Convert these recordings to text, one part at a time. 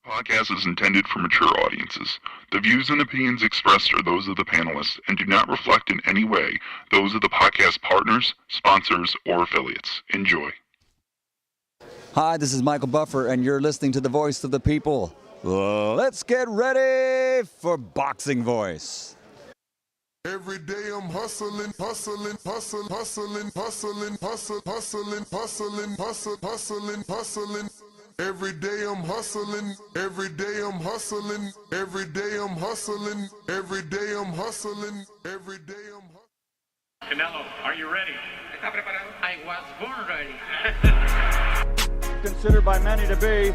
Podcast is intended for mature audiences. The views and opinions expressed are those of the panelists and do not reflect in any way those of the podcast partners, sponsors, or affiliates. Enjoy. Hi, this is Michael Buffer, and you're listening to the Voice of the People. Let's get ready for Boxing Voice. Every day I'm hustling. Every day I'm hustling. Every day I'm hustling. Every day I'm hustling. Every day I'm hustling. Every day I'm hustling. Canelo, are you ready? ¿Está preparado? I was born ready. Considered by many to be,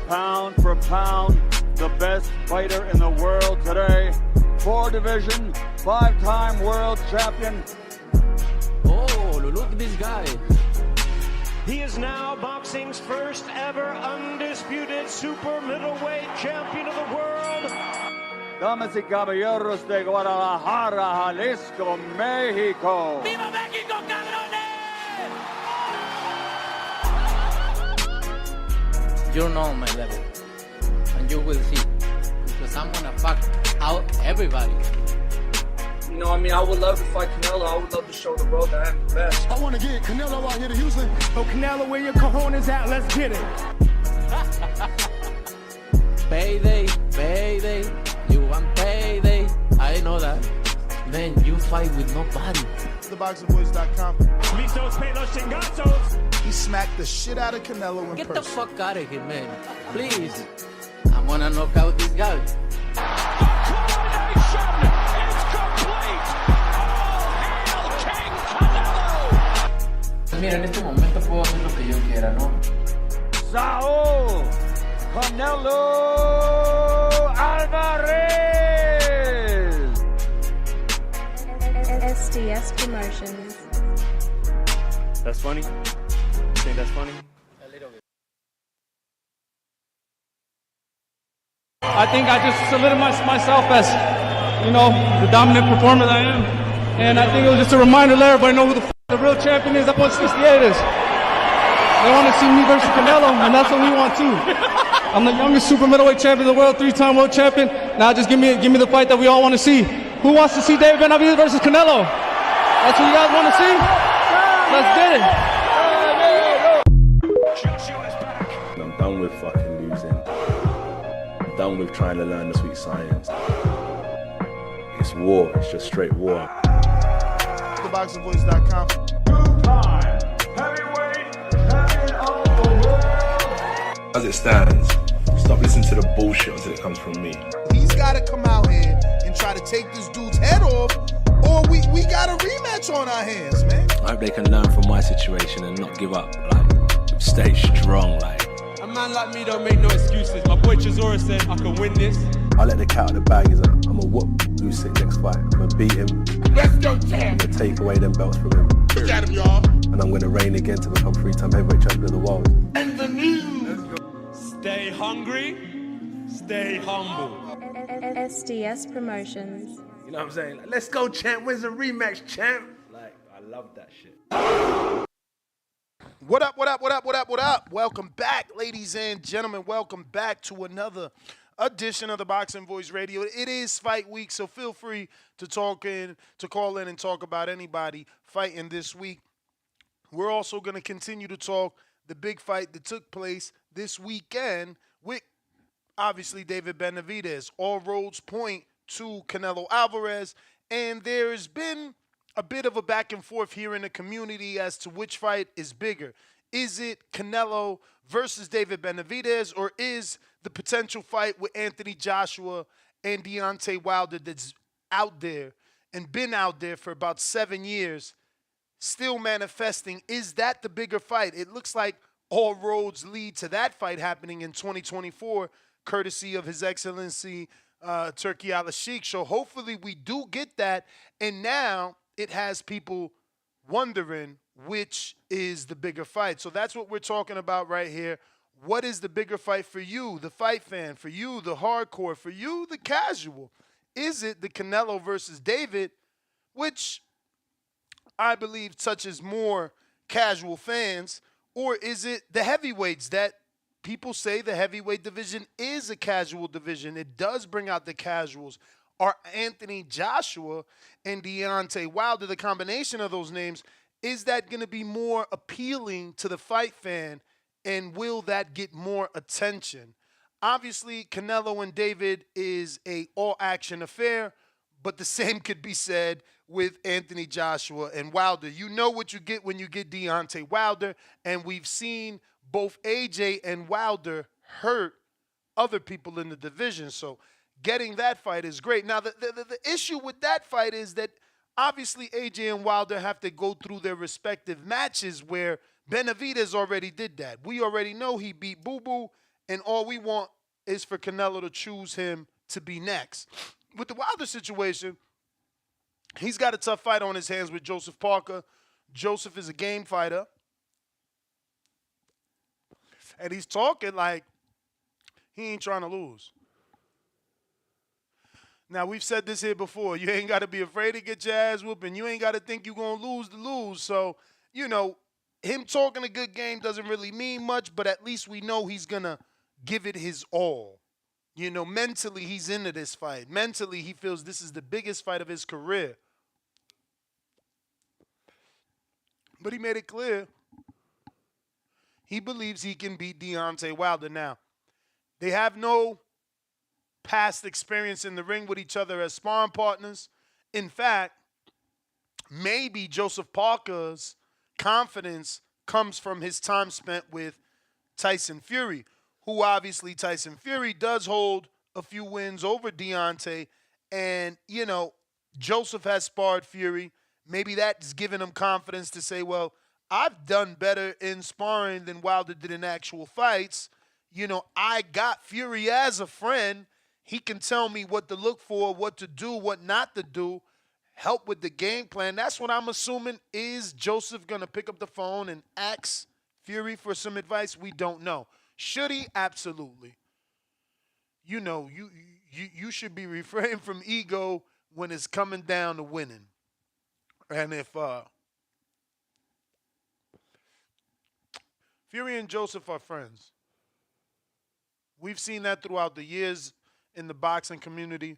pound for pound, the best fighter in the world today. 4-division, 5-time world champion. Oh, look at this guy. He is now boxing's first ever undisputed super middleweight champion of the world. Damas y caballeros de Guadalajara, Jalisco, Mexico. ¡Viva México, cabrones! You know my level, and you will see, because I'm gonna fuck out everybody. You know, I mean, I would love to fight Canelo. I would love to show the world that I'm the best. I want to get Canelo out here to Houston. Oh, Canelo, where your cojones at? Let's get it. Payday, payday. You want payday. I know that. Man, you fight with nobody. TheBoxingVoice.com. Listos pelos chingazos. He smacked the shit out of Canelo in Get person. the fuck out of here, man. Please. I'm gonna knock out this guy. Mira, en este momento puedo hacer lo que yo quiera, ¿no? Saul Canelo Alvarez. SDS Promotions. That's funny? You think that's funny? A little bit. I think I just solidified myself as, the dominant performer that I am. And I think it was just a reminder to let everybody know who the real champion is. That's what 68 is. They want to see me versus Canelo, and that's what we want too. I'm the youngest super middleweight champion of the world, 3-time world champion. Now just give me the fight that we all want to see. Who wants to see David Benavidez versus Canelo? That's what you guys want to see? Let's get it. I'm done with fucking losing. I'm done with trying to learn the sweet science. It's war. It's just straight war. TheBoxingVoice.com. Two-time heavyweight champion of the world. As it stands, stop listening to the bullshit until it comes from me. He's got to come out here and try to take this dude's head off, or we got a rematch on our hands, man. I hope they can learn from my situation and not give up. Stay strong. A man like me don't make no excuses. My boy Chisora said I can win this. I let the cat out of the bag. I'm gonna whoop Usyk next fight. I'm gonna beat him. Let's go, champ. I'm gonna take away them belts from him. Look at him, y'all. And I'm gonna reign again to become 3-time heavyweight champion of the world. And the news. Stay hungry, stay humble. SDS Promotions. You know what I'm saying? Let's go, champ. Where's the rematch, champ? I love that shit. What up? Welcome back, ladies and gentlemen. Welcome back to another edition of the Boxing Voice Radio. It is fight week, so feel free to call in and talk about anybody fighting this week. We're also going to continue to talk the big fight that took place this weekend with, obviously, David Benavidez. All roads point to Canelo Alvarez, and there's been a bit of a back and forth here in the community as to which fight is bigger. Is it Canelo versus David Benavidez, or is the potential fight with Anthony Joshua and Deontay Wilder that's out there and been out there for about 7 years still manifesting? Is that the bigger fight? It looks like all roads lead to that fight happening in 2024, courtesy of His Excellency Turki Al-Sheikh. So hopefully we do get that. And now it has people wondering which is the bigger fight. So that's what we're talking about right here. What is the bigger fight for you, the fight fan, for you, the hardcore, for you, the casual? Is it the Canelo versus David, which I believe touches more casual fans, or is it the heavyweights that people say the heavyweight division is a casual division. It does bring out the casuals. Are Anthony Joshua and Deontay Wilder, the combination of those names, is that going to be more appealing to the fight fan, and will that get more attention? Obviously, Canelo and David is a all-action affair, but the same could be said with Anthony Joshua and Wilder. You know what you get when you get Deontay Wilder, and we've seen both AJ and Wilder hurt other people in the division. So getting that fight is great. Now, the issue with that fight is that obviously AJ and Wilder have to go through their respective matches where Benavidez already did that. We already know he beat Boo Boo, and all we want is for Canelo to choose him to be next. With the Wilder situation, he's got a tough fight on his hands with Joseph Parker. Joseph is a game fighter. And he's talking like he ain't trying to lose. Now, we've said this here before. You ain't got to be afraid to get your ass whooped, and you ain't got to think you're going to lose to lose. So, you know, him talking a good game doesn't really mean much, but at least we know he's going to give it his all. You know, mentally, he's into this fight. Mentally, he feels this is the biggest fight of his career. But he made it clear he believes he can beat Deontay Wilder. Now, they have no past experience in the ring with each other as sparring partners. In fact, maybe Joseph Parker's confidence comes from his time spent with Tyson Fury, who obviously Tyson Fury does hold a few wins over Deontay. And, you know, Joseph has sparred Fury. Maybe that's given him confidence to say, well, I've done better in sparring than Wilder did in actual fights. You know, I got Fury as a friend. He can tell me what to look for, what to do, what not to do, help with the game plan. That's what I'm assuming. Is Joseph going to pick up the phone and ask Fury for some advice? We don't know. Should he? Absolutely. You know, you should be refraining from ego when it's coming down to winning. And if Fury and Joseph are friends, we've seen that throughout the years in the boxing community.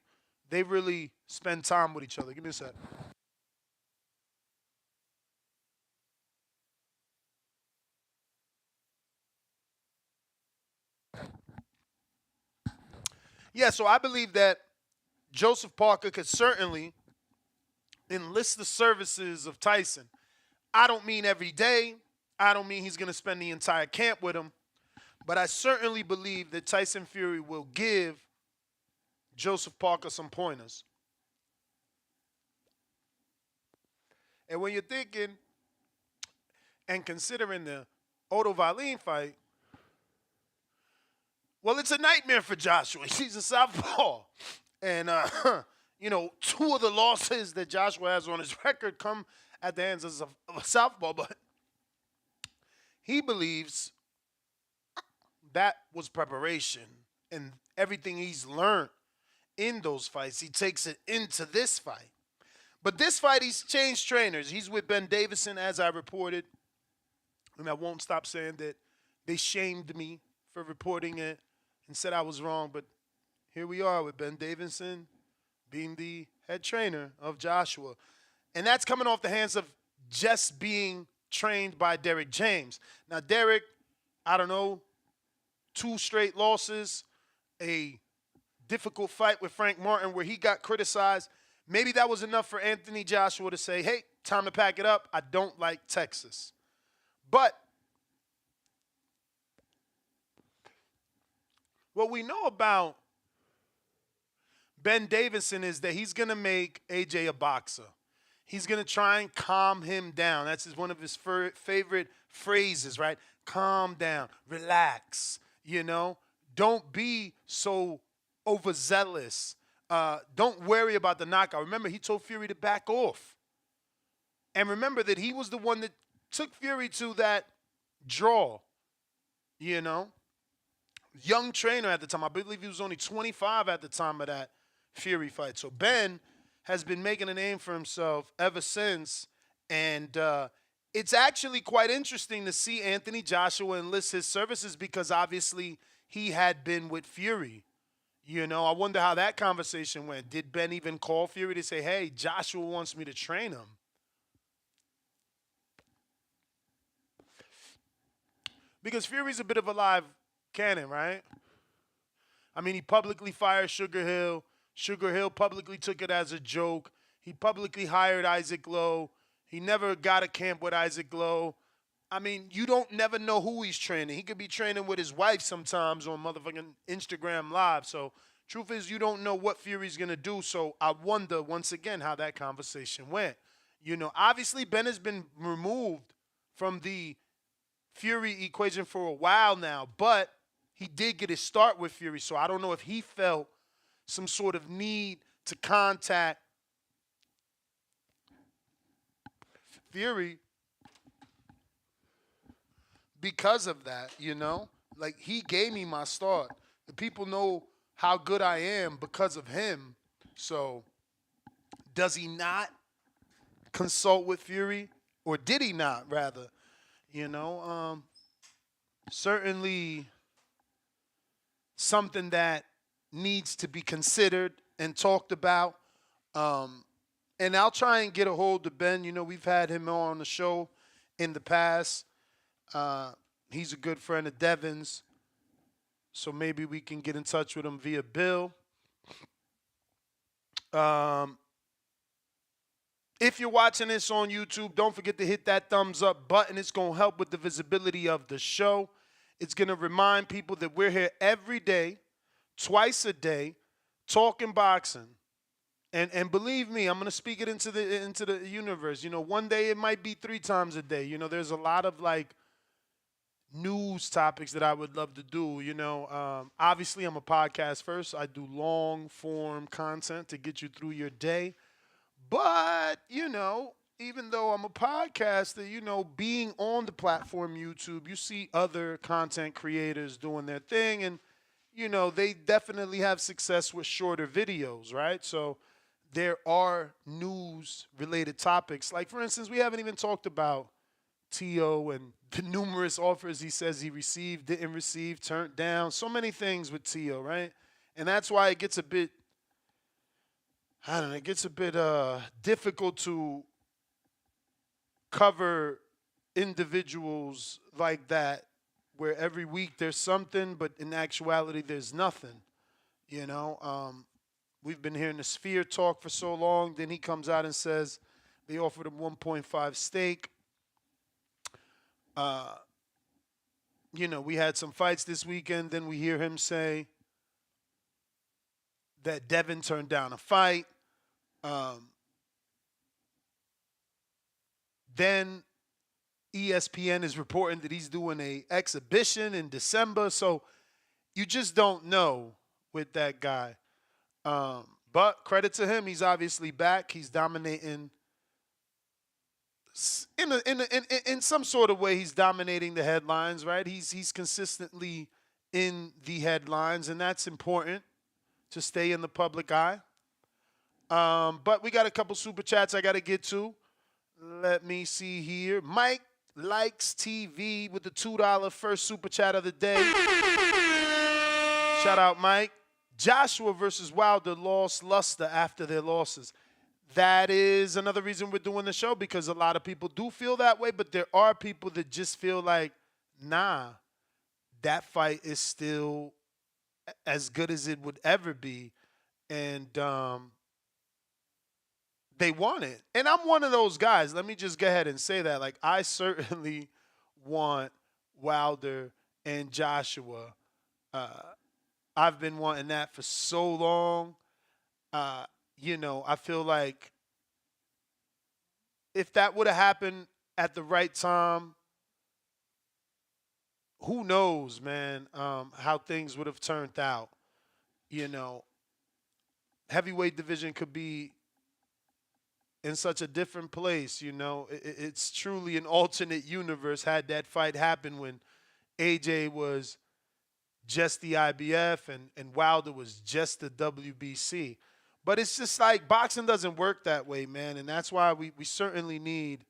They really spend time with each other. Give me a sec. Yeah, so I believe that Joseph Parker could certainly enlist the services of Tyson. I don't mean every day. I don't mean he's going to spend the entire camp with him. But I certainly believe that Tyson Fury will give Joseph Parker some pointers. And when you're thinking and considering the Otto Wallin fight, well, it's a nightmare for Joshua. He's a southpaw. And, you know, two of the losses that Joshua has on his record come at the hands of a southpaw. But he believes that was preparation, and everything he's learned in those fights, he takes it into this fight. But this fight, he's changed trainers. He's with Ben Davison, as I reported. And I won't stop saying that they shamed me for reporting it and said I was wrong. But here we are with Ben Davison being the head trainer of Joshua. And that's coming off the hands of just being trained by Derek James. Now, Derek, I don't know, 2 straight losses, a difficult fight with Frank Martin where he got criticized. Maybe that was enough for Anthony Joshua to say, hey, time to pack it up. I don't like Texas. But what we know about Ben Davison is that he's going to make AJ a boxer. He's going to try and calm him down. That's one of his favorite phrases, right? Calm down, relax, you know. Don't be so overzealous. Don't worry about the knockout. Remember, he told Fury to back off. And remember that he was the one that took Fury to that draw, you know. Young trainer at the time. I believe he was only 25 at the time of that Fury fight. So Ben has been making a name for himself ever since. And it's actually quite interesting to see Anthony Joshua enlist his services because obviously he had been with Fury. You know, I wonder how that conversation went. Did Ben even call Fury to say, hey, Joshua wants me to train him? Because Fury's a bit of a live cannon, right? I mean, he publicly fired Sugar Hill. Sugar Hill publicly took it as a joke. He publicly hired Isaac Lowe. He never got a camp with Isaac Lowe. I mean, you don't never know who he's training. He could be training with his wife sometimes on motherfucking Instagram Live. So, truth is, you don't know what Fury's going to do. So, I wonder, once again, how that conversation went. You know, obviously, Ben has been removed from the Fury equation for a while now, but he did get his start with Fury. So, I don't know if he felt some sort of need to contact Fury because of that, you know? Like, he gave me my start. The people know how good I am because of him. So, does he not consult with Fury? Or did he not, rather? You know, certainly something that needs to be considered and talked about. And I'll try and get a hold of Ben. You know, we've had him on the show in the past. He's a good friend of Devin's. So maybe we can get in touch with him via Bill. If you're watching this on YouTube, don't forget to hit that thumbs up button. It's going to help with the visibility of the show. It's going to remind people that we're here every day, twice a day, talking boxing. And believe me, I'm going to speak it into the universe. You know, one day it might be 3 times a day. You know, there's a lot of, like, news topics that I would love to do. You know, obviously I'm a podcast first. I do long-form content to get you through your day. But, you know, even though I'm a podcaster, you know, being on the platform YouTube, you see other content creators doing their thing. And, you know, they definitely have success with shorter videos, right? So there are news-related topics. Like, for instance, we haven't even talked about T.O. and the numerous offers he says he received, didn't receive, turned down. So many things with T.O., right? And that's why it gets a bit, I don't know, it gets a bit difficult to cover individuals like that where every week there's something, but in actuality there's nothing, you know? We've been hearing the Sphere talk for so long. Then he comes out and says they offered him 1.5 stake. You know, we had some fights this weekend. Then we hear him say that Devin turned down a fight. Then ESPN is reporting that he's doing an exhibition in December. So you just don't know with that guy. But credit to him, he's obviously back. He's dominating. In some sort of way, he's dominating the headlines, right? He's consistently in the headlines, and that's important to stay in the public eye. But we got a couple super chats I got to get to. Let me see here. Mike Likes TV with the $2 first super chat of the day. Shout out, Mike. Joshua versus Wilder lost luster after their losses. That is another reason we're doing the show, because a lot of people do feel that way, but there are people that just feel like, nah, that fight is still as good as it would ever be. And they want it. And I'm one of those guys. Let me just go ahead and say that. Like, I certainly want Wilder and Joshua. I've been wanting that for so long. You know, I feel like if that would have happened at the right time, who knows, man, how things would have turned out. You know, heavyweight division could be in such a different place, you know. It's truly an alternate universe had that fight happen when AJ was just the IBF and Wilder was just the WBC. But it's just like boxing doesn't work that way, man. And that's why we certainly need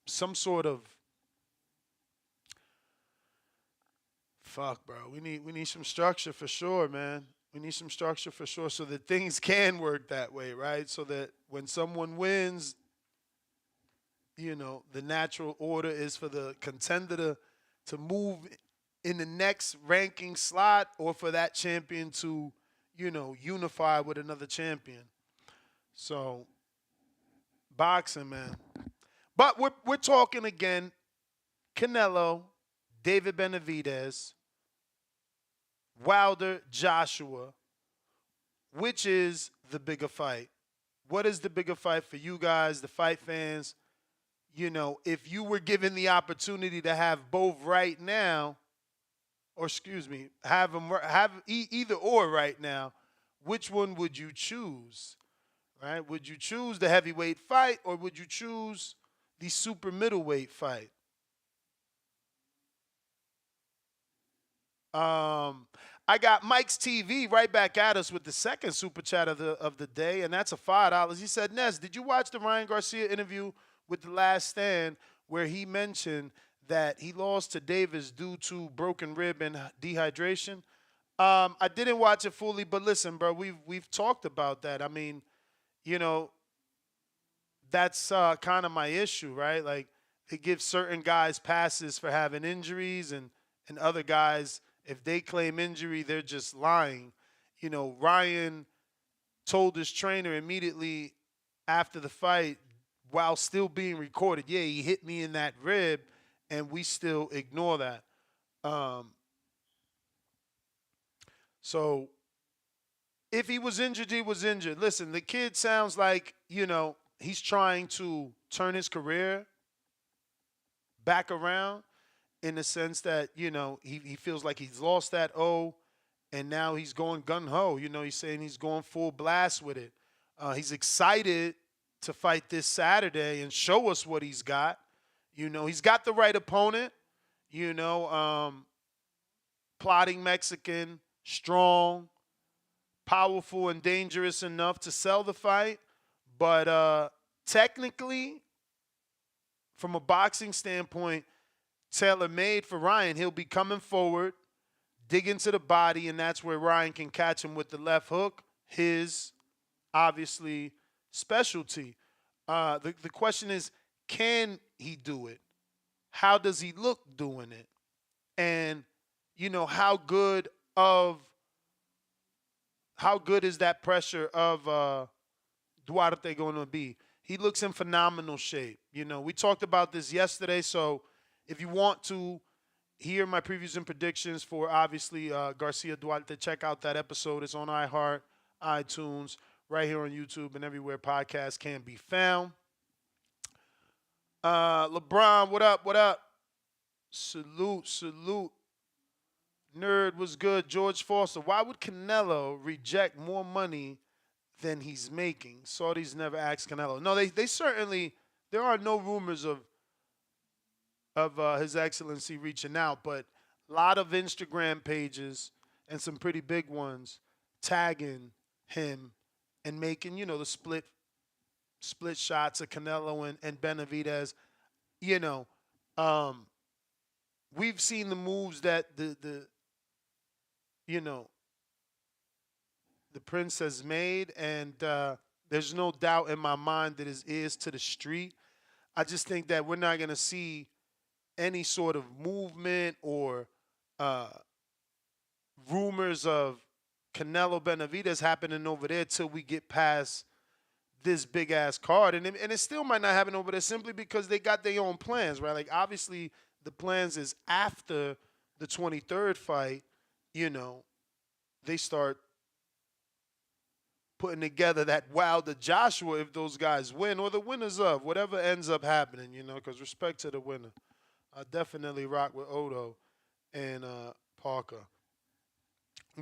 some sort of fuck, bro. We need some structure for sure, man. We need some structure for sure so that things can work that way, right? So that when someone wins, the natural order is for the contender to move in the next ranking slot or for that champion to, unify with another champion. So, boxing, man. But we're talking again, Canelo, David Benavidez, Wilder, Joshua. Which is the bigger fight? What is the bigger fight for you guys, the fight fans? If you were given the opportunity to have both right now, or excuse me, have either or right now, which one would you choose? Right? Would you choose the heavyweight fight or would you choose the super middleweight fight? I got Mike's TV right back at us with the second super chat of the day, and that's a $5. He said, Ness, did you watch the Ryan Garcia interview with The Last Stand where he mentioned that he lost to Davis due to broken rib and dehydration? I didn't watch it fully, but listen, bro, we've talked about that. I mean, that's kind of my issue, right? Like, they give certain guys passes for having injuries, and other guys, if they claim injury, they're just lying. Ryan told his trainer immediately after the fight, while still being recorded, yeah, he hit me in that rib, and we still ignore that. So if he was injured, he was injured. Listen, the kid sounds like, he's trying to turn his career back around in the sense that, he feels like he's lost that O, and now he's going gung-ho. He's saying he's going full blast with it. He's excited to fight this Saturday and show us what he's got. He's got the right opponent, plotting Mexican, strong, powerful, and dangerous enough to sell the fight. But technically, from a boxing standpoint, tailor-made for Ryan. He'll be coming forward, dig into the body, and that's where Ryan can catch him with the left hook, his, obviously, specialty. The question is, can he do it? How does he look doing it? And, how good is that pressure of Duarte going to be? He looks in phenomenal shape. We talked about this yesterday, so if you want to hear my previews and predictions for, obviously, Garcia Duarte, check out that episode. It's on iHeart, iTunes, right here on YouTube, and everywhere podcasts can be found. LeBron, what up, what up? Salute. Nerd was good. George Foster, why would Canelo reject more money than he's making? Saudis never asked Canelo. No, they certainly, there are no rumors of His Excellency reaching out, but a lot of Instagram pages and some pretty big ones tagging him and making, the split shots of Canelo and Benavidez. We've seen the moves that the Prince has made, and there's no doubt in my mind that his ears to the street. I just think that we're not going to see any sort of movement or rumors of Canelo Benavidez happening over there till we get past this big-ass card. And it still might not happen over there simply because they got their own plans, right? Like, obviously, the plans is after the 23rd fight, they start putting together that Wilder Joshua if those guys win, or the winners of, whatever ends up happening, because respect to the winner. I definitely rock with Odo and Parker.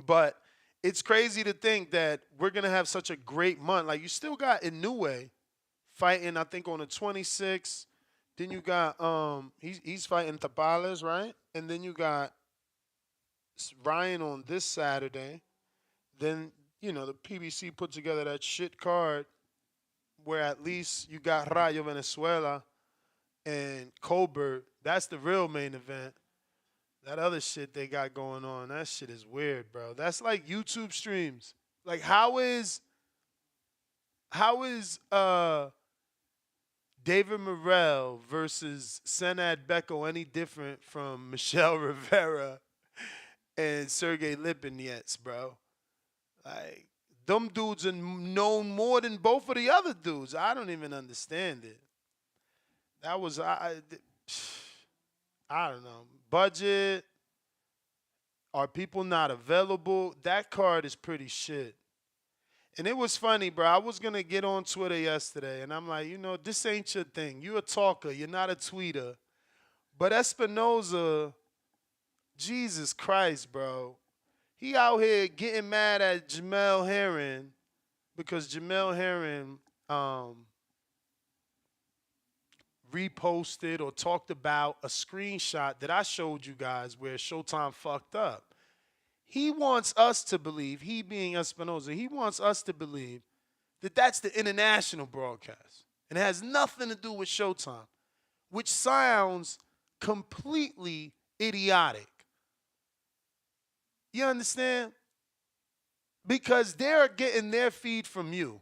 But it's crazy to think that we're going to have such a great month. Like, you still got Inoue fighting, I think, on the 26th. Then you got, he's fighting Tapales, right? And then you got Ryan on this Saturday. Then, the PBC put together that shit card where at least you got Rayo Venezuela and Colbert, that's the real main event. That other shit they got going on, that shit is weird, bro. That's like YouTube streams. Like how is David Morrell versus Senad Beko any different from Michelle Rivera and Sergey Lipinets, bro? Like, them dudes are known more than both of the other dudes. I don't even understand it. That was, I don't know. Budget. Are people not available? That card is pretty shit. And it was funny, bro. I was going to get on Twitter yesterday, and I'm like, this ain't your thing. You're a talker. You're not a tweeter. But Espinoza, Jesus Christ, bro. He out here getting mad at Jamel Herring because Jamel Herring reposted or talked about a screenshot that I showed you guys where Showtime fucked up. He wants us to believe, he being Espinoza, he wants us to believe that that's the international broadcast. And it has nothing to do with Showtime, which sounds completely idiotic. You understand? Because they're getting their feed from you.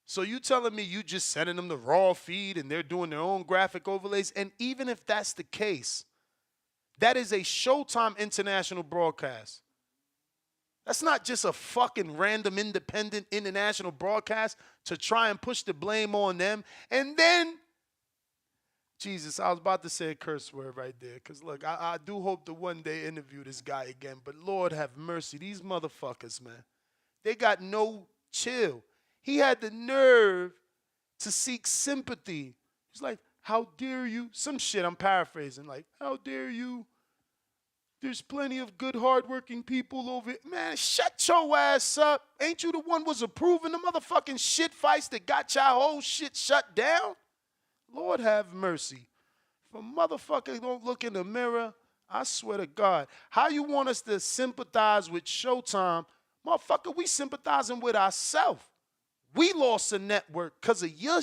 So you telling me you just sending them the raw feed and they're doing their own graphic overlays? And even if that's the case, that is a Showtime international broadcast. That's not just a fucking random independent international broadcast to try and push the blame on them. And then, Jesus, I was about to say a curse word right there. Because, look, I do hope to one day interview this guy again. But Lord have mercy, these motherfuckers, man. They got no chill. He had the nerve to seek sympathy. He's like, how dare you? Some shit, I'm paraphrasing. Like, how dare you? There's plenty of good, hardworking people over here. Man, shut your ass up. Ain't you the one was approving the motherfucking shit fights that got y'all whole shit shut down? Lord have mercy. If a motherfucker don't look in the mirror, I swear to God. How you want us to sympathize with Showtime? Motherfucker, we sympathizing with ourselves. We lost a network because of your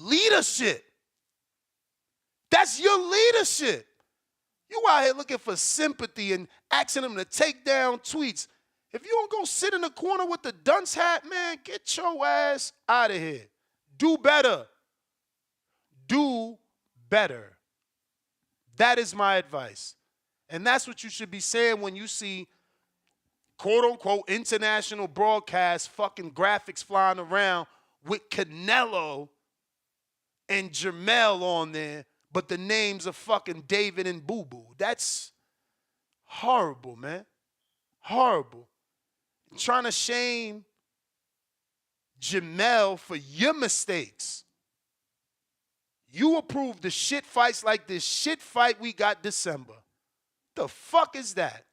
leadership. That's your leadership. You out here looking for sympathy and asking them to take down tweets. If you don't go sit in the corner with the dunce hat, man, get your ass out of here. Do better. Do better. That is my advice. And that's what you should be saying when you see quote-unquote international broadcast fucking graphics flying around with Canelo and Jermell on there, but the names are fucking David and Boo Boo. That's horrible, man. Horrible. Trying to shame Jamel for your mistakes. You approved the shit fights like this shit fight we got December. The fuck is that?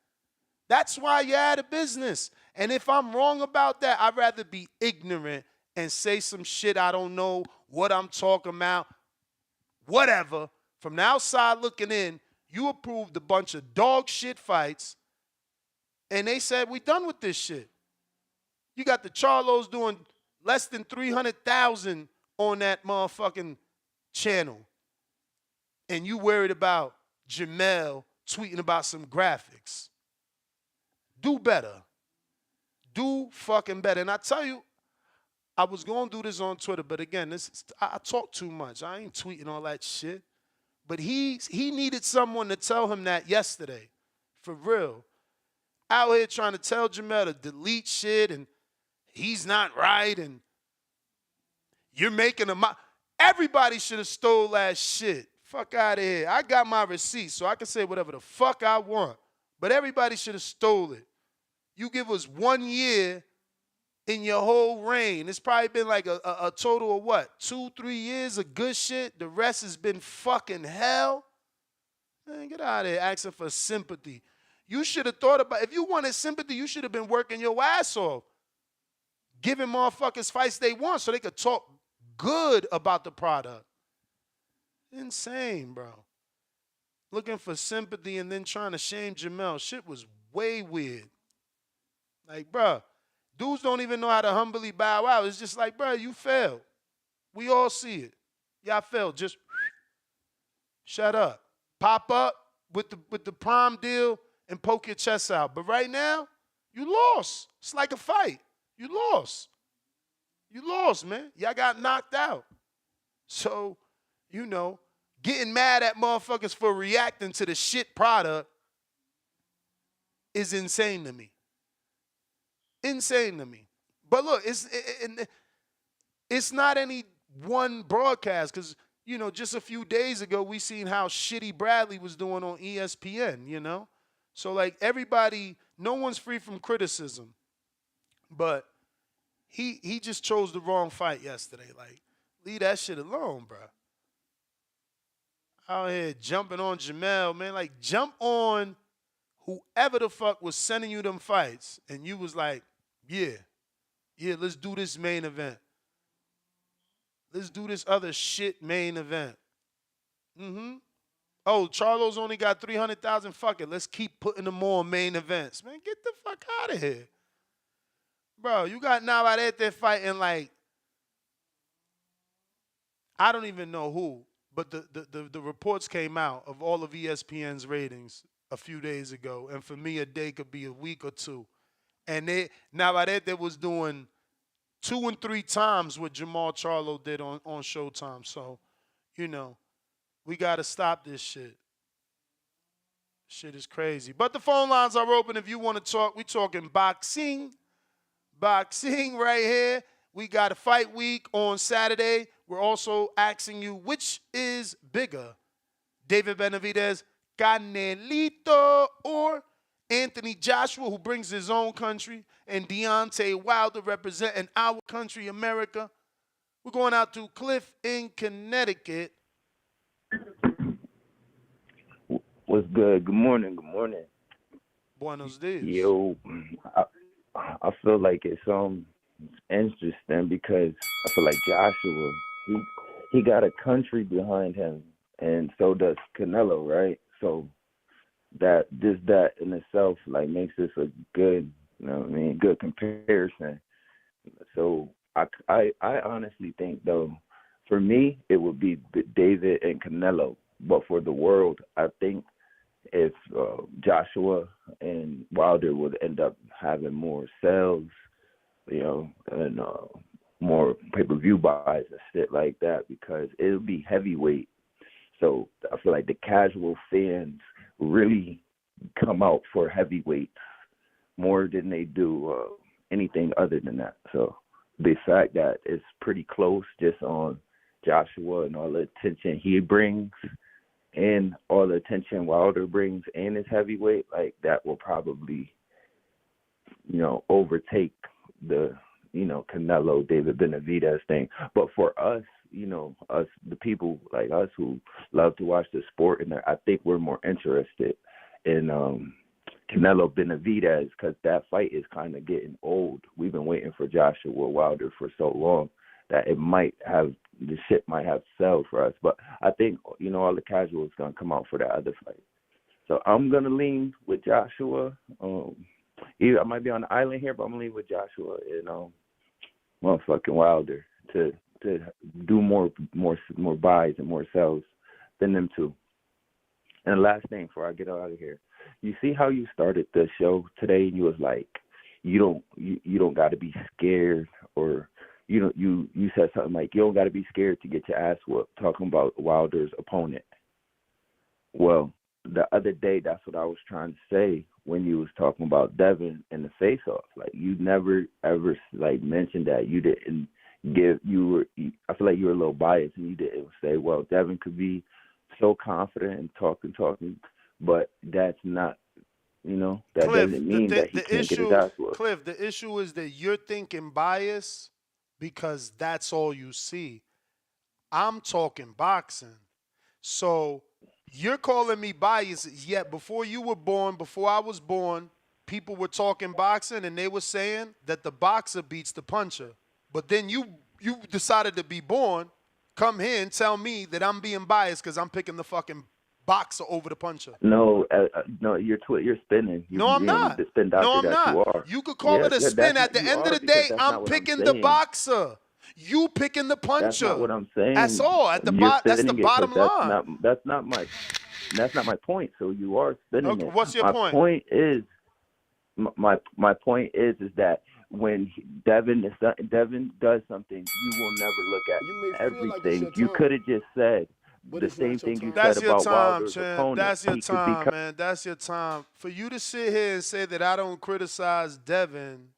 That's why you're out of business. And if I'm wrong about that, I'd rather be ignorant and say some shit I don't know what I'm talking about. Whatever. From the outside looking in, you approved a bunch of dog shit fights, and they said, we done with this shit. You got the Charlos doing less than 300,000 on that motherfucking channel, and you worried about Jamel tweeting about some graphics. Do better. Do fucking better. And I tell you, I was going to do this on Twitter, but again, I talk too much. I ain't tweeting all that shit. But he needed someone to tell him that yesterday. For real. Out here trying to tell Jamel to delete shit and he's not right and you're making him. Everybody should have stole that shit. Fuck out of here. I got my receipt, so I can say whatever the fuck I want. But everybody should have stole it. You give us 1 year in your whole reign. It's probably been like a total of what? 2-3 years of good shit. The rest has been fucking hell. Man, get out of here asking for sympathy. You should have thought about, if you wanted sympathy, you should have been working your ass off. Giving motherfuckers fights they want so they could talk good about the product. Insane, bro. Looking for sympathy and then trying to shame Jamel. Shit was way weird. Like, bro, dudes don't even know how to humbly bow out. It's just like, bro, you failed. We all see it. Y'all failed. Just Shut up. Pop up with the prime deal and poke your chest out. But right now, you lost. It's like a fight. You lost. You lost, man. Y'all got knocked out. So, getting mad at motherfuckers for reacting to the shit product is insane to me. Insane to me. But look, it's not any one broadcast because, just a few days ago, we seen how shitty Bradley was doing on ESPN, So, like, everybody, no one's free from criticism. But he just chose the wrong fight yesterday. Like, leave that shit alone, bro. Out here jumping on Jamel, man. Like, jump on whoever the fuck was sending you them fights. And you was like, yeah, let's do this main event. Let's do this other shit main event. Oh, Charlo's only got 300,000. Fuck it. Let's keep putting them on main events. Man, get the fuck out of here. Bro, you got Navarrete fighting like, I don't even know who, but the reports came out of all of ESPN's ratings a few days ago. And for me, a day could be a week or two. And Navarrete was doing 2 and 3 times what Jamal Charlo did on Showtime. So, we got to stop this shit. Shit is crazy. But the phone lines are open if you want to talk. We talking boxing. Boxing right here. We got a fight week on Saturday. We're also asking you, which is bigger? David Benavidez, Canelito, or Anthony Joshua, who brings his own country, and Deontay Wilder representing our country, America. We're going out to Cliff in Connecticut. What's good? Good morning. Good morning. Buenos dias. Yo, I feel like it's interesting because I feel like Joshua, he got a country behind him, and so does Canelo, right? So that in itself like makes this a good, good comparison. So I honestly think though, for me it would be David and Canelo, but for the world, I think if Joshua and Wilder would end up having more sales, and more pay-per-view buys and shit like that, because it'll be heavyweight. So I feel like the casual fans really come out for heavyweights more than they do anything other than that. So the fact that it's pretty close just on Joshua and all the attention he brings and all the attention Wilder brings and his heavyweight, like that will probably, overtake the, Canelo, David Benavidez thing. But for us, us, the people like us who love to watch the sport, and I think we're more interested in Canelo Benavidez because that fight is kind of getting old. We've been waiting for Joshua Wilder for so long that the shit might have sell for us. But I think, all the casuals going to come out for that other fight. So I'm going to lean with Joshua. I might be on the island here, but I'm going to lean with Joshua and motherfucking Wilder to do more buys and more sells than them two. And the last thing before I get out of here, you see how you started the show today and you was like, you don't got to be scared, or you said something like, you don't got to be scared to get your ass whooped, talking about Wilder's opponent. Well, the other day, that's what I was trying to say when you was talking about Devin and the face-off. Like, you never ever like mentioned that. You didn't I feel like you were a little biased and you didn't say, well, Devin could be so confident and talking, but that's not, that Cliff, doesn't mean that he can't get his ass whooped. Cliff, the issue is that you're thinking bias because that's all you see. I'm talking boxing. So you're calling me biased, yet before you were born, before I was born, people were talking boxing and they were saying that the boxer beats the puncher. But then you decided to be born, come here and tell me that I'm being biased because I'm picking the fucking boxer over the puncher. No, you're spinning. No, I'm not. No, I'm not. You could call it a spin. At the end of the day, I'm picking the boxer. You picking the That's puncher. not what I'm saying. That's all. At the You're that's the spinning it because bottom line. that's not my point. So you are spinning Okay, it. what's your My point? point is my point is that when Devin does something, you will never look at everything. You could have just said the same thing you That's said your about time, Wilder's champ. opponent. That's your He could time, man. That's your time. For you to sit here and say that I don't criticize Devin,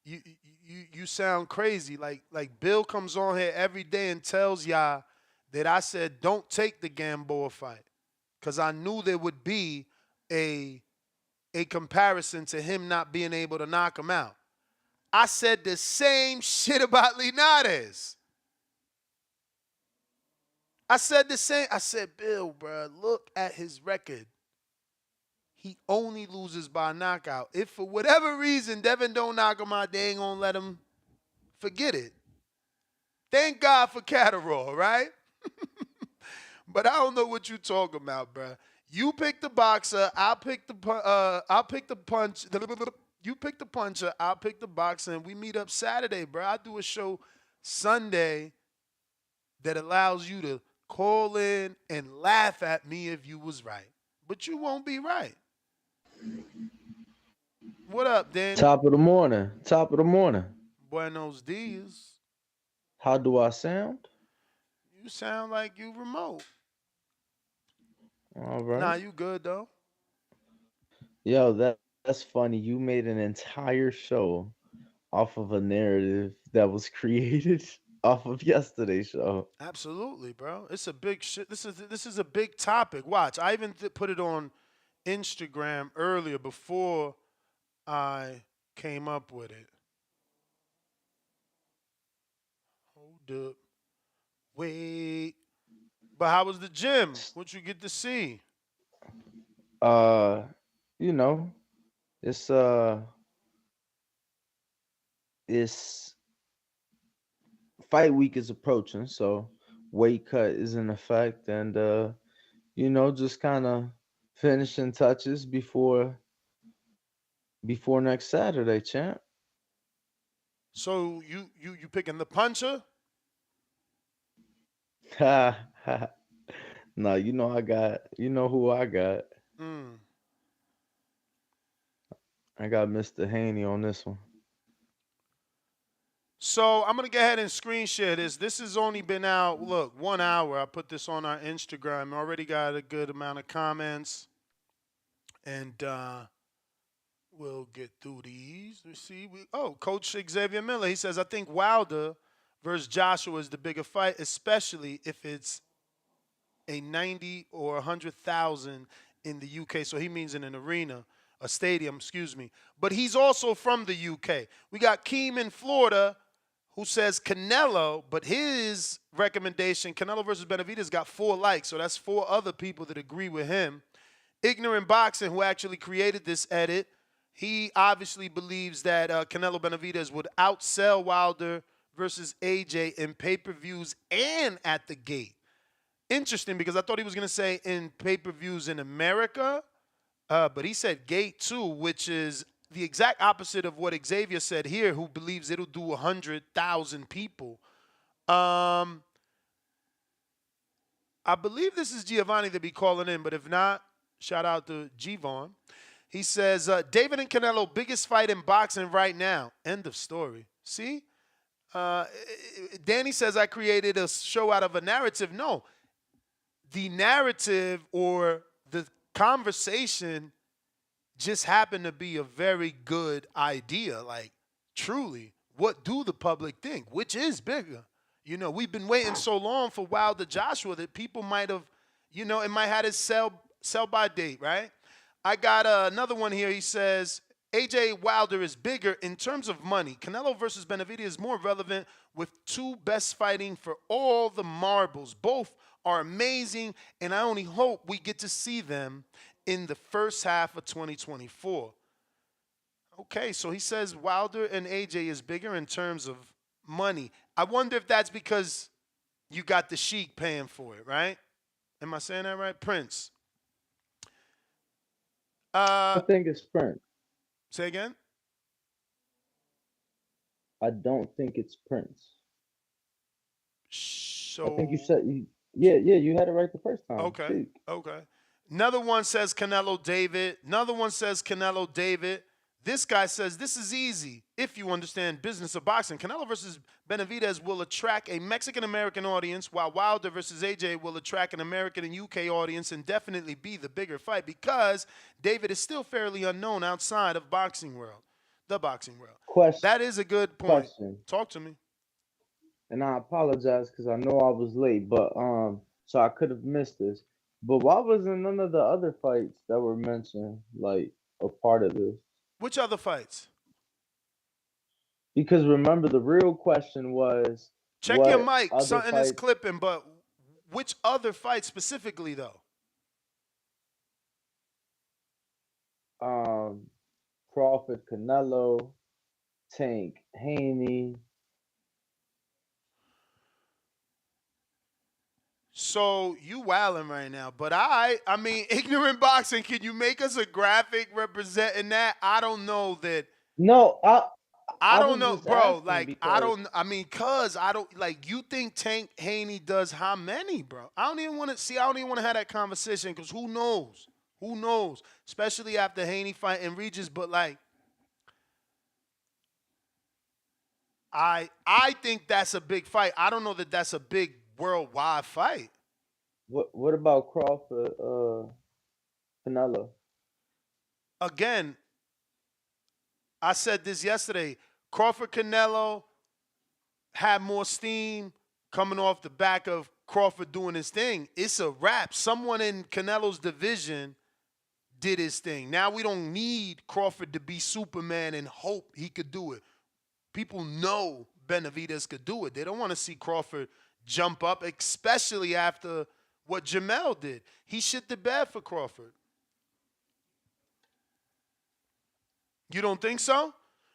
you sound crazy. Like Bill comes on here every day and tells y'all that I said don't take the Gamboa fight because I knew there would be a comparison to him not being able to knock him out. I said the same shit about Linares. I said the same. I said, Bill, bro, look at his record. He only loses by knockout. If for whatever reason Devin don't knock him out, they ain't gonna let him forget it. Thank God for Catterall, right? But I don't know what you talking about, bro. You pick the boxer, I'll pick the punch. You pick the puncher, I'll pick the boxer, and we meet up Saturday, bro. I do a show Sunday that allows you to call in and laugh at me if you was right. But you won't be right. What up, Danny? Top of the morning. Top of the morning. Buenos dias. How do I sound? You sound like you remote. All right. Nah, you good though. Yo, that's funny. You made an entire show off of a narrative that was created off of yesterday's show. Absolutely, bro. It's a big shit. This is a big topic. Watch, I even put it on Instagram earlier before I came up with it. Hold up. Wait. But how was the gym? What you get to see? You know, it's it's fight week is approaching, so weight cut is in effect, and just kind of finishing touches before next Saturday, champ. So you picking the puncher? No, you know who I got. I got Mr. Haney on this one. So I'm gonna go ahead and screen share this. This has only been out, look, 1 hour. I put this on our Instagram. Already got a good amount of comments. And we'll get through these. Let's see. Coach Xavier Miller, he says, I think Wilder versus Joshua is the bigger fight, especially if it's a 90 or 100,000 in the UK. So he means in an arena, a stadium, excuse me. But he's also from the UK. We got Keem in Florida who says Canelo, but his recommendation, Canelo versus Benavidez, got 4 likes. So that's 4 other people that agree with him. Ignorant Boxing, who actually created this edit, he obviously believes that Canelo Benavidez would outsell Wilder versus AJ in pay-per-views and at the gate. Interesting, because I thought he was going to say in pay-per-views in America, but he said gate too, which is the exact opposite of what Xavier said here, who believes it'll do 100,000 people. I believe this is Giovanni that be calling in, but if not, shout out to Gvon. He says, David and Canelo, biggest fight in boxing right now. End of story. See? Danny says I created a show out of a narrative. No. The narrative or the conversation just happened to be a very good idea. Like, truly, what do the public think? Which is bigger? You know, we've been waiting so long for Wilder Joshua that people might have, it might have his sell by date, right? I got another one here. He says, AJ Wilder is bigger in terms of money. Canelo versus Benavidez is more relevant with 2 best fighting for all the marbles. Both are amazing, and I only hope we get to see them in the first half of 2024. Okay, so he says Wilder and AJ is bigger in terms of money. I wonder if that's because you got the Sheik paying for it, right? Am I saying that right? Prince. I think it's Prince. Say again? I don't think it's Prince. I think you So said you had it right the first time. okay, Speak. okay. Another one says Canelo David. Another one says Canelo David. This guy says this is easy if you understand business of boxing. Canelo versus Benavidez will attract a Mexican American audience, while Wilder versus AJ will attract an American and UK audience and definitely be the bigger fight because David is still fairly unknown outside of the boxing world. Question. That is a good point. Question. Talk to me. And I apologize because I know I was late, but so I could have missed this. But why wasn't none of the other fights that were mentioned like a part of this? Which other fights? Because remember, the real question was Check your what mic. other Something is fights? clipping, but which other fights specifically, though? Crawford, Canelo, Tank, Haney. So you wilding right now, but I mean, ignorant boxing. Can you make us a graphic representing that? I don't know that. No, I don't was know, just bro. asking Like because I mean, cause I don't like. You think Tank Haney does how many, bro? I don't even want to see. I don't even want to have that conversation because who knows? Who knows? Especially after Haney fighting Regis, but like. I think that's a big fight. I don't know that that's a big worldwide fight. what about Crawford, Canelo? Again, I said this yesterday. Crawford Canelo had more steam coming off the back of Crawford doing his thing. It's a wrap. Someone in Canelo's division did his thing. Now we don't need Crawford to be Superman and hope he could do it. People know Benavidez could do it. They don't want to see Crawford jump up, especially after what Jamel did. He shit the bed for Crawford. You don't think so?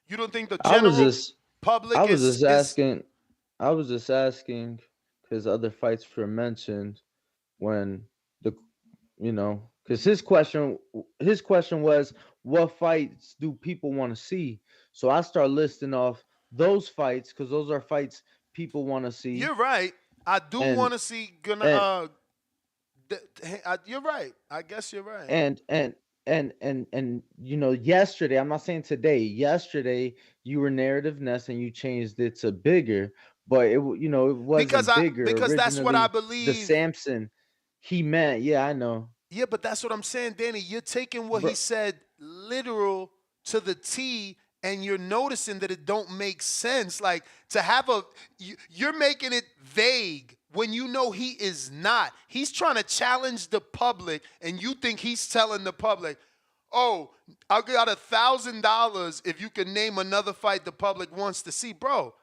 You don't think the general public I was is just asking. I was just asking because other fights were mentioned when the because his question was what fights do people want to see? So I start listing off those fights because those are fights people want to see. You're right. I do want to see. You're right. I guess you're right. And yesterday, I'm not saying today. Yesterday, you were narrative ness and you changed it to bigger, but it wasn't bigger because that's what I originally. believe. The Samson, he meant. Yeah, I know. Yeah, but that's what I'm saying, Danny. You're taking what he said literal to the T, and you're noticing that it don't make sense. Like to have you're making it vague when you know he is not. He's trying to challenge the public, and you think he's telling the public, "Oh, I got $1,000 if you can name another fight the public wants to see, bro."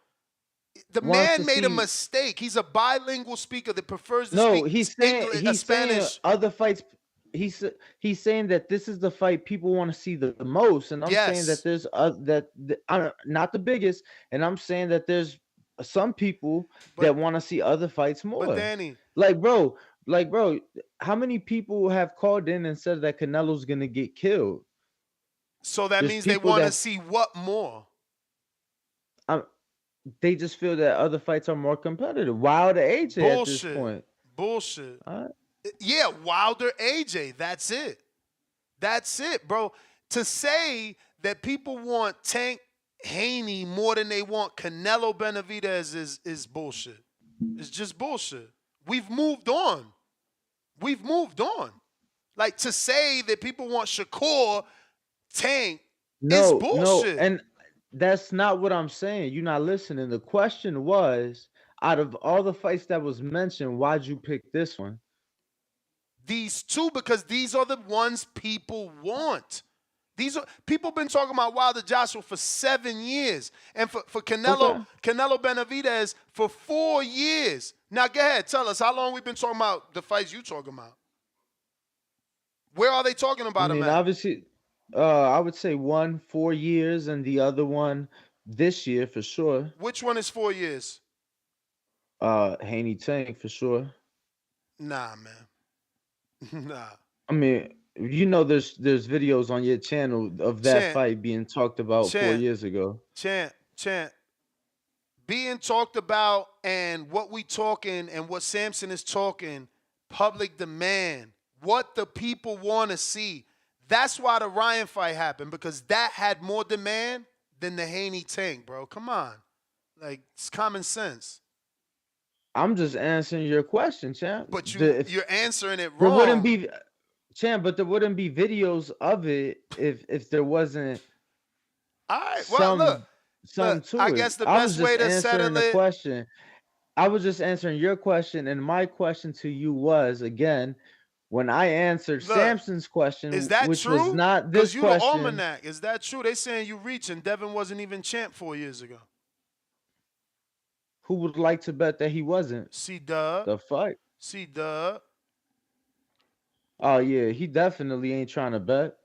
The man made a mistake. He's a bilingual speaker that prefers to speak he's Spanish. saying other fights. He's saying that this is the fight people want to see the most, and I'm saying that there's not the biggest, and I'm saying that there's some people that want to see other fights more. But Danny, bro, how many people have called in and said that Canelo's gonna get killed? So that means they want to see what more? They just feel that other fights are more competitive. Wilder, AJ at this point. Bullshit. All right. Yeah, Wilder, AJ. That's it. That's it, bro. To say that people want Tank Haney more than they want Canelo Benavidez is bullshit. It's just bullshit. We've moved on. We've moved on. Like to say that people want Shakur Tank is bullshit. No, and that's not what I'm saying. You're not listening. The question was, out of all the fights that was mentioned, why'd you pick this one? These two, because these are the ones people want. These are people been talking about Wilder Joshua for 7 years, and for Canelo Benavidez for 4 years. Now go ahead, tell us how long we've been talking about the fights you talking about. Where are they talking about them at? Obviously, I would say 1 4 years, and the other one this year for sure. Which one is 4 years? Haney Tank for sure. Nah, man. Nah. I mean, there's videos on your channel of that fight being talked about 4 years ago. Chant. being talked about and what we talking and what Samson is talking, public demand, what the people want to see. That's why the Ryan fight happened, because that had more demand than the Haney Tank, bro. Come on. Like, it's common sense. I'm just answering your question, champ. But you're answering it There wouldn't wrong. be, champ, but there wouldn't be videos of it if there wasn't All right. Well, some to I it. guess the I was best way just to settle answering the it. question. I was just answering your question, and my question to you was, again, when I answered Samson's question, Is that which true? was not Because this you the question. almanac. Is that true? They saying you reaching. Devin wasn't even champ 4 years ago. Who would like to bet that he wasn't? C-Dub. The fight. C-Dub. Oh, yeah, he definitely ain't trying to bet.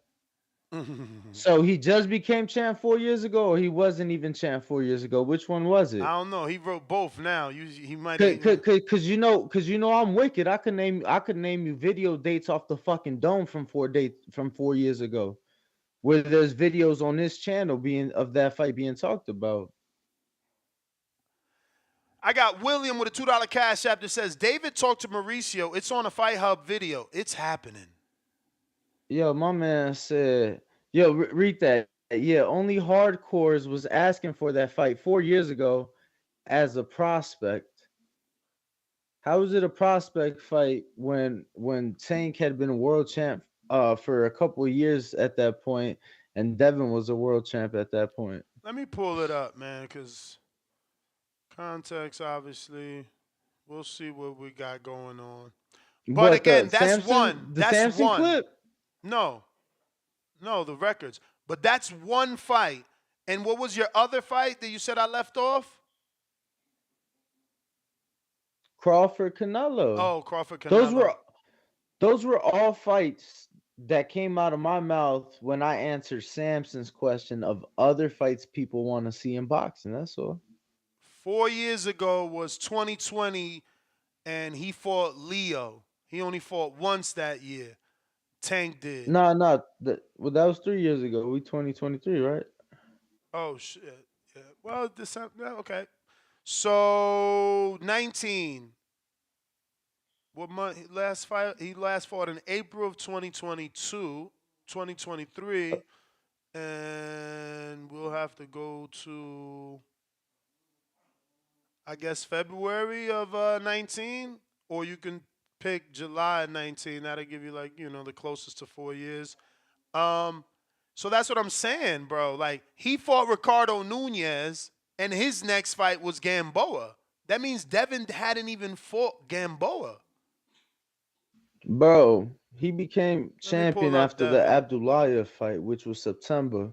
So he just became champ 4 years ago, or he wasn't even champ 4 years ago? Which one was it? I don't know. He wrote both now. He might. Cause you know I'm wicked. I could name you video dates off the fucking dome from 4 years ago, where there's videos on this channel of that fight being talked about. I got William with a $2 cash app that says David talked to Mauricio. It's on a Fight Hub video. It's happening. Yo, my man said, yo, read that. Yeah, only hardcores was asking for that fight 4 years ago as a prospect. How is it a prospect fight when Tank had been a world champ for a couple of years at that point, and Devin was a world champ at that point? Let me pull it up, man, because context, obviously. We'll see what we got going on. But again, that's one. The That's Samson one. clip. No, the records. But that's one fight. And what was your other fight that you said I left off? Crawford Canelo. Oh, Crawford Canelo. Those were all fights that came out of my mouth when I answered Samson's question of other fights people want to see in boxing. That's all. 4 years ago was 2020, and he fought Leo. He only fought once that year. Tank did. No, that was 3 years ago. We 2023, right? Oh shit. Yeah. Well, okay. So 19. What month? Last fight? He last fought in April of 2022, 2023, and we'll have to go to, I guess, February of 19, or you can pick July 19. That'll give you the closest to 4 years. So that's what I'm saying, bro. Like, he fought Ricardo Nunez, and his next fight was Gamboa. That means Devin hadn't even fought Gamboa. Bro, he became champion after the Abdullayev fight, which was September.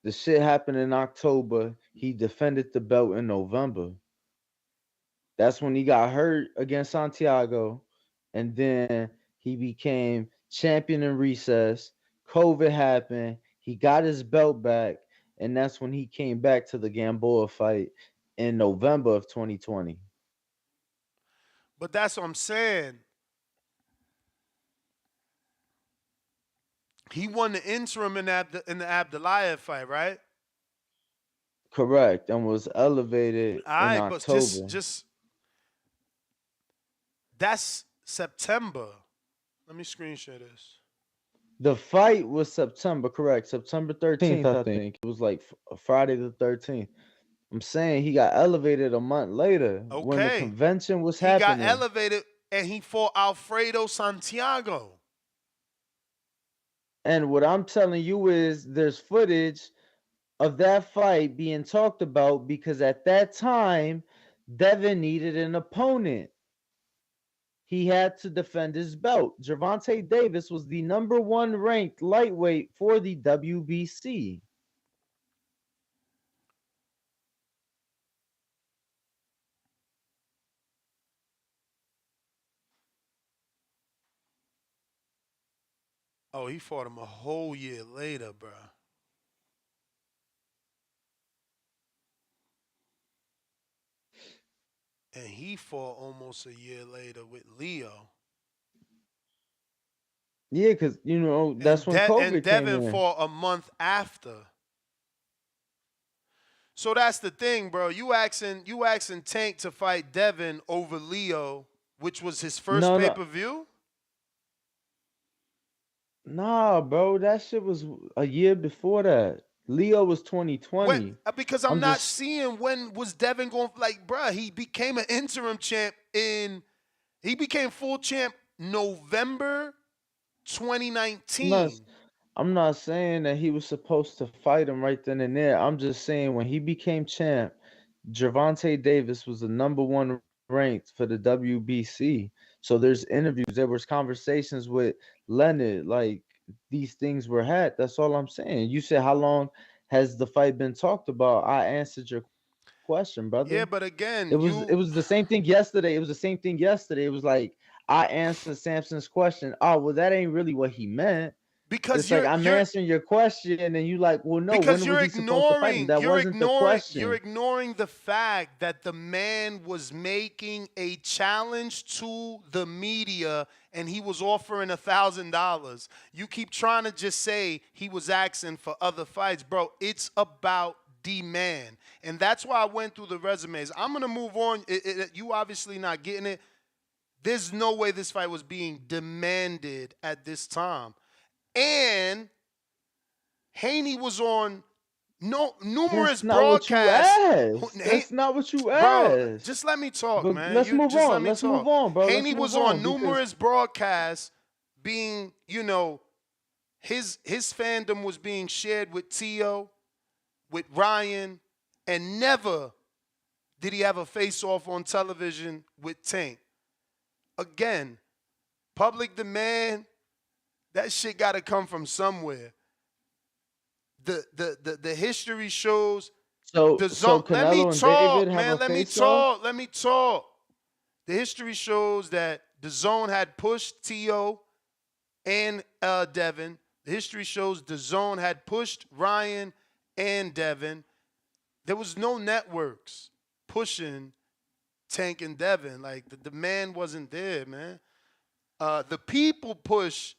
The shit happened in October. He defended the belt in November. That's when he got hurt against Santiago, and then he became champion in recess. COVID happened. He got his belt back, and that's when he came back to the Gamboa fight in November of 2020. But that's what I'm saying. He won the interim in the Abdullayev fight, right? Correct, and was elevated in October. But just that's September. Let me screenshot this. The fight was September, correct? September 13th, I think. It was like Friday the 13th. I'm saying he got elevated a month later when the convention was happening. He got elevated and he fought Alfredo Santiago. And what I'm telling you is there's footage of that fight being talked about because at that time, Devin needed an opponent. He had to defend his belt. Gervonta Davis was the #1 ranked lightweight for the WBC. Oh, he fought him a whole year later, bro. And he fought almost a year later with Leo. Yeah, because, that's when COVID came in. And Devin came fought a month after. So that's the thing, bro. You asking Tank to fight Devin over Leo, which was his first No, pay-per-view? nah, bro. That shit was a year before that. Leo was 2020. Because I'm not seeing when was Devin going, like, bruh, he became an interim champ he became full champ November 2019. I'm not saying that he was supposed to fight him right then and there. I'm just saying when he became champ, Gervonta Davis was the #1 ranked for the WBC. So there's interviews, there was conversations with Leonard, like these things were had. That's all I'm saying. You said how long has the fight been talked about? I answered your question, brother. Yeah, but again, it was the same thing yesterday. It was the same thing yesterday. It was like I answered Samson's question. Oh, well, that ain't really what he meant. Because it's like I'm answering your question, and you like, well, no. Because when was he supposed to fight him? That wasn't the question. You're ignoring the fact that the man was making a challenge to the media, and he was offering $1,000. You keep trying to just say he was asking for other fights, bro. It's about demand, and that's why I went through the resumes. I'm gonna move on. You obviously not getting it. There's no way this fight was being demanded at this time. And Haney was on numerous broadcasts. That's not what you asked. Bro, just let me talk, but man. Let's move on, bro. Haney was on numerous broadcasts being, his fandom was being shared with Tio, with Ryan, and never did he have a face-off on television with Tank. Again, public demand, that shit got to come from somewhere. The history shows. So let me and talk, David man. Let me talk. The history shows that the Zone had pushed T.O. and Devin. The history shows the Zone had pushed Ryan and Devin. There was no networks pushing Tank and Devin. Like, the demand wasn't there, man. The people push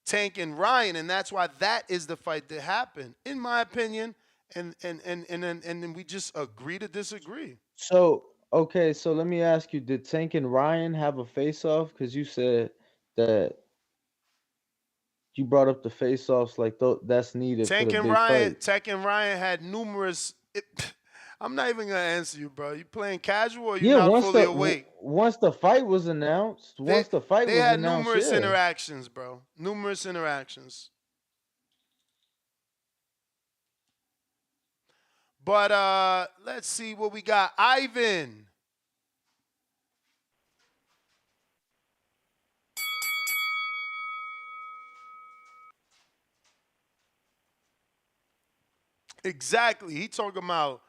Tank and Ryan, and that's why that is the fight that happened, in my opinion. And then we just agree to disagree. So let me ask you: did Tank and Ryan have a face-off? Because you said that you brought up the face-offs like that's needed for the big fight. Tank and Ryan had numerous. I'm not even gonna answer you, bro. You playing casual or you not fully awake? Once the fight was announced, they had numerous interactions, bro. Numerous interactions. But let's see what we got. Ivan. Exactly. He talking about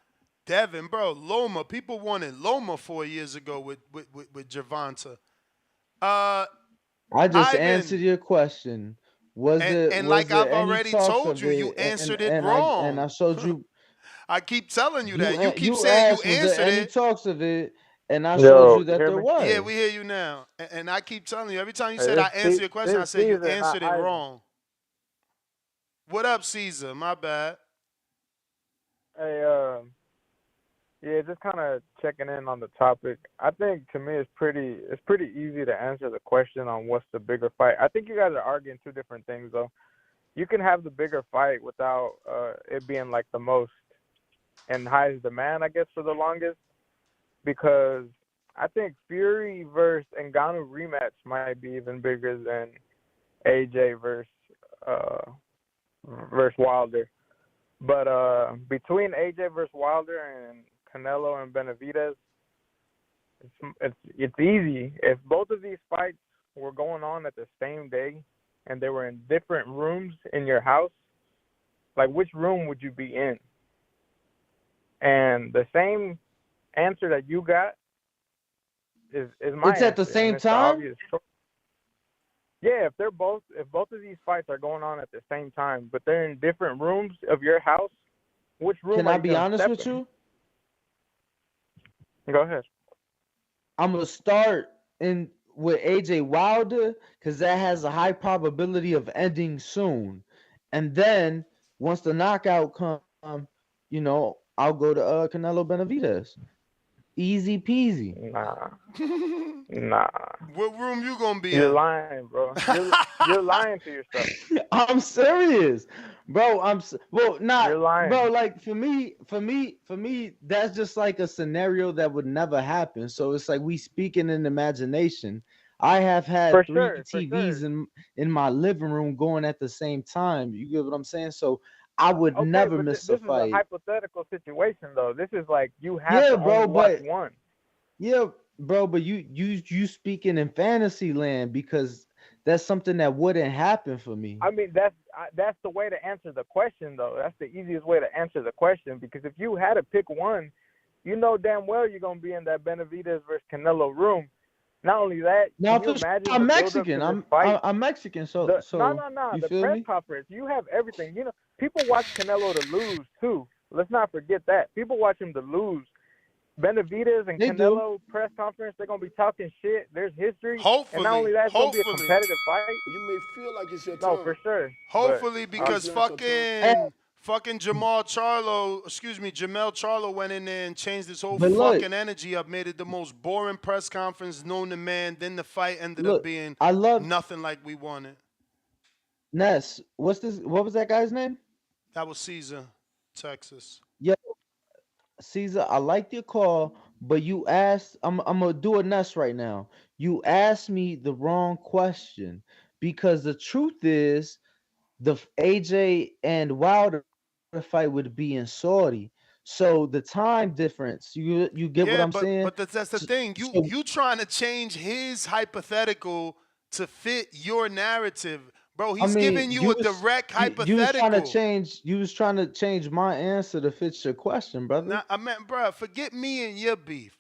Devin, bro. Loma. People wanted Loma 4 years ago with Gervonta. I just answered your question. Like I've already told you, you answered it wrong. And I showed you. I keep telling you that. You keep saying you answered it. Any talks of it, and I showed you that there was. Yeah, we hear you now. And I keep telling you, every time you said I answered your question, I said you answered it wrong. What up, Caesar? My bad. Hey, yeah, just kind of checking in on the topic. I think to me it's pretty easy to answer the question on what's the bigger fight. I think you guys are arguing two different things though. You can have the bigger fight without it being like the most and highest demand, I guess, for the longest, because I think Fury versus Ngannou rematch might be even bigger than AJ versus Wilder. But between AJ versus Wilder and Canelo and Benavidez, it's easy. If both of these fights were going on at the same day and they were in different rooms in your house, like which room would you be in? And the same answer that you got is my It's at the same time? Yeah, if both of these fights are going on at the same time, but they're in different rooms of your house, which room? Can I be honest with you? Go ahead. I'm gonna start with AJ Wilder because that has a high probability of ending soon, and then once the knockout comes, I'll go to Canelo Benavidez. Easy peasy. Nah. What room you gonna be You're in? lying, bro. You're lying to yourself. I'm serious, bro. Well, not, You're lying. bro. Like for me, that's just like a scenario that would never happen. So it's like we speaking in imagination. I have had For three sure, TVs in my living room going at the same time. You get what I'm saying? So I would Okay, never but miss this a is a fight. hypothetical situation, though. This is like you have Yeah, to bro, only watch but one. yeah, bro, but you speaking in fantasy land because that's something that wouldn't happen for me. I mean, that's the way to answer the question, though. That's the easiest way to answer the question, because if you had to pick one, you know damn well you're gonna be in that Benavidez versus Canelo room. Not only that, Now, can you imagine I'm the build-up Mexican. to this I'm fight? I'm Mexican. So No. you The feel press me? conference, you have everything. You know, people watch Canelo to lose too. Let's not forget that. People watch him to lose. Benavidez and They Canelo press conference, they're gonna be talking shit. There's history, Hopefully, and not only that, it's gonna be a hopefully. competitive fight. You may feel like it's your No, turn. for sure. Hopefully, But, because you feel like it's your fucking Jamel Charlo went in there and changed this whole But look, fucking energy up, made it the most boring press conference known to man. Then the fight ended up look, being I love nothing like we wanted. Ness. What was that guy's name? That was Caesar, Texas. Yo, Caesar, I liked your call, but you asked. I'm gonna do a Ness right now. You asked me the wrong question because the truth is the AJ and Wilder fight would be in Saudi. So the time difference, you get what Yeah, I'm saying? but that's the thing. So You trying to change his hypothetical to fit your narrative, bro. I He's giving mean, you a direct you was trying to hypothetical. change my answer to fit your question, brother. Nah, I meant, bro, forget me and your beef.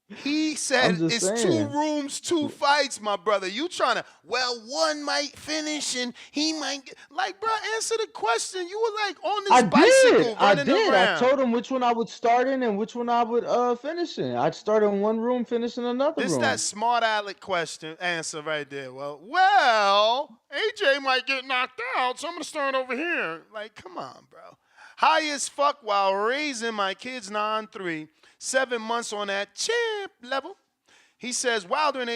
He said I'm just it's 2 saying. rooms, 2 fights, my brother. You trying to, well, one might finish and he might get, like, bro, answer the question. You were like on this bicycle running around. I told him which one I would start in and which one I would finish in. I'd start in one room, finish in another This room. that smart aleck question answer right there. Well, AJ might get knocked out, so I'm gonna start over here. Like, come on, bro. High as fuck while raising my kids 9-3, 7 months on that champ level. He says Wilder and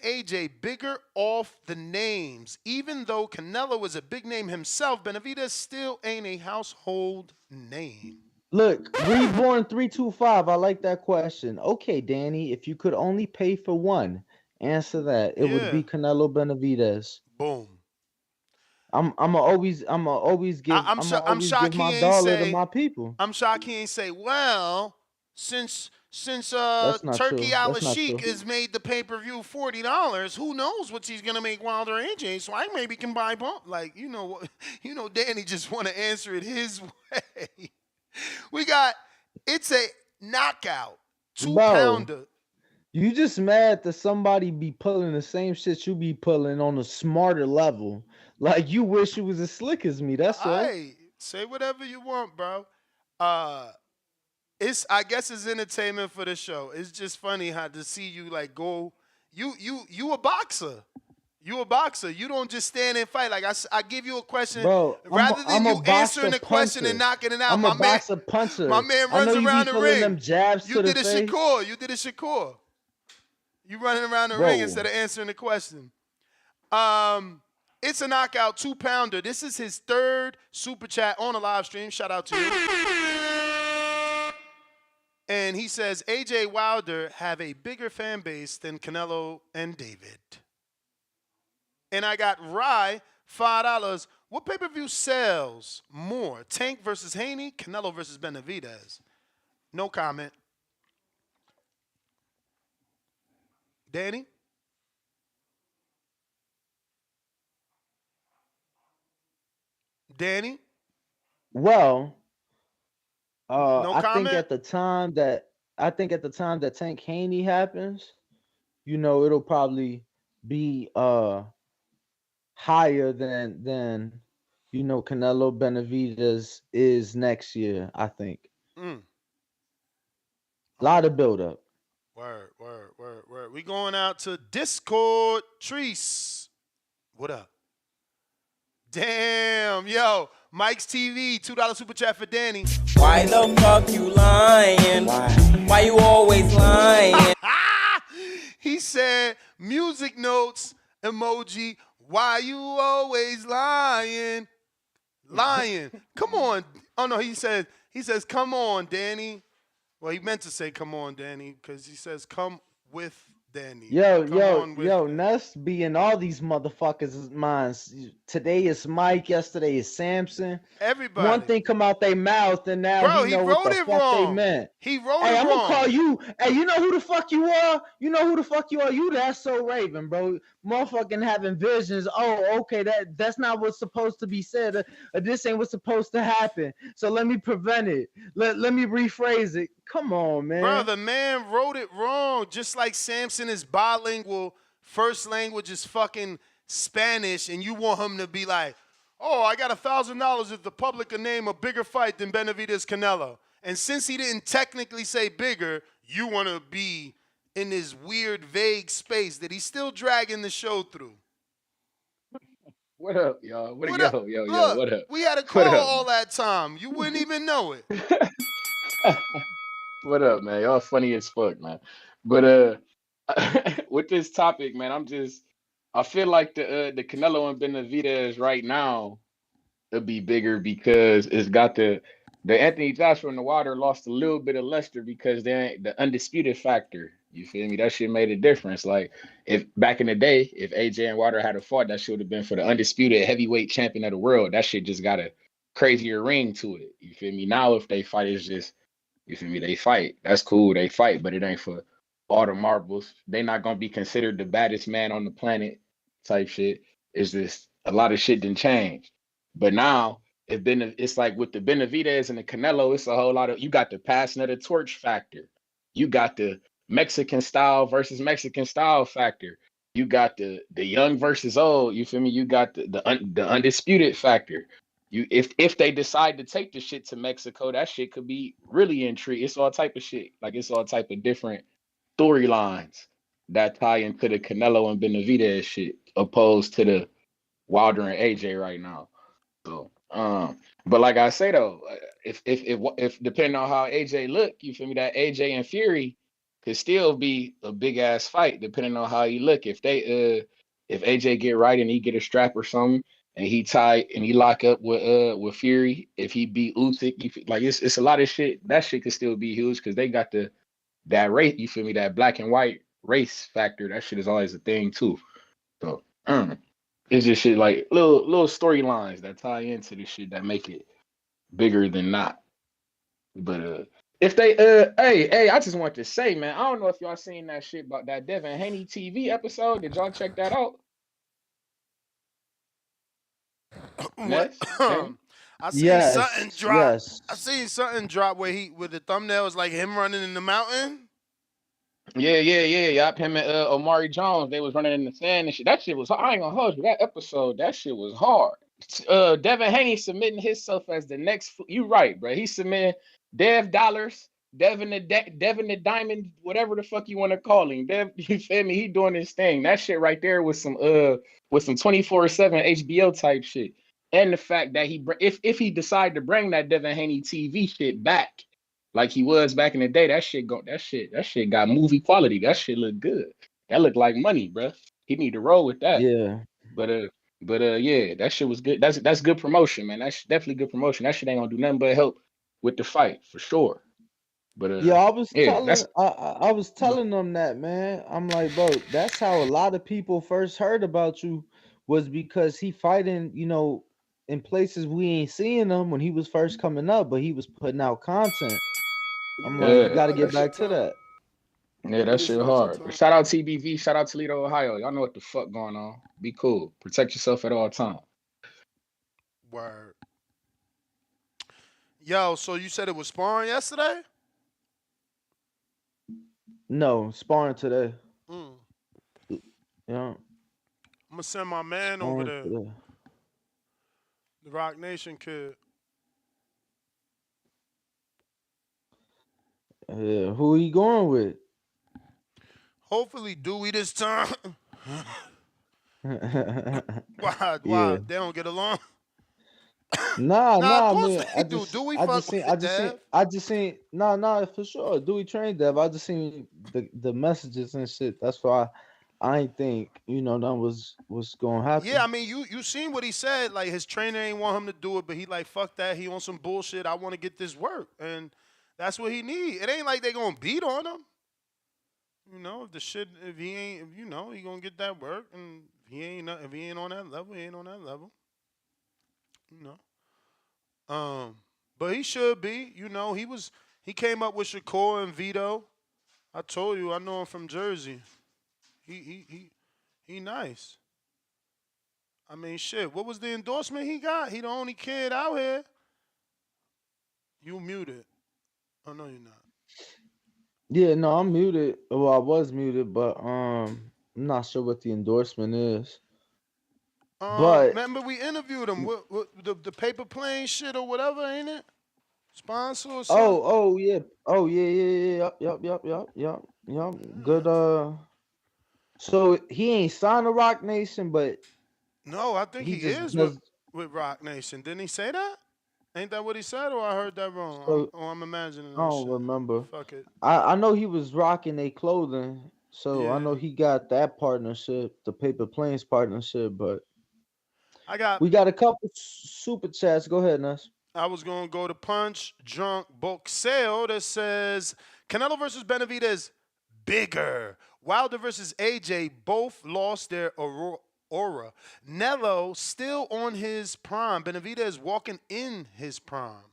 AJ bigger off the names. Even though Canelo is a big name himself, Benavidez still ain't a household name. Look, Reborn 325. I like that question. Okay, Danny, if you could only pay for one, answer that. It would be Canelo Benavidez. Boom. I'm always give my dollar to my people. I'm shocked he ain't say, well, since That's not Turkey true. Al That's not Sheik true. has made the pay-per-view $40, who knows what he's gonna make Wilder AJ, so I maybe can buy both. Like, you know what, Danny just wanna answer it his way. It's a knockout, 2-pounder. You just mad that somebody be pulling the same shit you be pulling on a smarter level. Like you wish you was as slick as me. That's all. Hey, say whatever you want, bro. I guess it's entertainment for the show. It's just funny how to see you like go. You a boxer. You a boxer. You don't just stand and fight. Like I give you a question, Bro, rather than you answering the puncher. question and knocking it out. I'm a boxer puncher. My man runs around the ring. Them jabs You to did the a face. Shakur. You did a Shakur. You running around the ring instead of answering the question. It's a knockout 2-pounder. This is his 3rd super chat on a live stream. Shout out to you. And he says, AJ Wilder have a bigger fan base than Canelo and David. And I got Rye, $5. What pay-per-view sells more? Tank versus Haney, Canelo versus Benavidez. No comment. Danny? Danny? Well, No I comment? think at the time that Tank Haney happens, it'll probably be higher than Canelo Benavidez is next year, I think. A lot of buildup. Word. We going out to Discord. Treese. What up? Damn, yo. Mike's TV, $2 super chat for Danny. Why the fuck you lying? Why you always lying? He said, music notes, emoji, why you always lying? Lying. Come on. Oh, no, he says, come on, Danny. Well, he meant to say, come on, Danny, because he says, come with Danny. Yo, Ness be in all these motherfuckers' minds. Today is Mike, yesterday is Samson. Everybody. One thing come out their mouth, and now Bro, he he know what wrote the it fuck they wrong. meant. He wrote Hey, it I'm wrong. gonna call you. Hey, you know who the fuck you are? You know who the fuck you are? You That's So Raven, bro. Motherfucking having visions. Oh, okay, that's not what's supposed to be said. This ain't what's supposed to happen. So let me prevent it. Let me rephrase it. Come on, man. Bro, the man wrote it wrong. Just like Samson is bilingual, first language is fucking Spanish, and you want him to be like, oh, I got $1,000 if the public can name a bigger fight than Benavidez Canelo. And since he didn't technically say bigger, you want to be in this weird, vague space that he's still dragging the show through. What up, y'all? What up? Look, What up? we had a call all that time. You wouldn't even know it. What up, man? Y'all funny as fuck, man. But with this topic, man, I feel like the Canelo and Benavidez right now will be bigger because it's got the Anthony Joshua and the Wilder lost a little bit of luster because they ain't the undisputed factor. You feel me? That shit made a difference. Like if back in the day, if AJ and Wilder had a fought, that should have been for the undisputed heavyweight champion of the world. That shit just got a crazier ring to it. You feel me? Now if they fight, it's just, you feel me? They fight. That's cool. They fight, but it ain't for all the marbles. They not gonna be considered the baddest man on the planet type shit. It's just a lot of shit didn't change. But now it's like with the Benavidez and the Canelo, it's a whole lot of, you got the passing of the torch factor. You got the Mexican style versus Mexican style factor. You got the young versus old. You feel me? You got the undisputed factor. If they decide to take the shit to Mexico, that shit could be really intriguing. It's all type of shit. Like it's all type of different storylines that tie into the Canelo and Benavidez shit, opposed to the Wilder and AJ right now. So, but like I say though, if depending on how AJ look, you feel me? That AJ and Fury could still be a big ass fight, depending on how he look. If AJ get right and he get a strap or something, and he tie and he lock up with Fury, if he beat Usyk, like it's a lot of shit. That shit could still be huge because they got that race. You feel me? That black and white race factor. That shit is always a thing too. So, it's just shit like little storylines that tie into this shit that make it bigger than not. But if they hey, I just want to say, man, I don't know if y'all seen that shit about that Devin Haney TV episode. Did y'all check that out? What? I seen Yes, something drop. yes. I seen something drop where the thumbnail is like him running in the mountain. Yeah. Yup. Him and Omari Jones, they was running in the sand and shit. That shit was, I ain't gonna hold you. That episode, that shit was hard. Devin Haney submitting himself as the next. You right, bro. He submitting Dev Dollars, Devin the Diamond, whatever the fuck you want to call him. Dev, you feel me? He doing his thing. That shit right there with some 24/7 HBO type shit. And the fact that if he decide to bring that Devin Haney TV shit back, like he was back in the day, that shit got movie quality. That shit look good. That look like money, bro. He need to roll with that. Yeah. But yeah, that shit was good. That's good promotion, man. That's definitely good promotion. That shit ain't gonna do nothing but help with the fight for sure. But Yeah, I was yeah, telling I was telling them that, man. I'm like, bro, that's how a lot of people first heard about you, was because he fighting, in places we ain't seeing him when he was first coming up, but he was putting out content. I'm like, you got to get back to that. Yeah, that shit hard. But shout out TBV, shout out Toledo, Ohio. Y'all know what the fuck going on. Be cool. Protect yourself at all times. Word. Yo, so you said it was sparring yesterday? No, sparring today. Yeah. I'm gonna send my man over there. The Rock Nation kid. Yeah, who are you going with? Hopefully Dewey this time. Why? Yeah. They don't get along? Nah, Nah, of nah. I course mean, they do. Dewey I fuck just seen, with Dev. Nah, nah, for sure. Dewey trained Dev. I just seen the messages and shit. That's why I ain't think that was gonna Yeah, I happen. mean, you seen what he said. Like his trainer ain't want him to do it, but he like fuck that. He on some bullshit. I want to get this work, and that's what he need. It ain't like they gonna beat on him. If the shit, if he ain't, he gonna get that work, and if he ain't on that level, he ain't on that level. You know. But he should be. He came up with Shakur and Vito. I told you, I know him from Jersey. He nice. I mean, shit. What was the endorsement he got? He the only kid out here. You muted. Oh no, you're not. Yeah, no, I'm muted. Well, I was muted, but I'm not sure what the endorsement is. But Remember we interviewed him. What the paper plane shit or whatever, ain't it? Sponsor or something? oh yeah, yep. Good. So he ain't signed to Rock Nation, but No, I think he he just is does. with Rock Nation. Didn't he say that? Ain't that what he said, or I heard that wrong? So I'm imagining I that don't shit. remember. Fuck it. I know he was rocking their clothing, so I Yeah. know he got that partnership, the Paper Planes partnership. But we got a couple super chats. Go ahead, Ness. I was gonna go to Punch Drunk Book Sale that says Canelo versus Benavidez bigger. Wilder versus AJ both lost their aura. Nello still on his prime. Benavidez walking in his prime.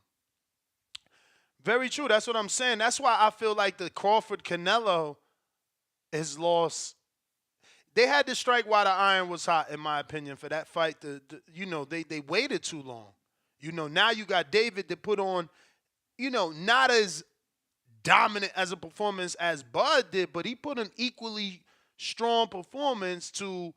Very true. That's what I'm saying. That's why I feel like the Crawford Canelo is lost. They had to strike while the iron was hot, in my opinion, for that fight. They waited too long. Now you got David to put on, not as dominant as a performance as Bud did, but he put an equally strong performance to,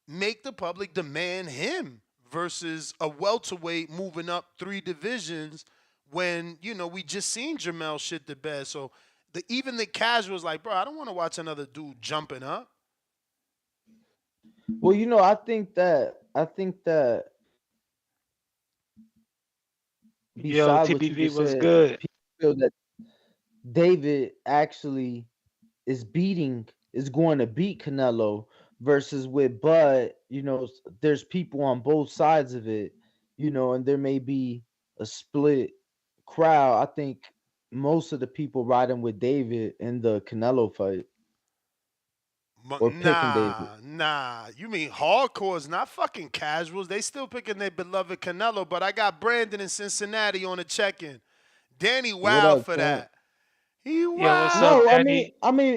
make the public demand him versus a welterweight moving up 3 divisions when, we just seen Jamel shit the best. So even the casuals like, bro, I don't want to watch another dude jumping up. Well, I think that Yo, beside what you TBV just was said, good. people feel that David actually is going to beat Canelo versus with Bud, there's people on both sides of it, and there may be a split crowd. I think most of the people riding with David in the Canelo fight or picking David. Nah. You mean hardcores, not fucking casuals. They still picking their beloved Canelo, but I got Brandon in Cincinnati on the check-in. Danny What wild up, for champ? that. He Yo, what's wild. up, No, Danny?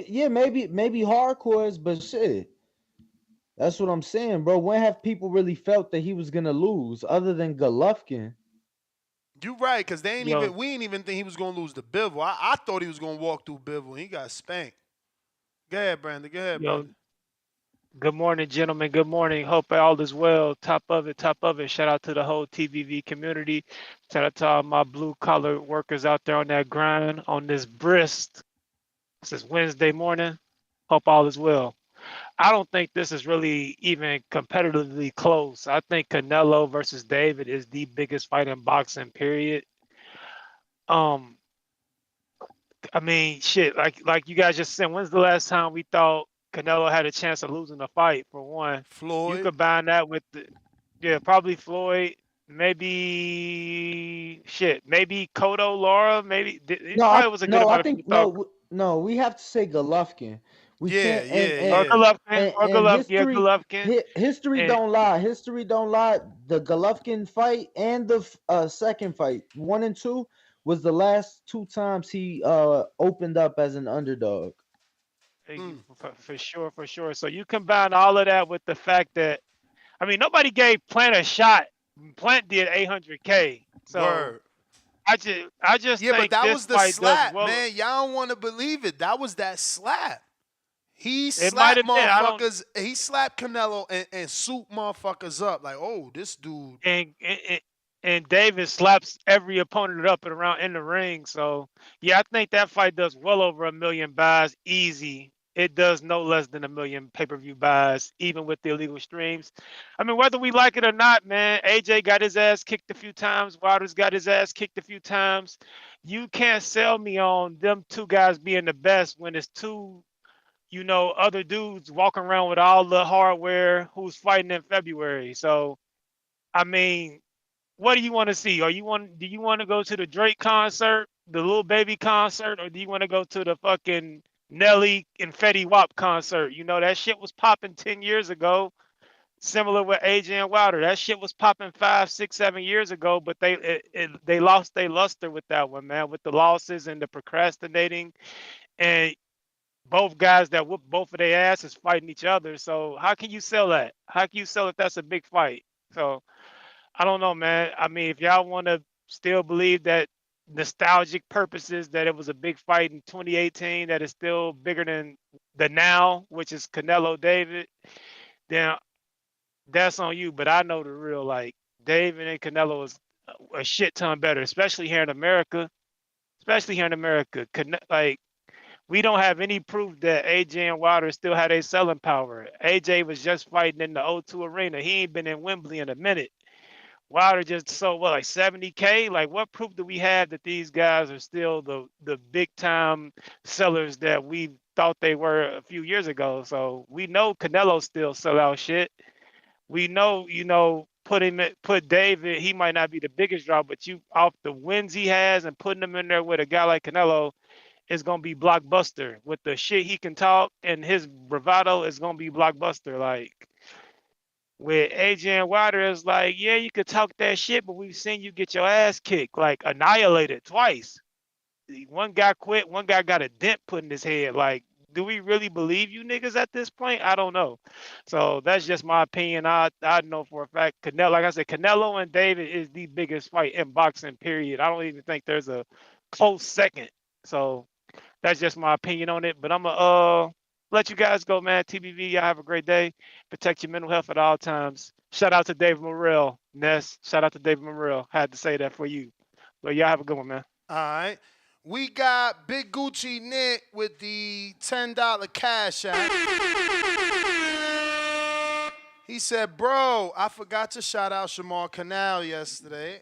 yeah, maybe hardcores, but shit. That's what I'm saying, bro. When have people really felt that he was gonna lose, other than Golovkin? You right, because Yo, we ain't even think he was gonna lose to Bivol. I thought he was gonna walk through Bivol. He got spanked. Go ahead, Brandon. Go ahead, yo, Brandon. good morning, gentlemen. Good morning. Hope all is well. Top of it, top of it. Shout out to the whole TVV community. Shout out to all my blue collar workers out there on that grind on this brisk. This is Wednesday morning. Hope all is well. I don't think this is really even competitively close. I think Canelo versus David is the biggest fight in boxing, period. Um, I mean, shit, like you guys just said, when's the last time we thought Canelo had a chance of losing a fight? For one, you Floyd. combine that with probably Floyd, maybe shit, maybe Cotto, Laura, maybe it probably was a good No, I amount of people think thought no. We have to say Golovkin. We Yeah, can't yeah, yeah. Or Golovkin, Golovkin, history and don't lie. History don't lie. The Golovkin fight and the second fight, 1 and 2, was the last 2 times he opened up as an underdog. for sure, for sure. So you combine all of that with the fact that I mean nobody gave Plant a shot. Plant did 800K. So Word. I just Yeah, but think that this was the fight does slap, well. man. Y'all don't want to believe it. That was that slap. He It might slapped have been. I don't. motherfuckers. He slapped Canelo and souped motherfuckers up. Like, oh, this dude. And Davis slaps every opponent up and around in the ring. So yeah, I think that fight does well over 1 million buys easy. it does no less than 1 million pay-per-view buys, even with the illegal streams. I mean, whether we like it or not, man, AJ got his ass kicked a few times. Wilder's got his ass kicked a few times. You can't sell me on them two guys being the best when it's two, other dudes walking around with all the hardware who's fighting in February. So, I mean, what do you want to see? Do you want to go to the Drake concert, the Lil Baby concert, or do you want to go to the fucking Nelly and Fetty Wap concert? That shit was popping 10 years ago. Similar with AJ and Wilder. That shit was popping 5, 6, 7 years ago, but they lost their luster with that one, man, with the losses and the procrastinating, and both guys that whoop both of their asses fighting each other. So how can you sell that? How can you sell if that's a big fight? So I don't know, man. I mean, if y'all want to still believe that nostalgic purposes that it was a big fight in 2018 that is still bigger than the now, which is Canelo David, then that's on you. But I know the real, like, David and Canelo is a shit ton better, especially here in America. Especially here in America. Like, we don't have any proof that AJ and Wilder still had a selling power. AJ was just fighting in the O2 Arena. He ain't been in Wembley in a minute. Wilder just sold what, like 70K? Like, what proof do we have that these guys are still the big time sellers that we thought they were a few years ago? So we know Canelo still sell out shit. We know, put David, he might not be the biggest draw, but you off the wins he has and putting him in there with a guy like Canelo is gonna be blockbuster. With the shit he can talk and his bravado is gonna be blockbuster. Like, with AJ and Wilder, is like, yeah, you could talk that shit, but we've seen you get your ass kicked, like annihilated twice. One guy quit, one guy got a dent put in his head. Like, do we really believe you niggas at this point? I don't know. So that's just my opinion. I know for a fact, Canelo, like I said, Canelo and David is the biggest fight in boxing, period. I don't even think there's a close second. So that's just my opinion on it. But I'm going to let you guys go, man. TBV, y'all have a great day. Protect your mental health at all times. Shout out to David Morrell. Ness, shout out to David Morrell. Had to say that for you. But y'all have a good one, man. All right. We got Big Gucci Nick with the $10 cash app. He said, bro, I forgot to shout out Shamar Canal yesterday.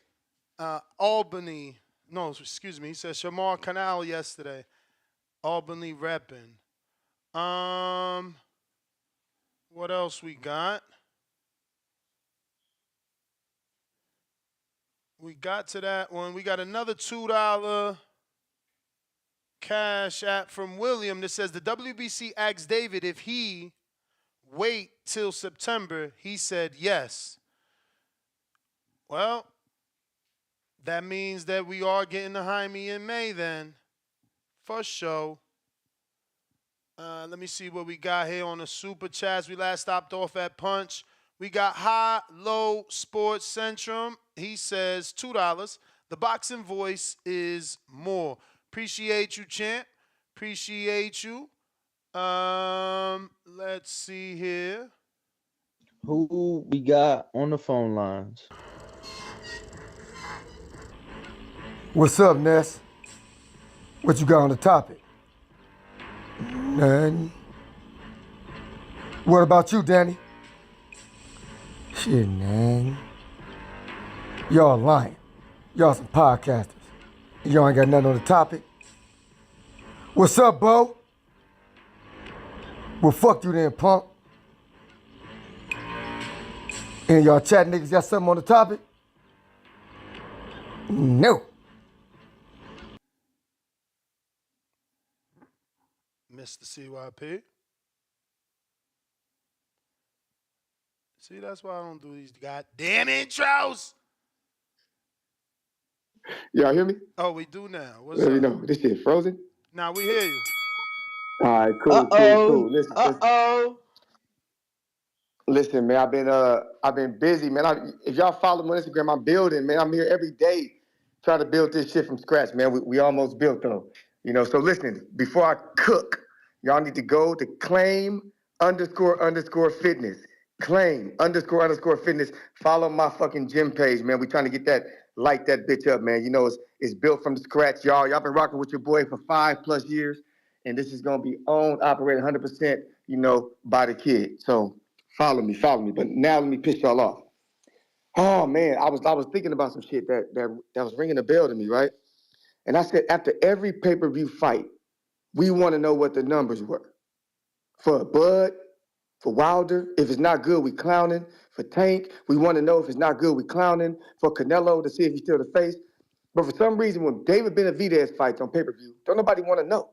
Albany. No, excuse me. He said Shamar Canal yesterday. Albany repping. What else we got? We got to that one. We got another $2 cash app from William that says the WBC asked David if he wait till September. He said yes. Well, that means that we are getting the Jaime in May then. For sure. Let me see what we got here on the Super Chats. We last stopped off at Punch. We got High Low Sports Centrum. He says $2. The boxing voice is more. Appreciate you, champ. Appreciate you. Let's see here. Who we got on the phone lines? What's up, Ness? What you got on the topic? None. What about you, Danny? Shit, man. Y'all lying. Y'all some podcasters. Y'all ain't got nothing on the topic. What's up, Bo? Well, fuck you then, punk. And y'all chat niggas got something on the topic? No. Mr. CYP. See, that's why I don't do these goddamn intros. Y'all hear me? Oh, we do now. What's Let me up? know. This shit frozen? Now we hear you. All right, cool. Listen, man, I've been busy, man. If y'all follow me on Instagram, I'm building, man. I'm here every day trying to build this shit from scratch, man. We almost built though. So listen, before I cook, y'all need to go to claim__fitness. Claim__fitness. Follow my fucking gym page, man. We trying to get that, light that bitch up, man. It's built from scratch, y'all. Y'all been rocking with your boy for 5+ years. and this is gonna be owned, operated 100%, by the kid. So follow me. But now let me piss y'all off. Oh man, I was thinking about some shit that was ringing a bell to me, right? And I said after every pay-per-view fight, we want to know what the numbers were. For Bud, for Wilder, if it's not good, we clowning. For Tank, we want to know if it's not good, we clowning. For Canelo, to see if he's still the face. But for some reason, when David Benavidez fights on pay-per-view, don't nobody want to know.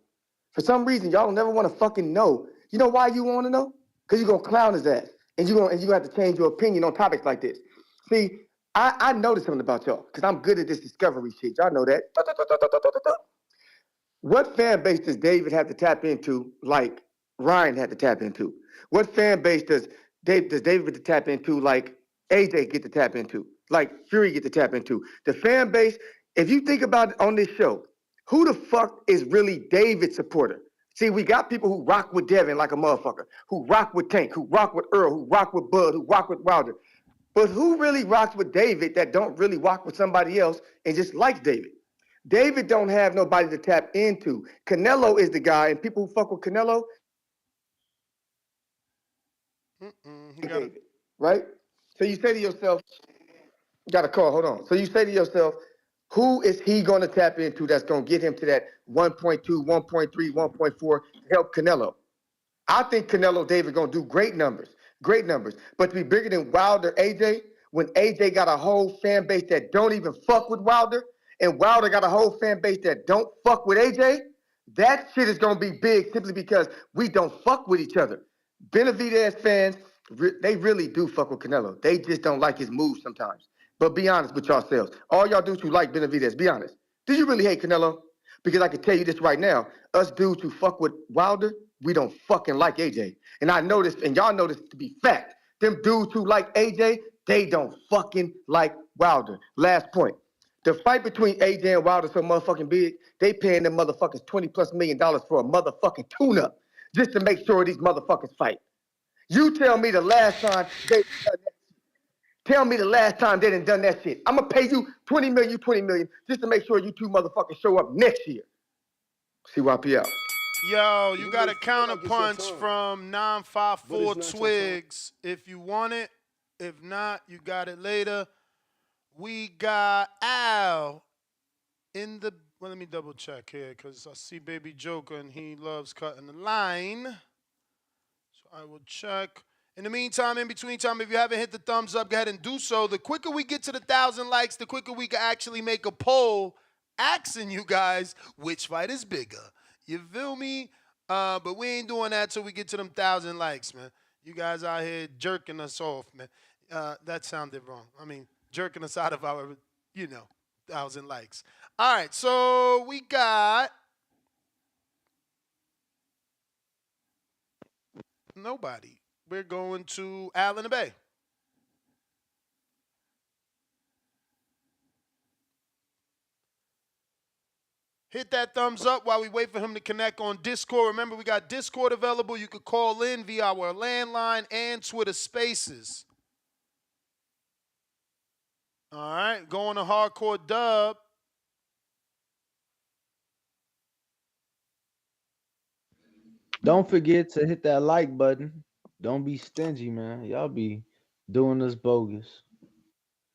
For some reason, y'all don't never want to fucking know. You know why you want to know? Because you're going to clown his ass. And you're going to have to change your opinion on topics like this. See, I noticed something about y'all, because I'm good at this discovery shit. Y'all know that. What fan base does David have to tap into like Ryan had to tap into? What fan base does David get to tap into like AJ get to tap into? Like Fury get to tap into? The fan base, if you think about it on this show, who the fuck is really David's supporter? See, we got people who rock with Devin like a motherfucker, who rock with Tank, who rock with Earl, who rock with Bud, who rock with Wilder. But who really rocks with David that don't really rock with somebody else and just likes David? David don't have nobody to tap into. Canelo is the guy, and people who fuck with Canelo, David, right? So you say to yourself, got a call, hold on. So you say to yourself, who is he going to tap into that's going to get him to that 1.2, 1.3, 1.4 to help Canelo? I think Canelo David gonna do great numbers. But to be bigger than Wilder, AJ, when AJ got a whole fan base that don't even fuck with Wilder, and Wilder got a whole fan base that don't fuck with AJ, that shit is gonna be big simply because we don't fuck with each other. Benavidez fans, they really do fuck with Canelo. They just don't like his moves sometimes. But be honest with yourselves. All y'all dudes who like Benavidez, be honest. Do you really hate Canelo? Because I can tell you this right now, us dudes who fuck with Wilder, we don't fucking like AJ. And I know this, and y'all know this to be fact. Them dudes who like AJ, they don't fucking like Wilder. Last point. The fight between AJ and Wilder so motherfucking big, they paying them motherfuckers $20+ million for a motherfucking tune-up just to make sure these motherfuckers fight. You tell me the last time they done that. Tell me the last time they done that shit. I'm gonna pay you $20 million, you $20 million, just to make sure you two motherfuckers show up next year. CYP out. Yo, you got a counterpunch from 954 Twigs if you want it. If not, you got it later. We got Al in the. Well, let me double check here because I see Baby Joker and he loves cutting the line. So I will check. In the meantime, in between time, if you haven't hit the thumbs up, go ahead and do so. The quicker we get to the 1,000 likes, the quicker we can actually make a poll asking you guys which fight is bigger. You feel me? But we ain't doing that till we get to them 1,000 likes, man. You guys out here jerking us off, man. That sounded wrong. I mean, jerking us out of our, 1,000 likes. All right, so we got nobody. We're going to Al in the Bay. Hit that thumbs up while we wait for him to connect on Discord. Remember, we got Discord available. You could call in via our landline and Twitter Spaces. All right, going to Hardcore Dub. Don't forget to hit that like button. Don't be stingy, man. Y'all be doing this bogus.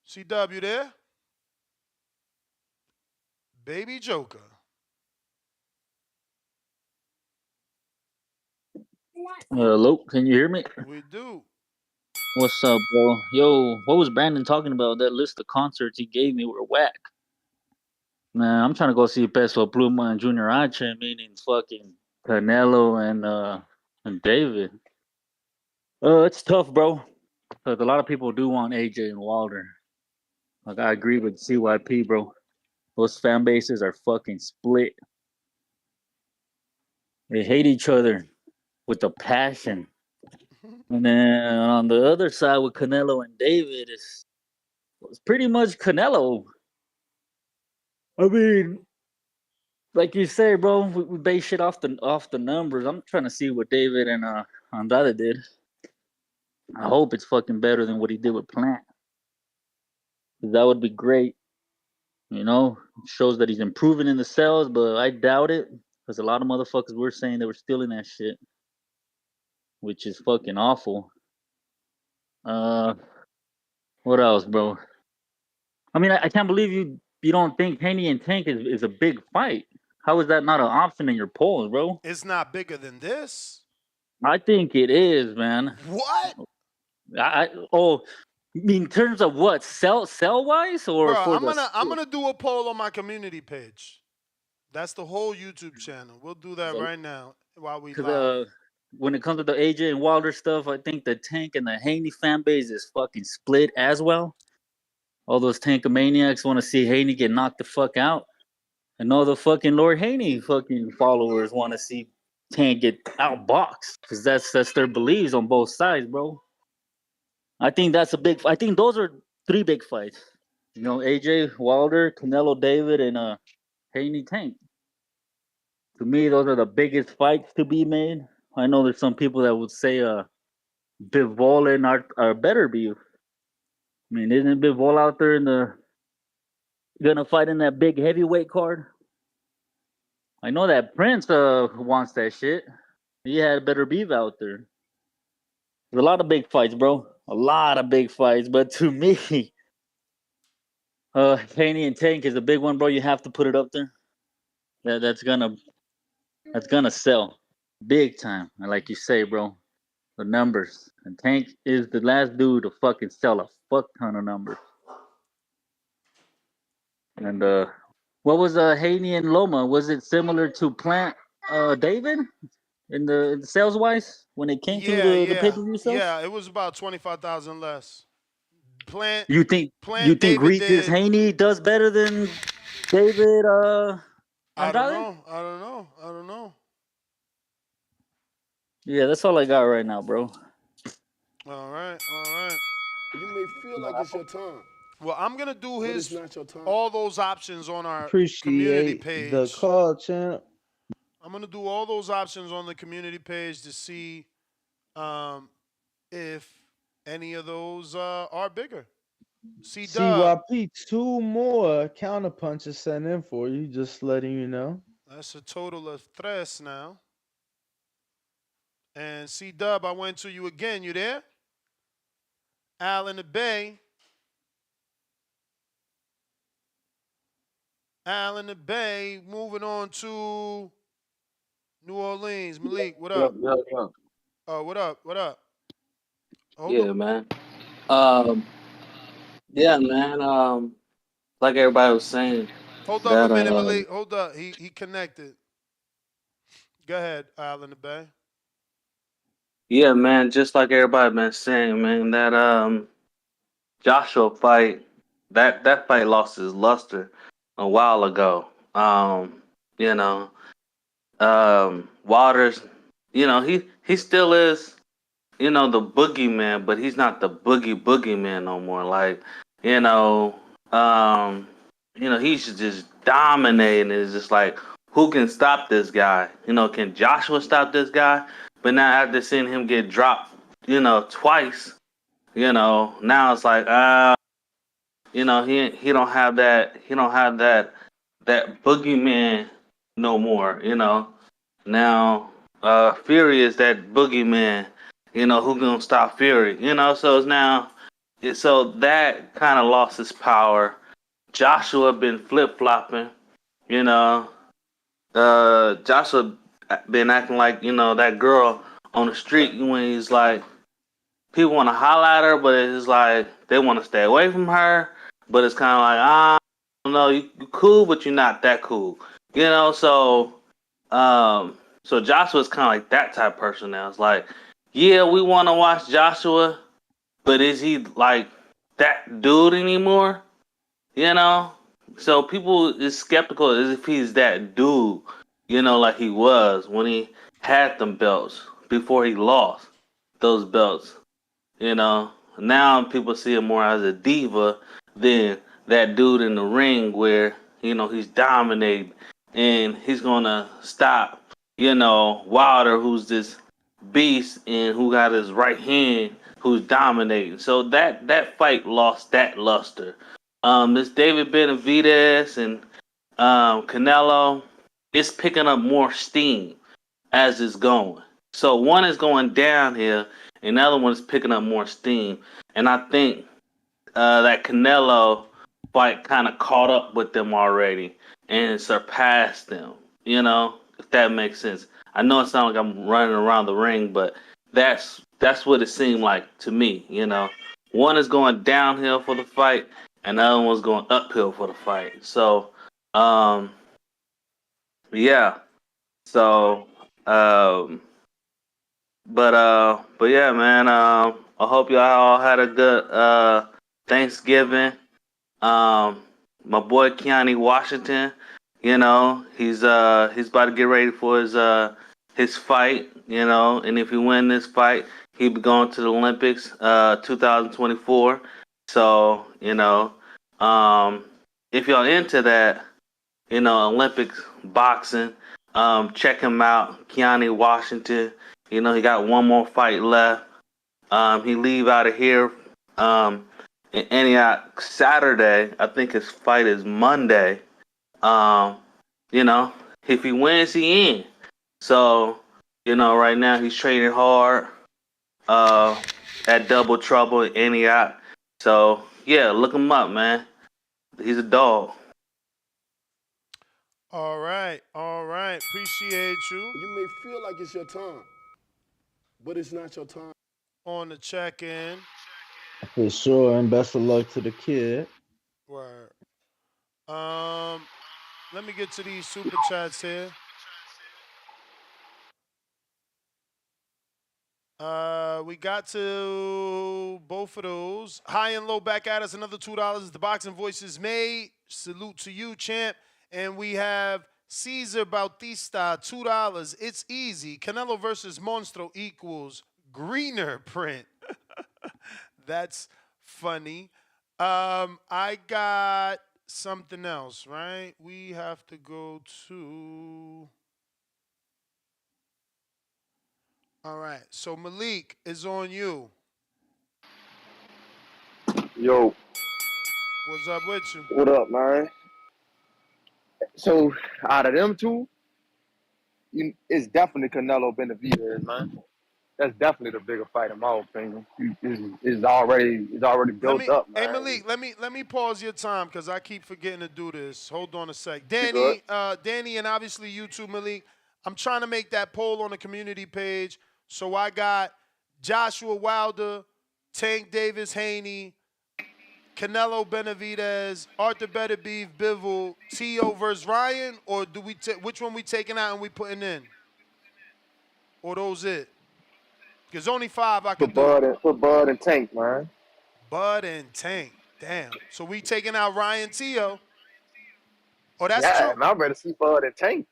C-Dub, you there? Baby Joker. Hello, can you hear me? We do. What's up, bro? Yo, what was Brandon talking about? That list of concerts he gave me were whack. Man, I'm trying to go see Peso Pluma and Junior H, meaning fucking Canelo and David. It's tough, bro. Because a lot of people do want AJ and Wilder. Like, I agree with CYP, bro. Those fan bases are fucking split. They hate each other with a passion. And then on the other side with Canelo and David, it's pretty much Canelo. I mean, like you say, bro, we base shit off the numbers. I'm trying to see what David and Andrade did. I hope it's fucking better than what he did with Plant. That would be great. It shows that he's improving in the cells, but I doubt it. because a lot of motherfuckers were saying they were stealing that shit, which is fucking awful. Uh, what else, bro? I mean, I can't believe you don't think Haney and Tank is a big fight. How is that not an option in your polls, bro? It's not bigger than this. I think it is, man. What? Oh, in terms of what, sell wise or Bro, for the I'm sport? gonna do a poll on my community page. That's the whole YouTube channel. We'll do that So, right now while we because live. when it comes to the AJ and Wilder stuff, I think the Tank and the Haney fan base is fucking split as well. All those Tankamaniacs want to see Haney get knocked the fuck out, and all the fucking Lord Haney fucking followers want to see Tank get outboxed because that's their beliefs on both sides, bro. I think that's a big. I think those are three big fights. You know, AJ Wilder, Canelo David, and Haney Tank. To me, those are the biggest fights to be made. I know there's some people that would say Bivol and are better beef. I mean, isn't Bivol out there in the gonna fight in that big heavyweight card? I know that Prince wants that shit. He had better beef out there. There's a lot of big fights, bro. A lot of big fights. But to me, Haney and Tank is a big one, bro. You have to put it up there. That's gonna sell big time. And like you say, bro, the numbers. And Tank is the last dude to fucking sell a fuck ton of numbers. And what was Haney and Loma? Was it similar to Plant David in the sales wise when it came to the pay per view sales? Yeah. It was about 25,000 less. Plant You think David Regis did. Haney does better than David I don't Andrade? know. I don't know. Yeah, that's all I got right now, bro. All right. You may feel like it's your time, Well, I'm gonna do but it's not your time. all those options on our community Appreciate the page. call, champ. I'm gonna do all those options on the community page to see if any of those are bigger. C Dub, CYP, 2 more counterpunches sent in for you, just letting you know. that's a total of tres now. And C Dub, I went to you again. You there? Al in the Bay. Al in the Bay. Moving on to New Orleans. Malik, what up? Yo. Oh, what up? What up? Yeah, man. Yeah, man. Like everybody was saying, Hold up that a minute, Malik. Hold up. He connected. Go ahead, Al in the Bay. yeah, man. Just like everybody been saying, man, that Joshua fight, that fight lost his luster a while ago. You know, Waters, he still is, the boogeyman, but he's not the boogeyman no more. Like, you know, he's just dominating. It's just like, who can stop this guy? Can Joshua stop this guy? But now after seeing him get dropped, twice, now it's like, he don't have that boogeyman no more. Now Fury is that boogeyman. Who gonna stop Fury? So it's now, so that kind of lost its power. Joshua been flip flopping. Joshua been acting like that girl on the street when he's like, people want to holler at her, but it's like they want to stay away from her. But it's kind of like, I don't know, you cool, but you're not that cool. So Joshua's kind of like that type of person now. It's like, yeah, we want to watch Joshua, but is he like that dude anymore? So people is skeptical as if he's that dude, like he was when he had them belts before he lost those belts. Now people see him more as a diva than that dude in the ring where, he's dominating and he's gonna stop, Wilder, who's this beast and who got his right hand, who's dominating. So that fight lost that luster. This David Benavidez and Canelo, it's picking up more steam as it's going. So one is going downhill, and the other one is picking up more steam. And I think that Canelo fight kind of caught up with them already and surpassed them. You know, if that makes sense. I know it sounds like I'm running around the ring, but that's what it seemed like to me. You know, one is going downhill for the fight, and the other one's going uphill for the fight. So, yeah. So, but yeah, man. I hope y'all all had a good Thanksgiving. Um, my boy Keanu Washington, you know, he's about to get ready for his fight, you know, and if he win this fight, he'll be going to the Olympics 2024. So, you know, um, if y'all into that, you know, Olympics boxing, check him out, Keanu Washington. You know, he got one more fight left. He leave out of here in Antioch Saturday. I think his fight is Monday. Um, you know, if he wins, he in. So, you know, right now he's training hard uh, at Double Trouble in Antioch. So, yeah, look him up, man. He's a dog. All right. Appreciate you. You may feel like it's your time, but it's not your time. On the check-in. For sure, and best of luck to the kid. Word. Let me get to these super chats here. We got to both of those. High and low back at us, another $2. The Boxing Voices made. Salute to you, champ. And we have Cesar Bautista, $2. It's easy. Canelo versus Monstro equals greener print. That's funny. I got something else, right? We have to go to. All right. So Malik is on you. Yo, What's up with you? what up, man? So out of them two, it's definitely Canelo Benavidez, man. That's definitely the bigger fight in my opinion. Is already built up, Hey man. Malik, let me pause your time because I keep forgetting to do this. Hold on a sec. You good? Danny, and obviously you too, Malik. I'm trying to make that poll on the community page. So I got Joshua Wilder, Tank Davis Haney, Canelo Benavidez, Arthur Better Beef Bivol, T.O. versus Ryan, or do we which one we taking out and we putting in? Or those it? Because only 5 I For can do. Bud and Tank, man. Bud and Tank. Damn. So we taking out Ryan Tio. Oh, that's Yeah, true. man, I'm ready to see Bud and Tank.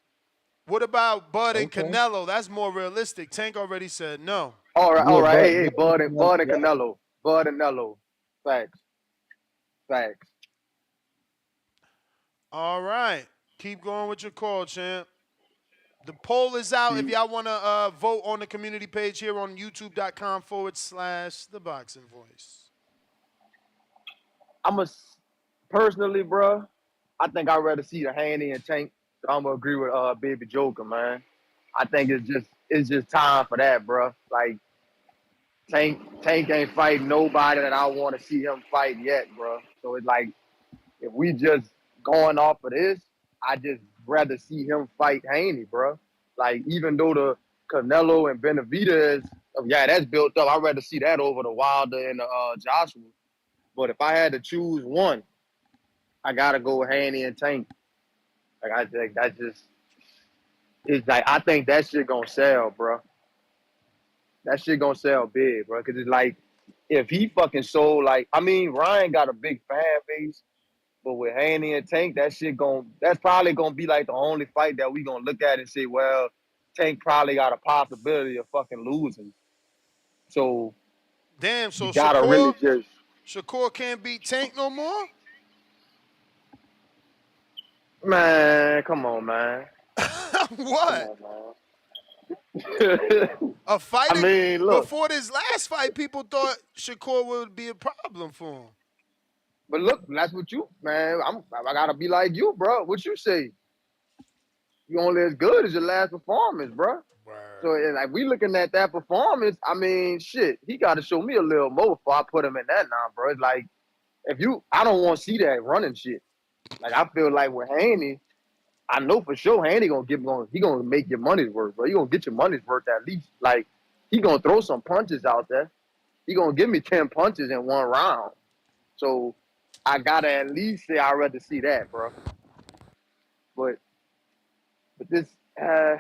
What about Bud and Okay. Canelo? That's more realistic. Tank already said no. Yeah, All right. but Hey, Bud and Canelo. Bud and Nello. Facts. All right. Keep going with your call, champ. The poll is out. If See, y'all want to vote on the community page here on youtube.com/The Boxing Voice. personally, bro, I think I'd rather see the Haney and Tank. So I'm gonna agree with Baby Joker, man. I think it's just time for that, bro. Like Tank ain't fighting nobody that I want to see him fight yet, bro. So it's like if we just going off of this, I just rather see him fight Haney, bro. Like even though the Canelo and Benavidez, yeah, that's built up. I'd rather see that over the Wilder and the Joshua. But if I had to choose one, I gotta go with Haney and Tank. Like I think that just it's like I think that shit gonna sell, bro. That shit gonna sell big, bro. Cause it's like if he fucking sold like I mean Ryan got a big fan base, but with Haney and Tank, that's probably gonna be like the only fight that we gonna look at and say, well, Tank probably got a possibility of fucking losing. So Damn, so you gotta really just Shakur can't beat Tank no more? man, come on, man. Come What? on, man. A fight I mean, look, before this last fight, people thought Shakur would be a problem for him. but look, that's what you, man. I gotta be like you, bro. What you say? you only as good as your last performance, bro. So like we looking at that performance, I mean, shit, he got to show me a little more before I put him in that now, bro. It's like I don't want to see that running shit. Like I feel like with Haney, I know for sure Haney he gonna make your money's worth, bro. You gonna get your money's worth at least. Like he gonna throw some punches out there. He gonna give me 10 punches in one round. So I gotta at least say I'd rather see that, bro. But this, yeah,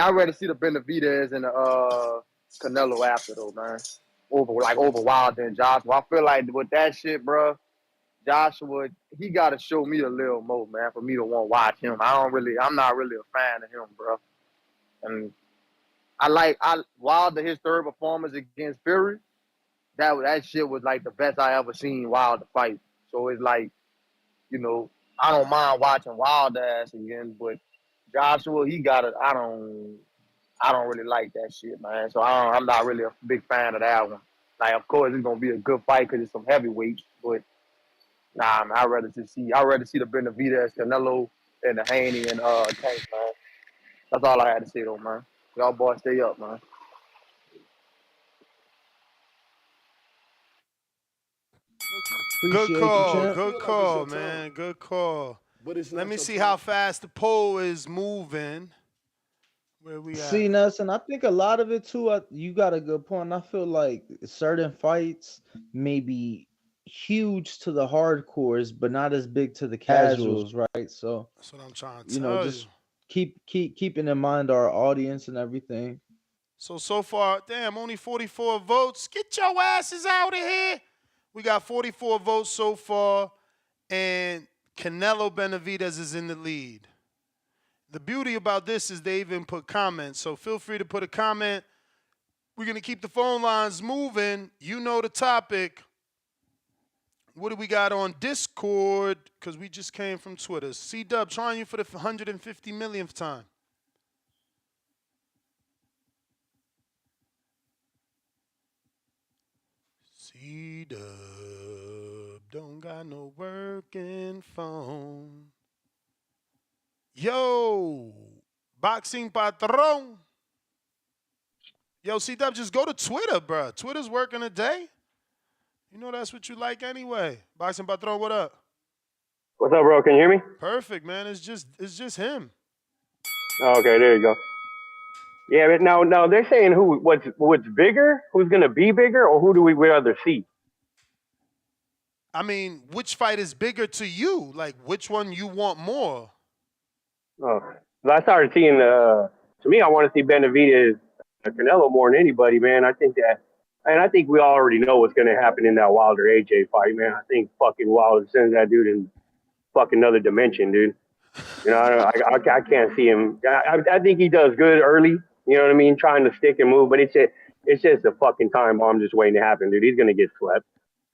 I'd rather see the Benavidez and the Canelo after though, man. Over Wilder and Joshua. I feel like with that shit, bro, Joshua, he gotta show me a little more, man, for me to want to watch him. I'm not really a fan of him, bro. And Wilder, his third performance against Fury, that shit was like the best I ever seen Wilder fight. So it's like, I don't mind watching Wilder ass again, but Joshua, I don't really like that shit, man. So I'm not really a big fan of that one. Like, of course, it's gonna be a good fight because it's some heavyweights, but nah, man, I'd rather see the Benavidez, Canelo, and the Haney and Tank, man. That's all I had to say though, man. Y'all boys stay up, man. Good Appreciate you, call. champ. Good call, man. Good call. Let me see how fast the poll is moving. Where we at? See, Nelson, I think a lot of it too. You got a good point. I feel like certain fights may be huge to the hardcores, but not as big to the casuals, right? So That's what I'm trying to tell just you. keeping in mind our audience and everything. So far, damn, only 44 votes. Get your asses out of here. We got 44 votes so far, and Canelo Benavidez is in the lead. The beauty about this is they even put comments, so feel free to put a comment. We're going to keep the phone lines moving. You know the topic. What do we got on Discord? Because we just came from Twitter. C-Dub, trying you for the 150 millionth time. C-Dub don't got no working phone. Yo, Boxing Patron. Yo, C-Dub, just go to Twitter, bro. Twitter's working today. You know that's what you like anyway. Boxing Patron, what up? What's up, bro? Can you hear me? Perfect, man. It's just him. Oh, okay, there you go. Yeah, but now they're saying what's bigger, who's gonna be bigger, or who do we rather see? I mean, which fight is bigger to you? Like, which one you want more? Oh, I started seeing. To me, I want to see Benavidez, Canelo more than anybody, man. I think that, and I think we already know what's gonna happen in that Wilder AJ fight, man. I think fucking Wilder sends that dude in fucking another dimension, dude. You know, I can't see him. I think he does good early. You know what I mean? Trying to stick and move, but it's just a fucking time bomb just waiting to happen, dude. He's gonna get slept.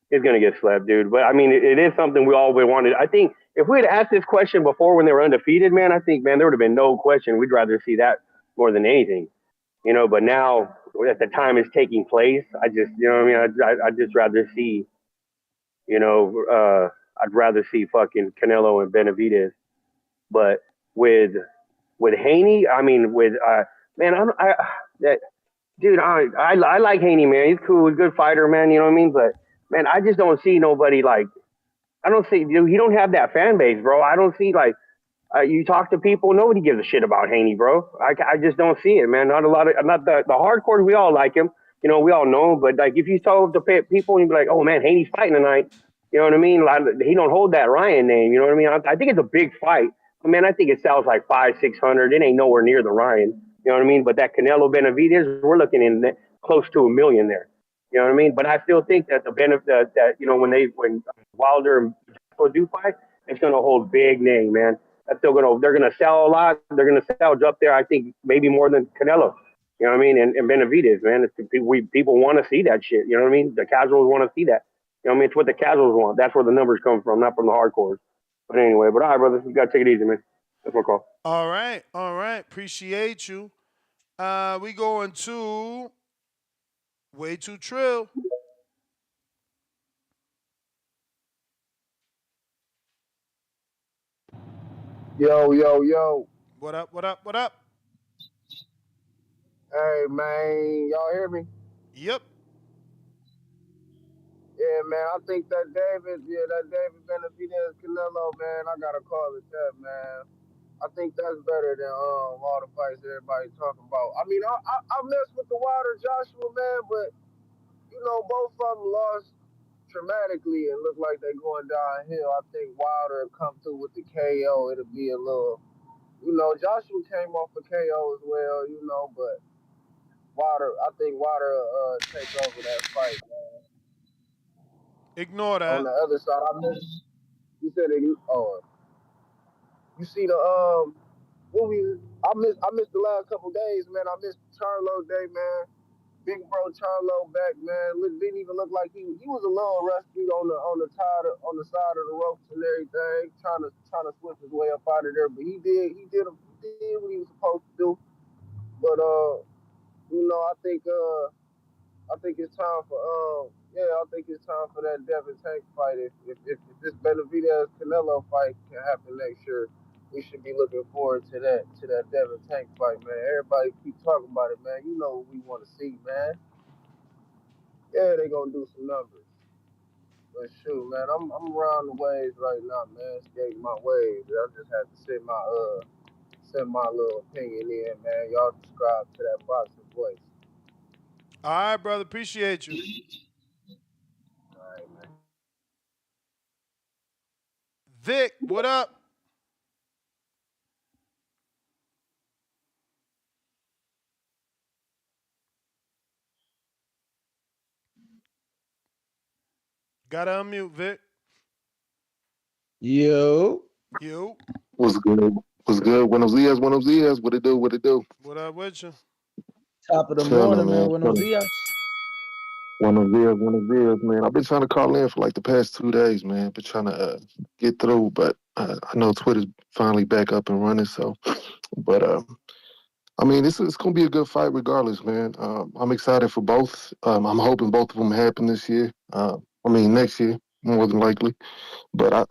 He's gonna get slept, dude. But I mean, it is something we always wanted. I think if we had asked this question before when they were undefeated, man, I think, man, there would have been no question. We'd rather see that more than anything, you know. But now that the time is taking place, I just, you know what I mean? I'd just rather see, you know, I'd rather see fucking Canelo and Benavidez. But with Haney, I mean, man, that dude, I like Haney, man. He's cool, he's a good fighter, man. You know what I mean? But man, I just don't see nobody like. I don't see, dude. He don't have that fan base, bro. I don't see like. You talk to people, nobody gives a shit about Haney, bro. I just don't see it, man. Not a lot of, not the hardcore. We all like him, you know. We all know him, but like if you told the people, you'd be like, oh man, Haney's fighting tonight. You know what I mean? Like, he don't hold that Ryan name. You know what I mean? I think it's a big fight. I mean, I think it sells like 500-600. It ain't nowhere near the Ryan. You know what I mean? But that Canelo Benavidez, we're looking in close to $1 million there. You know what I mean? But I still think that the benefit that you know when Wilder and Joshua do fight, it's gonna hold big name, man. That's still they're gonna sell a lot. They're gonna sell up there. I think maybe more than Canelo. You know what I mean? And Benavidez, man. People want to see that shit. You know what I mean? The casuals want to see that. You know what I mean? It's what the casuals want. That's where the numbers come from, not from the hardcores. But anyway, all right, brother, you gotta take it easy, man. That's my call. All right. Appreciate you. We going to Way Too Trill. Yo. What up? What up? What up? Hey man, y'all hear me? Yep. Yeah, man. I think that David Benavidez Canelo, man. I gotta call it that, man. I think that's better than all the fights everybody talking about. I mean, I mess with the Wilder Joshua, man, but you know both of them lost dramatically and look like they going downhill. I think Wilder will come through with the KO. It'll be a little, Joshua came off a KO as well, but I think Wilder take over that fight, man. Ignore On that. the other side, you said you see the movie. I missed the last couple days, man. I missed Charlo Day, man. Big bro Charlo back, man. Didn't even look like he was a little rusty on the side of the ropes and everything, trying to switch his way up out of there. But he did what he was supposed to do. But I think it's time for I think it's time for that Devin Tank fight. If this Benavidez Canelo fight can happen next year, we should be looking forward to that Devin Tank fight, man. Everybody keep talking about it, man. You know what we want to see, man. Yeah, they gonna do some numbers. But shoot, man, I'm around the waves right now, man. Skating my waves. I just had to send my little opinion in, man. Y'all subscribe to that boxing voice. All right, brother. Appreciate you. All right, man. Vic, what up? Gotta unmute, Vic. Yo. You. What's good? What's good? Buenos dias, buenos dias. What it do? What it do? What up with you? Top of the Chilling, morning, man. man. Buenos Chilling. dias. Buenos dias, man. I've been trying to call in for like the past 2 days, man. Been trying to get through, but I know Twitter's finally back up and running. So, but I mean, it's gonna be a good fight regardless, man. I'm excited for both. I'm hoping both of them happen this year. Next year, more than likely. But I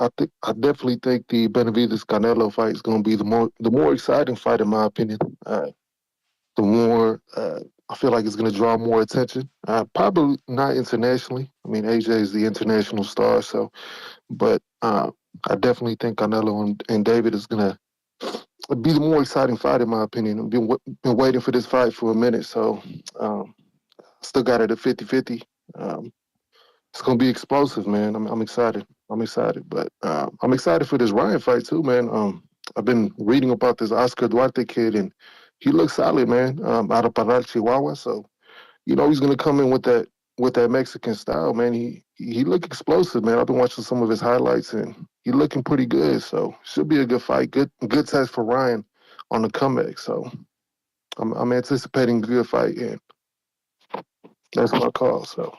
definitely think the Benavidez Canelo fight is going to be the more exciting fight in my opinion. The more I feel like it's going to draw more attention. Probably not internationally. I mean, AJ is the international star, so. But I definitely think Canelo and David is going to be the more exciting fight in my opinion. I've been waiting for this fight for a minute, so still got it at 50-50. It's gonna be explosive, man. I'm excited. I'm excited, but I'm excited for this Ryan fight too, man. I've been reading about this Oscar Duarte kid, and he looks solid, man. Out of Parral, Chihuahua, so he's gonna come in with that Mexican style, man. He look explosive, man. I've been watching some of his highlights, and he looking pretty good. So should be a good fight. Good test for Ryan on the comeback. So I'm anticipating a good fight, and that's my call. So.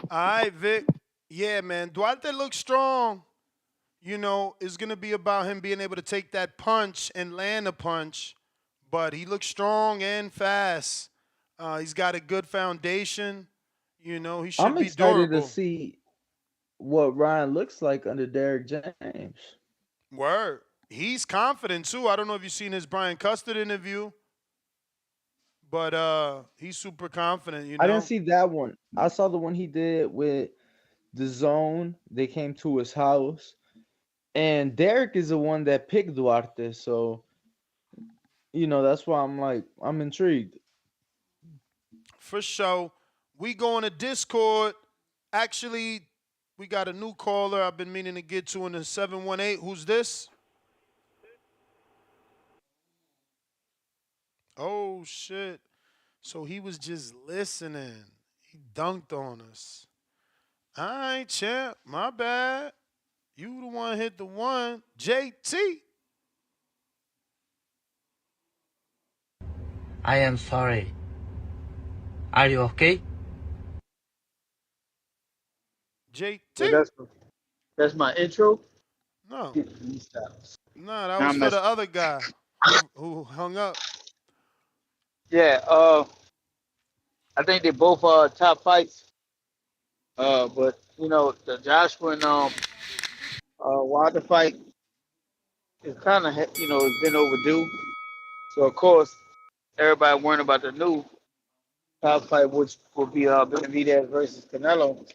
All right, Vic. Yeah, man. Duarte looks strong. It's going to be about him being able to take that punch and land a punch. But he looks strong and fast. He's got a good foundation. He I'm should be excited to durable. see what Ryan looks like under Derek James. Word. He's confident, too. I don't know if you've seen his Brian Custard interview. But he's super confident, I didn't see that one. I saw the one he did with the Zone. They came to his house. And Derek is the one that picked Duarte, so that's why I'm intrigued. For sure. We go on a Discord. Actually, we got a new caller I've been meaning to get to in the 718. Who's this? Oh, shit. So he was just listening. He dunked on us. All right, champ. My bad. You the one hit the one. JT. I am sorry. Are you okay? JT. Yeah, that's my intro. No. Let me stop. No, that Now was I'm for the messing. other guy who hung up. Yeah, I think they both are top fights. But the Joshua and Wilder fight, it's kind of it's been overdue. So of course, everybody worrying about the new top fight, which will be Benavidez versus Canelo.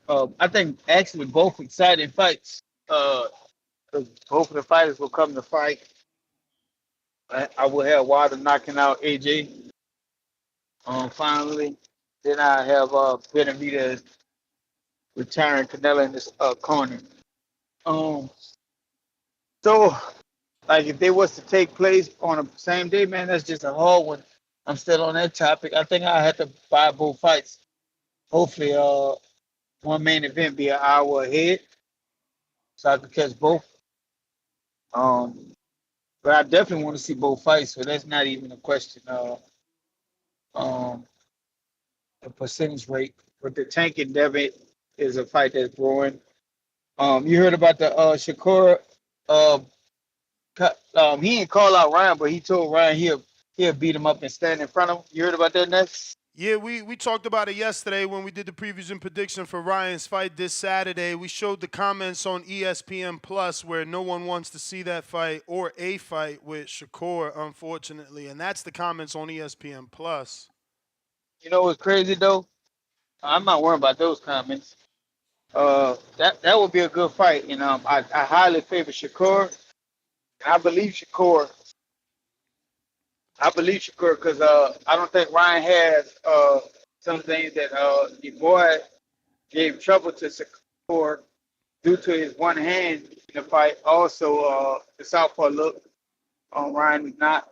I think actually both exciting fights. 'Cause both of the fighters will come to fight. I will have Wilder knocking out AJ finally. Then I have Benavidez retiring Canelo in this corner. Um, so like if they was to take place on the same day, man, that's just a hard one. I'm still on that topic. I think I had to buy both fights. Hopefully, one main event be an hour ahead, so I could catch both. Um, but I definitely want to see both fights, so that's not even a question. Um, the percentage rate with the Tank and Devitt is a fight that's growing. You heard about the Shakur? Uh, he didn't call out Ryan, but he told Ryan he'll beat him up and stand in front of him. You heard about that, next? Yeah, we talked about it yesterday when we did the previews and prediction for Ryan's fight this Saturday. We showed the comments on ESPN Plus where no one wants to see that fight or a fight with Shakur, unfortunately, and that's the comments on ESPN Plus. You know what's crazy though? I'm not worried about those comments. That would be a good fight, and I highly favor Shakur. And I believe Shakur. I believe Shakur because I don't think Ryan has some things that the boy gave trouble to Shakur due to his one hand in the fight. Also, the southpaw look on Ryan is not.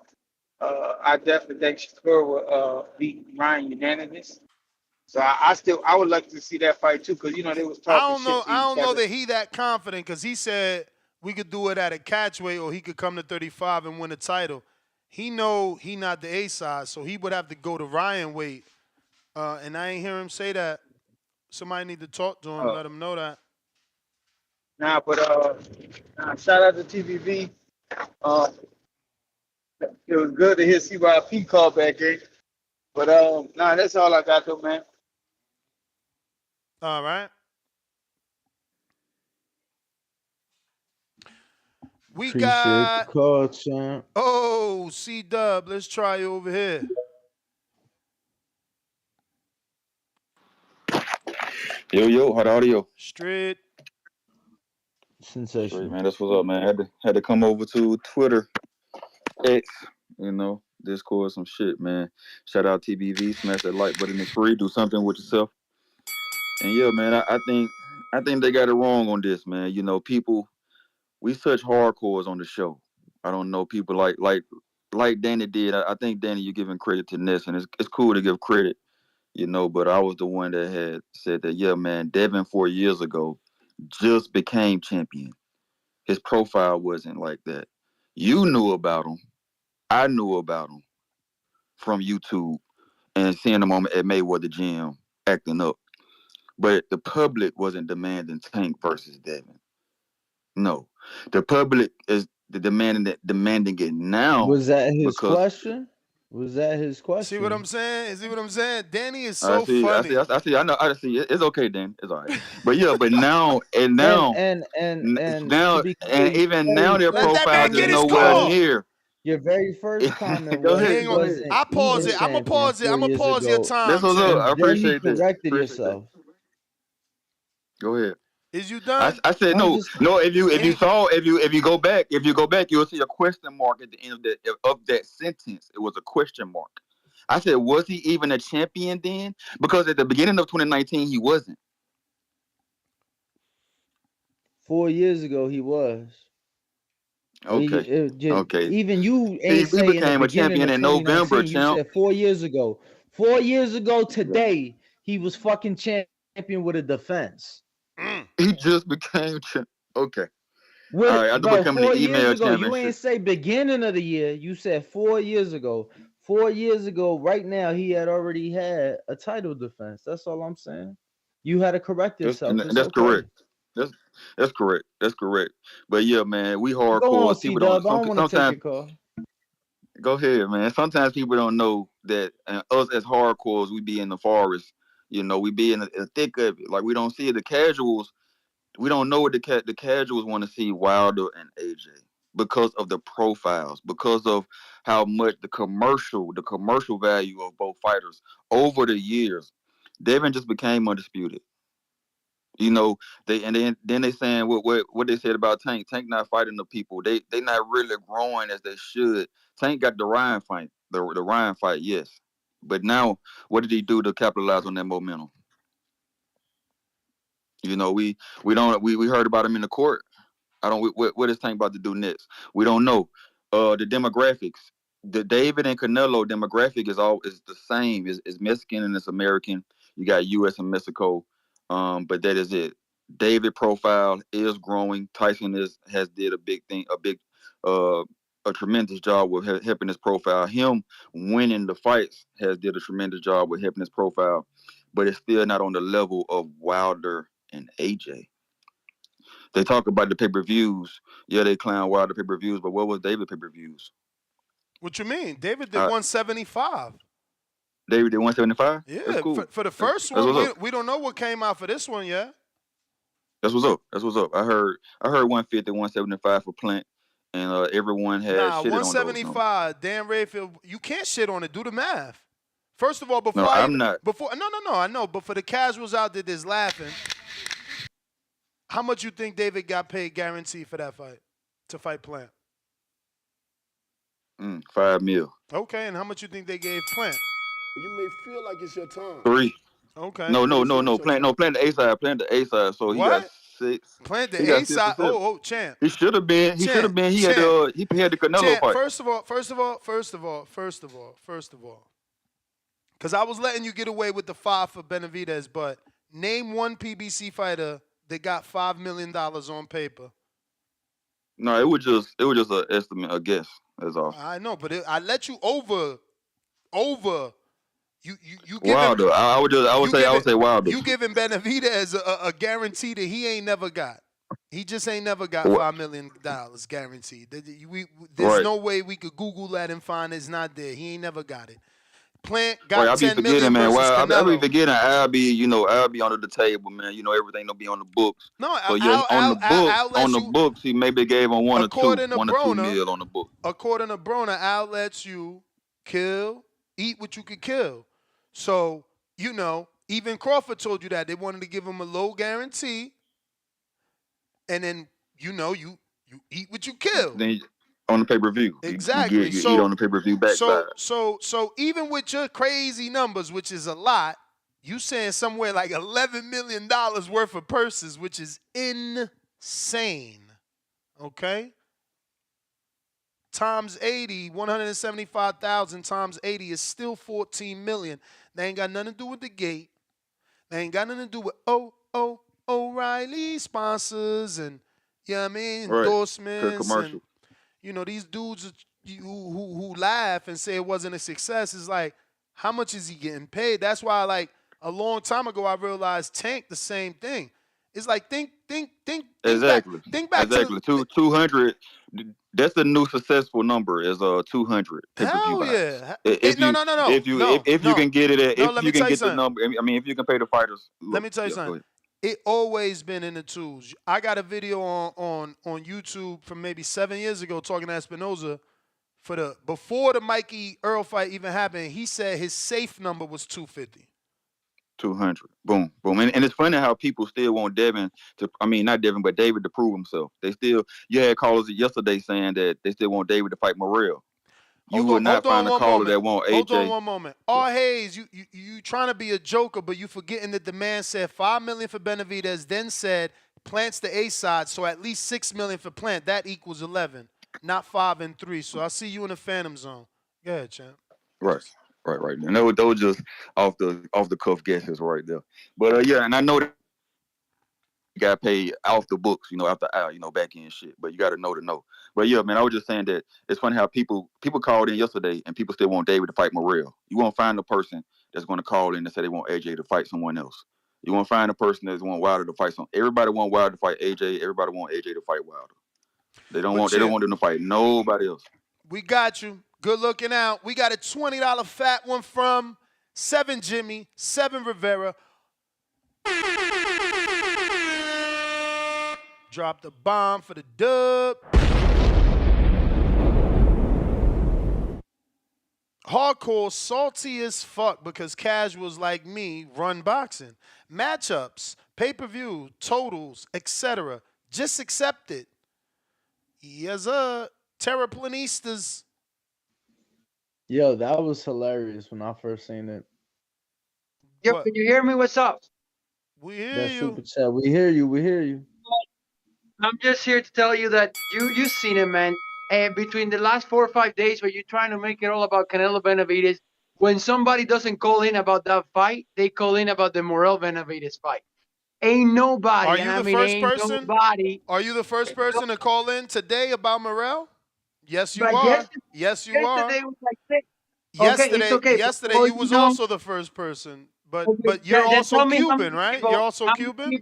I definitely think Shakur will beat Ryan unanimous. So I would like to see that fight too because they was talking shit to I each don't know other. that he that confident because he said we could do it at a catchweight or he could come to 35 and win a title. He know he not the A side, so he would have to go to Ryan weight. And I ain't hear him say that. Somebody need to talk to him, let him know that. Nah, but shout out to TVV. Uh, it was good to hear CYP call back in. But that's all I got though, man. All right. We Appreciate the got call, champ. C-Dub. Let's try you over here. Yo, how the audio? Straight. Sensational. Straight, man. That's what's up, man. Had to come over to Twitter, X, Discord, some shit, man. Shout out TBV, smash that like button. It's free. Do something with yourself. And yeah, man, I think they got it wrong on this, man. People, we such hardcores on the show. I don't know people like Danny did. I think Danny, you're giving credit to Ness, and it's cool to give credit, But I was the one that had said that, yeah, man, Devin 4 years ago just became champion. His profile wasn't like that. You knew about him. I knew about him from YouTube and seeing him at Mayweather Gym acting up. But the public wasn't demanding Tank versus Devin. No, the public is demanding it now. Was that his because question? Was that his question? See what I'm saying? See what I'm saying? Danny is I so see. funny. I know. I see. It's okay, Dan. It's all right. But yeah, but now and now and now to be and clear, even now their Let that profiles man is get his nowhere call. near. Your very first comment Go was ahead. he Go ahead. wasn't I pause even it. I'm gonna champion pause it. 4 I'm gonna years pause your ago. time, That's what's up. champ. I And then you appreciate that. corrected yourself. Go ahead. Is you done? I said no. If you go back, you'll see a question mark at the end of that sentence. It was a question mark. I said, was he even a champion then? Because at the beginning of 2019, he wasn't. 4 years ago, he was. Okay. Okay. Even you He ain't say in the became a beginning champion of in November, 2019. You champ. said 4 years ago. 4 years ago today, he was fucking champion with a defense. He just became champ. Okay. All right. After bro, becoming 4 the years email ago, you championship. ain't say beginning of the year. You said 4 years ago. 4 years ago, right now, he had already had a title defense. That's all I'm saying. You had to correct yourself. And that's correct. That's correct. That's correct. But yeah, man, we Go on, hardcore. People C-Dub. don't. I don't want to take Sometimes. your call. Go ahead, man. Sometimes people don't know that us as hardcores, we be in the forest. We be in the thick of it. Like we don't see it. The casuals. We don't know what the casuals want to see Wilder and AJ. because of the profiles, because of how much the commercial value of both fighters over the years. Devin just became undisputed. You know, then they saying what they said about Tank. Tank not fighting the people. They not really growing as they should. Tank got the Ryan fight, the Ryan fight, yes. But now, what did he do to capitalize on that momentum? You know, we heard about him in the court. I don't. What is Tank about to do next? We don't know. The demographics. The David and Canelo demographic is the same. Is Mexican and it's American. You got U.S. and Mexico, but that is it. David profile is growing. Tyson has did a big thing, a tremendous job with helping his profile. Him winning the fights has did a tremendous job with helping his profile, but it's still not on the level of Wilder and AJ. They talk about the pay-per-views. Yeah, they clown Wilder pay-per-views, but what was David pay-per-views? What you mean? David did 175. David did 175? Yeah, That's cool. For the first That's one, we don't know what came out for this one yet. That's what's up. That's what's up. I heard 150, 175 for Plant, and everyone had shitted on those 175. Dan Rayfield, you can't shit on it. Do the math. First of all, before no, I I'm not. Before no, I know. But for the casuals out there that's laughing, how much you think David got paid guaranteed for that fight to fight Plant? $5 million. Okay, and how much you think they gave Plant? You may feel like it's your time. 3. Okay. No. Plant the A side. Plant the A side. So he got 6. Plant the A side. Oh, champ. He should have been. He should have been. He had the Canelo champ, fight. First of all. Because I was letting you get away with the 5 for Benavidez, but name one PBC fighter that got $5 million on paper. No, it was just an estimate, a guess. That's all. I know, but I let you over. You Wilder. I would say Wilder. You giving Benavidez a guarantee that he ain't never got. He just ain't never got $5 million guaranteed. There's no way we could Google that and find it's not there. He ain't never got it. Plant got $10 million versus Canelo. I be forgetting. I'll be under the table, man. You know, everything don't be on the books. No, so on the books, he maybe gave him one or 2 million on the book. According to Broner, Al lets you eat what you could kill. So, you know, even Crawford told you that. They wanted to give him a low guarantee. And then, you know, you eat what you kill. Then on the pay-per-view. Exactly. You eat on the pay-per-view backside. So even with your crazy numbers, which is a lot, you saying somewhere like $11 million worth of purses, which is insane. Okay? Times 80, 175,000 times 80 is still 14 million. They ain't got nothing to do with the gate. They ain't got nothing to do with O'Reilly sponsors and endorsements and you know these dudes who laugh and say it wasn't a success. Is like, how much is he getting paid? That's why, like, a long time ago I realized Tank the same thing. It's like think exactly. Think back exactly. to 200. That's the new successful number is 200 pay-per-view buys. Yeah. No. If you can get it at, if you can get the something. number, I mean, if you can pay the fighters. Let me tell you something. It always been in the twos. I got a video on YouTube from maybe 7 years ago talking to Espinoza before the Mikey Earl fight even happened. He said his safe number was 250. 200. Boom. And it's funny how people still want Devin not Devin, but David to prove himself. You had callers yesterday saying that they still want David to fight Morrell. You will not find a caller that want AJ. Hold on one moment. R. Hayes, you trying to be a joker, but you forgetting that the man said $5 million for Benavidez, then said Plant's the A side, so at least $6 million for Plant. That equals 11, not 5 and 3. So I see you in the phantom zone. Go ahead, champ. Right. And those just off the cuff guesses right there. But and I know that you got paid off the books, after back end shit. But you got to know. But yeah, man, I was just saying that it's funny how people called in yesterday and people still want David to fight Morrell. You won't find a person that's going to call in and say they want AJ to fight someone else. You won't find a person that's want Wilder to fight everybody want Wilder to fight AJ. Everybody want AJ to fight Wilder. They don't want them to fight nobody else. We got you. Good looking out. We got a $20 fat one from 7 Jimmy, 7 Rivera. Dropped a bomb for the dub. Hardcore salty as fuck because casuals like me run boxing. Matchups, pay-per-view, totals, etc. Just accept it. Yes, terraplanistas. Yo, that was hilarious when I first seen it. Yo, What? can you hear me? What's up? We hear That you. super chat. We hear you. We hear you. I'm just here to tell you that you seen it, man. And between the last 4 or 5 days where you're trying to make it all about Canelo Benavidez, when somebody doesn't call in about that fight, they call in about the Morel Benavidez fight. Ain't Are nobody, and you I the mean first ain't person? nobody. Are you the first person to call in today about Morel? Yes, you But are. Yes, you are. yesterday was like six. Okay, it's Yesterday, okay. But yesterday all you you was know, also the first person. But okay, but you're then also tell me Cuban, right? You're also Cuban?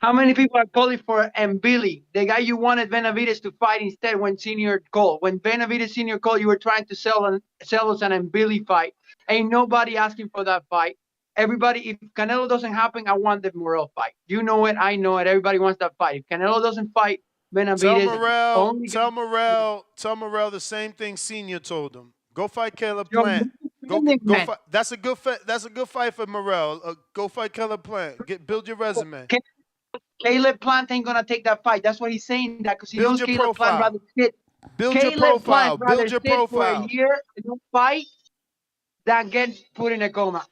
how many people are calling for Billy, the guy you wanted Benavidez to fight instead when Senior called? When Benavidez Senior called, you were trying to sell us an Billy fight. Ain't nobody asking for that fight. Everybody, if Canelo doesn't happen, I want the Morel fight. You know it, I know it. Everybody wants that fight. If Canelo doesn't fight Tell Benavidez, Morel, only tell Morel, tell Morel the same thing Senior told him. Go fight Caleb Yo, Plant. Go man. fight. That's a good fight. That's a good fight for Morel. Go fight Caleb Plant. Build your resume. Caleb Plant ain't gonna take that fight. That's what he's saying. That because he Build knows your Caleb Plant profile. rather sit. Build your Caleb Plant profile. rather Build your sit for a profile. year and don't fight than get put in a coma.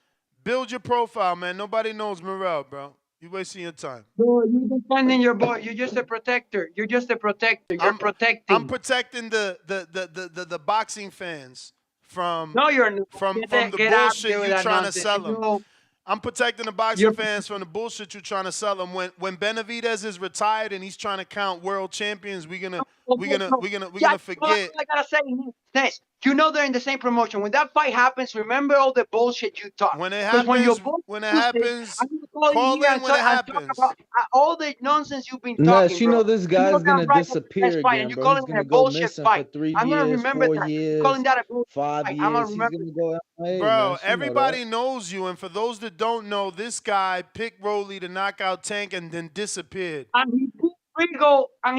Build your profile, man. Nobody knows Morel, bro. You wasting your time. Bro, you're defending your boy. You're just a protector. You're just a protector. You're protecting. I'm protecting the boxing fans from No, you're not. from the Get out of bullshit there with you that trying to nonsense. sell You them. know, I'm protecting the boxing fans from the bullshit you're trying to sell them. When Benavidez is retired and he's trying to count world champions, we're gonna forget. all I gotta say is this. You know they're in the same promotion. When that fight happens, remember all the bullshit you talk. When it Because when your happens, bullshit, when it I'm happens, gonna call in call here in and when it talk happens. about all the nonsense you've been Ness, talking, you bro. know this You know guy's that gonna right was the disappear best fight, and again, you bro. calling He's it a gonna go bullshit missing for fight. 3 I'm gonna years, remember 4 that. You're calling years, that a bullshit 5 fight. I'm gonna years. He's remember. gonna go LA, Bro, Ness. You know that. everybody knows you, and for those that don't know, this guy picked Rolly to knock out Tank and then disappeared. And he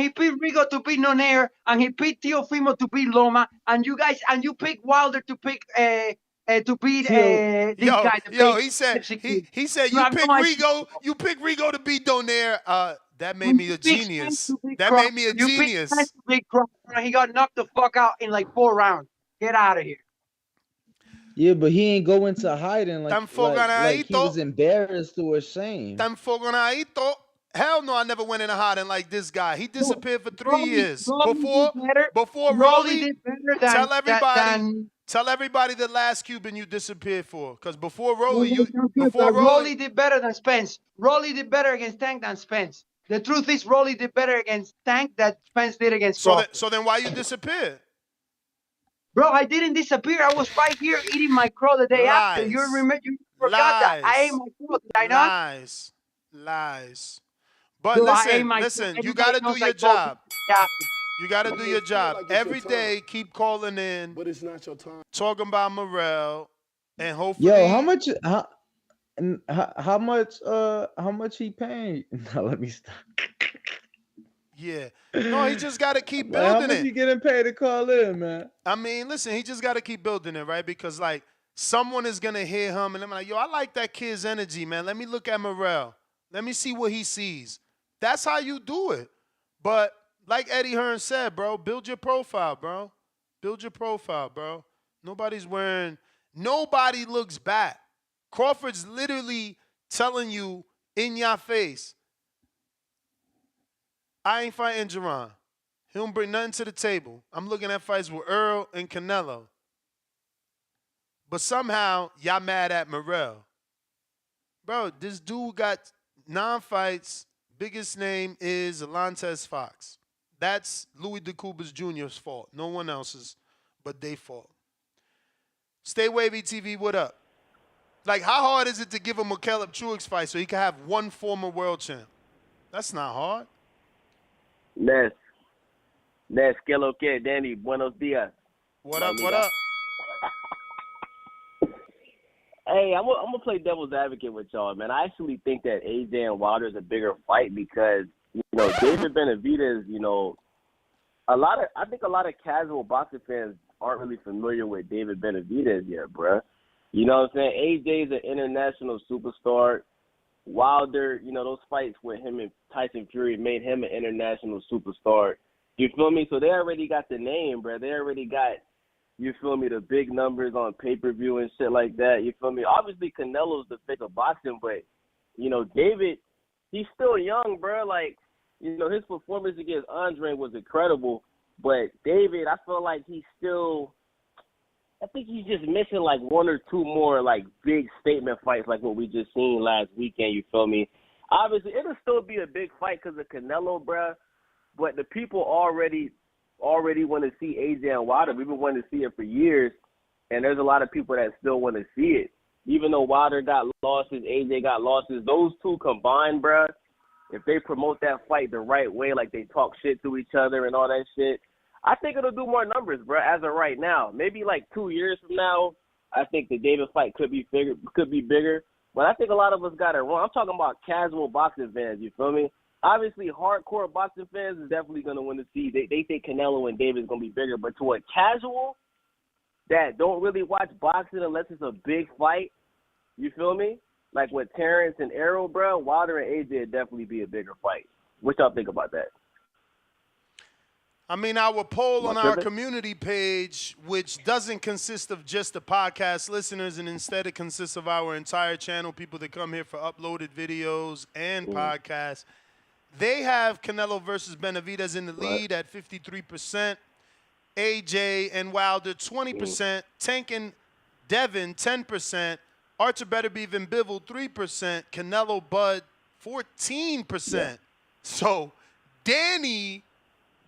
picked Rigo to beat Nonair, and he picked Teofimo to beat Loma, and you picked Wilder to pick to beat this guy. He said you pick Rigo to beat Donaire. That made And me you a picked Spence genius. to beat That Crawford. made me a You picked Spence genius. to beat Crawford. He got knocked the fuck out in like 4 rounds. Get out of here. Yeah, but he ain't go into hiding Tan like he fogonadito. was embarrassed or ashamed. Tan fogonadito. Hell no, I never went in hiding like this guy. He disappeared for 3 years. Before Rolly Rolly, did better than tell everybody. than Tell everybody the last Cuban you disappeared for. Because before Rolly, Rolly did better than Spence. Rolly did better against Tank than Spence. The truth is, Rolly did better against Tank than Spence did against Crawford. So then why you disappeared? Bro, I didn't disappear. I was right here eating my crow the day after. You remember? You forgot that. I ate my crow. Did I not? Lies. But Bro, I ate my listen. You Everybody got to do knows your I told job. You got to do your job. Every day, keep calling in. But it's not your time. Talking about Morel. And hopefully. Yo, how much he paying? Now let me stop. Yeah. No, he just got to keep Like, building how much it. you getting paid to call in, man? I mean, listen, he just got to keep building it, right? Because, like, someone is going to hear him, and I'm like, yo, I like that kid's energy, man. Let me look at Morel. Let me see what he sees. That's how you do it. But like Eddie Hearn said, bro, build your profile, bro. Build your profile, bro. Nobody looks back. Crawford's literally telling you in your face, I ain't fighting Jerron. He don't bring nothing to the table. I'm looking at fights with Earl and Canelo. But somehow, y'all mad at Morel. Bro, this dude got 9 fights. Biggest name is Alantez Fox. That's Louis DeCubas Jr.'s fault. No one else's, but they fault. Stay Wavy TV, what up? Like, how hard is it to give him a Caleb Truex fight so he can have one former world champ? That's not hard. Nes, ¿qué lo que, Danny? Buenos días. What up, what up? Hey, I'm gonna play devil's advocate with y'all, man. I actually think that AJ and Wilder is a bigger fight because, David Benavidez, I think a lot of casual boxing fans aren't really familiar with David Benavidez yet, bruh. You know what I'm saying? AJ's an international superstar. Wilder, you know, those fights with him and Tyson Fury made him an international superstar. You feel me? So they already got the name, bruh. They already got, you feel me, the big numbers on pay-per-view and shit like that. You feel me? Obviously, Canelo's the face of boxing, but, you know, David, he's still young, bruh. Like, you know, his performance against Andre was incredible. But David, I feel like he's still, I think he's just missing like one or two more like big statement fights like what we just seen last weekend, you feel me? Obviously, it'll still be a big fight because of Canelo, bruh. But the people already want to see AJ and Wilder. We've been wanting to see it for years, and there's a lot of people that still want to see it. Even though Wilder got losses, AJ got losses, those two combined, bruh, if they promote that fight the right way, like they talk shit to each other and all that shit, I think it'll do more numbers, bro. As of right now, maybe like 2 years from now, I think the David fight could be bigger. But I think a lot of us got it wrong. I'm talking about casual boxing fans. You feel me? Obviously, hardcore boxing fans is definitely gonna want to see. They think Canelo and David is gonna be bigger. But to a casual that don't really watch boxing unless it's a big fight, you feel me? Like with Terrence and Errol, bro, Wilder and AJ would definitely be a bigger fight. What y'all think about that? I mean, our poll on our community page, which doesn't consist of just the podcast listeners, and instead it consists of our entire channel, people that come here for uploaded videos and podcasts, they have Canelo versus Benavidez in the lead at 53%, AJ and Wilder 20%, Tank and Devin 10%, Archer Better Be Than Bivol 3%, Canelo Bud 14%. Yeah. So Danny,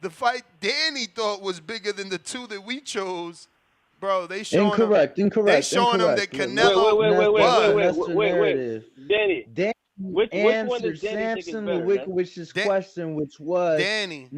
the fight Danny thought was bigger than the two that we chose, bro. They showing Incorrect. him that Canelo. Wait. Danny. Which one does Danny think is better? Wickwich's question, which was Danny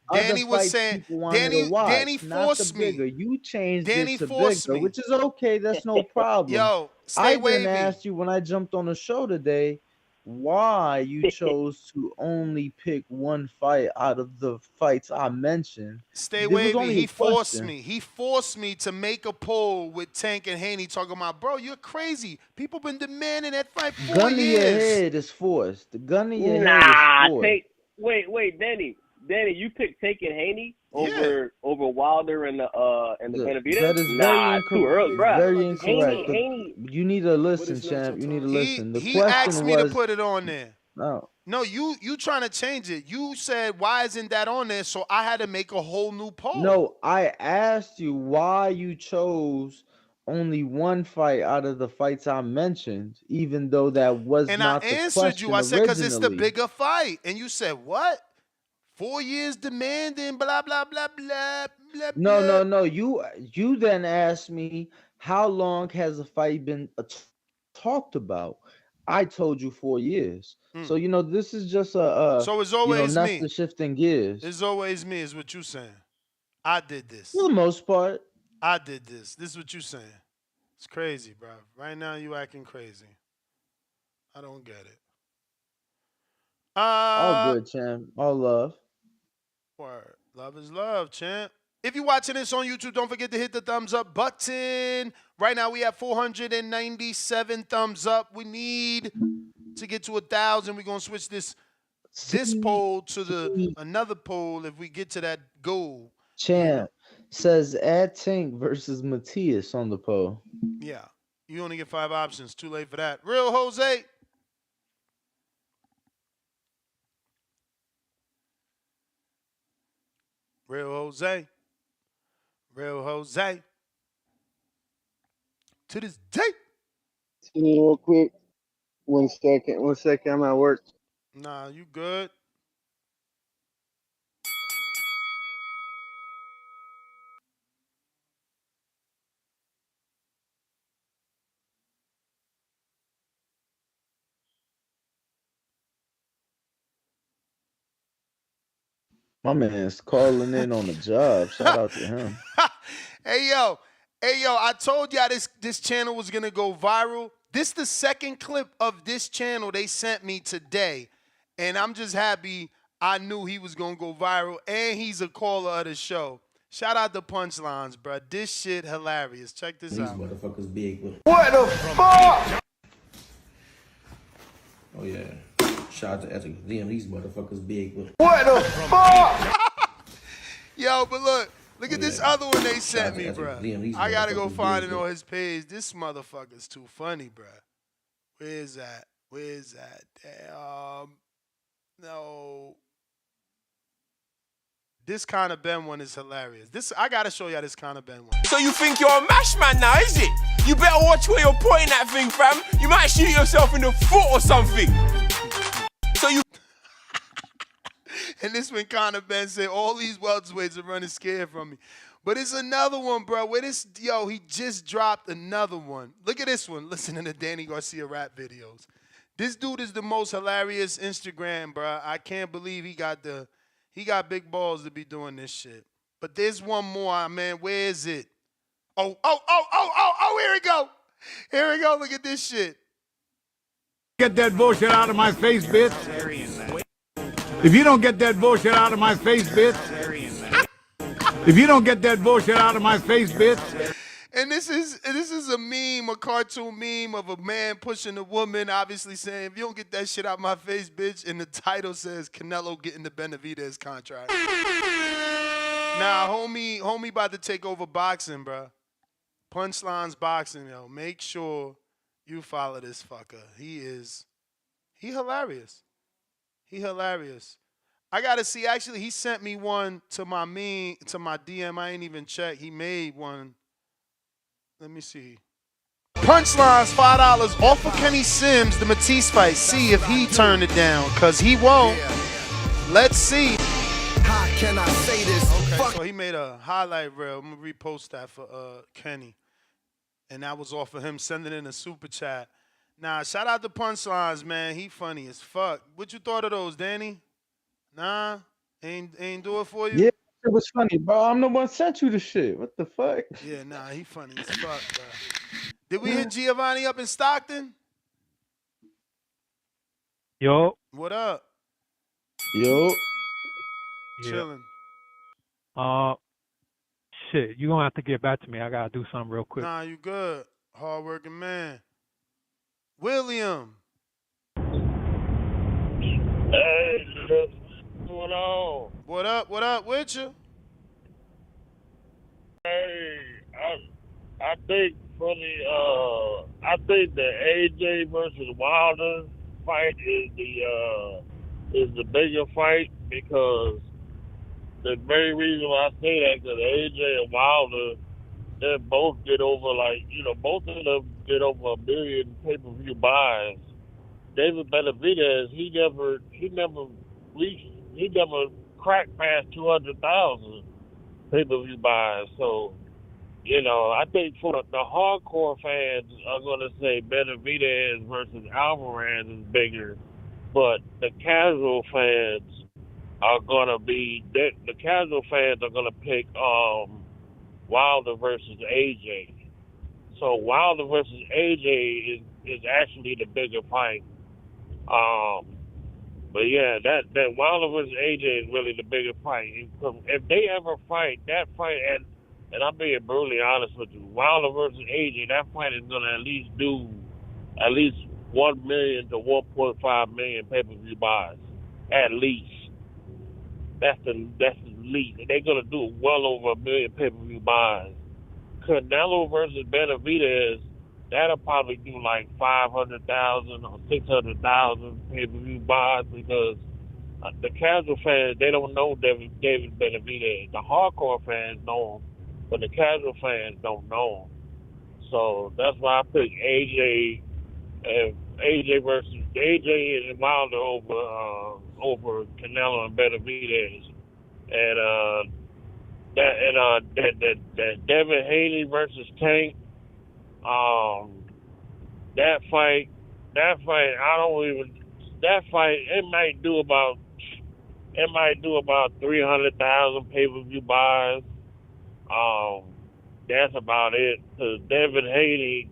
was saying Danny forced me. You changed Danny it to forced bigger, me. which is okay. That's no problem. Yo, I then asked you when I jumped on the show today why you chose to only pick one fight out of the fights I mentioned. Stay wavy. He forced me. He forced me to make a poll with Tank and Haney talking about, bro, you're crazy. People been demanding that fight 4 years. Gun to your head is forced. The gun to your head is forced. Wait, Danny, you picked Tank and Haney over Wilder and the Benavidez? That is very incorrect. Too early, bro. Very incorrect. Haney. You need to listen, champ. You need to listen. The he question asked me to put it on there. No, you trying to change it. You said, why isn't that on there? So I had to make a whole new poll. No, I asked you why you chose only one fight out of the fights I mentioned, even though that was not the question. And I answered you. I said, because it's the bigger fight. And you said, what? 4 years demanding, blah, blah, blah, blah, blah, blah. No. You then asked me, how long has the fight been talked about? I told you 4 years. So, this is just so it's always me. The shifting gears. It's always me is what you're saying. I did this. For the most part. I did this. This is what you're saying. It's crazy, bro. Right now you acting crazy. I don't get it. All good, champ. All love. Word. Love is love, champ. If you're watching this on YouTube, don't forget to hit the thumbs up button. Right now we have 497 thumbs up. We need to get to 1,000. We're gonna switch this poll to another poll if we get to that goal. Champ says add Tank versus Matias on the poll. Yeah. You only get 5 options. Too late for that. Real Jose. Real Jose. To this day. Real quick. 1 second. I'm at work. Nah, you good. My man's calling in on the job. Shout out to him. Hey yo, I told y'all this channel was gonna go viral. This is the second clip of this channel they sent me today. And I'm just happy I knew he was gonna go viral. And he's a caller of the show. Shout out the punchlines, bro. This shit hilarious. Check this out. These motherfuckers big with it. What the fuck? Oh yeah. Shout out to Ethics. Damn, these motherfuckers big with it. What the fuck? Yo, but look at this other one they sent me, bro. These I gotta go motherfuckers find big it with on his page. This motherfucker's too funny, bro. Where's that? Damn. No. This kind of Ben one is hilarious. I gotta show y'all this kind of Ben one. So you think you're a mash man now, is it? You better watch where you're pointing that thing, fam. You might shoot yourself in the foot or something. So you... And this when Conor Ben said, all these welterweights are running scared from me. But it's another one, bro, where he just dropped another one. Look at this one, listening to Danny Garcia rap videos. This dude is the most hilarious Instagram, bro. I can't believe he got big balls to be doing this shit. But there's one more, man. Where is it? Oh, here we go. Here we go. Look at this shit. Get that bullshit out of my face, bitch. If you don't get that bullshit out of my face, bitch. If you don't get that bullshit out of my face, bitch. And this is a meme, a cartoon meme of a man pushing a woman, obviously saying, if you don't get that shit out my face, bitch. And the title says, Canelo getting the Benavidez contract. Nah, homie about to take over boxing, bro. Punchlines boxing, yo. Make sure you follow this fucker. He hilarious. He hilarious. I gotta see, actually, he sent me one to my DM. I ain't even checked. He made one. Let me see. Punchlines, $5 off of Kenny Sims, the Matisse fight. See if he turned it down, because he won't. Let's see. How can I say this? Okay, so he made a highlight reel. I'm going to repost that for Kenny. And that was off of him sending in a super chat. Nah, shout out to Punchlines, man. He funny as fuck. What you thought of those, Danny? Nah? Ain't do it for you? Yeah, it was funny, bro. I'm the one sent you the shit. What the fuck? Yeah, nah, he funny as fuck, bro. Did we hit Giovanni up in Stockton? Yo. What up? Yo. Chilling. Shit, you gonna have to get back to me. I gotta do something real quick. Nah, you good. Hard-working man. William. Hey, what's going on? What up with you? Hey, I think I think the AJ versus Wilder fight is the bigger fight, because the very reason why I say that, because AJ and Wilder, they both get over, both of them get over 1 million pay-per-view buys. David Benavidez, he never cracked past 200,000 pay-per-view buys. So, I think for the hardcore fans are going to say Benavidez versus Alvarez is bigger, but the casual fans are going to pick Wilder versus AJ. So Wilder versus AJ is actually the bigger fight. But yeah, that Wilder versus AJ is really the bigger fight. If they ever fight, that fight, and I'm being brutally honest with you, Wilder versus AJ, that fight is gonna at least do 1 million to 1.5 million pay-per-view buys, at least. That's the least. They're gonna do well over 1 million pay-per-view buys. Canelo versus Benavidez, that'll probably do like 500,000 or 600,000 pay-per-view buys, because the casual fans, they don't know David Benavidez. The hardcore fans know him, but the casual fans don't know him. So that's why I picked AJ and Wilder over Canelo and Benavidez, and that Devin Haney versus Tank, that fight, it might do about 300,000 pay-per-view buys. That's about it. Cause Devin Haney,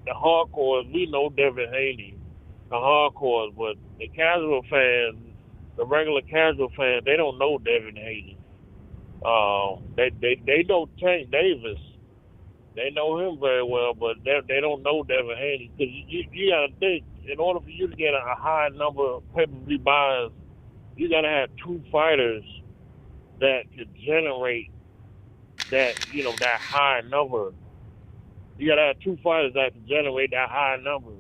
the hardcores, we know Devin Haney, the hardcores, but the casual fans, the regular casual fans, they don't know Devin Haney. They know Tank Davis. They know him very well, but they don't know Devin Haney because you got to think in order for you to get a high number of pay-per-view buyers, you got to have two fighters that could generate that high number. You got to have two fighters that can generate that high number.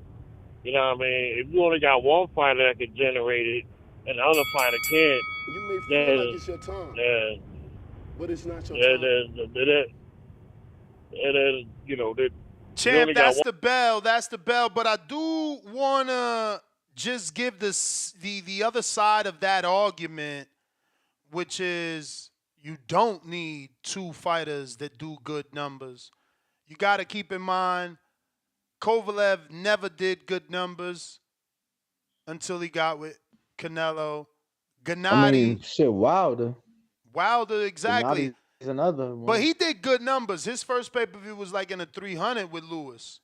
You know what I mean? If you only got one fighter that can generate it and the other fighter can't, You may feel like then it's your time, then but it's not your then time. then you Champ, only got that's one. the bell. That's the bell. But I do wanna just give the other side of that argument, which is you don't need two fighters that do good numbers. You got to keep in mind Kovalev never did good numbers until he got with Canelo. I mean, Gennady, shit, Wilder. Wilder, exactly. Gennadi's another But one. he did good numbers. His first pay-per-view was like in the 300 with Lewis.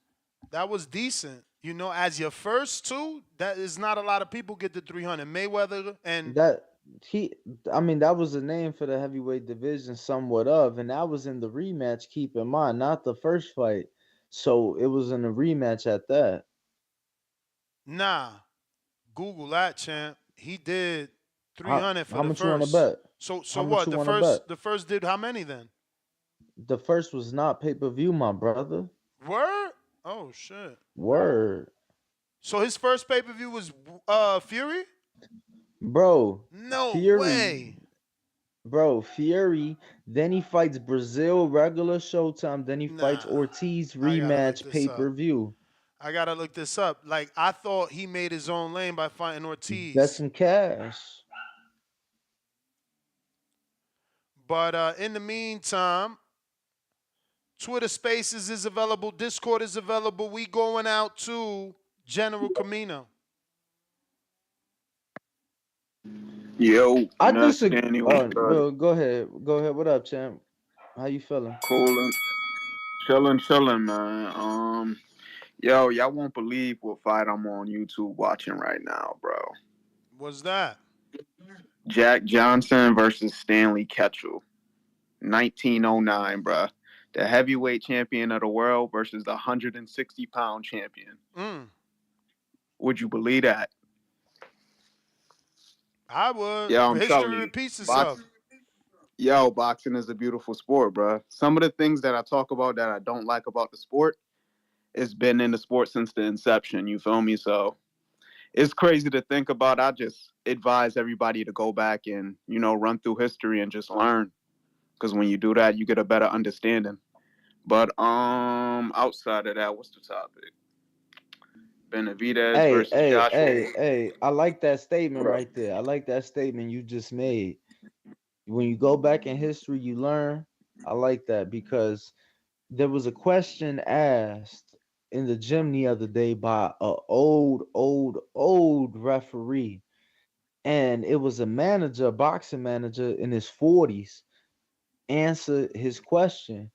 That was decent. You know, as your first two, that is not a lot of people get to 300. Mayweather and That he, I mean, that was the name for the heavyweight division, somewhat of, and that was in the rematch. Keep in mind, not the first fight. So it was in a rematch at that. nah, Google that, champ. He did How 300 for how the much you want to first. bet? So How much what? you The want to bet? first did how many then? The first was not pay per view, my brother. Word? Oh shit. Word, So his first pay-per-view was Fury? bro. No Fury, way. bro. Fury. Then he fights Brazil regular Showtime. Then he fights Nah. Ortiz I gotta look rematch this pay up. per view. I gotta look this up. Like I thought he made his own lane by fighting Bet Ortiz. some cash. But in the meantime, Twitter Spaces is available. Discord is available. We going out to General Camino. Yo, I Nuts disagree. Danny, what's Oh, good? Bill, go ahead. Go ahead. What up, champ? How you feeling? Coolin', chillin', man. Yo, y'all won't believe what fight I'm on YouTube watching right now, bro. What's that? Jack Johnson versus Stanley Ketchel, 1909, bro. The heavyweight champion of the world versus the 160-pound champion. Mm, Would you believe that? I would. Yo, I'm History telling you, repeats itself. boxing. Yo, boxing is a beautiful sport, bro. Some of the things that I talk about that I don't like about the sport, it's been in the sport since the inception. You feel me? So it's crazy to think about. I just advise everybody to go back and run through history and just learn, because when you do that, you get a better understanding. But outside of that, what's the topic? Benavidez Hey, versus hey, Joshua. hey, hey. I like that statement What up? right there. I like that statement you just made. When you go back in history, you learn. I like that because there was a question asked in the gym the other day by a old referee, and it was a manager, a boxing manager in his 40s, answered his question.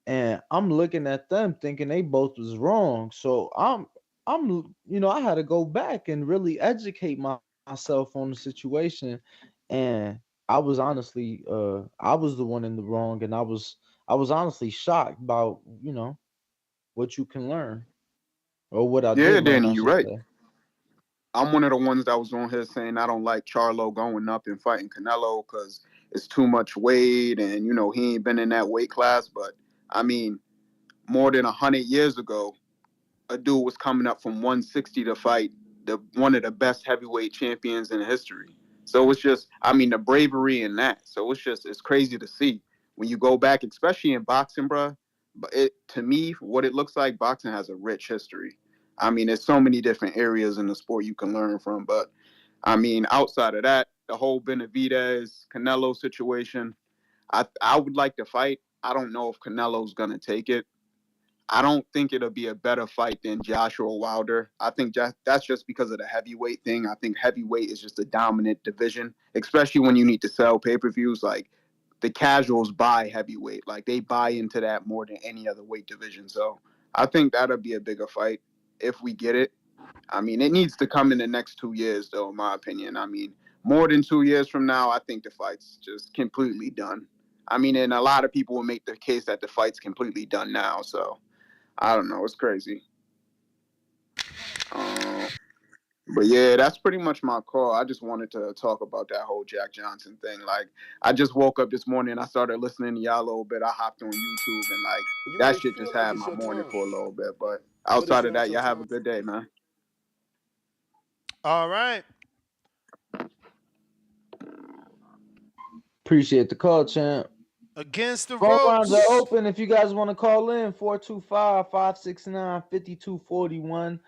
And I'm looking at them thinking they both was wrong. So I had to go back and really educate myself on the situation. And I was honestly I was the one in the wrong, and I was honestly shocked about, what you can learn, or what I Yeah, did learn, Danny, I you're should right. say. I'm one of the ones that was on here saying I don't like Charlo going up and fighting Canelo because it's too much weight, and he ain't been in that weight class. But I mean, more than 100 years ago, a dude was coming up from 160 to fight one of the best heavyweight champions in history. So it's just, I mean, the bravery in that. So it's crazy to see when you go back, especially in boxing, bro. But to me, what it looks like, boxing has a rich history. I mean, there's so many different areas in the sport you can learn from. But I mean, outside of that, the whole Benavidez Canelo situation, I would like to fight. I don't know if Canelo's gonna take it. I don't think it'll be a better fight than Joshua Wilder. I think that's just because of the heavyweight thing. I think heavyweight is just a dominant division, especially when you need to sell pay-per-views. Like, the casuals buy heavyweight. Like, they buy into that more than any other weight division. So I think that'll be a bigger fight if we get it. I mean, it needs to come in the next 2 years, though, in my opinion. I mean, more than 2 years from now, I think the fight's just completely done. I mean, and a lot of people will make the case that the fight's completely done now. So I don't know. It's crazy. But yeah, that's pretty much my call. I just wanted to talk about that whole Jack Johnson thing. Like, I just woke up this morning and I started listening to y'all a little bit. I hopped on YouTube and like You that may shit just feel like had it's my your morning time, for a little bit. But but it's outside of not that, your y'all have a time. good day, man. All right. Appreciate the call, champ. Against the Phone lines are ropes. open if you guys want to call in. 425-569-5241.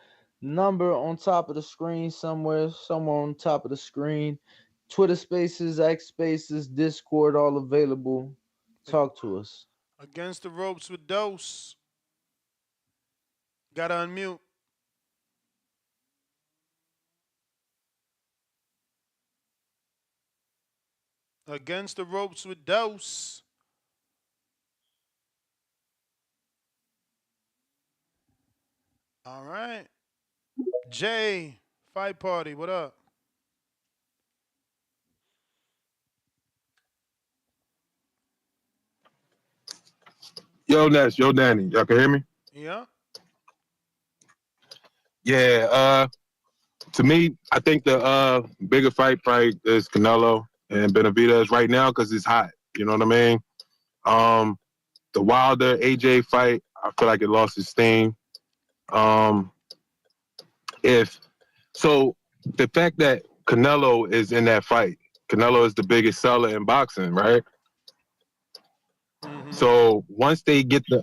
Number on top of the screen somewhere on top of the screen. Twitter Spaces, X Spaces, Discord, all available. Talk to us. Against the ropes with Dose. Gotta unmute. Against the ropes with Dose. All right. Jay, Fight Party, what up? Yo, Ness, yo, Danny. Y'all can hear me? Yeah. Yeah, to me, I think the bigger fight is Canelo and Benavidez right now because it's hot. You know what I mean? The Wilder AJ fight, I feel like it lost its steam. If so, the fact that Canelo is in that fight, Canelo is the biggest seller in boxing, right? Mm-hmm. So once they get the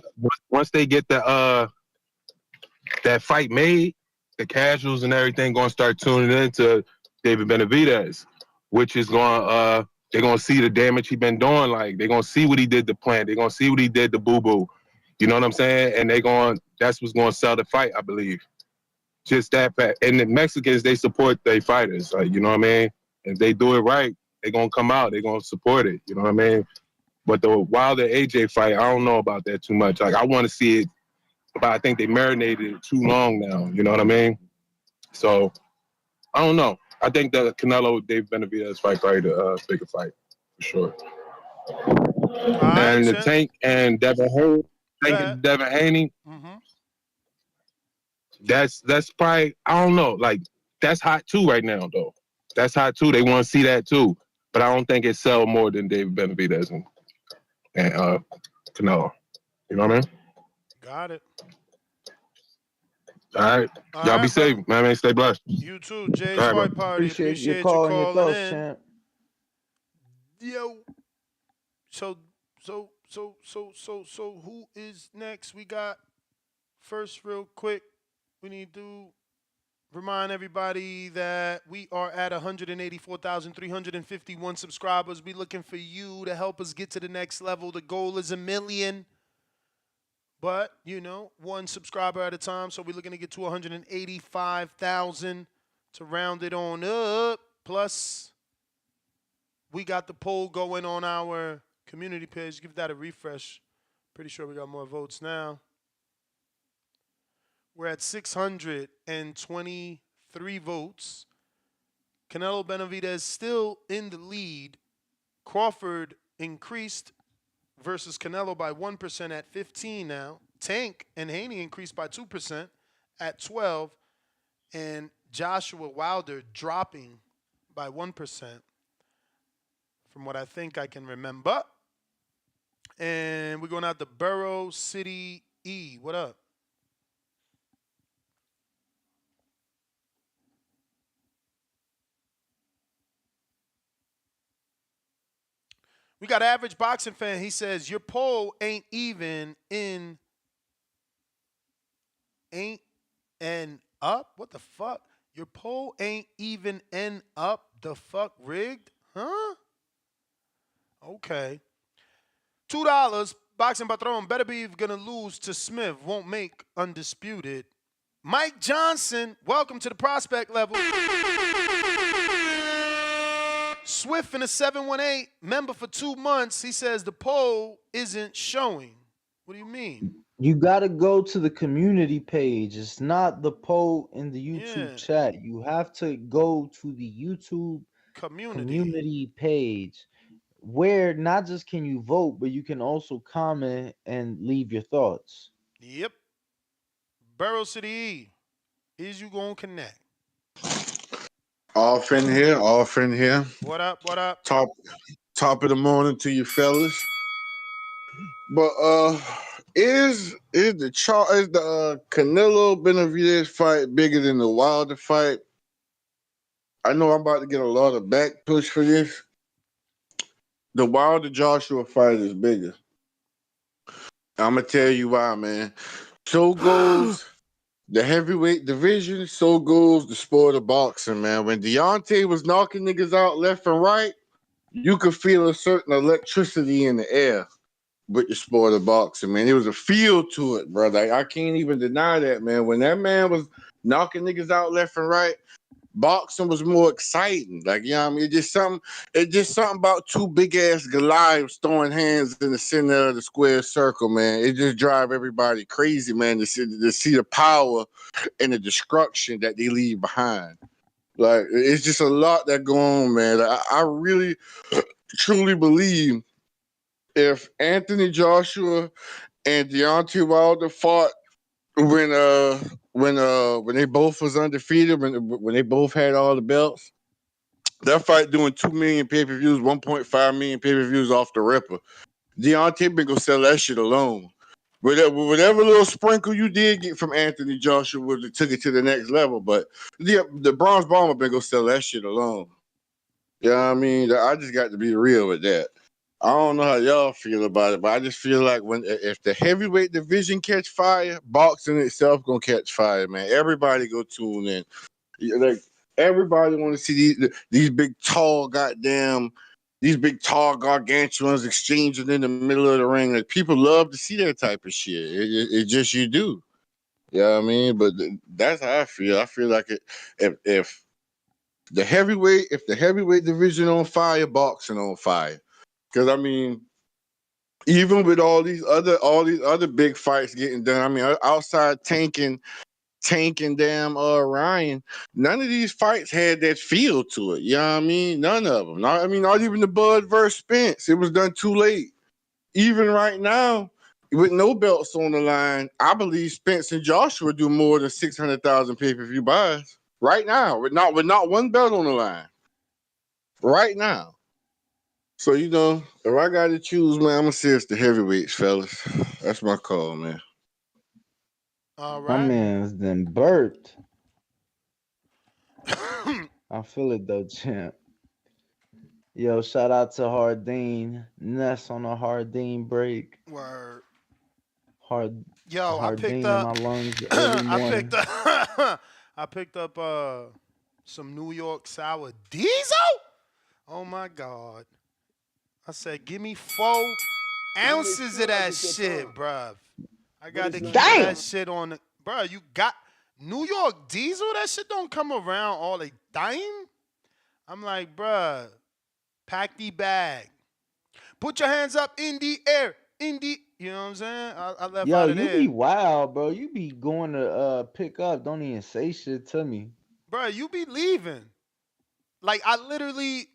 that fight made, the casuals and everything going to start tuning into David Benavidez, which is going they're going to see the damage he been doing. Like they're going to see what he did to Plant. They're going to see what he did to Boo Boo. You know what I'm saying? And that's what's going to sell the fight, I believe. Just that fact. And the Mexicans, they support their fighters. Like, you know what I mean? If they do it right, they're going to come out. They're going to support it. You know what I mean? But the Wilder AJ fight, I don't know about that too much. Like, I want to see it, but I think they marinated it too long now. You know what I mean? So, I don't know. I think the Canelo Dave Benavidez fight probably the bigger fight for sure. And the Tank and Devin Haney, Mm-hmm. that's probably, I don't know. Like, that's hot too right now though. That's hot too. They want to see that too. But I don't think it sell more than David Benavidez and Canelo. You know what I mean? Got it. All right. Y'all be safe, man. Stay blessed. You too, Jay's Fight Party. Appreciate your you call and your calling thoughts, in. champ. Yo. So who is next? We got first real quick. We need to remind everybody that we are at 184,351 subscribers. We're looking for you to help us get to the next level. The goal is 1 million. But, one subscriber at a time. So we're looking to get to 185,000 to round it on up. Plus, we got the poll going on our community page. Give that a refresh. Pretty sure we got more votes now. We're at 623 votes. Canelo Benavidez still in the lead. Crawford increased versus Canelo by 1% at 15 now. Tank and Haney increased by 2% at 12. And Joshua Wilder dropping by 1% from what I think I can remember. And we're going out to Borough City E. What up? We got Average Boxing Fan. He says, your poll ain't even in, ain't and up? What the fuck? Your poll ain't even and up? The fuck rigged? Huh? Okay. $2. Boxing Patron. Better be gonna lose to Smith. Won't make undisputed. Mike Johnson. Welcome to the prospect level. Swift in a 718, member for 2 months. He says the poll isn't showing. What do you mean? You got to go to the community page. It's not the poll in the YouTube chat. You have to go to the YouTube community page. where not just can you vote, but you can also comment and leave your thoughts. Yep. Barrel City E, is you gonna connect? Off in here, off in here. What up? What up? Top of the morning to you fellas. But is the Canelo Benavidez fight bigger than the Wilder fight? I know I'm about to get a lot of back push for this. The Wilder Joshua fight is bigger. I'm gonna tell you why, man. So goes the heavyweight division, so goes the sport of boxing, man. When Deontay was knocking niggas out left and right, you could feel a certain electricity in the air with the sport of boxing, man. There was a feel to it, brother. I can't even deny that, man. When that man was knocking niggas out left and right, boxing was more exciting. Like, you know what I mean? It's just something about two big ass Goliaths throwing hands in the center of the square circle, man. It just drive everybody crazy, man, to see the power and the destruction that they leave behind. Like, it's just a lot that go on, man. I really truly believe if Anthony Joshua and Deontay Wilder fought when they both was undefeated, when they both had all the belts, that fight doing 2 million pay-per-views, 1.5 million pay-per-views off the ripper. Deontay been gonna sell that shit alone. Whatever little sprinkle you did get from Anthony Joshua would have took it to the next level, but the Bronze Bomber been gonna sell that shit alone. You know what I mean? I just got to be real with that. I don't know how y'all feel about it, but I just feel like if the heavyweight division catch fire, boxing itself gonna catch fire, man. Everybody go tune in. Like everybody want to see these big tall gargantuans exchanging in the middle of the ring. Like people love to see that type of shit. It just you do. You know what I mean? But that's how I feel. I feel like if the heavyweight division on fire, boxing on fire. Because I mean, even with all these other big fights getting done, I mean, outside tanking damn Ryan, none of these fights had that feel to it. You know what I mean? None of them. Not even the Bud versus Spence. It was done too late. Even right now, with no belts on the line, I believe Spence and Joshua do more than 600,000 pay-per-view buys. Right now, with not one belt on the line. Right now. So, if I got to choose, man, I'm going to say it's the heavyweights, fellas. That's my call, man. All My right. man's then burped. I feel it though, champ. Yo, shout out to Hardeen. Ness on a Hardeen break. Word. Hardeen in my lungs early morning. I picked up some New York sour diesel. Oh my God. I said, give me 4 ounces of that shit, bruv. I got to keep that shit on the, bruh. You got New York diesel? That shit don't come around all the time. I'm like, bruh, pack the bag. Put your hands up in the air. You know what I'm saying? I left Yo, out of you there. be wild, bro. You be going to pick up. Don't even say shit to me. Bruh, you be leaving. Like I literally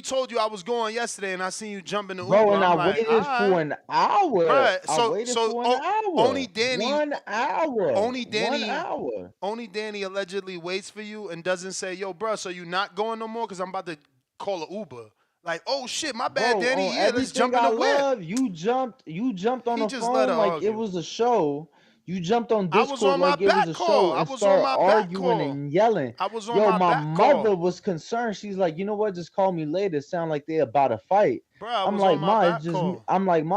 told you I was going yesterday, and I seen you jump in the Uber. Bro, and I'm I like, waited for an hour. Bruh, I waited for an hour. Only Danny, 1 hour. only Danny, 1 hour. only Danny allegedly waits for you and doesn't say, "Yo, bruh, so you not going no more?" Because I'm about to call an Uber. Like, oh shit, my bad, Bro, Danny. on Yeah, let's jump in I the whip. love, you jumped on He the just let her phone like argue. it was a show. You jumped on I was Discord on my like it was back a call. show I and was on started my back arguing call. and yelling. I was on Yo, my my back mother call. was concerned. She's like, you know what? Just call me later. Sound like they about to fight. Bro, I I'm was like, on my Ma, back call.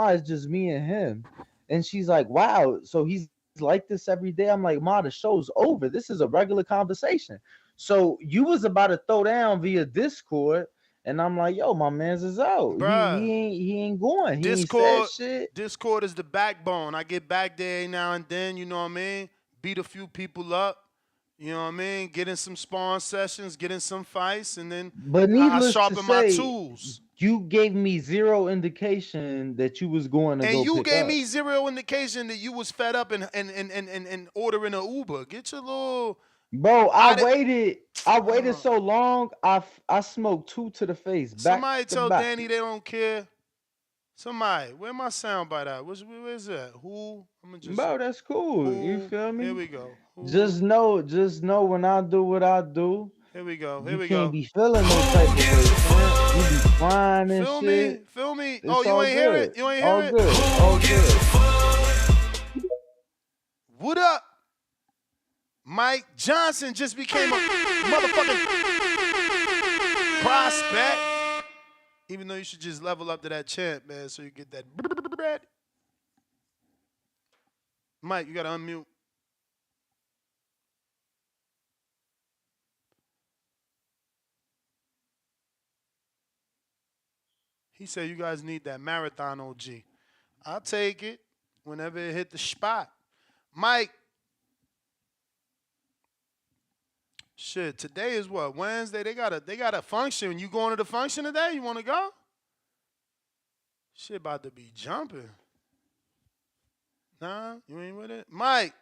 it's just me and him. And she's like, wow, so he's like this every day. I'm like, Ma, the show's over. This is a regular conversation. So you was about to throw down via Discord. And I'm like, yo, my man's is out. Bruh. He ain't going. He ain't Discord, said shit. Discord is the backbone. I get back there now and then, you know what I mean? Beat a few people up, you know what I mean? Get in some spawn sessions, get in some fights, and then But I needless to sharpen my say, tools. you gave me zero indication that you was going to And go you pick gave up. me zero indication that you was fed up and ordering an Uber. Get your little Bro, I did- waited so long. I smoked 2 to the face back Somebody to tell back. Danny they don't care. Somebody, where my soundbite at? Where's that? Who? I'm gonna just Bro, that's cool. You who. feel Here me? we go. Who? Just know when I do what I do, Here we go. Here you we can't go. be feeling no type of way, son. You be crying and Feel me? shit. Feel me? Oh, It's you all ain't hear it? good. You ain't hear All it? good. All good. What up? Mike Johnson just became a motherfucking prospect. Even though you should just level up to that chant, man, so you get that bread. Mike, you gotta unmute. He said you guys need that marathon OG. I'll take it whenever it hit the spot. Mike, shit, today is what? Wednesday. They got a function. You going to the function today? You wanna go? Shit about to be jumping. Nah, you ain't with it? Mike,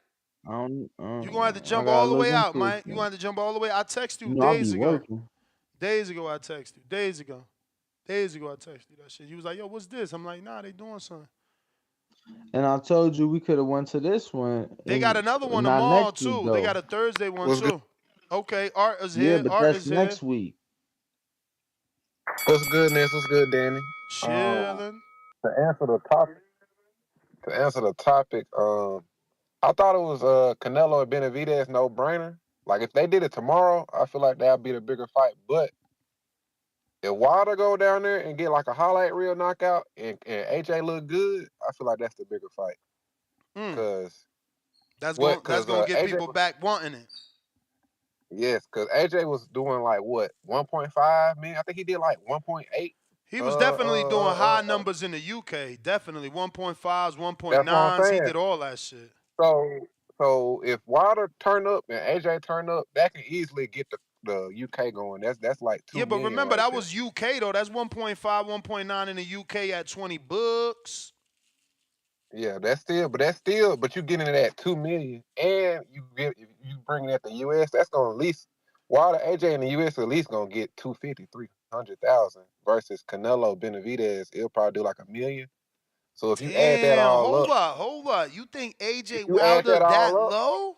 you gonna have to I jump gotta all the look way out, into it. Mike. You gonna have to jump all the way. I text you You know, I'll be days ago. working. Days ago I texted you. Days ago. Days ago I texted you that shit. You was like, yo, what's this? I'm like, nah, they doing something. And I told you we could have went to this one. They got And another one not tomorrow next week too. They got though. a Thursday one What's good? too. Okay, Art is Yeah, here. but Art that's is here. next week. What's good, Ness? What's good, Danny? Chilling. To answer the topic, I thought it was Canelo and Benavidez no brainer. Like if they did it tomorrow, I feel like that'd be the bigger fight. But if Wilder go down there and get like a highlight reel knockout and AJ look good, I feel like that's the bigger fight. Cause That's what? gonna Cause get AJ people back wanting it. yes, cause AJ was doing like what 1.5 million. I think he did like 1.8. He was definitely doing high numbers in the UK. Definitely 1.5s, That's what I'm 1.9s. He saying. did all that shit. So if Wilder turn up and AJ turn up, that can easily get the UK going. That's like 2 Yeah, but million remember right that there. was UK though. That's 1.5, 1.9 in the UK at 20 bucks. Yeah, but you getting it at 2 million, and if you bring it at the US, that's gonna at least Wilder AJ in the US at least gonna get 250, 300,000 versus Canelo Benavidez, it'll probably do like 1 million. So if you add that Damn, all up, hold up. You think if AJ you add Wilder that that all up, low?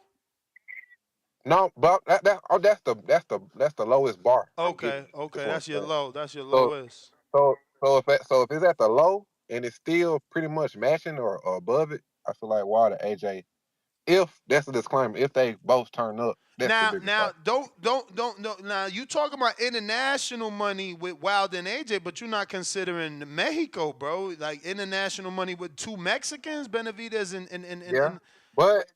no, but that's the lowest bar I'm giving Okay, you. okay, That's what I'm that's your saying. low. That's your So lowest. so if it's at the low and it's still pretty much matching or above it, I feel like Wilder AJ. If that's a disclaimer, if they both turn up, that's the bigger Now, fight. don't. Now you talking about international money with Wilder and AJ, but you're not considering Mexico, bro. Like international money with two Mexicans, Benavidez Yeah, but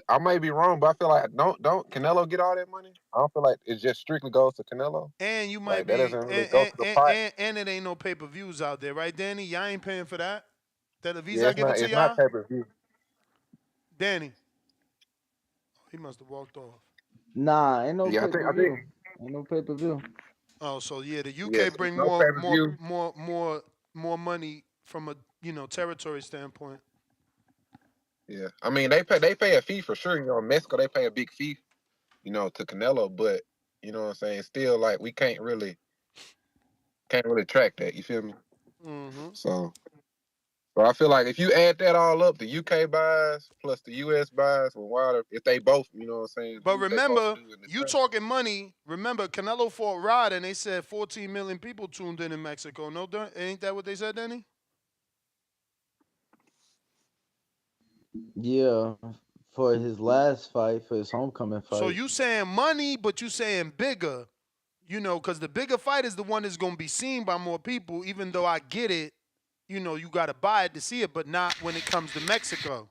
I may be wrong, but I feel like don't Canelo get all that money? I don't feel like it just strictly goes to Canelo. and you might Like that be doesn't really go to the pot. and it ain't no pay per views out there, right, Danny? Y'all ain't paying for that. Yeah, Televisa give it to it's not y'all, pay per view. Danny. He must have walked off. Nah, ain't no Yeah, pay per I think view. Ain't no pay per view. Oh, so yeah, the yes, UK it's bring no pay per view. more money from a territory standpoint. Yeah, I mean they pay a fee for sure. You know, in Mexico they pay a big fee. You know, to Canelo, but you know what I'm saying. Still, like we can't really track that. You feel me? Mm-hmm. So I feel like if you add that all up, the UK buys plus the US buys with Wilder, if they both, you know what I'm saying, But do what they supposed remember, to do in the you tournament. talking money. Remember, Canelo fought Rod, and they said 14 million people tuned in Mexico. No, ain't that what they said, Danny? Yeah, for his last fight, for his homecoming So fight. you saying money, but you saying bigger. Because the bigger fight is the one that's going to be seen by more people, even though I get it. You got to buy it to see it, but not when it comes to Mexico.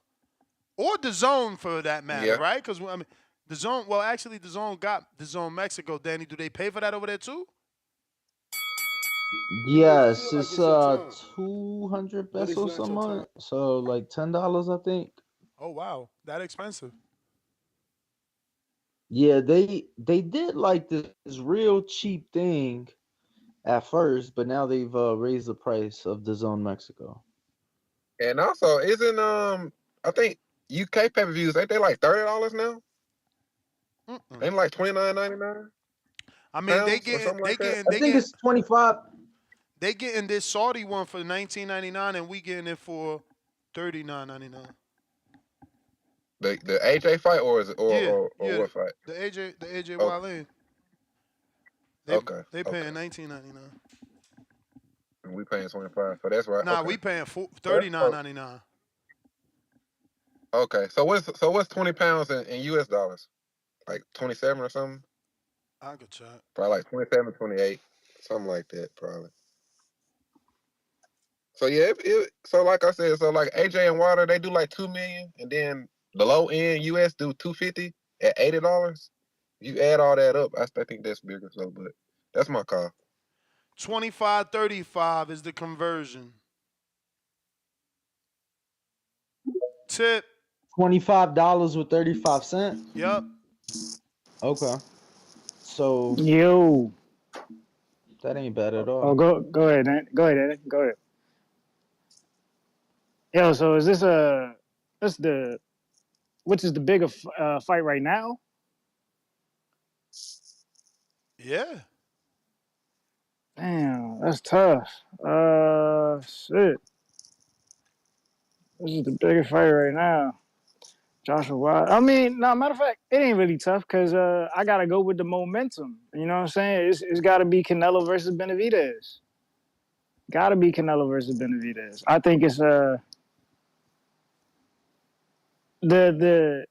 Or the zone for that matter, Yeah. right? Because, I mean, the zone, well, actually, the zone got the zone Mexico, Danny. Do they pay for that over there too? It may Yes, feel like it's it's your time, 200 but it's pesos not a your time. month. So like $10, I think. Oh, wow. That expensive. Yeah, they did like this real cheap thing at first, but now they've raised the price of the Zone Mexico. And also, isn't I think UK pay per views ain't they like $30 now? Ain't like $29.99 I mean, pounds or something like that. I think it's 25. they getting this Saudi one for $19.99, and we getting it for $39.99. The AJ fight or is it Yeah, or yeah. what fight? The AJ Oh, Wale. okay, They okay. paying $19.99. And we paying 25, so that's right. Nah, Okay, we paying so $39.99. okay. So what's 20 pounds in US dollars? Like 27 or something? I could check. Probably like 27, 28, something like that, probably. So yeah, so like I said, so like AJ and Wilder, they do like 2 million, and then the low end US do 250 at $80. You add all that up, I think that's bigger. So, but that's my call. 25.35 is the conversion. Tip. $25 with 35 cents. Yep. Okay. So Yo. that ain't bad at Oh, all. go ahead, man. Go ahead. Yo, so is this which is the bigger fight right now? Yeah. Damn, that's tough. Shit. This is the biggest fight right now. Joshua Wilder. I mean, no, matter of fact, it ain't really tough because I gotta go with the momentum. You know what I'm saying? It's got to be Canelo versus Benavidez. Got to be Canelo versus Benavidez. I think it's the the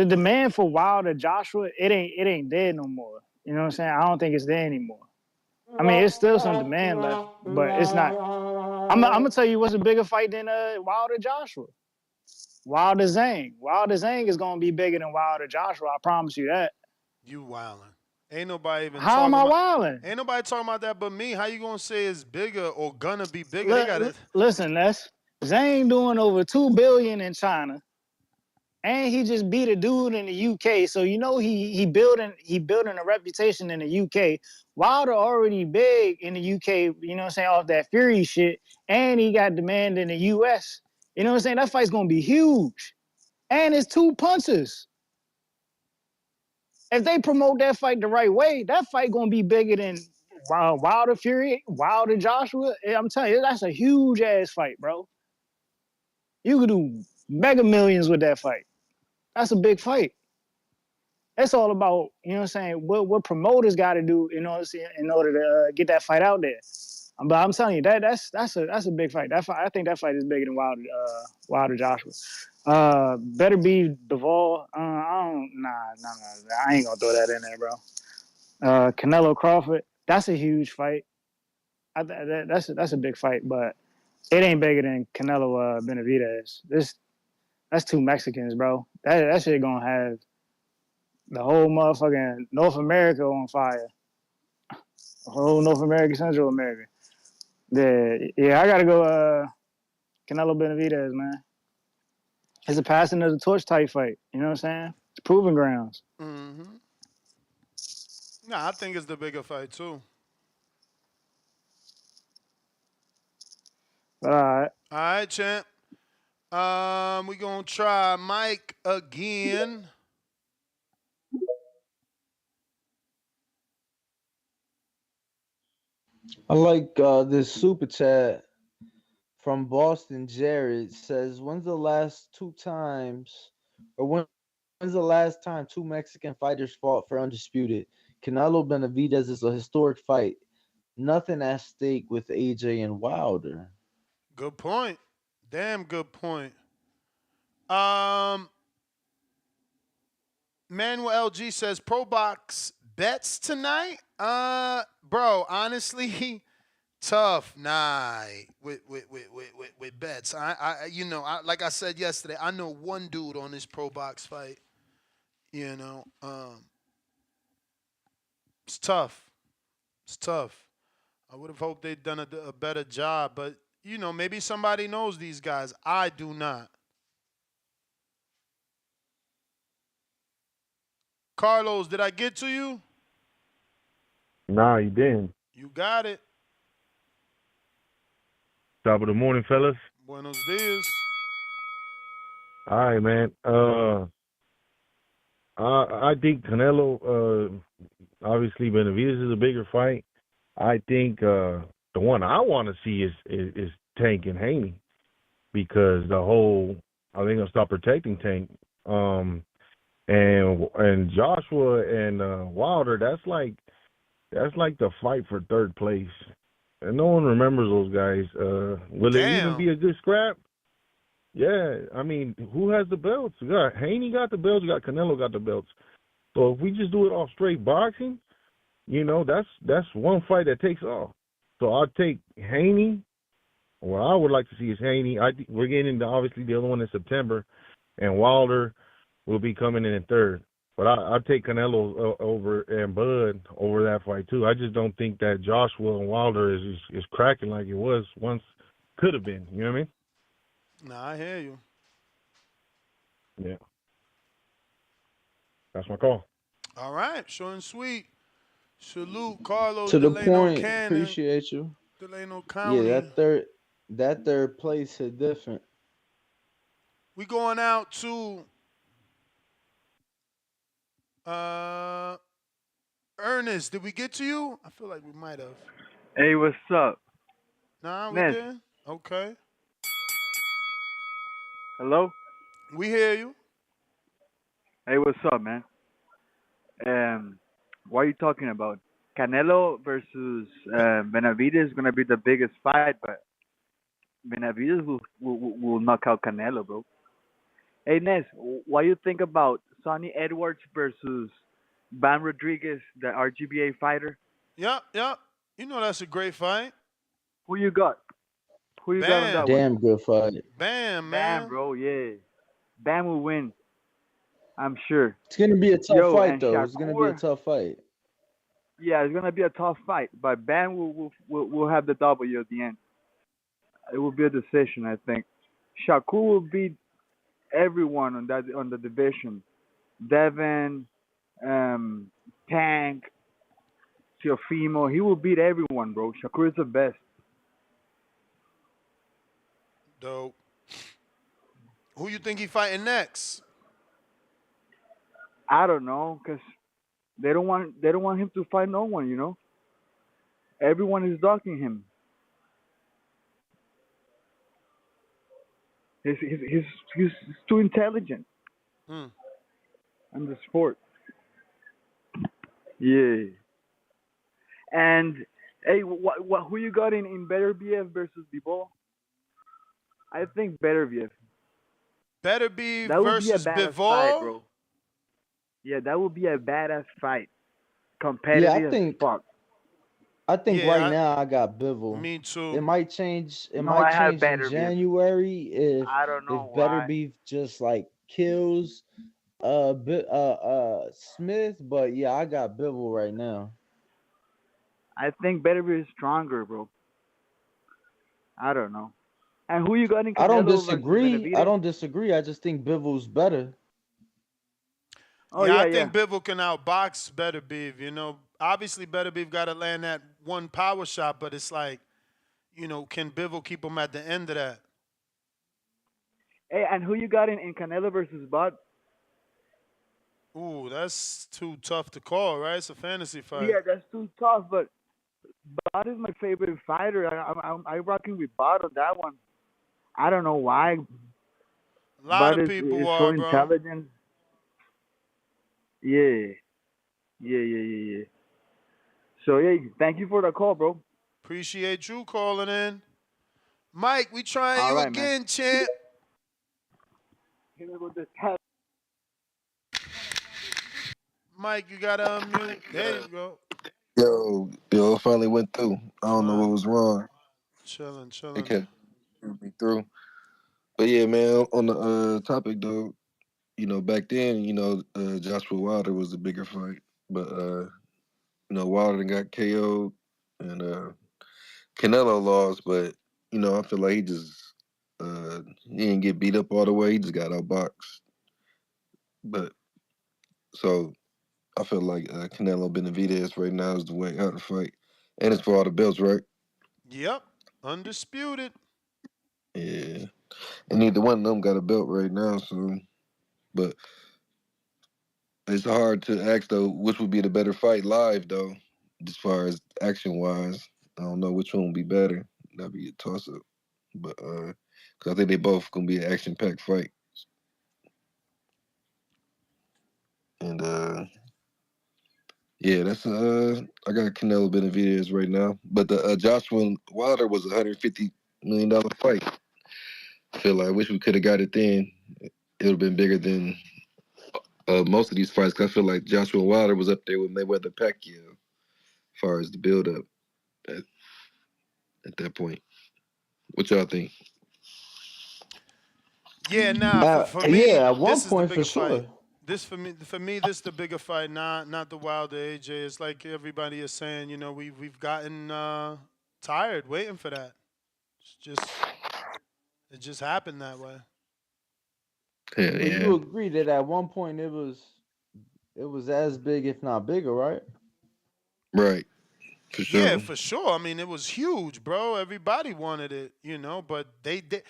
demand for Wilder Joshua. It ain't there no more. You know what I'm saying? I don't think it's there anymore. I mean, it's still some demand left, but it's not. I'm gonna tell you what's a bigger fight than Wilder Joshua. Wilder Zhang. Wilder Zhang is gonna be bigger than Wilder Joshua. I promise you that. You wildin'. Ain't nobody even How am talking I about. wilding? Ain't nobody talking about that but me. How you gonna say it's bigger or gonna be bigger? They got it. Listen, that's Zhang doing over $2 billion in China, and he just beat a dude in the UK. So you know he building a reputation in the UK. Wilder already big in the UK. You know what I'm saying, off that Fury shit, and he got demand in the US. You know what I'm saying? That fight's gonna be huge, and it's two punches. If they promote that fight the right way, that fight gonna be bigger than Wilder Fury, Wilder Joshua. I'm telling you, that's a huge ass fight, bro. You could do mega millions with that fight. That's a big fight. It's all about, you know what I'm saying, what promoters got to do in order to get that fight out there. But I'm telling you, that's a big fight. That fight, I think that fight is bigger than Wilder Joshua. Better be Duvall. I ain't gonna throw that in there, bro. Canelo Crawford. That's a huge fight. That's a big fight, but it ain't bigger than Canelo Benavidez. That's two Mexicans, bro. That shit gonna have the whole motherfucking North America on fire. The whole North America, Central America. Yeah, I gotta go Canelo Benavidez, man. It's a passing of the torch type fight. You know what I'm saying? It's proving grounds. Mm-hmm. Nah, I think it's the bigger fight too. But all right. All right, champ. We gonna try Mike again. I like this super chat from Boston. Jared says, "When's the last two times, or when's the last time two Mexican fighters fought for undisputed? Canelo Benavidez is a historic fight. Nothing at stake with AJ and Wilder." Good point. Damn good point. Um, Manuel LG says Pro Box bets tonight. Bro, honestly, tough night with bets. Like I said yesterday, I know one dude on this Pro Box fight. It's tough. It's tough. I would have hoped they'd done a better job, but maybe somebody knows these guys. I do not. Carlos, did I get to you? Nah, you didn't. You got it. Top of the morning, fellas. Buenos dias. All right, man. I think Canelo, obviously Benavidez is a bigger fight. I think the one I want to see is Tank and Haney because I think gonna stop protecting Tank. And Joshua and Wilder, that's like the fight for third place. And no one remembers those guys. Will it even be a good scrap? Yeah, I mean, who has the belts? You got Haney got the belts. You got Canelo got the belts. So if we just do it off straight boxing, that's one fight that takes off. So I'll take Haney. What I would like to see is Haney. We're getting into obviously the other one in September, and Wilder will be coming in third. But I'll take Canelo over and Bud over that fight too. I just don't think that Joshua and Wilder is cracking like it was once. Could have been. You know what I mean? Nah, I hear you. Yeah. That's my call. All right, short and sweet. Salute, Carlos To the Delano point. Cannon, Appreciate you. Delano Yeah, County. that third place hit different. We going out to Ernest. Did we get to you? I feel like we might have. Hey, what's up? Nah, we Ness. did. Okay. Hello? We hear you. Hey, what's up, man? What are you talking about? Canelo versus Benavidez is gonna be the biggest fight, but Benavidez will knock out Canelo, bro. Hey, Ness, what do you think about Sonny Edwards versus Bam Rodriguez, the RGBA fighter? Yep. You know that's a great fight. Who you got? Who you got on that one? Damn good fight. Bam, Bam, man. bro, yeah. Bam will win. I'm sure. It's gonna be a tough fight and though. Shakur, It's gonna be a tough fight. Yeah, it's gonna be a tough fight, but Bam will have the W at the end. It will be a decision, I think. Shakur will beat everyone on the division. Devin, Tank, Teofimo. He will beat everyone, bro. Shakur is the best. Dope. Who you think he fighting next? I don't know, cause they don't want him to fight no one. You know, everyone is docking him. He's too intelligent. Hmm. In the sport. Yeah. And hey, who you got in Beterbiev versus Bivol? I think Beterbiev. Beterbiev That would be a versus badass fight, Bivol. bro. Yeah, that would be a badass fight. Competitive Yeah, as fuck. I think Yeah, right now I got Bivol. Me too. It might change. It No, might I have change in Beterbiev. January if I don't know Better why. Beef just like kills Smith. But yeah, I got Bivol right now. I think Beterbiev is stronger, bro. I don't know. And who you got in Canelo I don't versus disagree. Benavidez? I don't disagree. I just think Bivol's better. Oh, yeah, I yeah. think Bivol can outbox Beterbiev. You know, obviously Beterbiev got to land that one power shot, but it's like, you know, can Bivol keep him at the end of that? Hey, and who you got in Canelo versus Bud? Ooh, that's too tough to call, right? It's a fantasy fight. Yeah, that's too tough, but Bud is my favorite fighter. I'm rocking with Bud on that one. I don't know why. A lot Bud of is people so are, bro. intelligent. Yeah. So, yeah, thank you for the call, bro. Appreciate you calling in. Mike, we trying All you right, again, man. champ. Hit me with this tap. Mike, you got to unmute. There you go. Yo, it finally went through. I don't know what was wrong. Chilling. It kept me through. But yeah, man, on the topic though, back then, Joshua Wilder was the bigger fight. But Wilder got KO'd and Canelo lost, but I feel like he just he didn't get beat up all the way, he just got outboxed. But so I feel like Canelo Benavidez right now is the way out of the fight. And it's for all the belts, right? Yep. Undisputed. Yeah. And neither one of them got a belt right now, so but It's hard to ask though. Which would be the better fight live though, as far as action wise. I don't know which one would be better. That'd be a toss up. But cause I think they both gonna be an action packed fight. And yeah, that's I got Canelo Benavidez right now. But the Joshua Wilder was $150 million fight. I feel like I wish we could have got it then. It would have been bigger than most of these fights. 'Cause I feel like Joshua Wilder was up there with Mayweather Pacquiao as far as the build up at that point. What y'all think? Yeah, nah. For me, Yeah, at one this is the point for bigger fight. sure. This for me, this is the bigger fight. Not the Wilder AJ. It's like everybody is saying. You know, we've gotten tired waiting for that. It just happened that way. Hell But yeah. you agree that at one point it was as big, if not bigger, right? Right. For Yeah, sure. for sure. I mean, it was huge, bro. Everybody wanted it, you know, but they did.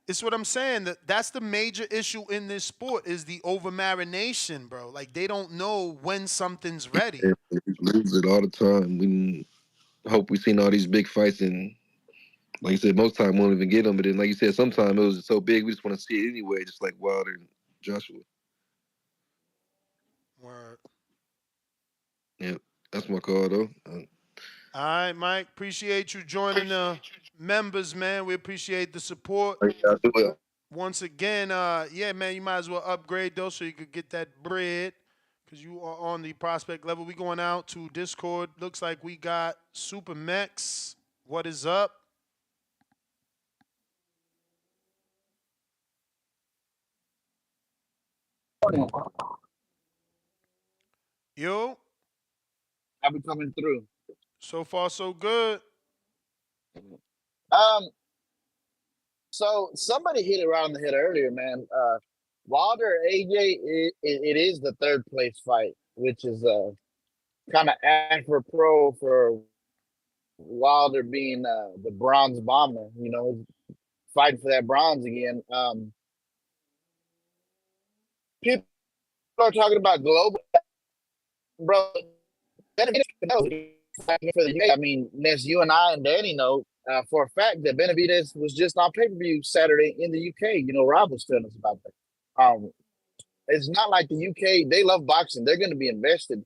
It's what I'm saying. That's the major issue in this sport is the over marination, bro. Like they don't know when something's ready. Yeah, we lose it all the time. We hope we seen all these big fights, and like you said, most time we won't even get them. But then, like you said, sometimes it was just so big we just want to see it anyway, just like Wilder and Joshua. Word. Yep, that's my call though. All right, Mike. Appreciate you joining the members, man. We appreciate the support. I do it. Once again, yeah, man, you might as well upgrade though so you could get that bread because you are on the prospect level. We going out to Discord. Looks like we got Super Mex. What is up? Yo, I'll be coming through. so far so good. Um, so somebody hit it right on the head earlier, man. Wilder AJ, it is the third place fight, which is kind of apropos for Wilder being the bronze bomber. You know, fighting for that bronze again. People are talking about global, bro. Benavidez fighting for the UK. I mean, as you and I and Danny know, for a fact that Benavidez was just on pay per view Saturday in the UK. You know, Rob was telling us about that. It's not like the UK, they love boxing. They're going to be invested.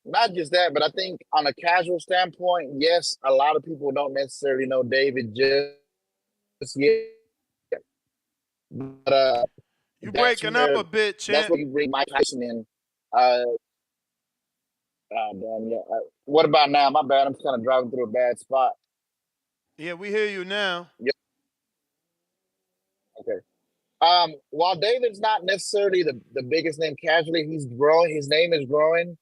Not just that, but I think on a casual standpoint, yes, a lot of people don't necessarily know David just yet. But You that's breaking up where a bit, that's champ. where you bring Mike Tyson in. Damn, yeah. What about now? My bad. I'm kind of driving through a bad spot. Yeah, we hear you now. Yep. Okay. While David's not necessarily the biggest name casually, he's growing. His name is growing.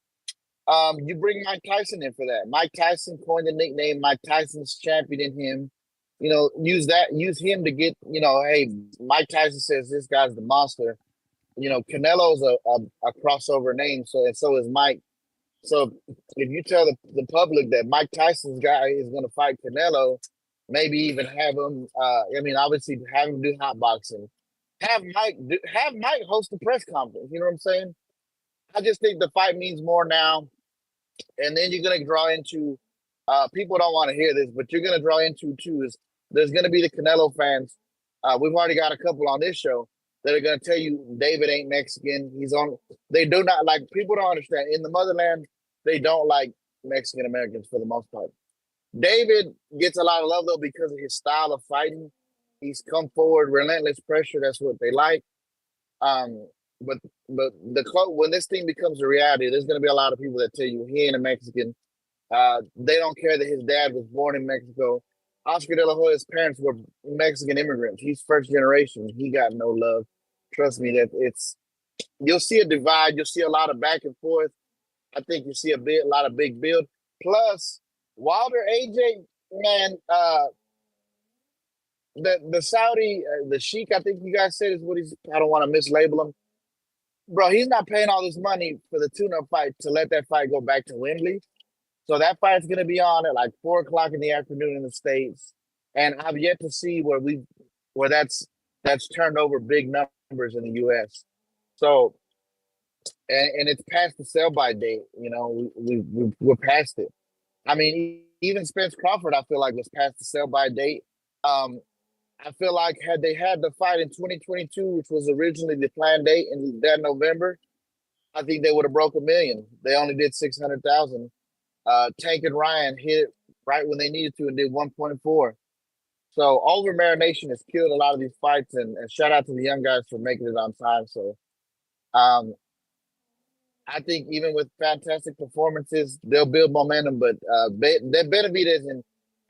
You bring Mike Tyson in for that. Mike Tyson coined the nickname. Mike Tyson's championing him. You know, use him to get. You know, hey, Mike Tyson says this guy's the monster. You know, Canelo's a crossover name, so is Mike. So if you tell the public that Mike Tyson's guy is going to fight Canelo, maybe even have him. I mean, obviously have him do hot boxing. Have Mike host the press conference. You know what I'm saying? I just think the fight means more now. And then you're gonna draw into people don't want to hear this, but you're gonna draw into too is there's gonna be the Canelo fans. We've already got a couple on this show that are gonna tell you David ain't Mexican. He's on. They do not like people don't understand in the motherland. They don't like Mexican Americans for the most part. David gets a lot of love though because of his style of fighting. He's come forward, relentless pressure. That's what they like. Um, but when this thing becomes a reality, there's going to be a lot of people that tell you he ain't a Mexican. They don't care that his dad was born in Mexico. Oscar De La Hoya's parents were Mexican immigrants. He's first generation. He got no love. Trust me, that you'll see a divide. You'll see a lot of back and forth. I think you see a lot of big build. Plus, Wilder AJ, man, the Saudi, the Sheik, I think you guys said is what he's. I don't want to mislabel him, bro. He's not paying all this money for the tune-up fight to let that fight go back to Wembley. So that fight's gonna be on at like 4 o'clock in the afternoon in the States, and I've yet to see where that's turned over big numbers in the U.S. So and it's past the sell by date. You know, we're past it. I mean, even Spence Crawford, I feel like was past the sell by date. Um, I feel like had they had the fight in 2022, which was originally the planned date in that November, I think they would have broke 1 million. They only did 600,000. Tank and Ryan hit right when they needed to and did 1.4. So over marination has killed a lot of these fights, and shout out to the young guys for making it on time. So um, I think even with fantastic performances, they'll build momentum. But that Benavidez and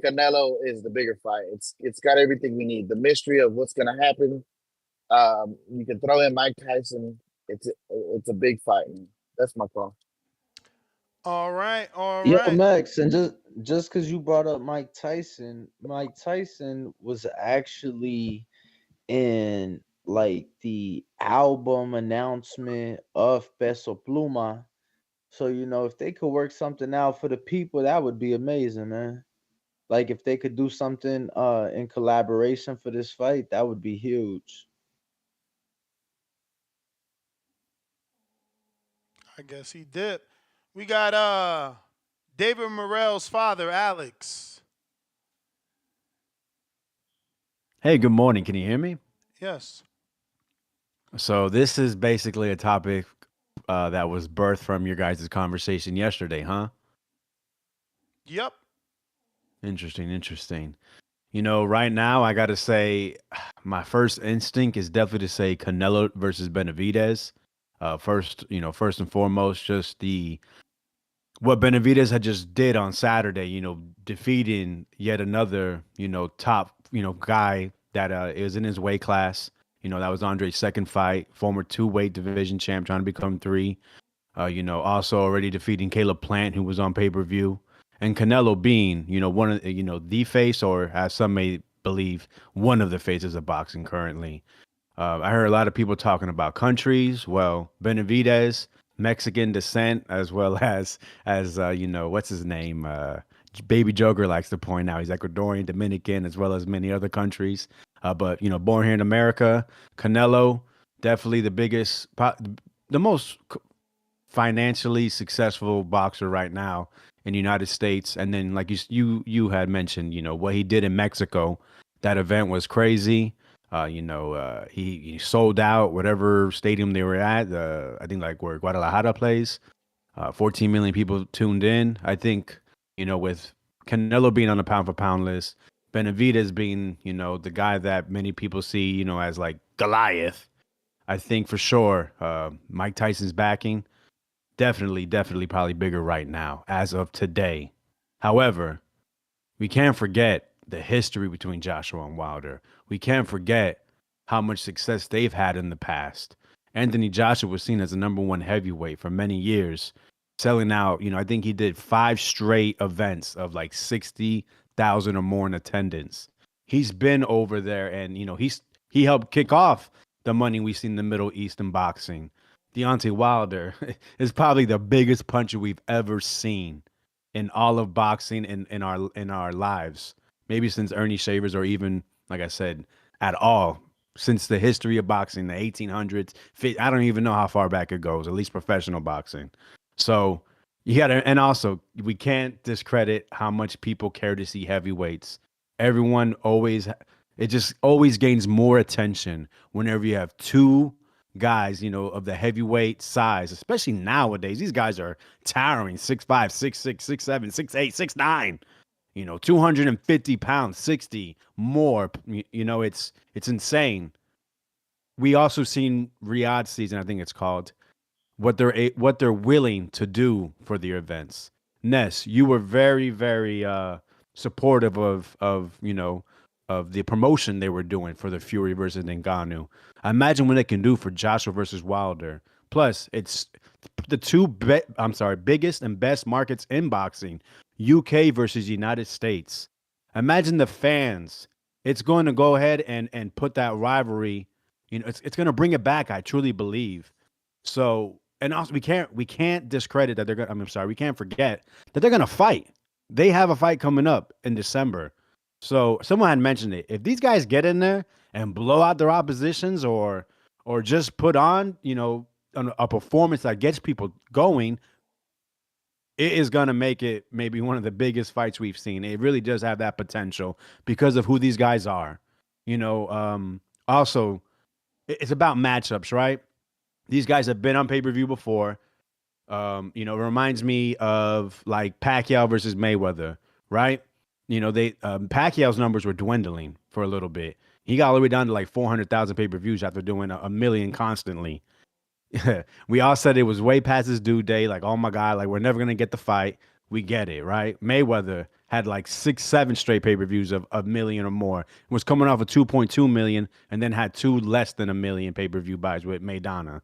Canelo is the bigger fight. It's got everything we need. The mystery of what's going to happen. You can throw in Mike Tyson. It's a big fight. Man. That's my call. All right, all Yo, right. Max, and just because you brought up Mike Tyson was actually in like the album announcement of Peso Pluma. So if they could work something out for the people, that would be amazing, man. Like if they could do something in collaboration for this fight, that would be huge. I guess he did. We got David Morrell's father, Alex. Hey, good morning. Can you hear me? Yes. So this is basically a topic that was birthed from your guys' conversation yesterday, huh? Yep. Interesting, interesting. Right now I got to say my first instinct is definitely to say Canelo versus Benavidez. First and foremost, just the what Benavidez had just did on Saturday, defeating yet another, top, guy that is in his weight class. That was Andre's second fight, former two-weight division champ, trying to become three. Also already defeating Caleb Plant, who was on pay-per-view, and Canelo being, one of, the face, or as some may believe, one of the faces of boxing currently. I heard a lot of people talking about countries. Well, Benavidez, Mexican descent, as well as what's his name? Baby Joker likes to point out he's Ecuadorian, Dominican, as well as many other countries. But born here in America, Canelo, definitely the biggest, the most financially successful boxer right now in the United States. And then, like you had mentioned, what he did in Mexico, that event was crazy. He sold out whatever stadium they were at. I think like where Guadalajara plays. 14 million people tuned in. I think, with Canelo being on the pound for pound list, Benavidez being, the guy that many people see, as like Goliath. I think for sure, Mike Tyson's backing. Definitely probably bigger right now as of today. However, we can't forget the history between Joshua and Wilder. We can't forget how much success they've had in the past. Anthony Joshua was seen as the number one heavyweight for many years, selling out. I think he did 5 straight events of like 60,000 or more in attendance. He's been over there, and he helped kick off the money we see in the Middle East in boxing. Deontay Wilder is probably the biggest puncher we've ever seen in all of boxing in our lives. Maybe since Ernie Shavers, or even, like I said, at all since the history of boxing, the 1800s. I don't even know how far back it goes, at least professional boxing. So you got to, and also we can't discredit how much people care to see heavyweights. Everyone always, it just always gains more attention whenever you have two guys, of the heavyweight size, especially nowadays. These guys are towering 6'5, 6'6, 6'7, 6'8, 6'9. 250 pounds, 60 more. It's insane. We also seen Riyadh season, I think it's called, what they're willing to do for their events. Ness, you were very, very supportive of the promotion they were doing for the Fury versus Ngannou. I imagine what they can do for Joshua versus Wilder. Plus, it's the biggest and best markets in boxing, UK versus United States. Imagine the fans. It's going to go ahead and put that rivalry. It's going to bring it back. I truly believe. So, and also we can't discredit that they're going. I'm sorry, we can't forget that they're going to fight. They have a fight coming up in December. So someone had mentioned it. If these guys get in there and blow out their oppositions, or just put on, a performance that gets people going, it is going to make it maybe one of the biggest fights we've seen. It really does have that potential because of who these guys are. Also, it's about matchups, right? These guys have been on pay-per-view before. It reminds me of like Pacquiao versus Mayweather, right? They Pacquiao's numbers were dwindling for a little bit. He got all the way down to like 400,000 pay-per-views after doing a million constantly. We all said it was way past his due date. Like, oh my God, like we're never gonna get the fight. We get it, right? Mayweather had like 6, 7 straight pay-per-views of a million or more. Was coming off of 2.2 million and then had 2 less than a million pay-per-view buys with Maidana.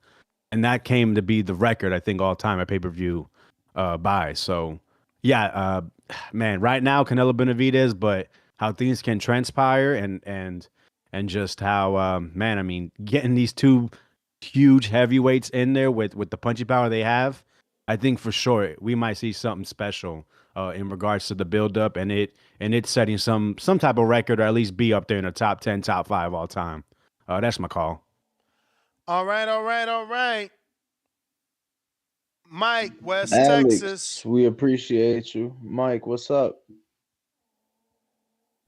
And that came to be the record, I think, all time at pay-per-view buys. So yeah, man, right now Canelo Benavidez, but how things can transpire and just how man, I mean, getting these two huge heavyweights in there with the punching power they have, I think for sure we might see something special in regards to the build-up and it's setting some type of record or at least be up there in the top 10, top 5 all time. That's my call. All right. Mike, West Alex, Texas. we appreciate you. Mike, what's up?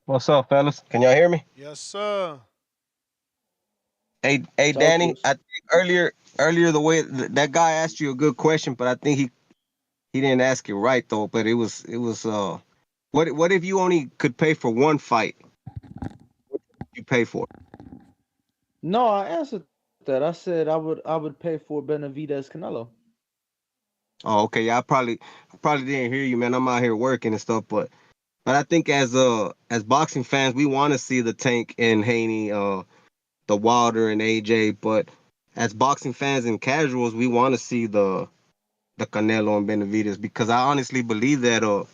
What's up, fellas? Can y'all hear me? Yes, sir. Hey, Talk to Danny. us. I think earlier the way that guy asked you a good question, but I think he didn't ask it right though. But it was what if you only could pay for one fight? What would you pay for? No, I answered that. I said I would pay for Benavidez Canelo. Oh, okay. Yeah, I probably didn't hear you, man. I'm out here working and stuff, but I think as boxing fans, we want to see the Tank and Haney, the Wilder and AJ, but as boxing fans and casuals, we want to see the Canelo and Benavidez because I honestly believe that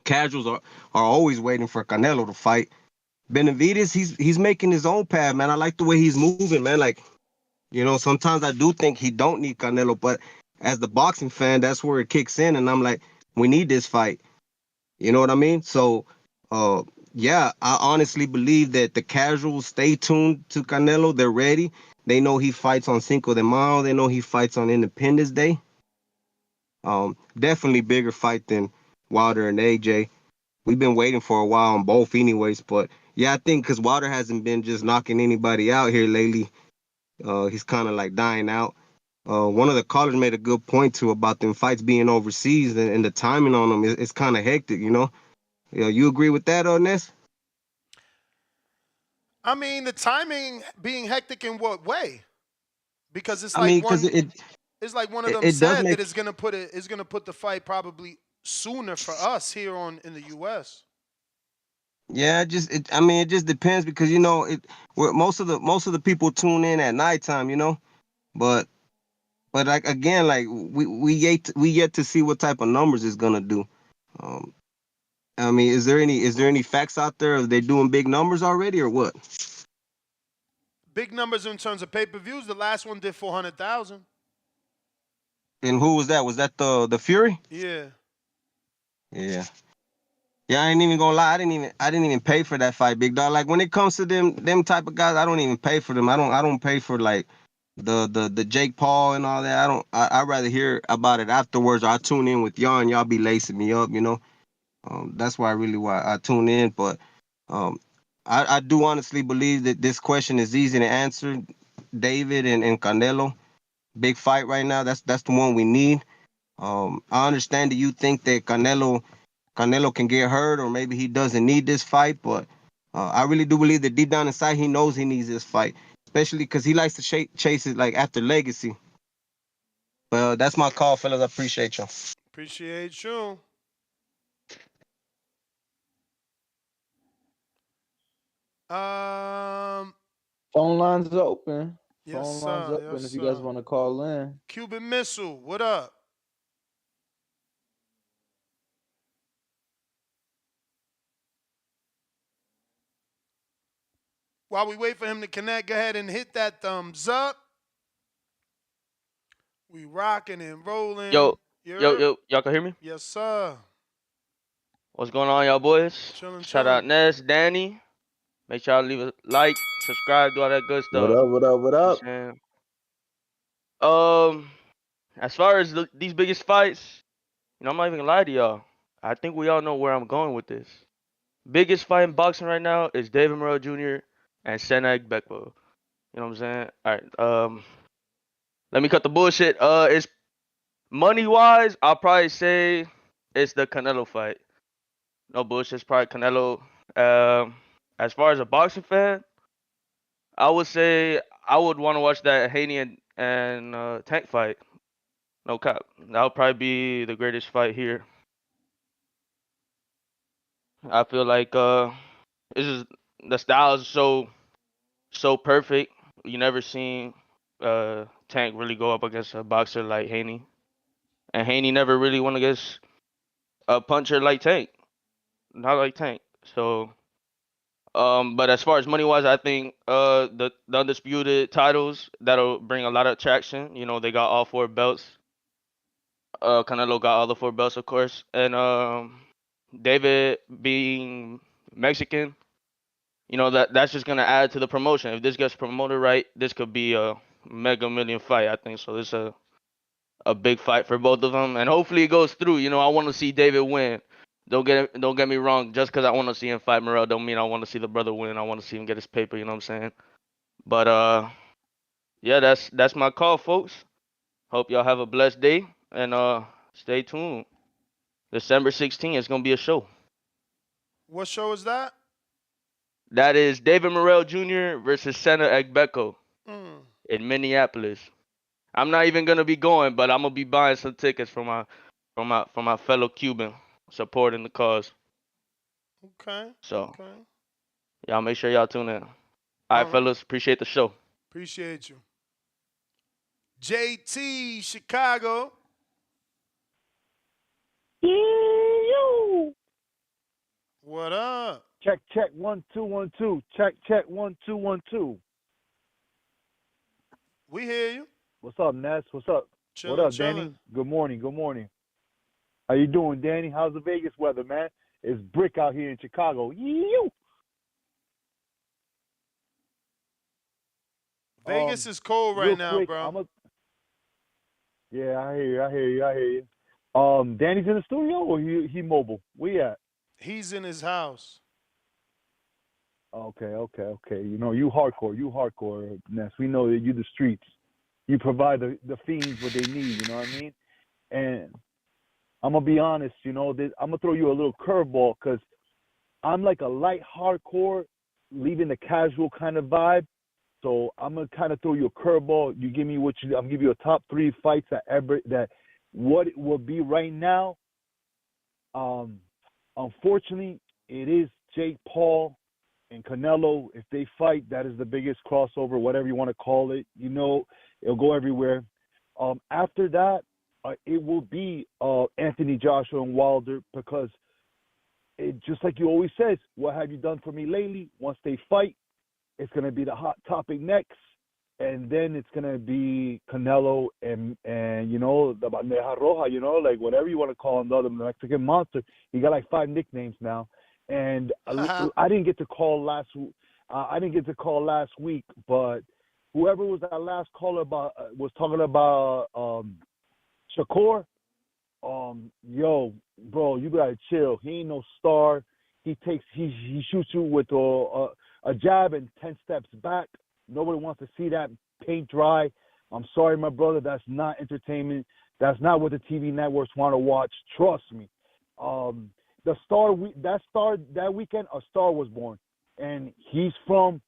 casuals are always waiting for Canelo to fight. Benavidez, he's making his own path, man. I like the way he's moving, man. Like, sometimes I do think he don't need Canelo, but as the boxing fan, that's where it kicks in, and I'm like, we need this fight. You know what I mean? So, yeah, I honestly believe that the casuals stay tuned to Canelo. They're ready. They know he fights on Cinco de Mayo. They know he fights on Independence Day. Definitely bigger fight than Wilder and AJ. We've been waiting for a while on both anyways, but yeah, I think because Wilder hasn't been just knocking anybody out here lately, he's kind of like dying out. One of the callers made a good point too about them fights being overseas and the timing on them is kind of hectic, you agree with that, Ness? I mean, the timing being hectic in what way? Because it's I like mean, because it's like one of them it does said make that it's gonna put the fight probably sooner for us here in the U.S. Yeah, it just depends because where most of the people tune in at nighttime, but like again, like we yet to see what type of numbers it's gonna do. Um, I mean, is there any facts out there? Are they doing big numbers already or what? Big numbers in terms of pay-per-views. The last one did 400,000. And who was that? Was that the Fury? Yeah. Yeah. Yeah, I ain't even gonna lie. I didn't even pay for that fight, big dog. Like when it comes to them type of guys, I don't even pay for them. I don't pay for like the Jake Paul and all that. I'd rather hear about it afterwards. Or I tune in with y'all and y'all be lacing me up, That's why I tune in. But I do honestly believe that this question is easy to answer. David and Canelo, big fight right now. That's the one we need. I understand that you think that Canelo can get hurt or maybe he doesn't need this fight, but I really do believe that deep down inside he knows he needs this fight, especially because he likes to chase it like after legacy. Well, that's my call, fellas. I appreciate you. Appreciate you. Phone lines are open. Yes, Phone lines sir. open Yes, if you guys sir. want to call in. Cuban Missile, what up? While we wait for him to connect, go ahead and hit that thumbs up. We rocking and rolling. Y'all can hear me? Yes, sir. What's going on, y'all boys? Chilling. Shout out Ness, Danny. Make sure y'all leave a like, subscribe, do all that good stuff. What up? You know what I'm saying? As far as these biggest fights, I'm not even gonna lie to y'all. I think we all know where I'm going with this. Biggest fight in boxing right now is David Morrell Jr. and Senna Bekbo. You know what I'm saying? All right. Let me cut the bullshit. It's money wise, I'll probably say it's the Canelo fight. No bullshit. It's probably Canelo. As far as a boxing fan, I would say I would want to watch that Haney and Tank fight. No cap. That would probably be the greatest fight here. I feel like it's just the style is so perfect. You never seen Tank really go up against a boxer like Haney, and Haney never really went against a puncher like Tank, not like Tank. So, but as far as money wise, I think the undisputed titles that'll bring a lot of traction. They got all 4 belts. Canelo got all the 4 belts, of course, and David being Mexican. That's just gonna add to the promotion. If this gets promoted right, this could be a mega million fight. I think so. It's a big fight for both of them, and hopefully it goes through. I want to see David win. Don't get me wrong. Just because I want to see him fight Morrell, don't mean I want to see the brother win. I want to see him get his paper. You know what I'm saying? But yeah, that's my call, folks. Hope y'all have a blessed day, and stay tuned. December 16th is gonna be a show. What show is that? That is David Morrell Jr. versus Senna Egbeko Mm. in Minneapolis. I'm not even gonna be going, but I'm gonna be buying some tickets for my fellow Cuban supporting the cause. Okay. So Okay. y'all make sure y'all tune in. All right, right. fellas, appreciate the show. Appreciate you. JT Chicago. You. What up? Check 1 2 1 2. Check 1 2 1 2. We hear you. What's up, Ness? What's up? Chilling, What up, chilling. Danny? Good morning. Good morning. How you doing, Danny? How's the Vegas weather, man? It's brick out here in Chicago. You. Vegas is cold right now, quick, bro. Yeah, I hear you. Danny's in the studio or he mobile? Where you at? He's in his house. Okay. You hardcore, Ness. We know that you the streets. You provide the fiends what they need, you know what I mean? And I'm going to be honest, I'm going to throw you a little curveball because I'm like a light hardcore, leaving the casual kind of vibe. So I'm going to kind of throw you a curveball. You give me I'm going to give you a top 3 fights that what it will be right now. Unfortunately, it is Jake Paul and Canelo. If they fight, that is the biggest crossover, whatever you want to call it. It'll go everywhere. After that, it will be Anthony Joshua and Wilder because it just like you always says, what have you done for me lately? Once they fight, it's going to be the hot topic next, and then it's going to be Canelo and the Bandeja Roja, like whatever you want to call him, the Mexican monster. He got like 5 nicknames now. And I didn't get to call last week, but whoever was that last caller was talking about Shakur. Yo, bro, you gotta chill. He ain't no star. He shoots you with a jab and 10 steps back. Nobody wants to see that paint dry. I'm sorry, my brother. That's not entertainment. That's not what the TV networks want to watch. Trust me. That weekend, a star was born, and he's from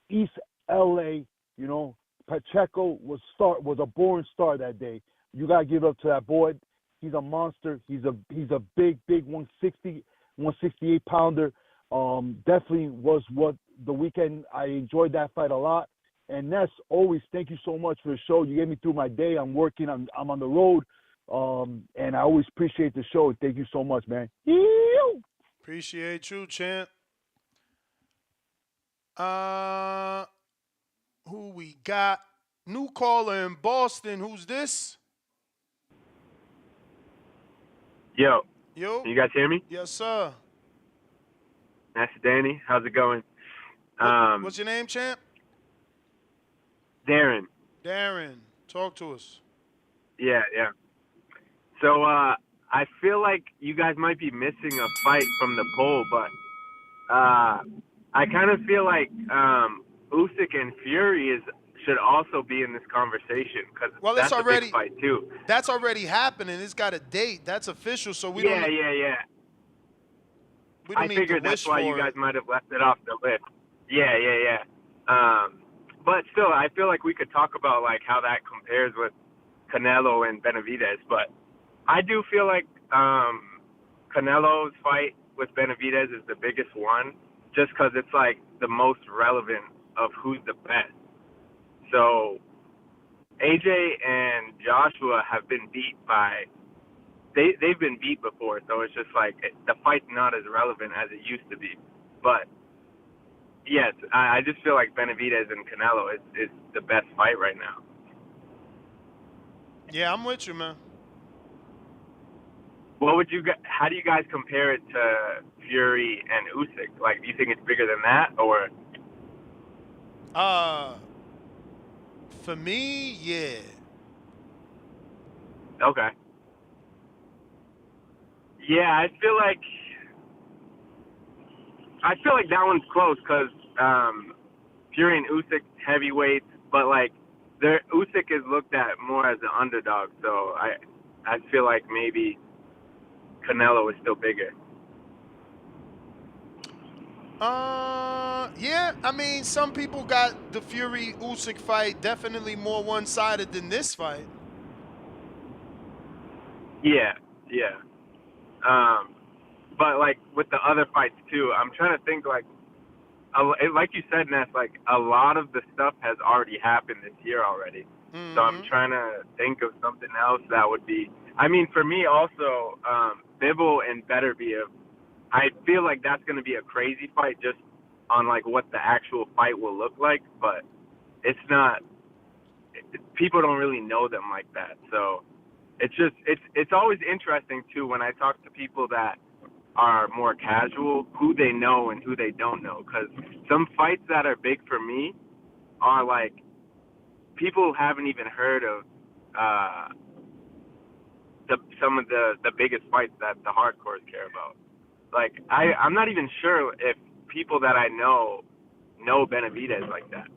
East LA. Pacheco was a born star that day. You gotta give up to that boy. He's a monster. He's a big 168 pounder. Definitely was what the weekend. I enjoyed that fight a lot. And Ness, always thank you so much for the show. You get me through my day. I'm working. I'm on the road. And I always appreciate the show. Thank you so much, man. Appreciate you, champ. Who we got? New caller in Boston. Who's this? Yo. Yo. Can you guys hear me? Yes, sir. That's Danny. How's it going? What's your name, champ? Darren. Darren. Talk to us. Yeah, yeah. So I feel like you guys might be missing a fight from the poll, but I kind of feel like Usyk and Fury should also be in this conversation because Well, it's that's a big already fight too. that's already happening. It's got a date. That's official. So we don't Yeah. we don't I need to figured that's wish why you for guys it. might have left it off the list. Yeah. But still, I feel like we could talk about like how that compares with Canelo and Benavidez. But I do feel like Canelo's fight with Benavidez is the biggest one, just because it's like the most relevant of who's the best. So AJ and Joshua have been beat by they've been beat before, so it's just like the fight's not as relevant as it used to be. But yes, I just feel like Benavidez and Canelo is the best fight right now. Yeah, I'm with you, man. What would you? How do you guys compare it to Fury and Usyk? Like, do you think it's bigger than that, or? For me, yeah. Okay. Yeah, I feel like that one's close because Fury and Usyk heavyweights, but like Usyk is looked at more as an underdog, so I feel like maybe Canelo is still bigger. Yeah. I mean, some people got the Fury Usyk fight definitely more one-sided than this fight. Yeah. But like with the other fights too, I'm trying to think like you said, Ness, like a lot of the stuff has already happened this year already. Mm-hmm. So I'm trying to think of something else that would be. I mean, for me also, Bivol and Beterbiev. I feel like that's going to be a crazy fight just on like what the actual fight will look like, but it's not. People don't really know them like that, so it's always interesting too when I talk to people that are more casual, who they know and who they don't know. Because some fights that are big for me are like people haven't even heard of some of the biggest fights that the hardcores care about. Like I'm not even sure if people that I know Benavidez like that.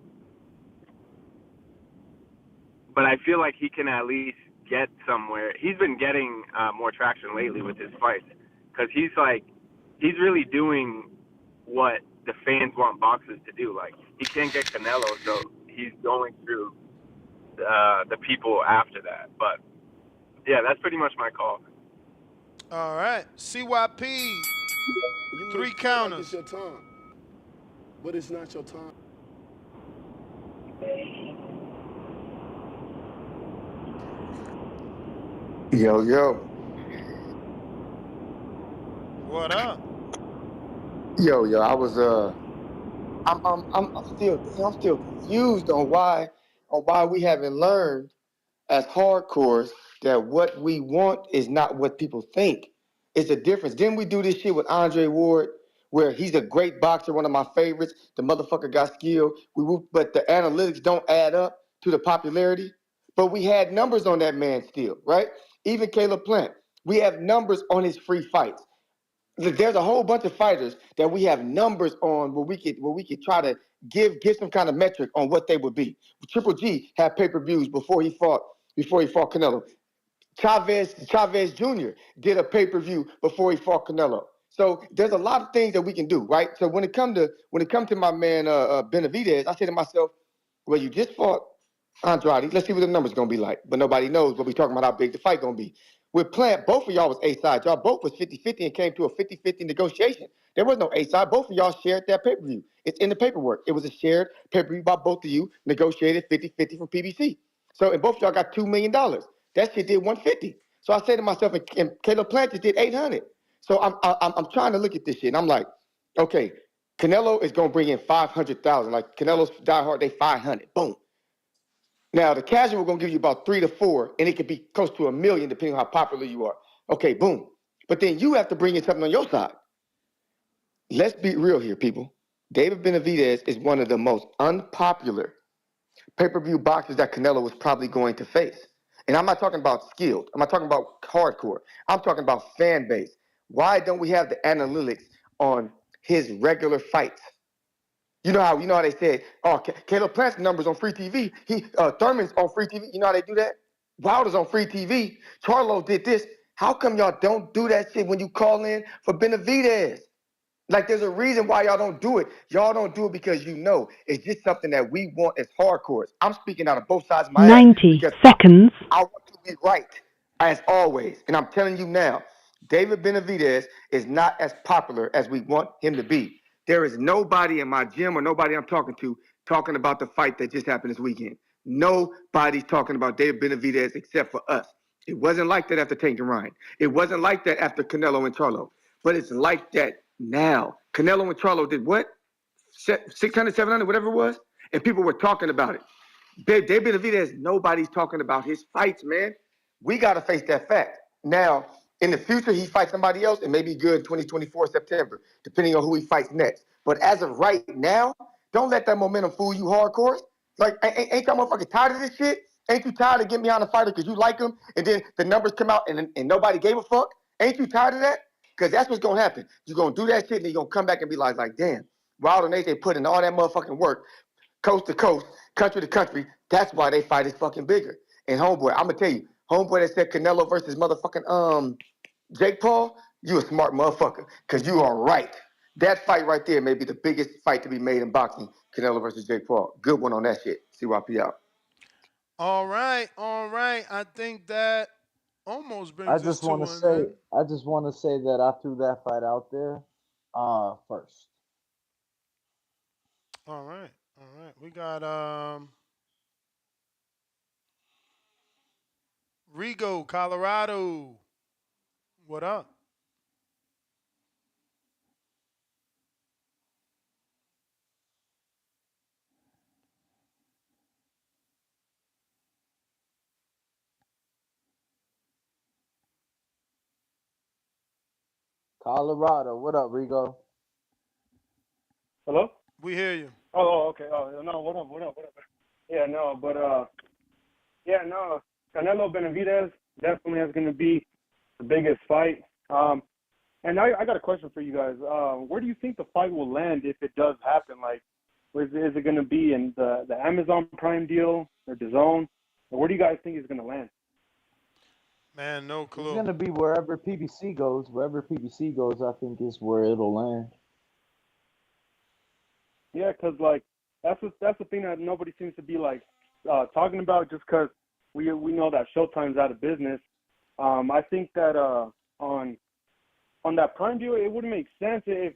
But I feel like he can at least get somewhere. He's been getting more traction lately with his fights because he's really doing what the fans want boxers to do. Like he can't get Canelo, so he's going through the people after that. But yeah, that's pretty much my call. All right, CYP, You may 3 feel like counters. it's your time, but it's not your time. Yo. What up? Yo, I was I'm still confused on why we haven't learned as hardcores that what we want is not what people think. It's a difference. Didn't we do this shit with Andre Ward, where he's a great boxer, one of my favorites. The motherfucker got skill. But the analytics don't add up to the popularity. But we had numbers on that man still, right? Even Caleb Plant. We have numbers on his free fights. There's a whole bunch of fighters that we have numbers on where we could try to give some kind of metric on what they would be. Triple G had pay-per-views before he fought Canelo. Chavez Jr. did a pay-per-view before he fought Canelo. So there's a lot of things that we can do, right? So when it come to my man Benavidez, I say to myself, well, you just fought Andrade. Let's see what the numbers gonna be like. But nobody knows what we talking about, how big the fight gonna be. With Plant, both of y'all was A-side. Y'all both was 50-50 and came to a 50-50 negotiation. There was no A-side. Both of y'all shared that pay-per-view. It's in the paperwork. It was a shared pay-per-view by both of you, negotiated 50-50 from PBC. So, and both of y'all got $2 million. That shit did 150. So I say to myself, and Caleb Plant just did 800. So I'm trying to look at this shit, and I'm like, okay, Canelo is gonna bring in 500,000. Like Canelo's diehard, they 500. Boom. Now, the casual going to give you about 3 to 4, and it could be close to 1 million depending on how popular you are. Okay, boom. But then you have to bring in something on your side. Let's be real here, people. David Benavidez is one of the most unpopular pay-per-view boxers that Canelo was probably going to face. And I'm not talking about skilled. I'm not talking about hardcore. I'm talking about fan base. Why don't we have the analytics on his regular fights? You know how they said, oh, Caleb Plant's numbers on free TV. Thurman's on free TV. You know how they do that? Wilder's on free TV. Charlo did this. How come y'all don't do that shit when you call in for Benavidez? Like, there's a reason why y'all don't do it. Y'all don't do it because it's just something that we want as hardcores. I'm speaking out of both sides of my ass 90 because seconds. I want to be right, as always. And I'm telling you now, David Benavidez is not as popular as we want him to be. There is nobody in my gym or nobody I'm talking to talking about the fight that just happened this weekend. Nobody's talking about David Benavidez except for us. It wasn't like that after Tank and Ryan. It wasn't like that after Canelo and Charlo. But it's like that now. Canelo and Charlo did what? 600, 700, whatever it was? And people were talking about it. David Benavidez, nobody's talking about his fights, man. We got to face that fact. Now, in the future, he fights somebody else. It may be good in 2024 September, depending on who he fights next. But as of right now, don't let that momentum fool you hardcore. Like, ain't y'all motherfucking tired of this shit? Ain't you tired of getting behind a fighter because you like him and then the numbers come out and nobody gave a fuck? Ain't you tired of that? Because that's what's going to happen. You're going to do that shit and you're going to come back and be like damn, Wilder and AJ put in all that motherfucking work, coast to coast, country to country. That's why they fight is fucking bigger. And homeboy, I'm gonna tell you, homeboy that said Canelo versus motherfucking Jake Paul, you a smart motherfucker, cause you are right. That fight right there may be the biggest fight to be made in boxing. Canelo versus Jake Paul. Good one on that shit. CYP out. All right, all right. I think that almost I brings us just want to to an say, end. that I threw that fight out there, first. All right, all right. We got Rigo, Colorado. What up? Colorado, what up, Rigo? Hello? We hear you. Oh, okay. Oh, no, what up, what up? Yeah, no, but, yeah, no, Canelo Benavidez definitely is going to be the biggest fight. And I got a question for you guys. Where do you think the fight will land if it does happen? Like, is it going to be in the Amazon Prime deal or the Zone? Or where do you guys think it's going to land? Man, no It's clue. gonna be wherever PBC goes. Wherever PBC goes, I think is where it'll land. Yeah, because like that's the thing that nobody seems to be like talking about, just because we know that Showtime's out of business. I think that on that Prime deal, it wouldn't make sense if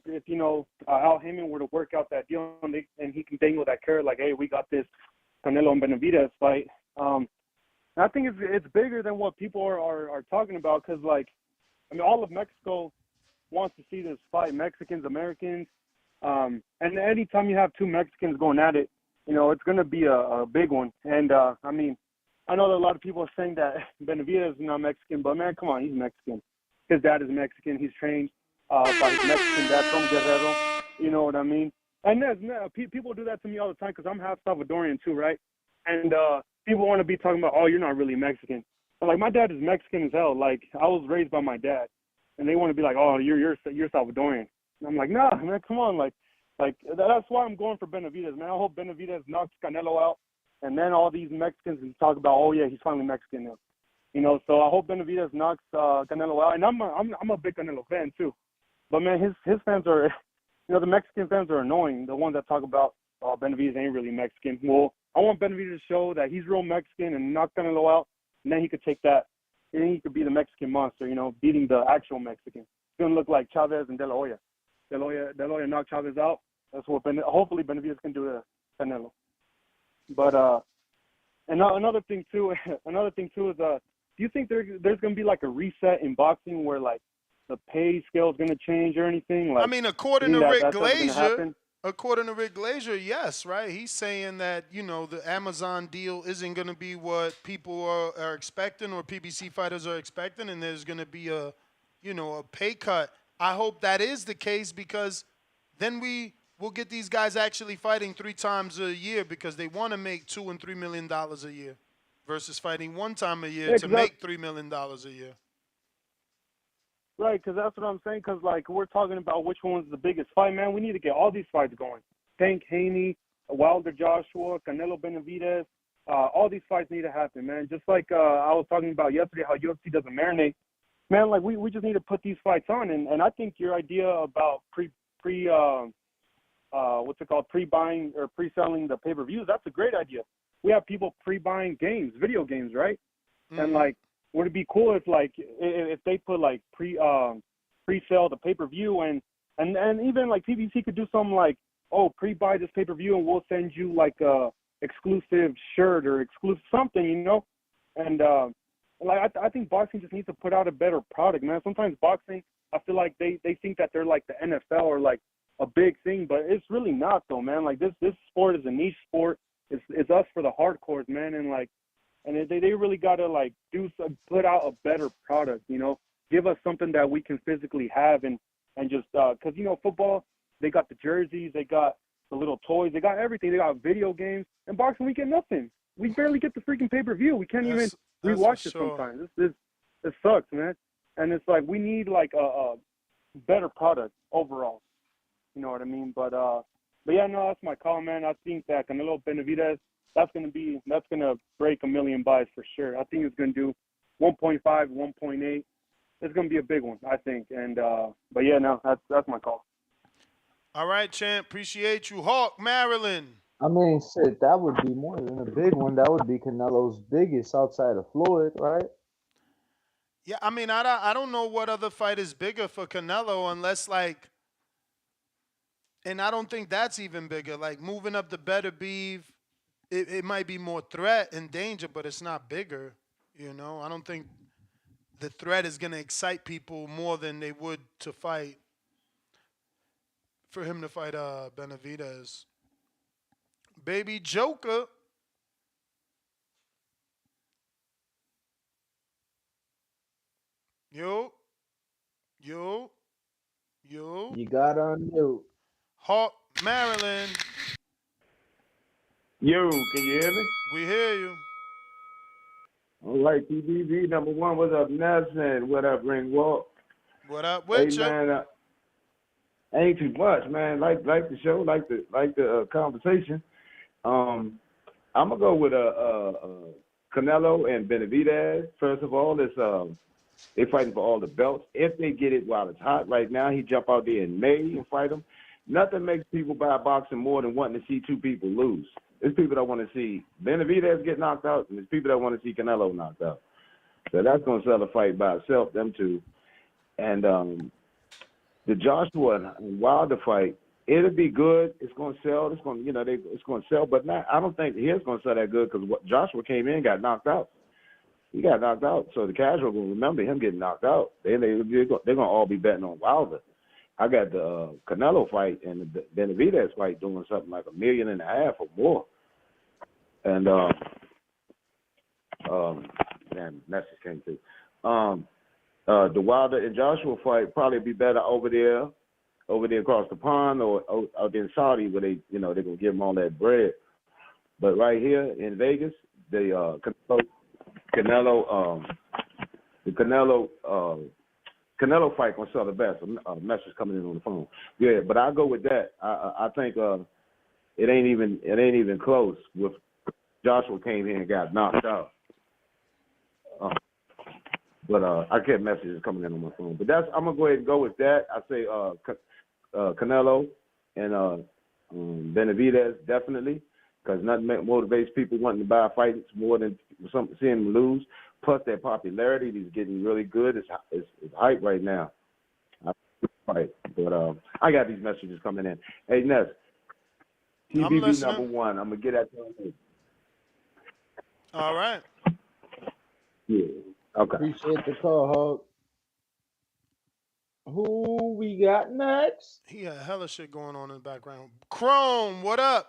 Al Heyman were to work out that deal and he can dangle that carrot like, hey, we got this Canelo and Benavidez fight. I think it's bigger than what people are talking about, because like, I mean, all of Mexico wants to see this fight, Mexicans, Americans, and anytime you have two Mexicans going at it, it's going to be a big one. And I mean, I know that a lot of people are saying that Benavidez is not Mexican, but man, come on, he's Mexican. His dad is Mexican. He's trained by his Mexican dad from Guerrero. You know what I mean? And people do that to me all the time because I'm half Salvadorian too, right? And people want to be talking about, oh, you're not really Mexican. But like, my dad is Mexican as hell. Like, I was raised by my dad, and they want to be like, oh, you're Salvadorian. And I'm like, nah, man, come on, like that's why I'm going for Benavidez, man. I hope Benavidez knocks Canelo out, and then all these Mexicans can talk about, oh yeah, he's finally Mexican now. So I hope Benavidez knocks Canelo out, and I'm a big Canelo fan too. But man, his fans are, the Mexican fans are annoying. The ones that talk about, oh, Benavidez ain't really Mexican. Well, I want Benavidez to show that he's real Mexican and knock Canelo out, and then he could take that, and then he could be the Mexican monster, beating the actual Mexican. It's gonna look like Chavez and De La Hoya. De La Hoya knocked Chavez out. That's what hopefully Benavidez can do to Canelo. But and another thing too, is do you think there's gonna be like a reset in boxing where like the pay scale is gonna change or anything? I Like, mean, you think that's ever gonna happen? according to Rick Glazier, yes, right? He's saying that, the Amazon deal isn't going to be what people are expecting or PBC fighters are expecting, and there's going to be a pay cut. I hope that is the case, because then we we'll get these guys actually fighting 3 times a year because they want to make $2 and $3 million a year versus fighting 1 time a year Yeah, to 'cause that's make $3 million a year. right, because that's what I'm saying. Because like we're talking about which one's the biggest fight, man. We need to get all these fights going. Tank Haney, Wilder Joshua, Canelo Benavidez. All these fights need to happen, man. Just like I was talking about yesterday, how UFC doesn't marinate. Man, like we just need to put these fights on, and I think your idea about what's it called, pre-buying or pre-selling the pay-per-views, that's a great idea. We have people pre-buying games, video games, right? Mm-hmm. And like, would it be cool if like if they put like pre-sell the pay-per-view and even like PBC could do something like, oh, pre-buy this pay-per-view and we'll send you like a exclusive shirt or exclusive something, you know? And like I think boxing just needs to put out a better product, man. Sometimes boxing, I feel like they think that they're like the NFL or like a big thing, but it's really not though, man. Like this sport is a niche sport. It's us for the hardcores, man, and they really gotta like put out a better product, you know, give us something that we can physically have and just because you know football, they got the jerseys, they got the little toys, they got everything, they got video games, and boxing we get nothing. We barely get the freaking pay-per-view. We can't even rewatch it sometimes. This sucks, man. And it's like we need like a better product overall. You know what I mean? But yeah, no, that's my call, man. I think that Canelo Benavidez, that's gonna break 1 million buys for sure. I think it's gonna do 1.5, 1.8. It's gonna be a big one, I think. And but yeah, no, that's my call. All right, champ. Appreciate you, Hawk, Maryland. I mean, shit, that would be more than a big one. That would be Canelo's biggest outside of Floyd, right? Yeah, I mean, I don't know what other fight is bigger for Canelo unless like, and I don't think that's even bigger. Like moving up the better beef, it might be more threat and danger, but it's not bigger. You know, I don't think the threat is gonna excite people more than they would to fight for him to fight Benavidez. Baby Joker. Yo, yo, yo. You got on mute. Hawk, Maryland. Yo, can you hear me? We hear you. All right, TBV number one. What's up, Ness? And what up, Ringwalk? What up Hey, with you? man, ain't too much, man. Like the show, like the conversation. I'm gonna go with Canelo and Benavidez. First of all, it's they fighting for all the belts. If they get it while it's hot right now, he jump out there in May and fight them. Nothing makes people buy boxing more than wanting to see 2 people lose. There's people that want to see Benavidez get knocked out, and there's people that want to see Canelo knocked out. So that's going to sell the fight by itself, them two. And the Joshua and Wilder fight, it'll be good. It's going to sell. It's going, it's going to sell. But not, I don't think he's going to sell that good because Joshua came in and got knocked out. He got knocked out, so the casual will remember him getting knocked out. They're going to all be betting on Wilder. I got the Canelo fight and the Benavidez fight doing something like $1.5 million or more. And man, message came through. The Wilder and Joshua fight probably be better over there across the pond or out in Saudi where they, they're gonna give them all that bread. But right here in Vegas, the Canelo fight gonna sell the best. A message coming in on the phone. Yeah, but I go with that. I think it ain't even close. With Joshua came in and got knocked out. But I get messages coming in on my phone. But I'm gonna go ahead and go with that. I say Canelo and Benavidez definitely, because nothing motivates people wanting to buy fights more than seeing them lose. Plus, their popularity is getting really good. It's hype right now. Right, but I got these messages coming in. Hey, Ness, TBV number one. I'm gonna get at you. All right. Yeah. Okay. Appreciate the call, Hawk. Who we got next? He got hella shit going on in the background. Chrome, what up?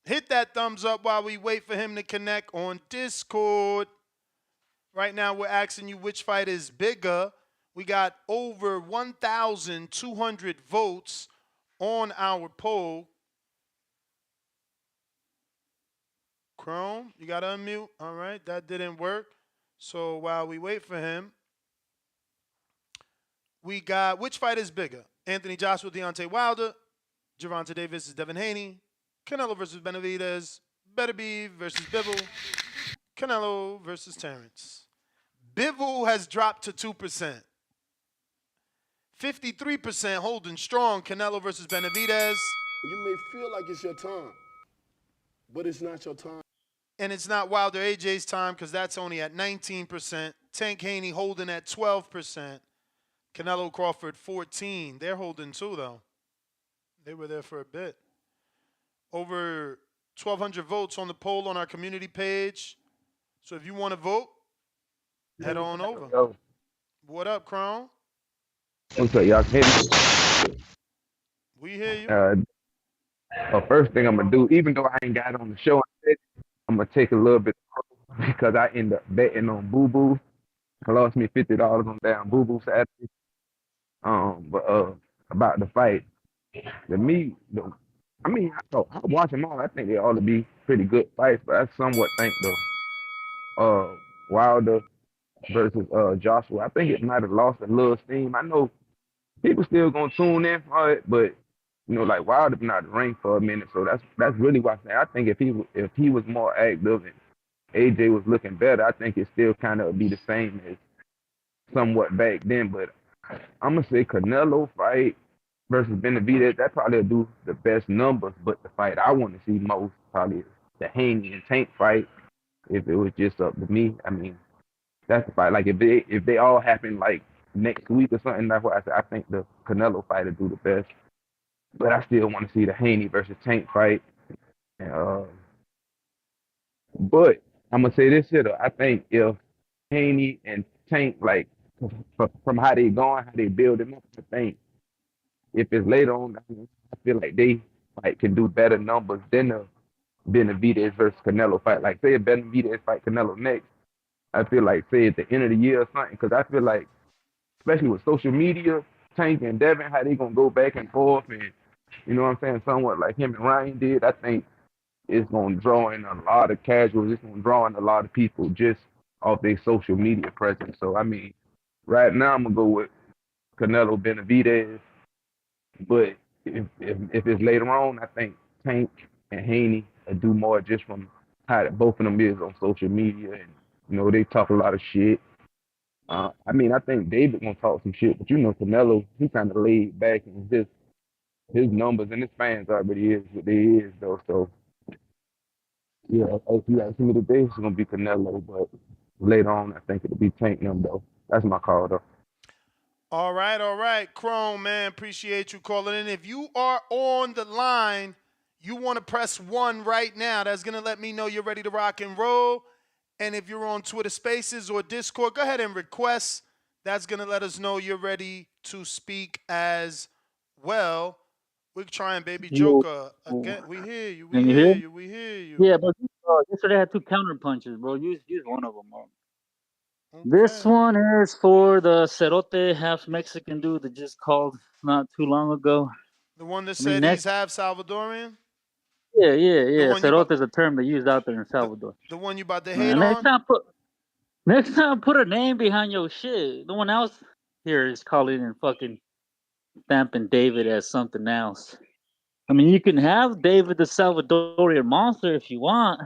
Hit that thumbs up while we wait for him to connect on Discord. Right now, we're asking you which fight is bigger. We got over 1,200 votes on our poll. Chrome, you got to unmute. All right, that didn't work. So while we wait for him, we got, which fight is bigger? Anthony Joshua, Deontay Wilder, Gervonta Davis versus Devin Haney, Canelo versus Benavidez, Beterbiev versus Bivol, Canelo versus Terrence. Bivol has dropped to 2%. 53% holding strong, Canelo versus Benavidez. You may feel like it's your time, but it's not your time. And it's not Wilder AJ's time because that's only at 19%. Tank Haney holding at 12%. Canelo Crawford 14%. They're holding too, though. They were there for a bit. Over 1,200 votes on the poll on our community page. So if you want to vote, head on over. Yo, What up, Crown? what's up, y'all? Can hear me? We hear you. Well, first thing I'm gonna do, even though I ain't got it on the show, I'm gonna take a little bit because I end up betting on Boo Boo. I lost me $50 on damn Boo Boo Saturday. But about the fight, I mean, I watch them all. I think they ought to be pretty good fights, but I somewhat think Wilder versus Joshua. I think it might have lost a little steam. I know people still gonna tune in for it, but like Wilder been out the ring for a minute, so that's really why I say I think if he was more active and AJ was looking better, I think it still kind of be the same as somewhat back then. But I'm gonna say Canelo fight versus Benavidez. That probably do the best numbers, but the fight I want to see most probably is the Haney and Tank fight. If it was just up to me, I mean, that's the fight. Like if they all happen like next week or something, that's why I said I think the Canelo fight will do the best. But I still want to see the Haney versus Tank fight. But I'm gonna say this here though. I think if Haney and Tank like from how they going, how they build him up, I think if it's later on, I feel like they like can do better numbers than the Benavidez versus Canelo fight. Like say if Benavidez fight Canelo next, I feel like say at the end of the year or something, because I feel like especially with social media, Tank and Devin, how they gonna go back and forth and you know what I'm saying, somewhat like him and Ryan did. I think it's gonna draw in a lot of casuals. It's gonna draw in a lot of people just off their social media presence. So I mean, right now I'm gonna go with Canelo Benavidez, but if it's later on, I think Tank and Haney do more just from how both of them is on social media, and they talk a lot of shit. I mean, I think David gonna talk some shit, but Canelo, he kind of laid back and his numbers and his fans already is what they is though. So yeah, if you ask me today, it's gonna be Canelo, but later on, I think it'll be Tank them though. That's my call though. All right. Chrome, man, appreciate you calling in. If you are on the line, you want to press 1 right now. That's going to let me know you're ready to rock and roll. And if you're on Twitter Spaces or Discord, go ahead and request. That's going to let us know you're ready to speak as well. We're trying Baby Joker again. We hear you. We hear you. We hear you. Yeah, but yesterday I had 2 counter punches, bro. Use one of them, bro. Okay. This one is for the Cerote half Mexican dude that just called not too long ago. The one that said he's half Salvadorian? Yeah. Cerote is a term they used out there in Salvador. The one you about to hate on? Next time, put a name behind your shit. No one else here is calling and fucking stamping David as something else. I mean, you can have David the Salvadorian monster if you want.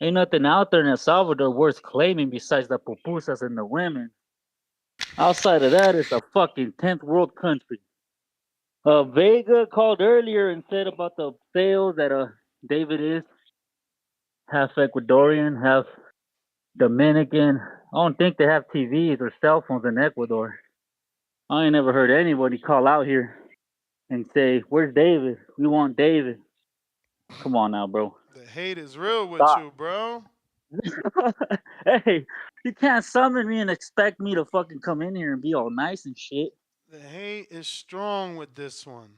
Ain't nothing out there in El Salvador worth claiming besides the pupusas and the women. Outside of that, it's a fucking 10th world country. Vega called earlier and said about the sales that David is half Ecuadorian, half Dominican. I don't think they have TVs or cell phones in Ecuador. I ain't never heard anybody call out here and say, "Where's David? We want David." Come on now, bro. The hate is real with you, bro. Hey, you can't summon me and expect me to fucking come in here and be all nice and shit. The hate is strong with this one.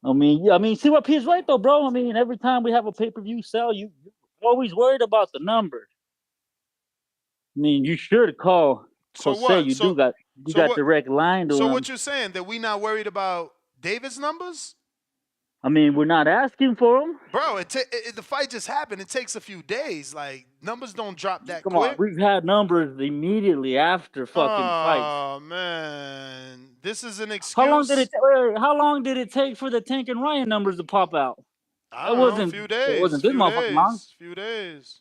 I mean, see what P's right though, bro. I mean, every time we have a pay-per-view sell, you're always worried about the numbers. I mean, you should call Jose. You do got You So got what? direct line to So him. what you're saying that we not worried about David's numbers? I mean, we're not asking for him. Bro, the fight just happened. It takes a few days. Like numbers don't drop that Come on, quick. we've had numbers immediately after fucking fights. Oh man, this is an How long did excuse. it take for the Tank and Ryan numbers to pop out? I It don't know, wasn't. few It days, wasn't this few motherfucking long. days, few days.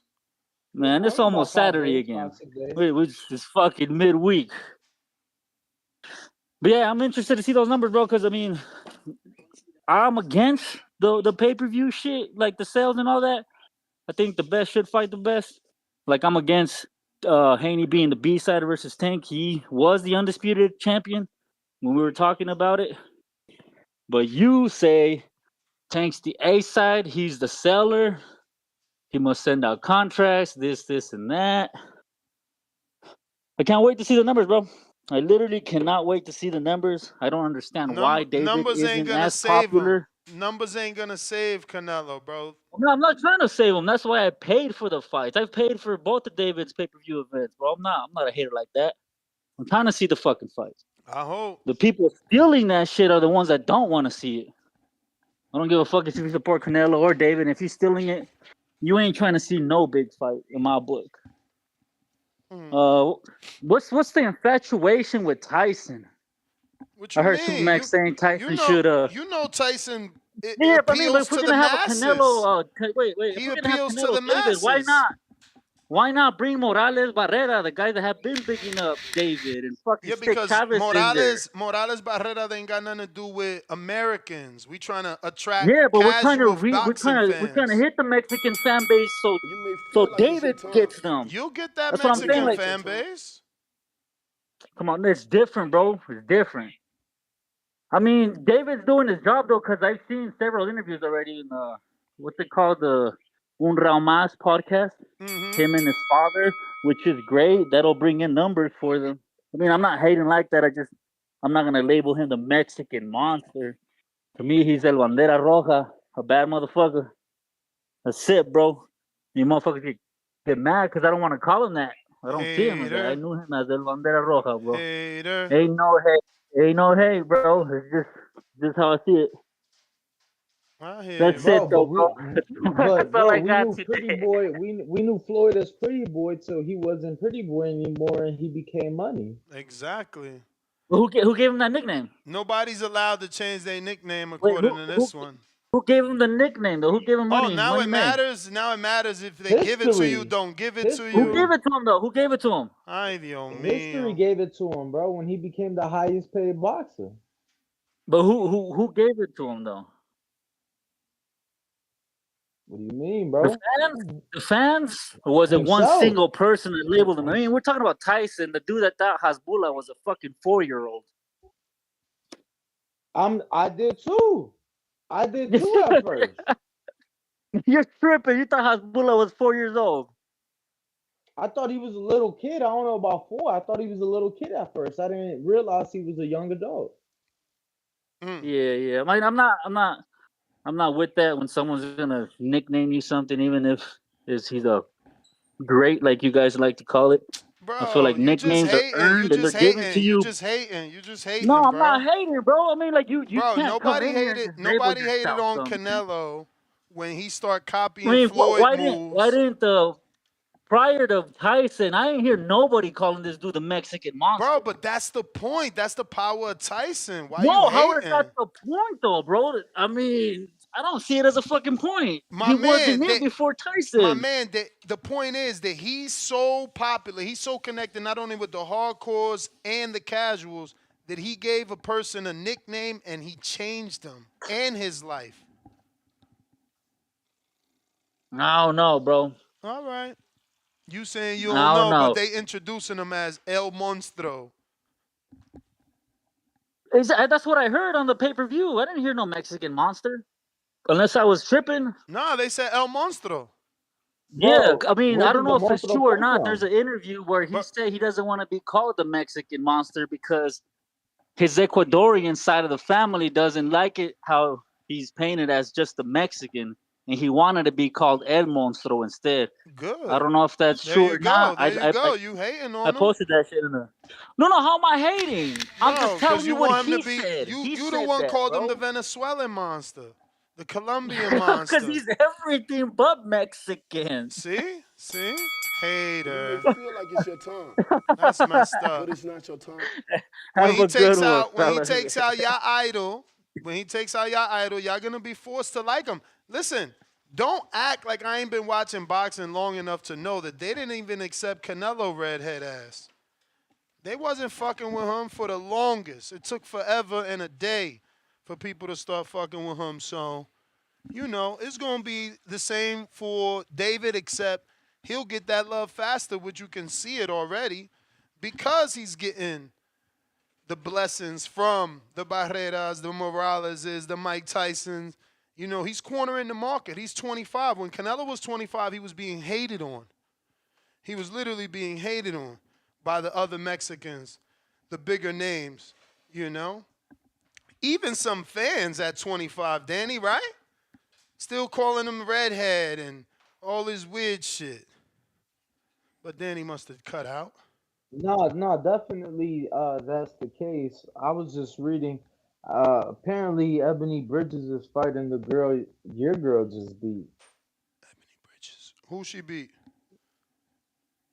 Man, it's almost about 5 Saturday days, again. 5, 6 days. We just fucking midweek. But yeah, I'm interested to see those numbers, bro. Because I mean, I'm against the pay per view shit, like the sales and all that. I think the best should fight the best. Like I'm against Haney being the B side versus Tank. He was the undisputed champion when we were talking about it. But you say Tank's the A side. He's the seller. He must send out contracts. This, and that. I can't wait to see the numbers, bro. I literally cannot wait to see the numbers. I don't understand why David Numbers ain't isn't gonna as save him. popular. Numbers ain't gonna save Canelo, bro. No, I'm not trying to save him. That's why I paid for the fights. I've paid for both of David's pay-per-view events, bro. I'm not a hater like that. I'm trying to see the fucking fights. I hope. The people stealing that shit are the ones that don't want to see it. I don't give a fuck if you support Canelo or David. If you're stealing it, you ain't trying to see no big fight in my book. What's the infatuation with Tyson? What you I heard mean? Supermax saying Tyson should You know Tyson yeah, but I mean, appeals if we're to the gonna have a masses. Canelo, wait, if He we're gonna have appeals to Canelo the David, masses. why not bring Morales Barrera, the guy that have been bigging up David, and fucking Yeah, stick because Chavez in there? Morales Barrera they ain't got nothing to do with Americans. We trying to attract Yeah, but we're trying casual to boxing fans. hit the Mexican fan base so feel like it's your David time. gets them. You'll get that That's what I'm saying. Mexican Like, fan base. come on, it's different, bro. It's different. I mean, David's doing his job though, because I've seen several interviews already in what's it called, the Un Real Más podcast. Him and his father, which is great. That'll bring in numbers for them. I mean, I'm not hating like that. I'm not gonna label him the Mexican monster. To me, he's El Bandera Roja, a bad motherfucker. That's it, bro. You motherfuckers get mad because I don't want to call him that. I don't see him as that. I knew him as El Bandera Roja, bro. Hater. Ain't no hate, bro. It's just how I see it. That's it, though, bro. But That's all I we got knew today. Pretty Boy. We knew Floyd as Pretty Boy till he wasn't Pretty Boy anymore, and he became Money. Exactly. Who gave him that nickname? Nobody's allowed to change their nickname according to this one. Who gave him the nickname though? Who gave him money? Oh, now Money it Man? matters. Now it matters if they give it to you, don't give it to you. Who gave it to him though? Who gave it to him? Ay, Dios mío. History gave it to him, bro, when he became the highest paid boxer. But who gave it to him though? What do you mean, bro? The fans? Or was it one Himself. single person that labeled him? I mean, we're talking about Tyson, the dude that thought Hasbullah was a fucking 4-year-old. I did too. I did too at first. You're tripping. You thought Hasbullah was 4 years old. I thought he was a little kid. I don't know about 4. I thought he was a little kid at first. I didn't realize he was a young adult. Yeah. I mean, I'm not with that when someone's gonna nickname you something, even if he's a great, like you guys like to call it. Bro, I feel like nicknames are earned and they're given to you. You just hating, No, I'm bro. not hating, bro. I mean, like you Bro, can't come in here and just label nobody hated yourself on something. Canelo when he started copying I mean, Floyd why moves. didn't prior to Tyson, I didn't hear nobody calling this dude the Mexican monster. Bro, but that's the point. That's the power of Tyson. Why No, you how is hating? that the point though, bro? I mean, I don't see it as a fucking point. My man, wasn't it before Tyson. My man, the point is that he's so popular, he's so connected not only with the hardcores and the casuals, that he gave a person a nickname and he changed them and his life. I don't know, bro. All right. You saying you I don't don't know. but they introducing him as El Monstro. That's what I heard on the pay-per-view. I didn't hear no Mexican monster. Unless I was tripping. No, they said El Monstro. Yeah, I mean, I don't know if it's monster true or come not. from? There's an interview where he said he doesn't want to be called the Mexican monster because his Ecuadorian side of the family doesn't like it how he's painted as just a Mexican. and he wanted to be called El Monstro instead. I Good. don't know if that's There true you or go. not. There you go. You hating I on him? posted that shit in the. No, no. How am I hating? I'm No, just because telling you you what want him to he be. said. You He you the said one that, called him the bro. Venezuelan monster, the Colombian Because monster. he's everything but Mexican. See, You may hater. feel like it's your time, That's messed but up. it's not your time. When Have he a good takes one, out when he fellas. takes out your idol, y'all gonna be forced to like him. Listen, don't act like I ain't been watching boxing long enough to know that they didn't even accept Canelo redhead ass. They wasn't fucking with him for the longest. It took forever and a day for people to start fucking with him. So, it's gonna be the same for David, except he'll get that love faster, which you can see it already, because he's getting the blessings from the Barreras, the Moraleses, the Mike Tysons. He's cornering the market. He's 25. When Canelo was 25, he was being hated on. He was literally being hated on by the other Mexicans, the bigger names, you know? Even some fans at 25, Danny, right? Still calling him redhead and all this weird shit. But Danny must have cut out. No, no, definitely that's the case. I was just reading apparently Ebony Bridges is fighting the girl your girl just beat. Who she beat?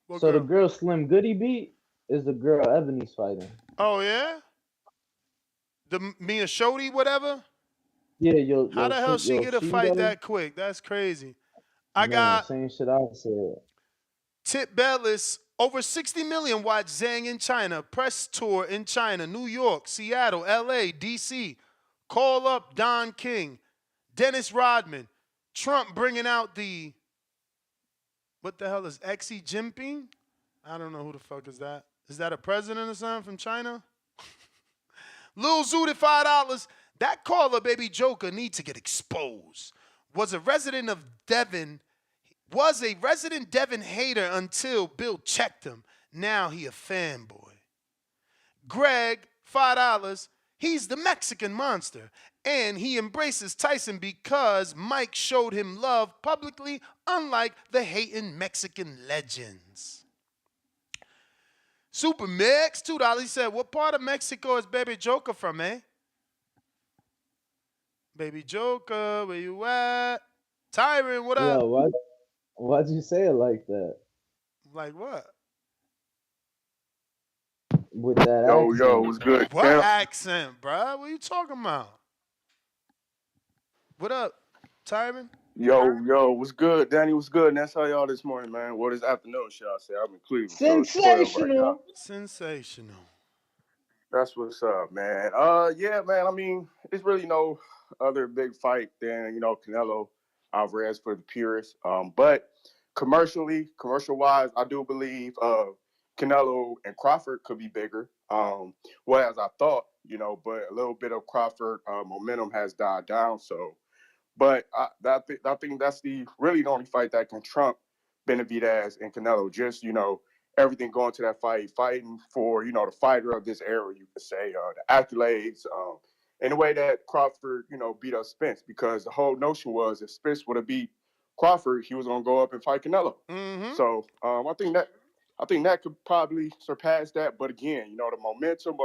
What So the girl? girl Slim Goody beat is the girl Ebony's fighting. Oh, yeah? The Mia Shodi, whatever? Yeah, How the hell she get a fight Yoshida. that quick? That's crazy. I Man, got same shit I said. Tip Bellis, over 60 million watch Zhang in China, press tour in China, New York, Seattle, LA, DC. Call up Don King, Dennis Rodman, Trump bringing out what the hell is Xi Jinping? I don't know who the fuck is that. Is that a president or something from China? Lil Zoot at $5. That caller, baby Joker, needs to get exposed. Was a resident Devon hater until Bill checked him. Now he a fanboy. Greg, $5. He's the Mexican monster. And he embraces Tyson because Mike showed him love publicly, unlike the hating Mexican legends. Super Mix, $2. He said, what part of Mexico is Baby Joker from, eh? Baby Joker, where you at? Tyron, what Yeah, up? why'd you say it like that? Like what? With that Yo, accent. what's good? What Damn. accent, bruh? What are you talking about? What up, Tyron? Yo, what's good? Danny, what's good? And that's how y'all this morning, man. Well, this afternoon, shall I say. I'm in Cleveland, so it's 12 right now. Sensational. Sensational. That's what's up, man. Yeah, man. I mean, it's really no other big fight than, Canelo Alvarez for the purists. But commercial-wise, I do believe Canelo and Crawford could be bigger. Well, as I thought, but a little bit of Crawford momentum has died down, so. But I think that's really the only fight that can trump Benavidez and Canelo. Just everything going to that fight, fighting for the fighter of this era, you could say, the accolades, and the way that Crawford beat up Spence, because the whole notion was if Spence would have beat Crawford, he was gonna go up and fight Canelo. Mm-hmm. So I think that could probably surpass that. But again, the momentum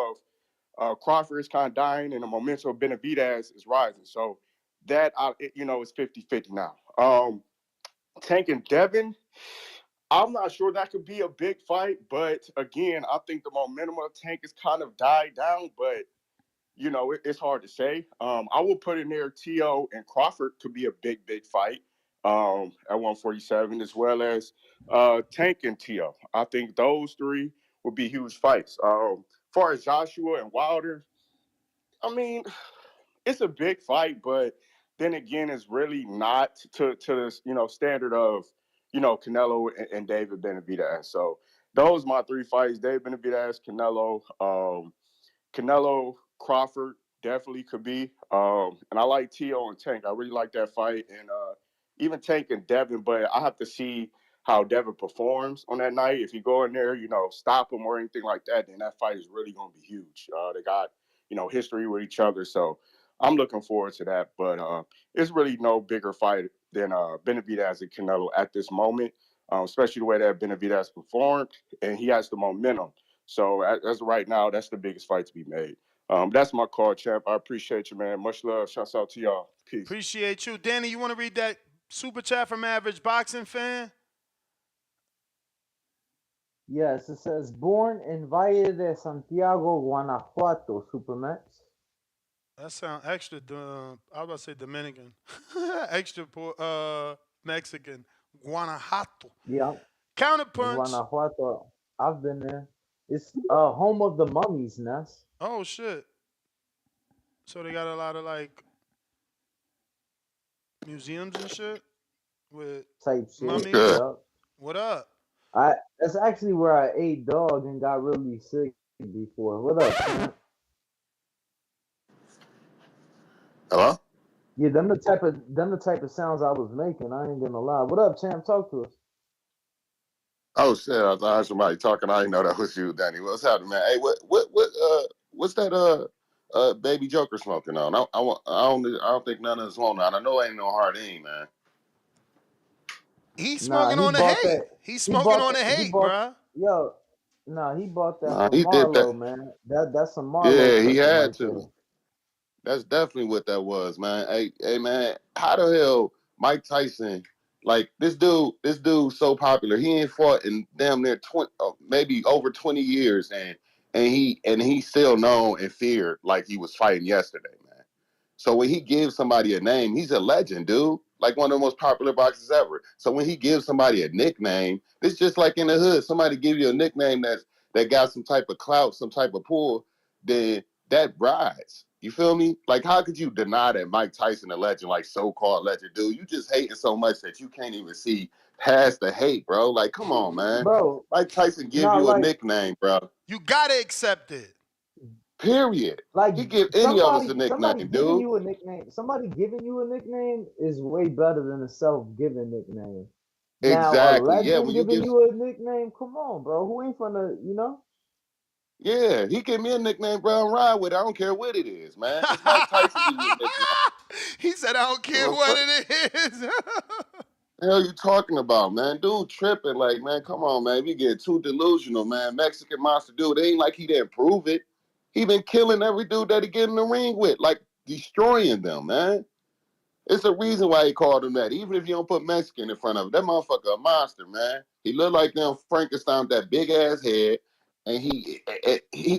of Crawford is kind of dying, and the momentum of Benavidez is rising. So that is 50-50 now. Tank and Devin, I'm not sure that could be a big fight, but again, I think the momentum of Tank has kind of died down, but it's hard to say. I will put in there T.O. and Crawford could be a big fight at 147, as well as Tank and T.O. I think those three would be huge fights. As far as Joshua and Wilder, I mean, it's a big fight, but then again, it's really not to the standard of Canelo and David Benavidez. So those are my three fights: David Benavidez, Canelo, Canelo, Crawford definitely could be, and I like T.O. and Tank. I really like that fight, and even Tank and Devin. But I have to see how Devin performs on that night. If you go in there, stop him or anything like that, then that fight is really going to be huge. They got history with each other, so I'm looking forward to that. But it's really no bigger fight than Benavidez and Canelo at this moment, especially the way that Benavidez performed, and he has the momentum. So as of right now, that's the biggest fight to be made. That's my call, champ. I appreciate you, man. Much love. Shouts out to y'all. Peace. Appreciate you. Danny, you want to read that super chat from Average Boxing Fan? Yes, it says born in Valle de Santiago, Guanajuato, Supermax. That sounds extra. I was about to say Dominican, extra Mexican. Guanajuato. Yeah, Counterpunch. Guanajuato. I've been there. It's home of the mummies, Ness. Oh shit. So they got a lot of like museums and shit with Type shit. mummies. Yeah. Yep. What up? That's actually where I ate dog and got really sick before. What up, champ? Hello? Yeah, them the type of sounds I was making. I ain't gonna lie. What up, champ? Talk to us. Oh shit! I thought I heard somebody talking. I didn't know that was you, Danny. What's happening, man? Hey, what's that baby Joker smoking on? I don't think none of us want that. I know it ain't no Hardin, man. He's Nah, smoking he on the bought hate. that. He's He smoking bought on that. the He hate, bought. bruh. Yo, nah, he bought that Nah, from he did that. Marlo, man. That's some Marlo Yeah, he cooking had right to. there. That's definitely what that was, man. Hey, man, how the hell Mike Tyson? Like this dude so popular. He ain't fought in damn near 20, maybe over 20 years, and he's still known and feared like he was fighting yesterday, man. So when he gives somebody a name, he's a legend, dude. Like one of the most popular boxers ever. So when he gives somebody a nickname, it's just like in the hood. Somebody give you a nickname that got some type of clout, some type of pull, then that rides. You feel me? Like, how could you deny that Mike Tyson, a legend, like so-called legend, dude? You just hating so much that you can't even see past the hate, bro. Like, come on, man. Bro, Mike Tyson give not you a like nickname, bro. You gotta accept it. Period. like He give any of us a somebody nickname, giving dude. you a nickname. Somebody giving you a nickname is way better than a self-given nickname. Now a Exactly. Yeah, legend when you giving give, you a nickname, come on, bro. Who ain't finna, you know? yeah, he give me a nickname, bro. I'm ride with it. I don't care what it is, man. It's Mike Tyson give you a nickname. He said, I don't care Well, what fuck, it is. the hell you talking about, man? Dude tripping, like, man, come on, man. You get too delusional, man. Mexican monster dude. It ain't like he didn't prove it. He been killing every dude that he get in the ring with, like destroying them, man. It's a reason why he called him that. Even if you don't put Mexican in front of him, that motherfucker a monster, man. He look like them Frankenstein with that big ass head, and he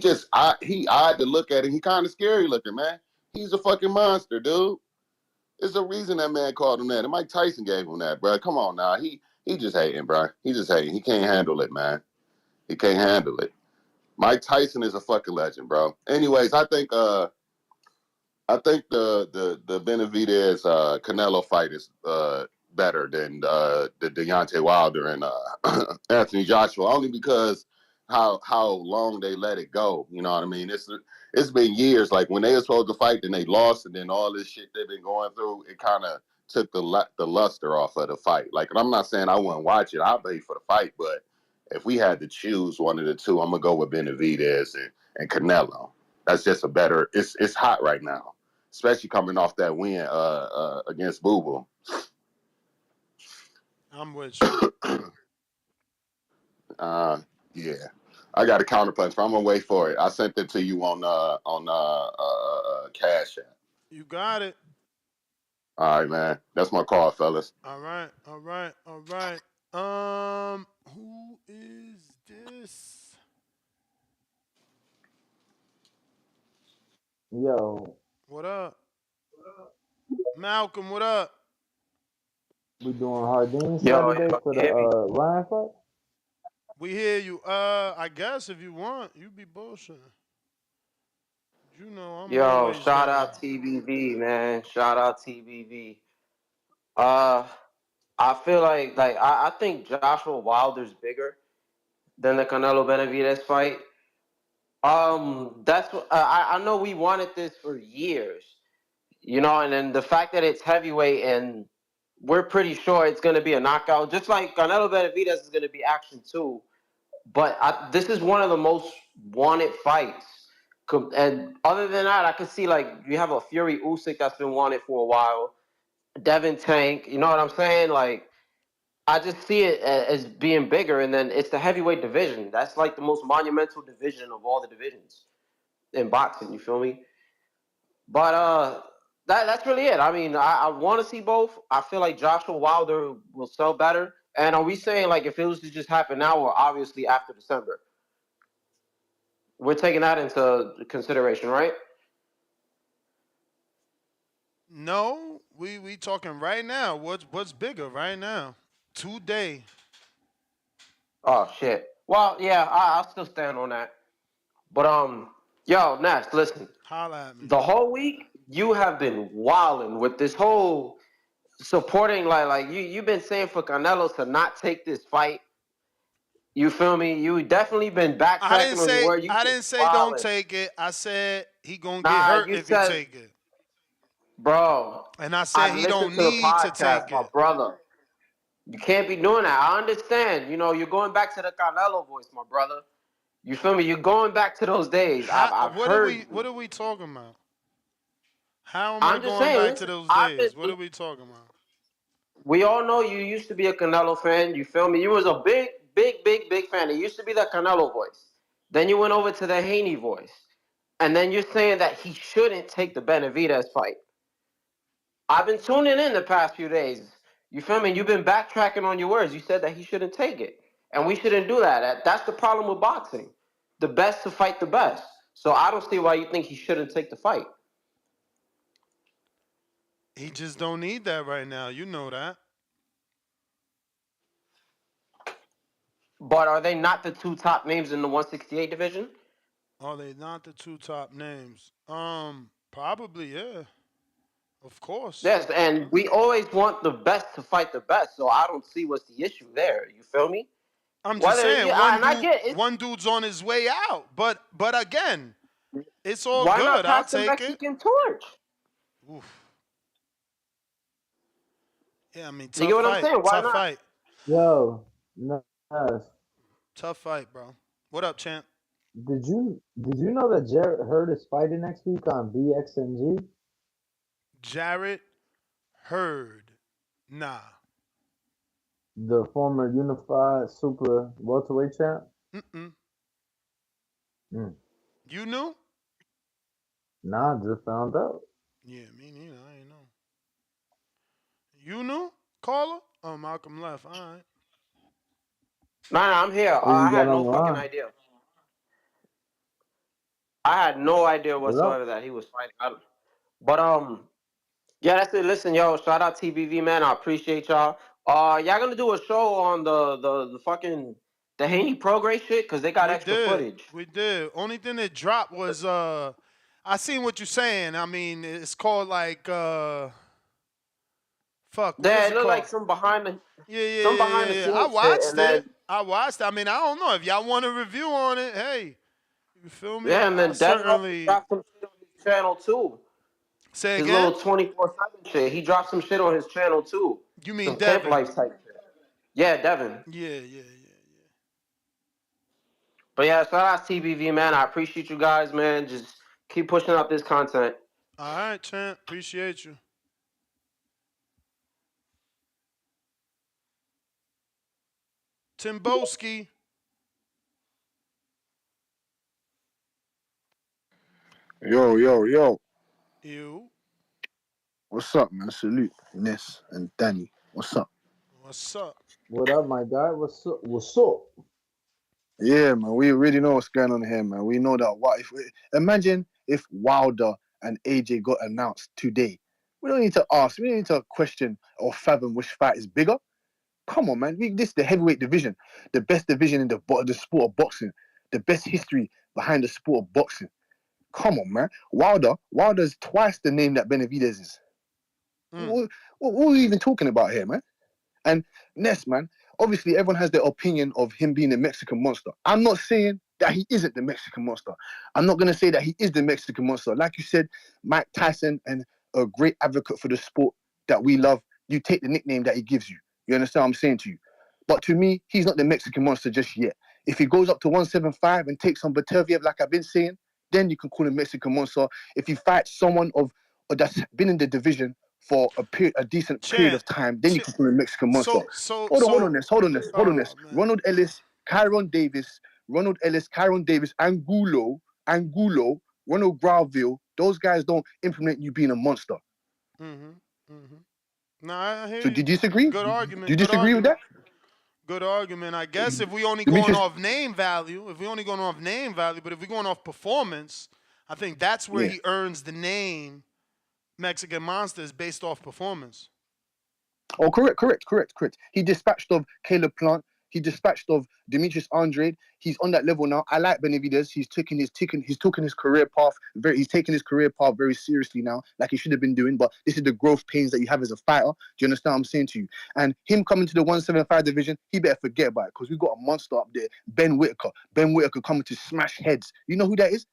just he odd to look at, and he kind of scary looking, man. He's a fucking monster, dude. There's a reason that man called him that. And Mike Tyson gave him that, bro. Come on now. He just hating, bro. He just hating. He can't handle it, man. He can't handle it. Mike Tyson is a fucking legend, bro. Anyways, I think the Benavidez Canelo fight is better than the Deontay Wilder and Anthony Joshua, only because how long they let it go. You know what I mean? It's been years. Like when they were supposed to fight, then they lost, and then all this shit they've been going through, it kind of took the luster off of the fight. Like, and I'm not saying I wouldn't watch it. I'll pay for the fight, but if we had to choose one of the two, I'm gonna go with Benavidez and Canelo. That's just a better. It's hot right now, especially coming off that win against Boo Boo. I'm with you. uh, yeah, I got a counterpunch. I'm gonna wait for it. I sent it to you on Cash App. You got it. All right, man. That's my call, fellas. All right, all right, all right. Who is this? Yo, What up? Malcolm, what up? we doing Hardin Yo, Saturday for the hear me? Lion fight. We hear you. I guess if you want, you be bullshitting. You know I'm Yo, always shout down. out TBV, man. Shout out TBV. Uh, I feel like I think Joshua Wilder's bigger than the Canelo Benavidez fight. That's I know we wanted this for years, you know, and then the fact that it's heavyweight and we're pretty sure it's going to be a knockout, just like Canelo Benavidez is going to be action too. But this is one of the most wanted fights. And other than that, I could see like you have a Fury Usyk that's been wanted for a while. Devin Tank. You know what I'm saying? Like, I just see it as being bigger, and then it's the heavyweight division. That's like the most monumental division of all the divisions in boxing. You feel me? But that's really it. I mean, I want to see both. I feel like Joshua Wilder will sell better. And are we saying like if it was to just happen now or obviously after December? We're taking that into consideration, right? No, we talking right now. What's bigger right now? Today. Oh shit. Well, yeah, I'll still stand on that. But yo, Nash, listen. Holla at me. The whole week you have been wilding with this whole supporting like you've been saying for Canelo to not take this fight. You feel me? You definitely been backtracking on your word. You I been didn't say don't wilding. take it. I said he gonna get Nah, hurt you if he said, take it. bro, And I said I he listened don't to the need to podcast, take my it. brother. You can't be doing that. I understand. You know, you're going back to the Canelo voice, my brother. You feel me? You're going back to those days. I've heard you. What are we talking about? How am I I'm just going saying, back to listen, those days? What are we talking about? we all know you used to be a Canelo fan. You feel me? You was a big fan. It used to be the Canelo voice. Then you went over to the Haney voice. And then you're saying that he shouldn't take the Benavidez fight. I've been tuning in the past few days. You feel me? You've been backtracking on your words. You said that he shouldn't take it. And we shouldn't do that. That's the problem with boxing. The best to fight the best. So I don't see why you think he shouldn't take the fight. He just don't need that right now. You know that. But are they not the two top names in the 168 division? Are they not the two top names? Probably, yeah. Of course. Yes, and we always want the best to fight the best. So I don't see what's the issue there. You feel me? I'm just Whether saying yeah, and I get it. one dude's on his way out. But again, it's all Why not good. I'll pass the take it. Mexican torch? Oof. Yeah, I mean, You get what I'm saying? Why Tough not? fight. Yo, Nas, Tough fight, bro. What up, champ? did you know that Jarrett Hurd is fighting next week on BXNG? Jarrett Hurd. Nah. The former unified super welterweight champ? Mm-mm. Mm. You knew? Nah, just found out. Yeah, me neither. I ain't know. You knew? Caller? Oh, Malcolm left. All right. Nah, I'm here. Who you I got had on no the fucking line? idea. I had no idea What up? whatsoever that he was fighting. But yeah, that's it. Listen, yo, shout out TBV, man. I appreciate y'all. Y'all gonna do a show on the fucking the Haney Prograis shit because they got We extra did. footage. We did. Only thing that dropped was I seen what you're saying. I mean, it's called like fuck, what Yeah, is it it looked like called? some behind the Yeah, yeah, some yeah, behind yeah, the yeah. I scenes shit, watched and it. then I watched it. I mean, I don't know if y'all want a review on it. Hey, you feel me? yeah, and I then Devin also certainly dropped some shit on his channel too. say His again. little 24/7 shit. He dropped some shit on his channel too. You mean Some camp Devin? life type shit. Yeah, Devin. Yeah, yeah, yeah. But yeah, shout out TBV, man. I appreciate you guys, man. Just keep pushing out this content. All right, champ. Appreciate you. Timboski. Yo, yo, yo. You. What's up, man? Salute, Ness and Danny. What's up? What's up? What up, my guy? What's up? What's up? Yeah, man. We already know what's going on here, man. We know that. What if? Imagine if Wilder and AJ got announced today. We don't need to ask. We don't need to question or fathom which fight is bigger. Come on, man. This is the heavyweight division, the best division in the sport of boxing, the best history behind the sport of boxing. Come on, man. Wilder's twice the name that Benavidez is. What are we even talking about here, man? And Ness, man, obviously everyone has their opinion of him being a Mexican monster. I'm not saying that he isn't the Mexican monster. I'm not going to say that he is the Mexican monster. Like you said, Mike Tyson, and a great advocate for the sport that we love, you take the nickname that he gives you. You understand what I'm saying to you? But to me, he's not the Mexican monster just yet. If he goes up to 175 and takes on Bataviev, like I've been saying, then you can call him Mexican monster. If he fights someone of that's been in the division for a decent period Champ. of time. Then you can call him Mexican Monster. So Hold on this. oh, man. Ronald Ellis, Kyron Davis, Angulo, Ronald Graville. Those guys don't implement you being a monster. No, I hear So you. did you disagree? Good Do argument. you Good disagree with argument. that? Good argument. I guess if we only going Demetrius, off name value, but if we're going off performance, I think that's where yeah. he earns the name Mexican Monster is based off performance. Oh, correct. He dispatched of Caleb Plant. He dispatched of Demetrius Andrade. He's on that level now. I like Benavidez. He's taking his career path he's taking his career path very seriously now, like he should have been doing. But this is the growth pains that you have as a fighter. Do you understand what I'm saying to you? And him coming to the 175 division, he better forget about it because we've got a monster up there, Ben Whitaker. Ben Whitaker coming to smash heads. You know who that is?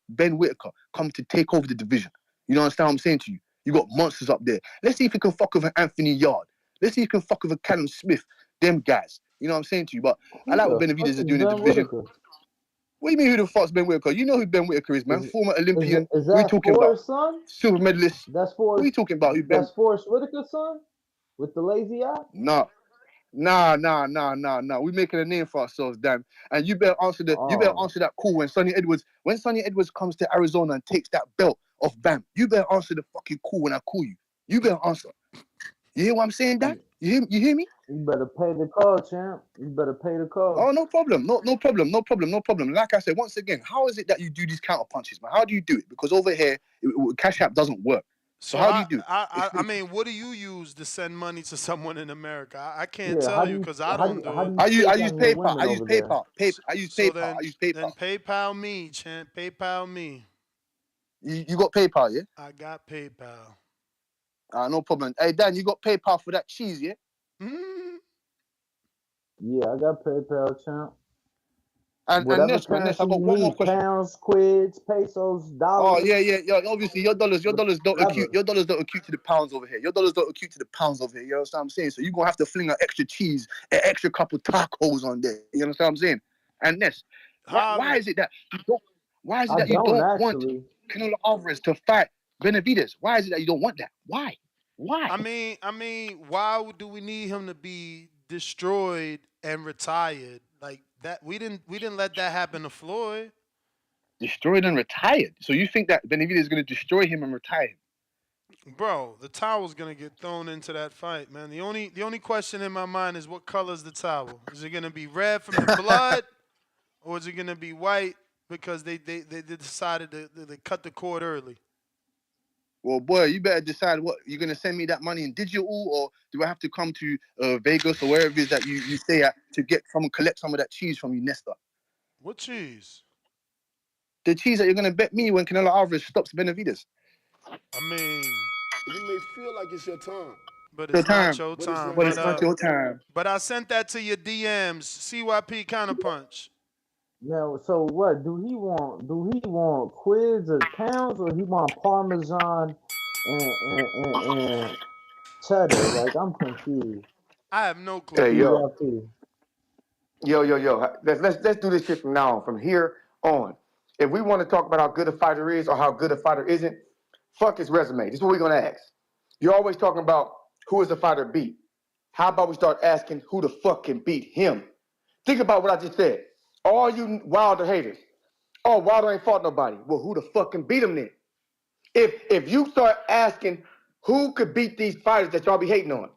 Ben Whitaker coming to take over the division. You know understand what I'm saying to you? You got monsters up there. Let's see if he can fuck with an Anthony Yard. Let's see if he can fuck with a Callum Smith. Them guys. You know what I'm saying to you? But I like what Benavidez is doing in the division. What do you mean who the fuck's Ben Whitaker? You know who Ben Whitaker is, man. Former Olympian. Is Who are you that talking about? Forrest's son? Silver medalist. That's Who are you talking about? That's Forrest Whitaker's son with the lazy eye. Nah. We're making a name for ourselves, Dan. And you better answer that call when Sonny Edwards comes to Arizona and takes that belt off Bam. You better answer the fucking call when I call you. You better answer. You hear what I'm saying, Dan? You hear me? You better pay the call, champ. You better pay the call. Oh, no problem. No problem. Like I said, once again, how is it that you do these counter punches, man? How do you do it? Because over here, Cash App doesn't work. So how do you do it? I mean, what do you use to send money to someone in America? I can't tell you because I don't do it. I use PayPal. I use PayPal. Then PayPal me, champ. PayPal me. You got PayPal, yeah? I got PayPal. No problem. Hey, Dan, you got PayPal for that cheese, yeah? Yeah, I got PayPal, champ. And Ness, I got one more question. Pounds, quids, pesos, dollars. Oh yeah. Obviously, your dollars don't acute. Your dollars don't acute to the pounds over here. You know what I'm saying? So you're gonna have to fling an extra cheese, an extra couple tacos on there. You know what I'm saying? And Ness, why is it that you don't? Why is it that you don't want Canelo Alvarez to fight Benavidez? Why is it that you don't want that? Why? I mean, why do we need him to be destroyed and retired like that? We didn't let that happen to Floyd. Destroyed and retired. So you think that Benavidez is going to destroy him and retire him? Bro, the towel's gonna get thrown into that fight, man. The only question in my mind is what color is the towel? Is it gonna be red from the blood, or is it gonna be white because they decided to cut the cord early? Well, boy, you better decide what you're gonna send me that money in digital, or do I have to come to Vegas or wherever it is that you stay at to collect some of that cheese from you, Nesta? What cheese? The cheese that you're gonna bet me when Canelo Alvarez stops Benavidez. I mean, you may feel like it's your time, but it's not your time. But it's not your time. But I sent that to your DMs. CYP Counterpunch. Now, so what do he want? Do he want quids or pounds, or he want Parmesan and cheddar? Like, I'm confused. I have no clue. Hey, yo. Let's do this shit from now on. From here on, if we want to talk about how good a fighter is or how good a fighter isn't, fuck his resume. This is what we're gonna ask. You're always talking about who is the fighter beat. How about we start asking who the fuck can beat him? Think about what I just said. All you Wilder haters. Oh, Wilder ain't fought nobody. Well, who the fuck can beat him then? If you start asking who could beat these fighters that y'all be hating on,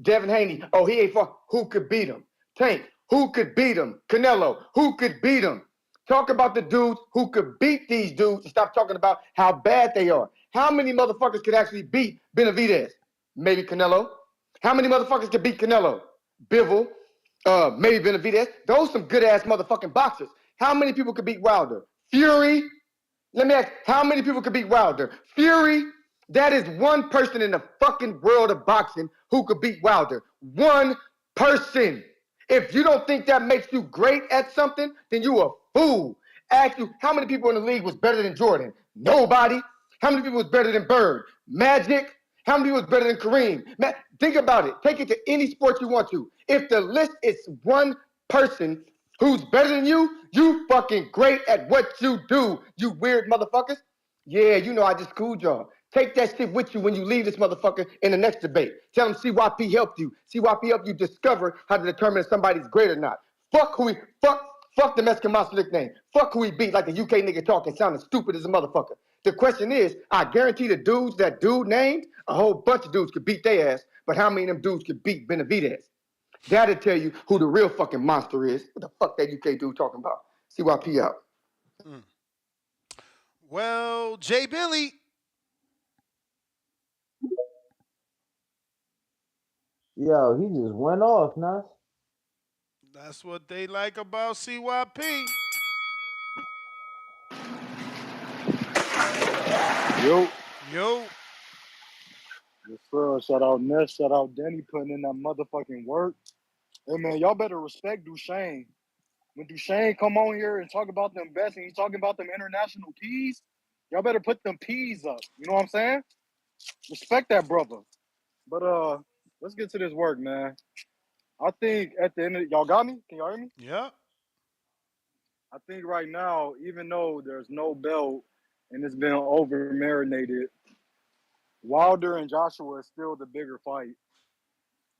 Devin Haney, oh, he ain't fought. Who could beat him? Tank, who could beat him? Canelo, who could beat him? Talk about the dudes who could beat these dudes and stop talking about how bad they are. How many motherfuckers could actually beat Benavidez? Maybe Canelo. How many motherfuckers could beat Canelo? Bivol, maybe Benavidez. Those some good ass motherfucking boxers. How many people could beat Wilder? Fury. Let me ask, how many people could beat Wilder? Fury. That is one person in the fucking world of boxing who could beat Wilder. One person. If you don't think that makes you great at something, then you a fool. Ask you, how many people in the league was better than Jordan? Nobody. How many people was better than Bird? Magic. How many people was better than Kareem? Think about it. Take it to any sport you want to. If the list is one person who's better than you fucking great at what you do, you weird motherfuckers. Yeah, you know I just schooled y'all. Take that shit with you when you leave this motherfucker in the next debate. Tell him CYP helped you. CYP helped you discover how to determine if somebody's great or not. Fuck the Mexican Monster nickname. Fuck who he beat like a UK nigga talking, sounding stupid as a motherfucker. The question is, I guarantee the dudes that dude named, a whole bunch of dudes could beat their ass, but how many of them dudes could beat Benavidez? That'll tell you who the real fucking monster is. What the fuck that UK dude talking about? CYP out. Mm. Well, Jay Billy. Yo, he just went off, Nas. That's what they like about CYP. Yo. Yo. Yes, sir. Shout out Ness. Shout out Danny putting in that motherfucking work. Hey, man, y'all better respect Duchesne. When Duchesne come on here and talk about them bets and he's talking about them international P's, y'all better put them P's up. You know what I'm saying? Respect that brother. But let's get to this work, man. I think at the end of y'all got me? Can y'all hear me? Yeah. I think right now, even though there's no belt and it's been over marinated, Wilder and Joshua is still the bigger fight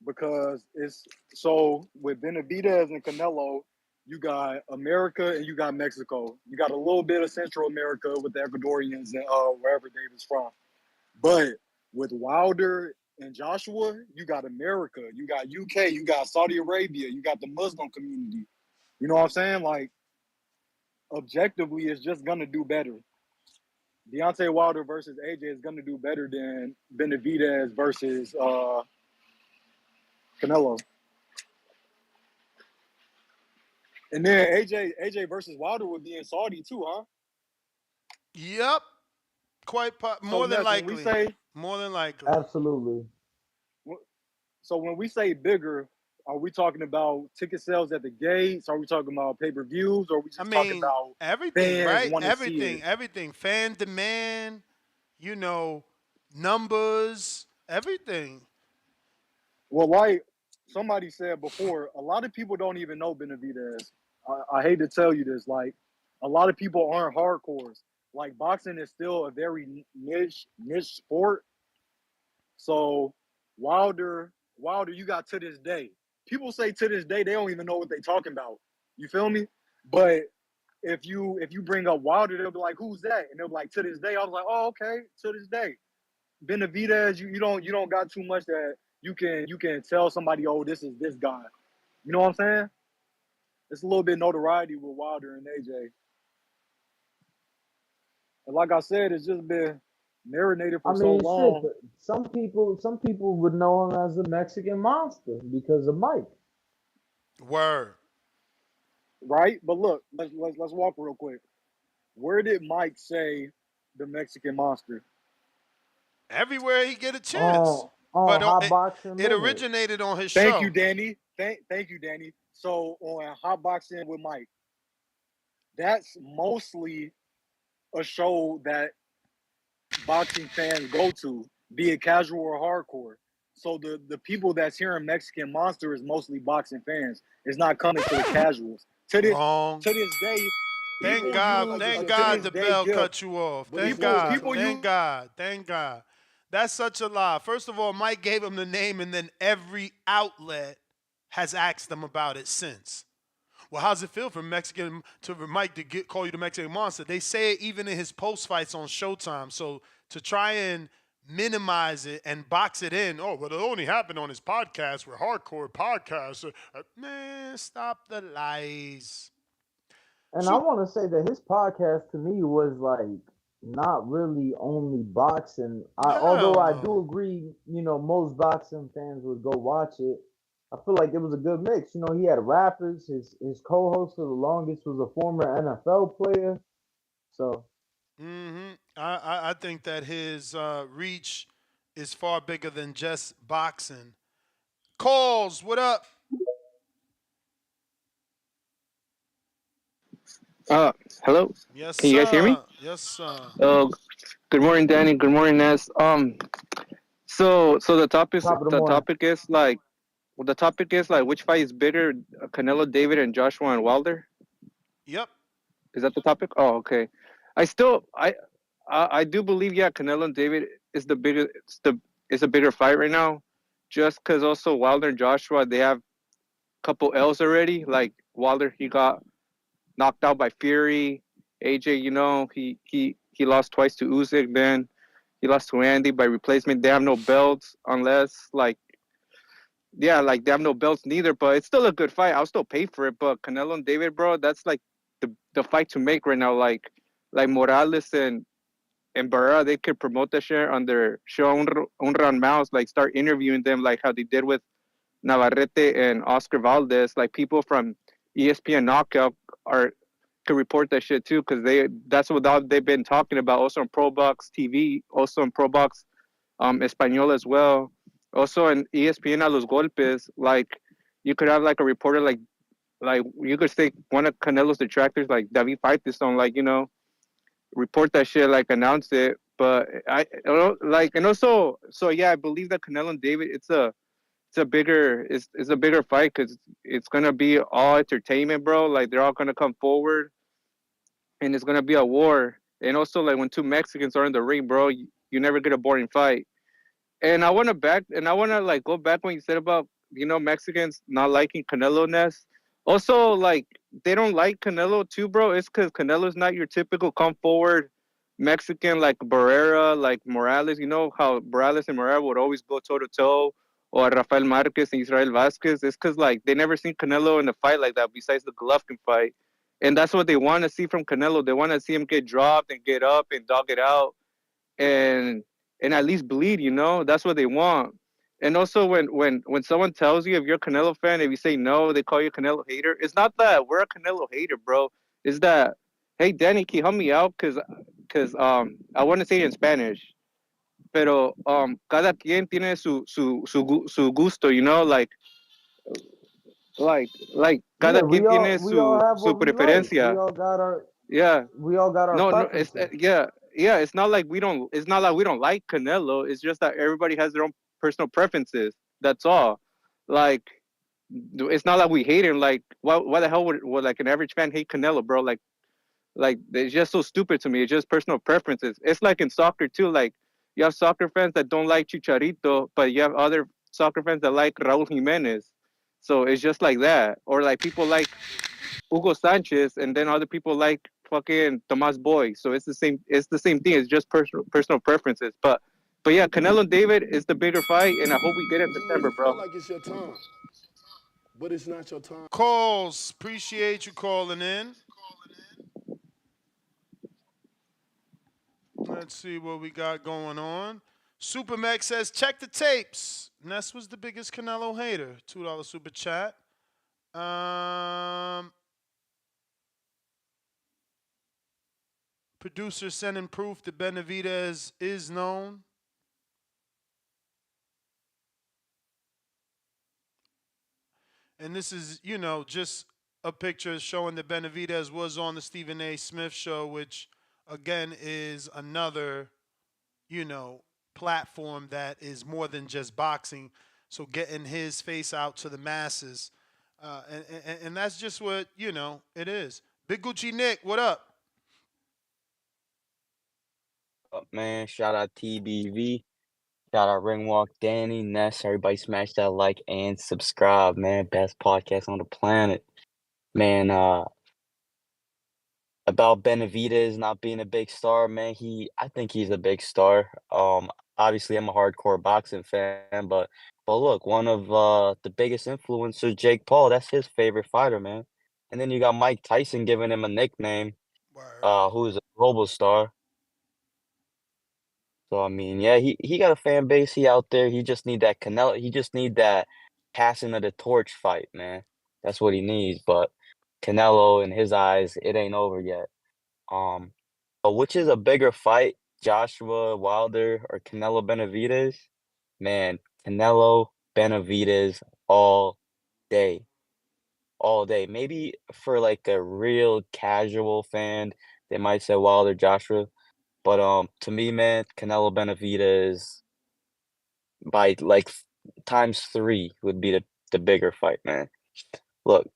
because it's so with Benavidez and Canelo, you got America and you got Mexico. You got a little bit of Central America with the Ecuadorians and wherever David's from. But with Wilder and Joshua, you got America, you got UK, you got Saudi Arabia, you got the Muslim community. You know what I'm saying? Like, objectively, it's just gonna do better. Deontay Wilder versus AJ is gonna do better than Benavidez versus Canelo. And then AJ versus Wilder would be in Saudi too, huh? Yep. So More than Ness, when we likely. say More than likely. Absolutely. so when we say bigger, are we talking about ticket sales at the gates? Are we talking about pay-per-views? Or are we I just talking mean, about everything, fans right? want to see Everything, it? everything. Fan demand, numbers, everything. Well, like somebody said before, a lot of people don't even know Benavidez. I hate to tell you this, like a lot of people aren't hardcores. Like boxing is still a very niche sport. So Wilder, you got to this day. People say to this day they don't even know what they talking about. You feel me? But if you bring up Wilder, they'll be like, "Who's that?" And they'll be like, "To this day." I was like, "Oh, okay, to this day." Benavidez, you don't got too much that you can tell somebody, "Oh, this is this guy." You know what I'm saying? It's a little bit notoriety with Wilder and AJ. And like I said, it's just been marinated I for so mean, shit. long, Some people would know him as the Mexican Monster because of Mike. Word. right? But look, let's walk real quick. Where did Mike say the Mexican Monster? Everywhere he get a chance. On But Hot Boxing it Minute. originated on his Thank you, show. Danny. Thank you, Danny. So on Hot Boxing with Mike, that's mostly a show that boxing fans go to, be it casual or hardcore. So the people that's hearing Mexican Monster is mostly boxing fans. It's not coming to the casuals. Wrong. To this day, Thank people God. use Thank to God this the day bell Giff. cut you off. But he Thank said God. People Thank use God. Thank God. That's such a lie. First of all, Mike gave him the name, and then every outlet has asked him about it since. Well, how's it feel for Mike to call you the Mexican Monster? They say it even in his post fights on Showtime. So to try and minimize it and box it in, oh, well, it only happened on his podcast. We're hardcore podcasts. Man, stop the lies. And I want to say that his podcast to me was like not really only boxing. Although Hell I do no. agree, most boxing fans would go watch it. I feel like it was a good mix. He had rappers. His co-host for the longest was a former NFL player. So I think that his reach is far bigger than just boxing. Calls, what up? Uh, Hello. Yes, Can you guys hear me? sir. Yes, sir. Good morning, Danny. Good morning, Ness. So top of the the morning. topic is like, the topic is like, which fight is bigger, Canelo, David, and Joshua and Wilder? Yep. Is that the topic? Oh, okay. I still, I do believe, yeah, Canelo and David is the biggest. It's a bigger fight right now, just because also Wilder and Joshua they have a couple L's already. Like Wilder, he got knocked out by Fury. AJ, he lost twice to Usyk. Then he lost to Andy by replacement. They have no belts unless like they have no belts neither. But it's still a good fight. I'll still pay for it. But Canelo and David, bro, that's like the fight to make right now. Like Morales and Barrera, they could promote that shit on their show on Mouse, like start interviewing them like how they did with Navarrete and Oscar Valdez. Like people from ESPN Knockout are could report that shit too, because that's what they've been talking about. Also on Pro Box TV, also on Pro Box Espanol as well. Also in ESPN a los golpes, like you could have like a reporter like you could say one of Canelo's detractors like David Faitelson, like report that shit, like announce it. But I don't like, and also, so yeah, I believe that Canelo and David, it's a bigger fight because it's gonna be all entertainment, bro. Like they're all gonna come forward, and it's gonna be a war. And also, like when two Mexicans are in the ring, bro, you never get a boring fight. And I wanna like go back when you said about Mexicans not liking Canelo Ness. Also, like they don't like Canelo too, bro. It's because Canelo's not your typical come forward Mexican like Barrera, like Morales. You know how Morales and Barrera would always go toe to toe, or Rafael Marquez and Israel Vasquez. It's because like they never seen Canelo in a fight like that besides the Golovkin fight, and that's what they want to see from Canelo. They want to see him get dropped and get up and dog it out and at least bleed. That's what they want. And also, when someone tells you if you're a Canelo fan, if you say no, they call you a Canelo hater. It's not that we're a Canelo hater, bro. It's that, hey Danny, can you help me out? Cause I want to say it in Spanish, pero cada quien tiene su gusto, like Yeah, cada quien tiene we all have su what we like. preferencia. Yeah. We all got our No, it's preferences. yeah. It's not like we don't. It's not like we don't like Canelo. It's just that everybody has their own personal preferences. That's all. Like, it's not like we hate him. Like, why the hell would like an average fan hate Canelo, bro? Like it's just so stupid to me. It's just personal preferences. It's like in soccer too. Like, you have soccer fans that don't like Chicharito, but you have other soccer fans that like Raúl Jimenez. So it's just like that. Or like people like Hugo Sanchez, and then other people like fucking Tomas Boy. So it's the same. It's the same thing. It's just personal preferences. But yeah, Canelo and David is the bigger fight, and I hope we get it in You may September, feel bro. like it's your time, but it's not your time. Calls. Appreciate you calling in. Let's see what we got going on. Supermax says, check the tapes. Ness was the biggest Canelo hater. $2 super chat. Producer sending proof that Benavidez is known. And this is, just a picture showing that Benavidez was on the Stephen A. Smith show, which, again, is another, platform that is more than just boxing. So getting his face out to the masses. And that's just what, it is. Big Gucci Nick, what up? Up, man? Shout out TBV. Shout out Ringwalk Danny, Ness. Everybody smash that like and subscribe, man. Best podcast on the planet. Man, about Benavidez not being a big star, man, I think he's a big star. Obviously I'm a hardcore boxing fan, but look, one of the biggest influencers, Jake Paul, that's his favorite fighter, man. And then you got Mike Tyson giving him a nickname, who's a global star. So I mean, yeah, he got a fan base. He out there. He just need that Canelo. He just need that passing of the torch fight, man. That's what he needs. But Canelo, in his eyes, it ain't over yet. Um, but which is a bigger fight, Joshua Wilder or Canelo Benavidez? Man, Canelo Benavidez all day, all day. Maybe for like a real casual fan, they might say Wilder Joshua. But to me, man, Canelo Benavidez by like times three would be the bigger fight, man. Look,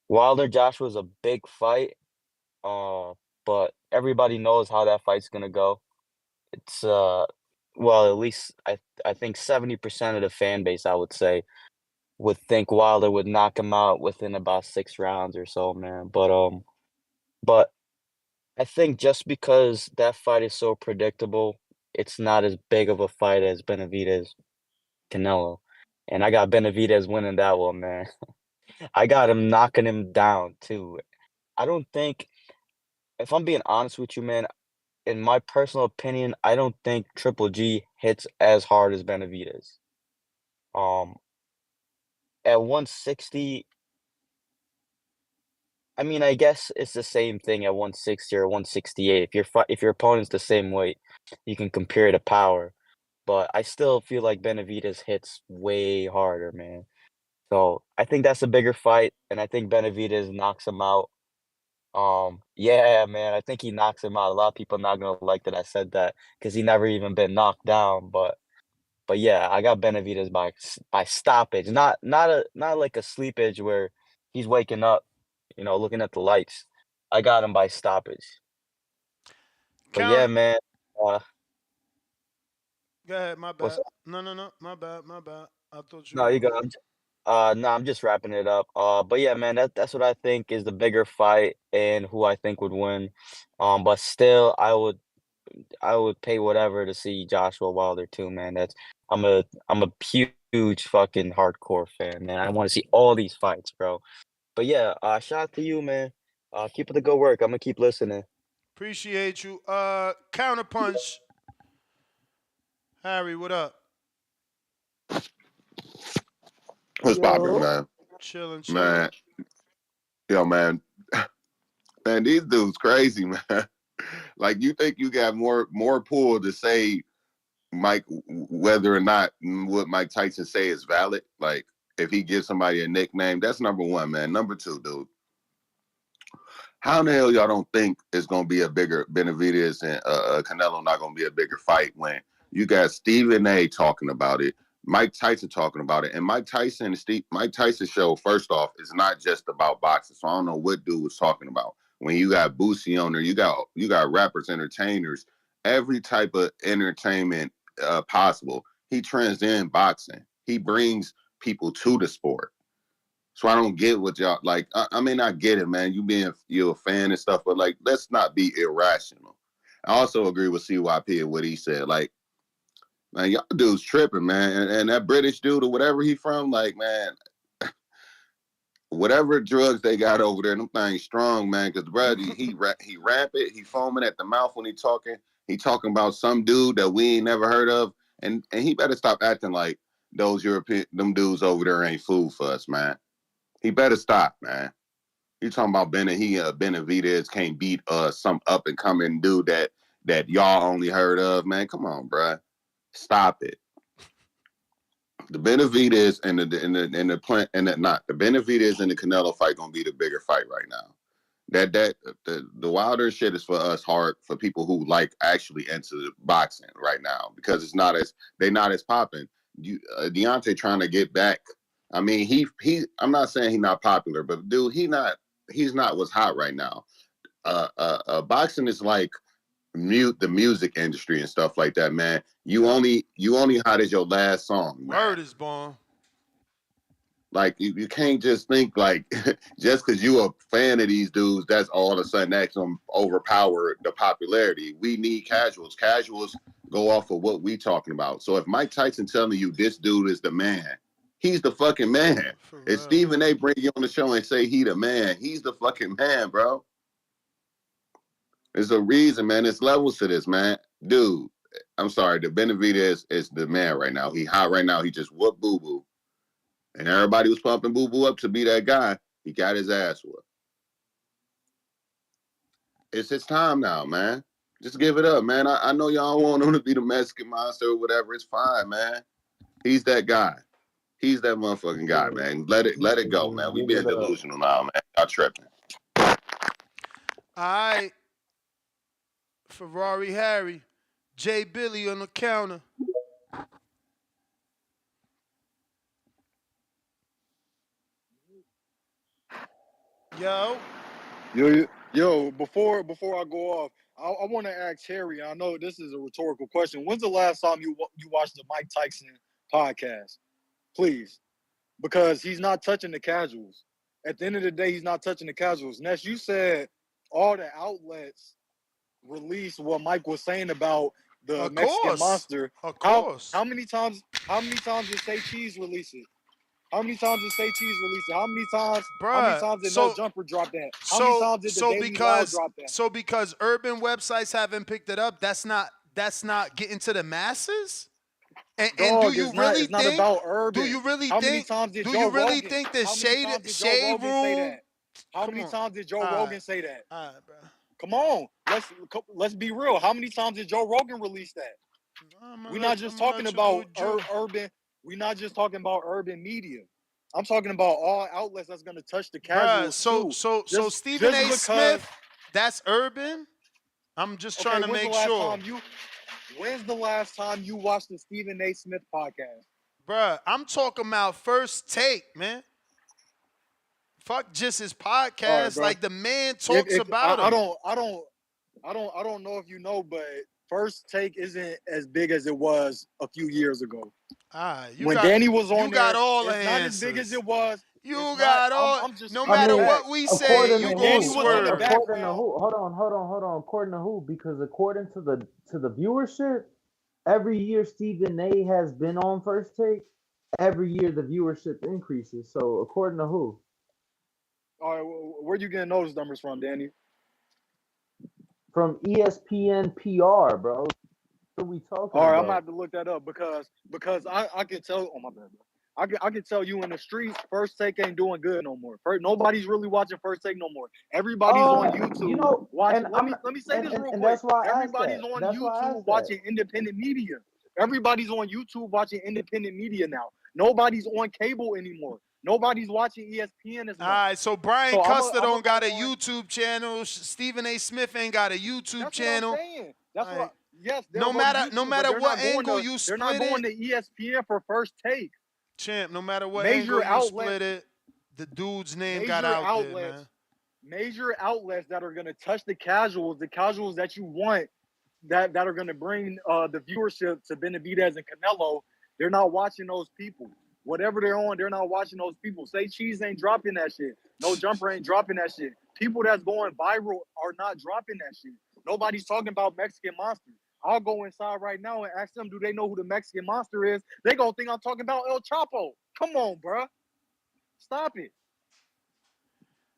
Wilder Joshua is a big fight, uh, but everybody knows how that fight's gonna go. It's well, at least I think 70% of the fan base, I would say, would think Wilder would knock him out within about 6 rounds or so, man. But I think just because that fight is so predictable, it's not as big of a fight as Benavidez Canelo. And I got Benavidez winning that one, man. I got him knocking him down too. I don't think, if I'm being honest with you, man, in my personal opinion, I don't think Triple G hits as hard as Benavidez. Um, at 160, I mean, I guess it's the same thing at 160 or 168. If your opponent's the same weight, you can compare the power. But I still feel like Benavidez hits way harder, man. So I think that's a bigger fight, and I think Benavidez knocks him out. Yeah, man, I think he knocks him out. A lot of people not gonna like that I said that because he never even been knocked down. But yeah, I got Benavidez by stoppage, not like a sleepage where he's waking up, looking at the lights. I got him by stoppage. But yeah, Counter. man. Uh, Go ahead. My what's bad. No. My bad. My bad. I thought you No, were you go. going. No, I'm just wrapping it up. But yeah, man, that's what I think is the bigger fight and who I think would win. But still, I would pay whatever to see Joshua Wilder too, man. I'm a huge fucking hardcore fan, man. I want to see all these fights, bro. But yeah, shout out to you, man. Keep up the good work. I'm gonna keep listening. Appreciate you. Counterpunch. Harry, what up? What's poppin', Yo. man? Chilling, chilling. Man, yo, man, man, these dudes crazy, man. Like, you think you got more pull to say Mike whether or not what Mike Tyson say is valid? Like, if he gives somebody a nickname, that's number one, man. Number two, dude. How in the hell y'all don't think it's gonna be a bigger Benavidez and Canelo not gonna be a bigger fight when you got Stephen A. talking about it, Mike Tyson talking about it, and Mike Tyson show first off is not just about boxing. So I don't know what dude was talking about. When you got Boosie on there, you got rappers, entertainers, every type of entertainment possible. He transcends boxing. He brings people to the sport. So I don't get what y'all like. I mean, I get it, man. You're a fan and stuff, but like, let's not be irrational. I also agree with CYP and what he said. Like, man, y'all dudes tripping, man. And that British dude or whatever he from, like, man, whatever drugs they got over there, them things strong, man. Because brother, he rampant, he foaming at the mouth when he talking. He talking about some dude that we ain't never heard of, and he better stop acting like them dudes over there ain't food for us, man. He better stop, man. You talking about Benavidez can't beat some up and coming dude that y'all only heard of, man. Come on, bruh. Stop it. The Benavidez and the plant and the not the Benavidez and the Canelo fight gonna be the bigger fight right now. The Wilder shit is for us hard for people who like actually into boxing right now because they not as popping. Deontay trying to get back. I mean I'm not saying he's not popular, but dude, he's not what's hot right now. Boxing is like the music industry and stuff like that, man. Yep. You only hot as your last song, man. Word is born. Like you can't just think like just because you a fan of these dudes, that's all of a sudden that's gonna overpower the popularity. We need casuals. Casuals go off of what we talking about. So if Mike Tyson telling you this dude is the man, he's the fucking man. For If real. Stephen A. bring you on the show and say he the man, he's the fucking man, bro. There's a reason, man. There's levels to this, man. Dude, I'm sorry. The Benavidez is the man right now. He hot right now. He just whooped Boo Boo. And everybody was pumping Boo Boo up to be that guy. He got his ass whooped. It's his time now, man. Just give it up, man. I know y'all want him to be the Mexican monster or whatever. It's fine, man. He's that guy. He's that motherfucking guy, man. Let it go, man. We Give being it up. delusional now, man. Y'all tripping. I Ferrari Harry, J Billy on the counter. Yo. Yo, before I go off, I want to ask Harry. I know this is a rhetorical question. When's the last time you watched the Mike Tyson podcast? Please, because he's not touching the casuals. At the end of the day, he's not touching the casuals. Ness, you said all the outlets released what Mike was saying about the Of Mexican course. Monster. Of How course. how many times did Say Cheese release it? How many times did Say Cheese release it? How many Bruh, times did No Jumper drop that? How many so times did the so Daily Loud because drop that? so because urban websites haven't picked it up, that's not getting to the masses? And do Dog, you really it's not think about urban. How many times did Joe Rogan? the How many times did Joe shade Rogan say room? that? How Come many on. times did Joe All right. Rogan say that? All right, bro. Come on, let's be real. How many times did Joe Rogan release that? We're not just talking about urban. We're not just talking about urban media. I'm talking about all outlets that's gonna touch the Bruh, casuals so too. so so Just Stephen just A. because. Smith, that's urban? I'm just Okay, trying to make sure. When's the last time you watched the Stephen A. Smith podcast? Bruh, I'm talking about First Take, man. Fuck just his All right, podcast. bro. Like the man talks If about him. I don't know if you know, but First Take isn't as big as it was a few years ago. You When got Danny was on got there, all the it's not as big as answers. it was. You It's not. got all. I'm just No I matter speaking mean, what facts. we say, according you to When gonna Danny who? was in the swerve. According to background, who? Hold on. According to who? Because according to the viewership, every year Stephen A has been on First Take. Every year the viewership increases. So according to who? all right, where you getting those numbers from, Danny? From ESPN PR, bro. What are we talking All right, I'm gonna about? have to look that up because I can tell. Oh my bad, bro. I can tell you in the streets, First Take ain't doing good no more. Nobody's really watching First Take no more. Everybody's on You YouTube know, watching. and Let I'm me say this real and quick. that's why I asked Everybody's that. on That's why I YouTube asked that. watching independent media. Everybody's on YouTube watching independent media now. Nobody's on cable anymore. Nobody's watching ESPN as All much. right, so Brian So Custer I'm don't got go a on. YouTube channel. Stephen A. Smith ain't got a YouTube That's what I'm channel. saying. That's what. Like, Yes, they'll no go to matter YouTube, but what angle you they're not split going it, to ESPN for First Take. champ. No matter what angle Major you outlets, split it, the dude's name got major out there, man. outlets, major outlets that are going to touch the casuals that you want, that are going to bring the viewership to Benavidez and Canelo. They're not watching those people. Whatever they're on, they're not watching those people. Say Cheese ain't dropping that shit. No Jumper ain't dropping that shit. People that's going viral are not dropping that shit. Nobody's talking about Mexican Monster. I'll go inside right now and ask them, do they know who the Mexican Monster is? They gonna think I'm talking about El Chapo. Come on, bruh. Stop it.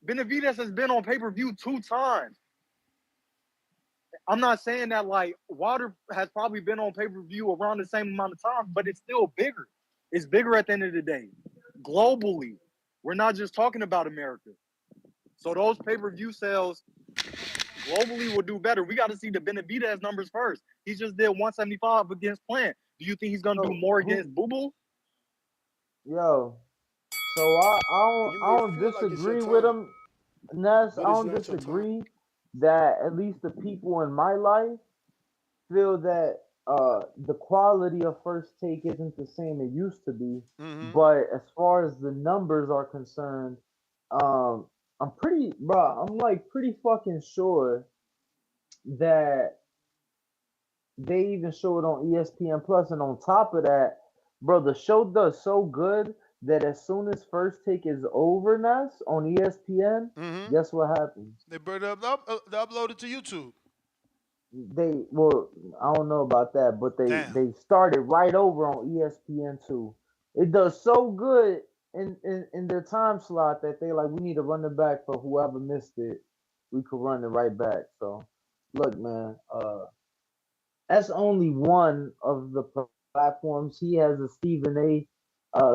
Benavidez has been on pay-per-view 2 times. I'm not saying that like Wilder has probably been on pay-per-view around the same amount of times, but it's still bigger. It's bigger at the end of the day. Globally, we're not just talking about America. So those pay-per-view sales globally will do better. We got to see the Benavidez numbers first. He just did 175 against Plant. Do you think he's gonna do So more who? against Boo Boo? Yo. So You I may don't feel like it's your disagree with time, him, Ness. I but it's don't not your time. disagree that at least the people in my life feel that the quality of First Take isn't the same it used to be. Mm-hmm. But as far as the numbers are concerned, um, I'm like pretty fucking sure that they even show it on ESPN Plus, and on top of that, bro, the show does so good that as soon as First Take is over, Ness, on ESPN, Mm-hmm. guess what happens? They upload it to YouTube. Well, I don't know about that, but Damn. they started right over on ESPN2. It does so good in their time slot that they like, we need to run it back for whoever missed it. We could run it right back. So look, man, that's only one of the platforms. He has a Stephen A.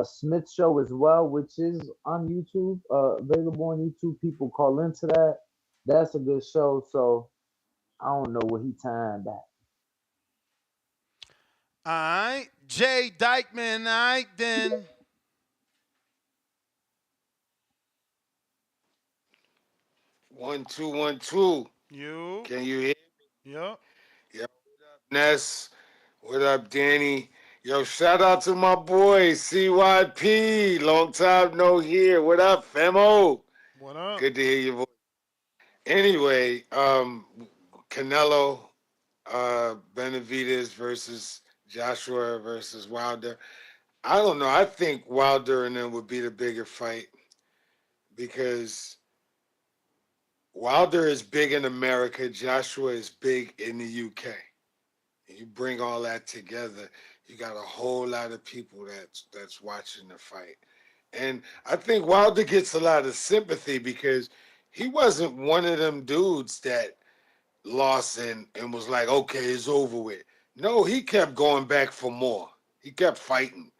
Smith show as well, which is on YouTube, available on YouTube. People call into that. That's a good show. So I don't know what he timed at. All right. Jay Dykeman, all right, then. 1 2 1 2. You. Can you hear? Yep. Yo, what up, Ness? What up, Danny? Yo, shout out to my boy CYP. Long time no hear. What up, Femo? What up? Good to hear your voice. Anyway, Canelo, Benavidez versus Joshua versus Wilder. I don't know. I think Wilder and them would be the bigger fight because Wilder is big in America. Joshua is big in the UK. And you bring all that together, you got a whole lot of people that's watching the fight. And I think Wilder gets a lot of sympathy because he wasn't one of them dudes that lost and was like, okay, it's over with. No, he kept going back for more. He kept fighting.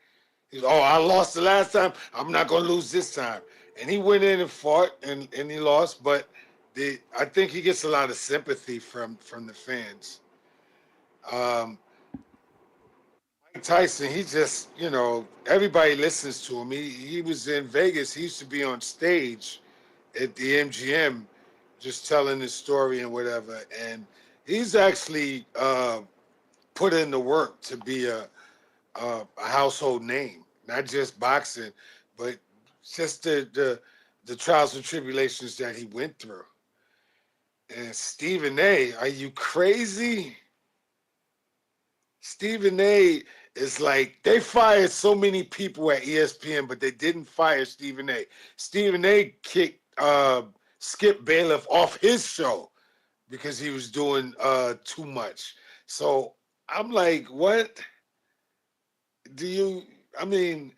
He's, oh, I lost the last time. I'm not gonna lose this time. And he went in and fought and he lost, but I think he gets a lot of sympathy from the fans. Um, Mike Tyson, he just, everybody listens to him. He was in Vegas. He used to be on stage at the MGM, just telling his story and whatever. And he's actually put in the work to be a household name, not just boxing, but just the trials and tribulations that he went through. And Stephen A, are you crazy? Stephen A is like they fired so many people at ESPN, but they didn't fire Stephen A. Stephen A kicked Skip Bailiff off his show because he was doing too much. So I'm like, what do you? I mean,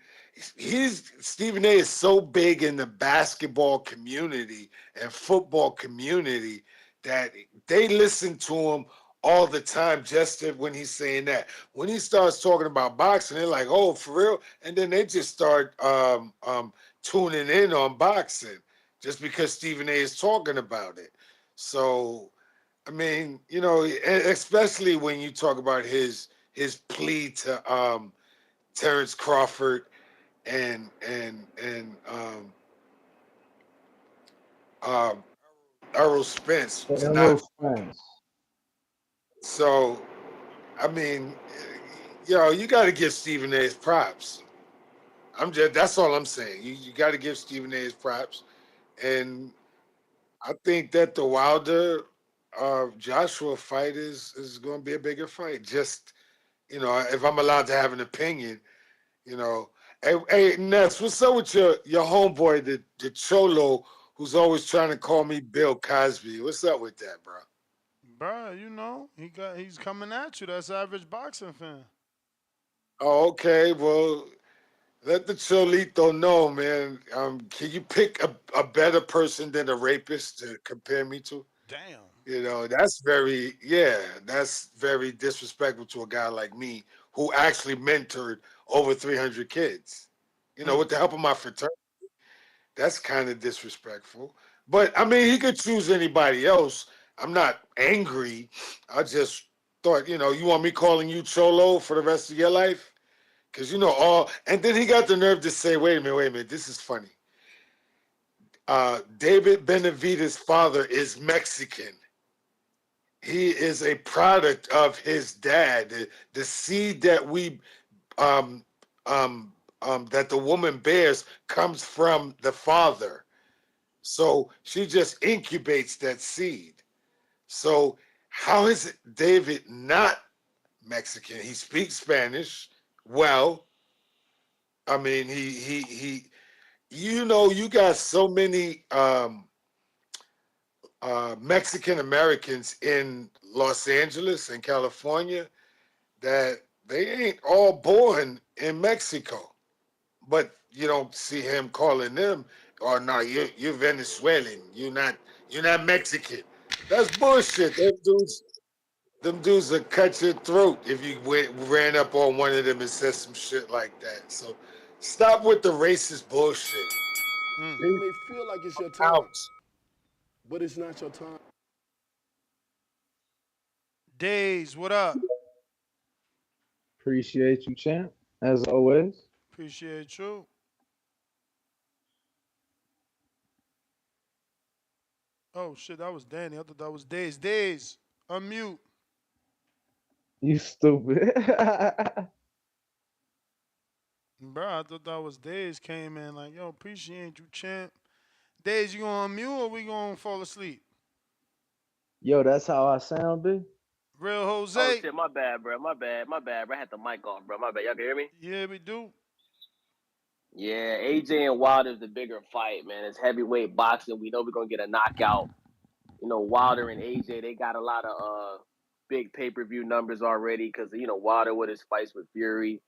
he's Stephen A is so big in the basketball community and football community that they listen to him all the time just when he's saying that. When he starts talking about boxing, they're like, "Oh, for real?" And then they just start tuning in on boxing just because Stephen A is talking about it. So, I mean, especially when you talk about his plea to Terrence Crawford and um, Errol Spence to Errol not. Spence. So I mean, you got to give Stephen A. his props. That's all I'm saying. You got to give Stephen A. his props, and I think that the Wilder Joshua fight is going to be a bigger fight. Just if I'm allowed to have an opinion, you know. Hey, Ness, what's up with your homeboy, the Cholo, who's always trying to call me Bill Cosby? What's up with that, bro? Bruh, he's coming at you. That's average boxing fan. Oh, okay. Well, let the Cholito know, man. Can you pick a better person than a rapist to compare me to? Damn. That's very disrespectful to a guy like me who actually mentored over 300 kids. Mm. With the help of my fraternity. That's kind of disrespectful. But I mean, he could choose anybody else. I'm not angry. I just thought, you want me calling you Cholo for the rest of your life? Because all. And then he got the nerve to say, wait a minute, this is funny. David Benavidez' father is Mexican. He is a product of his dad. The seed that we um, that the woman bears comes from the father. So she just incubates that seed. So how is it David not Mexican? He speaks Spanish well. I mean, he you got so many Mexican Americans in Los Angeles and California that they ain't all born in Mexico. But you don't see him calling them, "Oh no, you're Venezuelan. You're not Mexican." That's bullshit. Them dudes will cut your throat if you ran up on one of them and said some shit like that. So stop with the racist bullshit. Mm. It may feel like it's your time, Out. but it's not your time. Days, what up? Appreciate you, champ, as always. Appreciate you. Oh shit, that was Danny. I thought that was Days. Days, unmute. You stupid. Bro, I thought that was Days came in like, yo, appreciate you, champ. Days, you gonna unmute or we gonna fall asleep? Yo, that's how I sounded. Real Oh Jose. shit, my bad, bro. My bad, bro. I had the mic off, bro. My bad. Y'all can hear me? Yeah, we do. Yeah, AJ and Wilder's the bigger fight, man. It's heavyweight boxing. We know we're gonna get a knockout. Wilder and AJ, they got a lot of big pay per view numbers already because Wilder with his fights with Fury,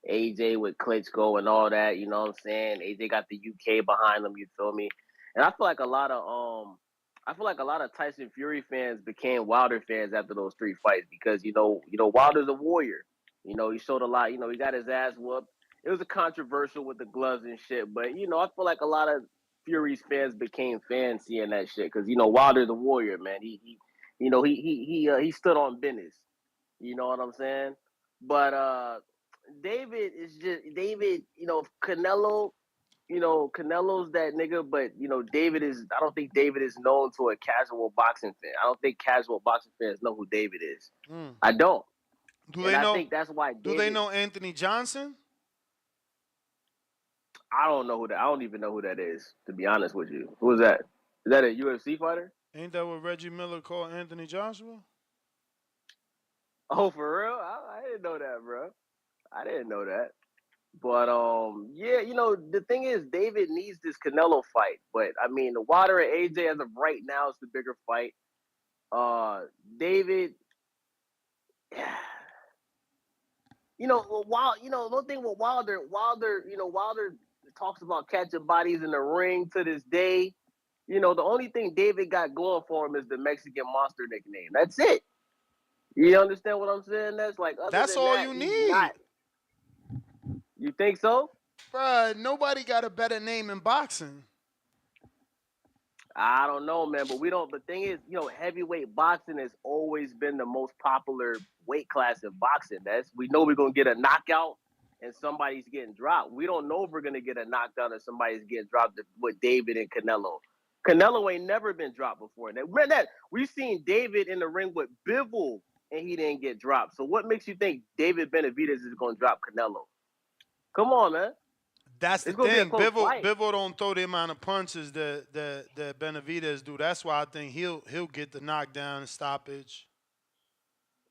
AJ with Klitschko and all that. You know what I'm saying? AJ got the UK behind him. You feel me? And I feel like a lot of Tyson Fury fans became Wilder fans after those three fights because Wilder's a warrior. He showed a lot. He got his ass whooped. It was a controversial with the gloves and shit, but I feel like a lot of Fury's fans became fans seeing that shit because Wilder's a warrior, man. He stood on business. You know what I'm saying? But David is just David. Canelo. Canelo's that nigga, but David is. I don't think David is known to a casual boxing fan. I don't think casual boxing fans know who David is. Mm. I don't, Do and they I know? think that's why Do they David. know Anthony Johnson? I don't know who that. I don't even know who that is. To be honest with you, who is that? Is that a UFC fighter? Ain't that what Reggie Miller called Anthony Joshua? Oh, for real? I didn't know that, bro. I didn't know that. But yeah, the thing is, David needs this Canelo fight. But I mean, the Wilder and AJ as of right now is the bigger fight. David, while one thing with Wilder talks about catching bodies in the ring to this day. The only thing David got going for him is the Mexican Monster nickname. That's it. You understand what I'm saying? That's like other That's than all that, you he's not. need. You think so? Bruh, nobody got a better name in boxing. I don't know, man, but we don't. The thing is, heavyweight boxing has always been the most popular weight class in boxing. We know we're gonna get a knockout and somebody's getting dropped. We don't know if we're gonna get a knockdown and somebody's getting dropped with David and Canelo. Canelo ain't never been dropped before. That we've seen David in the ring with Bivol and he didn't get dropped. So what makes you think David Benavidez is gonna drop Canelo? Come on, man. That's the It's gonna be a thing. close fight. Bivol don't throw the amount of punches that Benavidez do. That's why I think he'll get the knockdown and stoppage.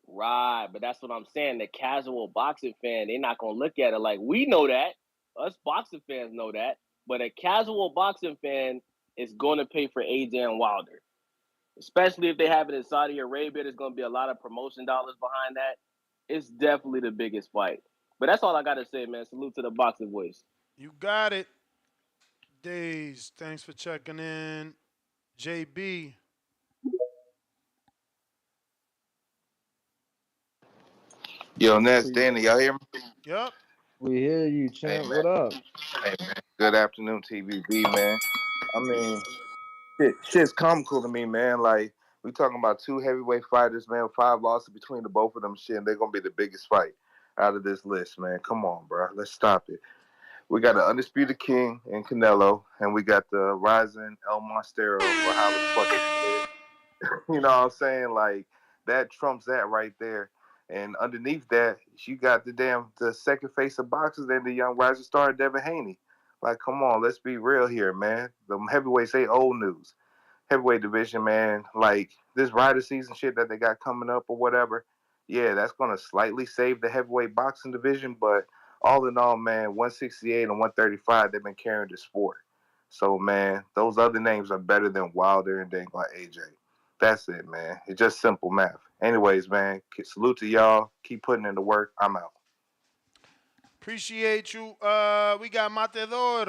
Right, but that's what I'm saying. The casual boxing fan, they're not gonna look at it like we know that. Us boxing fans know that. But a casual boxing fan is gonna pay for AJ and Wilder. Especially if they have it in Saudi Arabia, there's gonna be a lot of promotion dollars behind that. It's definitely the biggest fight. But that's all I gotta say, man. Salute to the boxing voice. You got it. Days. Thanks for checking in. JB. Yo, Ness, We Danny, y'all hear me? Yep. we hear you, Hey champ. man, What up? hey man. Good afternoon, TVB, man. I mean, shit's comical to me, man. Like we talking about two heavyweight fighters, man. 5 losses between the both of them, shit, and they're gonna be the biggest fight out of this list, man. Come on, bro. Let's stop it. We got an undisputed king in Canelo, and we got the rising El Monstero, or however the fuck it's said. You know what I'm saying? Like that trumps that right there. And underneath that, you got the second face of boxers and the young rising star Devin Haney. Like, come on, let's be real here, man. The heavyweights ain't old news. Heavyweight division, man. Like this rider season shit that they got coming up or whatever. Yeah, that's gonna slightly save the heavyweight boxing division, but all in all, man, 168 and 135, they've been carrying the sport. So, man, those other names are better than Wilder and then like AJ. That's it, man. It's just simple math. Anyways, man, salute to y'all. Keep putting in the work. I'm out. Appreciate you. We got Matador.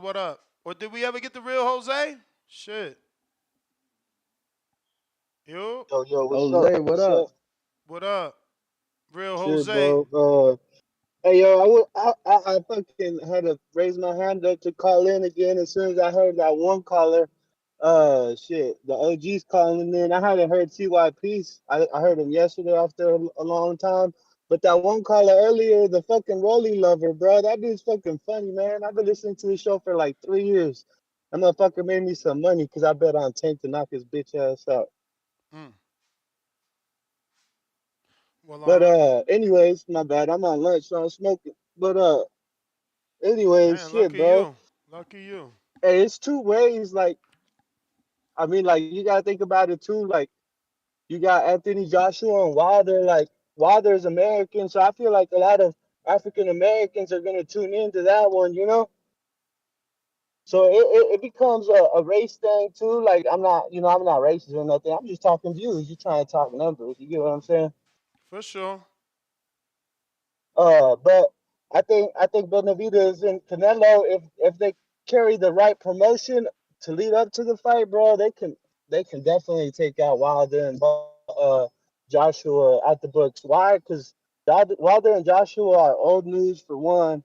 What up? Or did we ever get the real Jose? Shit. Yo. Yo, what's up? Jose, what What's up? up? What up? Real Shit, Jose. bro. Hey, yo, I fucking had to raise my hand up to call in again as soon as I heard that one caller. Shit, the OG's calling in. I hadn't heard TYP's. I heard him yesterday after a long time. But that one caller earlier, the fucking Rolling Lover, bro, that dude's fucking funny, man. I've been listening to his show for like 3 years. That motherfucker made me some money because I bet on Tank to knock his bitch ass out. Mm. Well, But anyways, my bad. I'm on lunch, so I'm smoking. But anyways, damn, shit, lucky bro. you. Lucky you. Hey, it's two ways. Like, I mean, like you gotta think about it too. Like, You got Anthony Joshua and Wilder. Like Wilder is American, so I feel like a lot of African Americans are gonna tune into that one. So it becomes a race thing too. Like I'm not racist or nothing. I'm just talking views. You're trying to talk numbers. You get what I'm saying? For sure. But I think Benavidez and Canelo, if they carry the right promotion to lead up to the fight, bro, they can definitely take out Wilder and Joshua out the books. Why? Because Wilder and Joshua are old news for one,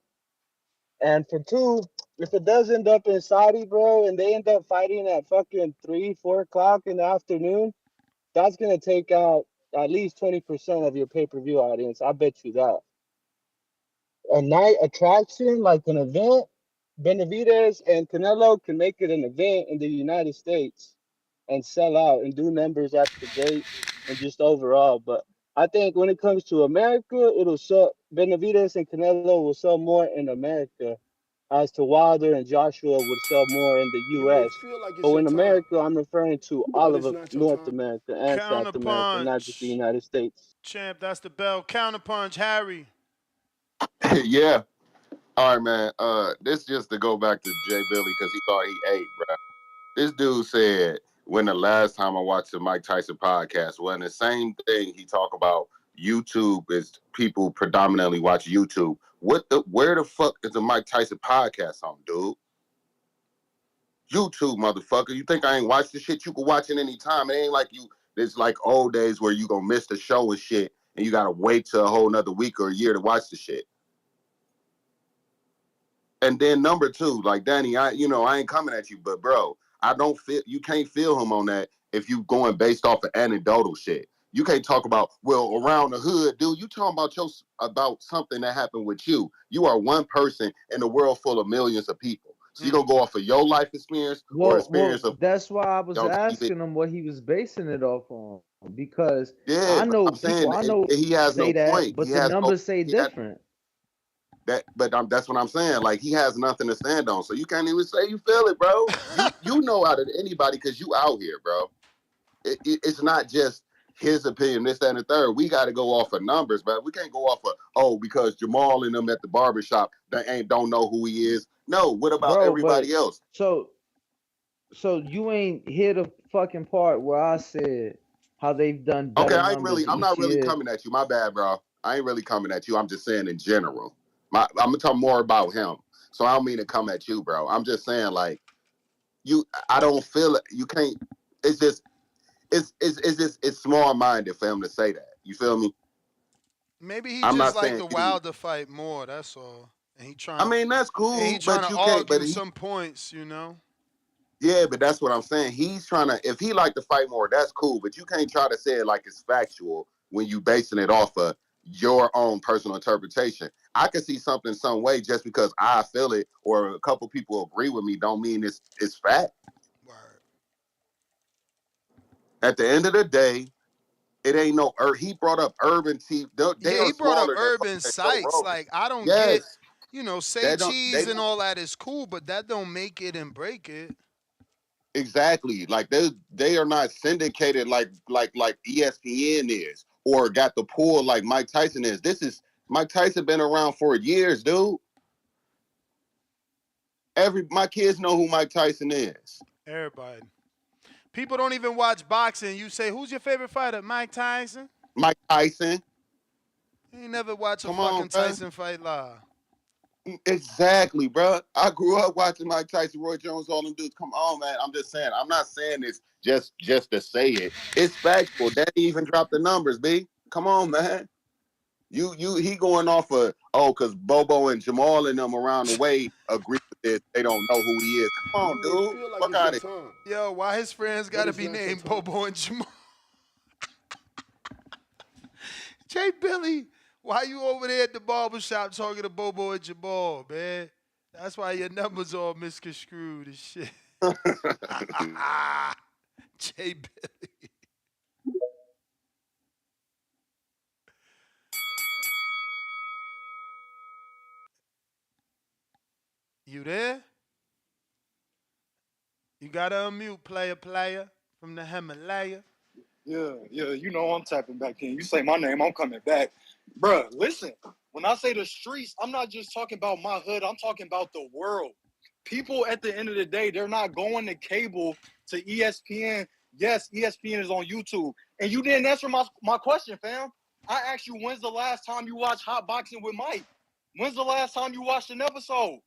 and for two, if it does end up in Saudi, bro, and they end up fighting at fucking 3, 4 o'clock in the afternoon, that's gonna take out at least 20% of your pay-per-view audience. I bet you that. A night attraction, like an event, Benavidez and Canelo can make it an event in the United States and sell out and do numbers at the gate and just overall. But I think when it comes to America, it'll sell. Benavidez and Canelo will sell more in America, as to Wilder and Joshua would sell more in the You may U.S. feel like it's But your in time, America, I'm referring to all but of it's not your North time. America and South America, not just the Counterpunch. United States. Champ, that's the bell. Counterpunch, Harry. Yeah. All right, man. This just to go back to Jay Billy because he thought he ate, bro. This dude said when the last time I watched the Mike Tyson podcast, when the same thing he talk about YouTube is people predominantly watch YouTube. Where the fuck is the Mike Tyson podcast on, dude? YouTube, motherfucker. You think I ain't watched the shit? You can watch it anytime. It ain't like you. It's like old days where you gonna miss the show and shit, and you gotta wait till a whole nother week or a year to watch the shit. And then number two, like Danny, I ain't coming at you, but bro, I don't feel you can't feel him on that if you going based off of anecdotal shit. You can't talk about around the hood, dude. You talking about something that happened with you. You are one person in a world full of millions of people. So you gonna go off of your life experience or Well, experience of that's why I was on TV? asking him what he was basing it off on because Yeah, I but know I'm people saying I know he has say no that, point. but the numbers say different. That's what I'm saying. Like he has nothing to stand on, so you can't even say you feel it, bro. You know out of anybody because you out here, bro. It's not just his opinion, this, that, and the third. We got to go off of numbers, but we can't go off of because Jamal and them at the barbershop they don't know who he is. No, what about Bro, but everybody else? so so you ain't hear the fucking part where I said how they've done Okay, better numbers I'm not each really year. coming at you. My bad, bro. I ain't really coming at you. I'm just saying in general. I'm gonna talk more about him. So I don't mean to come at you, bro. I'm just saying like I don't feel it. You can't. It's just it's small minded for him to say that. You feel me? Maybe he I'm just not like saying the you. Wilder fight more. That's all. And I mean that's he cool, trying but to you can't. But argue he some points. yeah, but that's what I'm saying. He's trying to. If he like to fight more, that's cool. But you can't try to say it like it's factual when you basing it off of your own personal interpretation. I can see something some way just because I feel it or a couple people agree with me don't mean it's fact. Word. At the end of the day, it ain't no. He brought up urban TV. They Yeah, are he brought up smaller than urban fucking Joe sites. Rogan. Like I don't get, Yes, say they don't. They cheese and don't all that is cool, but that don't make it and break it. exactly like they are not syndicated like ESPN is or got the pull like Mike Tyson is. This is Mike Tyson been around for years, dude. My kids know who Mike Tyson is. Everybody. People don't even watch boxing. You say, who's your favorite fighter? Mike Tyson? Mike Tyson, You ain't never watch a come on, fucking bro. Tyson fight live. Exactly, bro. I grew up watching Mike Tyson, Roy Jones, all them dudes. Come on, man. I'm just saying. I'm not saying this just to say it. It's factual. Daddy even dropped the numbers, B. Come on, man. He going off of because Bobo and Jamal and them around the way agree with this. They don't know who he is. Come on, You may dude. feel like Fuck it's out your of time, Yo, why his friends but gotta it's be not your named time. Bobo and Jamal? Jay Billy, why you over there at the barbershop talking to Bobo and Jamal, man? That's why your numbers all misconstrued and shit. here. Jay Billy. You there? You gotta unmute, player, from the Himalaya. Yeah, you know I'm tapping back in. You say my name, I'm coming back. Bruh, listen, when I say the streets, I'm not just talking about my hood, I'm talking about the world. People at the end of the day, they're not going to cable to ESPN. Yes, ESPN is on YouTube. And you didn't answer my question, fam. I asked you, when's the last time you watched Hot Boxing with Mike? When's the last time you watched an episode?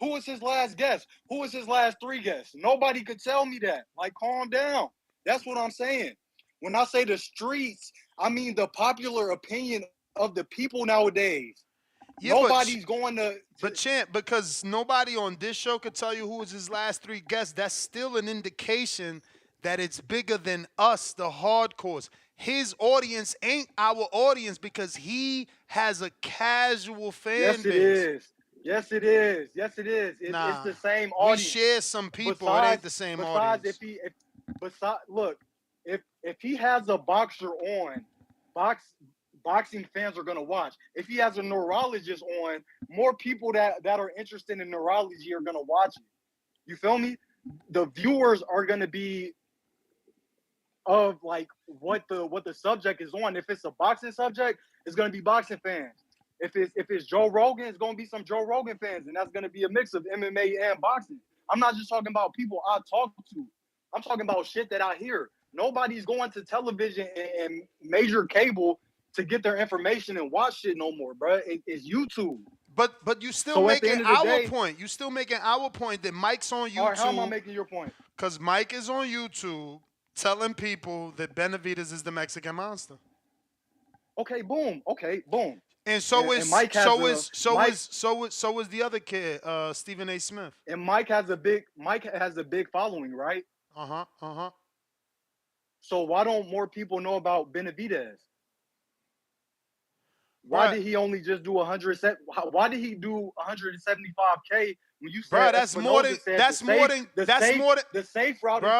Who was his last guest? Who was his last 3 guests? Nobody could tell me that. Like, calm down. That's what I'm saying. When I say the streets, I mean the popular opinion of the people nowadays. Yeah, Nobody's going to but Champ, because nobody on this show could tell you who was his last 3 guests, that's still an indication that it's bigger than us, the hardcores. His audience ain't our audience because he has a casual fan Yes, it base. is. Yes, it is. Yes, it is. It's Nah, the same we audience. share some people. It ain't the same audience. Look, if he has a boxer on, boxing fans are gonna watch. If he has a neurologist on, more people that are interested in neurology are gonna watch it. You feel me? The viewers are gonna be of like what the subject is on. If it's a boxing subject, it's gonna be boxing fans. If it's Joe Rogan, it's gonna be some Joe Rogan fans, and that's gonna be a mix of MMA and boxing. I'm not just talking about people I talk to. I'm talking about shit that I hear. Nobody's going to television and major cable to get their information and watch shit no more, bro. It's YouTube. But you still So at the making end of the our day, point. You still making our point that Mike's on all right, how am I YouTube making your point? because Mike is on YouTube telling people that Benavidez is the Mexican monster. Okay, boom. Okay, boom. And so And Mike has so is the other kid, Stephen A. Smith. And Mike has a big following, right? Uh-huh. So why don't more people know about Benavidez? Why did he only just do 100? Why did he do 175K when you said Espinoza said the safe route is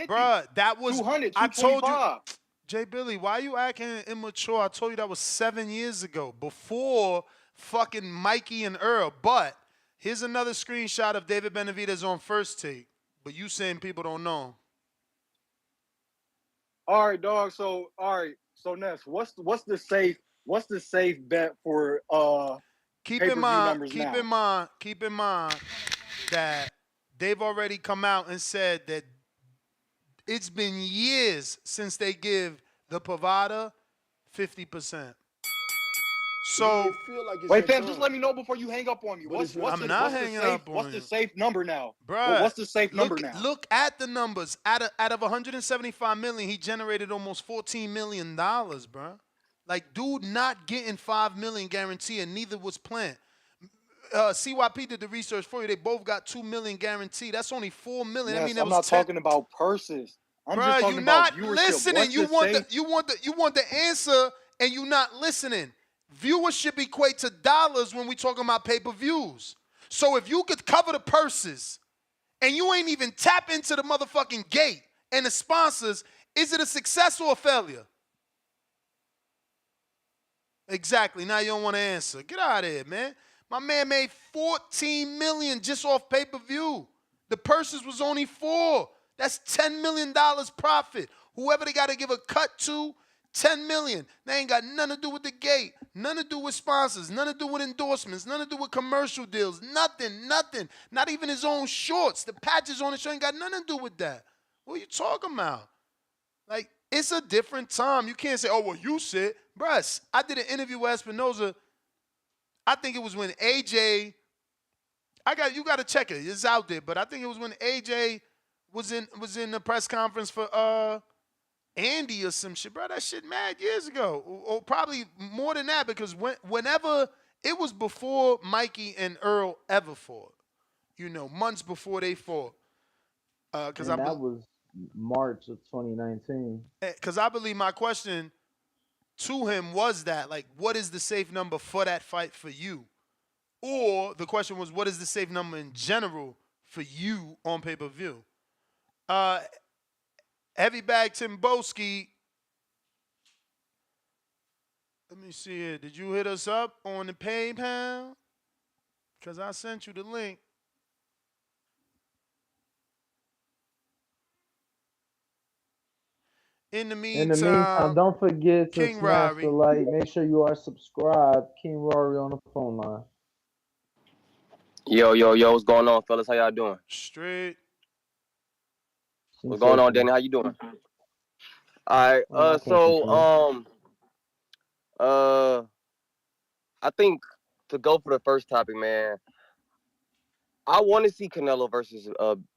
250? That was 200, I told you. 225. Jay Billy, why you acting immature? I told you that was 7 years ago, before fucking Mikey and Earl. But here's another screenshot of David Benavidez on First Take. But you saying people don't know him. All right, dog. So Ness, what's the safe bet for pay-per-view numbers now? Keep in mind that they've already come out and said that it's been years since they give the Pavada 50%. So wait, fam, just let me know before you hang up on me. What's the safe number now? Bruh, what's the safe number now? Look at the numbers. Out of 175 million, he generated almost $14 million, bruh. Like, dude not getting $5 million guarantee, and neither was Plant. CYP did the research for you. They both got $2 million guarantee. That's only $4 million. Yes, I mean, that I'm was not talking about purses. I'm just talking about viewership. Listening. You want the answer, and you not listening. Viewership equate to dollars when we talking about pay-per-views. So if you could cover the purses and you ain't even tap into the motherfucking gate and the sponsors, is it a success or a failure? Exactly. Now you don't want to answer. Get out of here, man. My man made $14 million just off pay-per-view. The purses was only $4. That's $10 million profit. Whoever they got to give a cut to, $10 million. They ain't got nothing to do with the gate, nothing to do with sponsors, nothing to do with endorsements, nothing to do with commercial deals, nothing. Not even his own shorts. The patches on his shirt ain't got nothing to do with that. What are you talking about? Like, it's a different time. You can't say, oh, well, you said. Bruh, I did an interview with Espinoza. I think it was when AJ, you got to check it. It's out there. But I think it was when AJ was in the press conference for Andy or some shit. Bro, that shit mad years ago. Or probably more than that, because whenever, it was before Mikey and Earl ever fought. You know, months before they fought. And that was March of 2019. Because I believe my question to him was that, like, what is the safe number for that fight for you? Or the question was, what is the safe number in general for you on pay-per-view? Heavy Bag Timboski. Let me see here. Did you hit us up on the PayPal? Because I sent you the link. In the In the meantime, meantime, don't forget to King smash the Rory, like. Make sure you are subscribed. King Rory on the phone line. Yo, yo, yo, what's going on, fellas? How y'all doing? straight. What's going on, Sensational. Danny? How you doing? All right. Man, I can't So, complain. uh, I think to go for the first topic, man, I want to see Canelo versus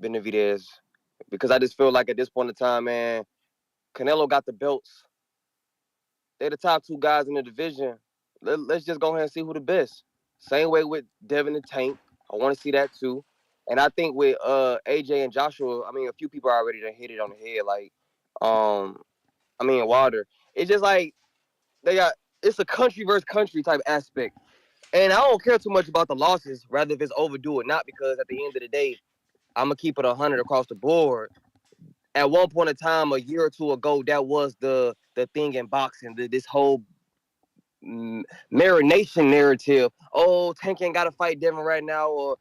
Benavidez because I just feel like at this point in time, man, Canelo got the belts. They're the top two guys in the division. Let's just go ahead and see who the best. Same way with Devin and Tank. I want to see that too. And I think with AJ and Joshua, I mean, a few people already done hit it on the head. Like, Wilder. It's just like they got. It's a country versus country type aspect. And I don't care too much about the losses, rather if it's overdue or not, because at the end of the day, I'm gonna keep it 100 across the board. At one point in time, a year or two ago, that was the thing in boxing. This whole marination narrative. Oh, Tank ain't got to fight Devin right now, or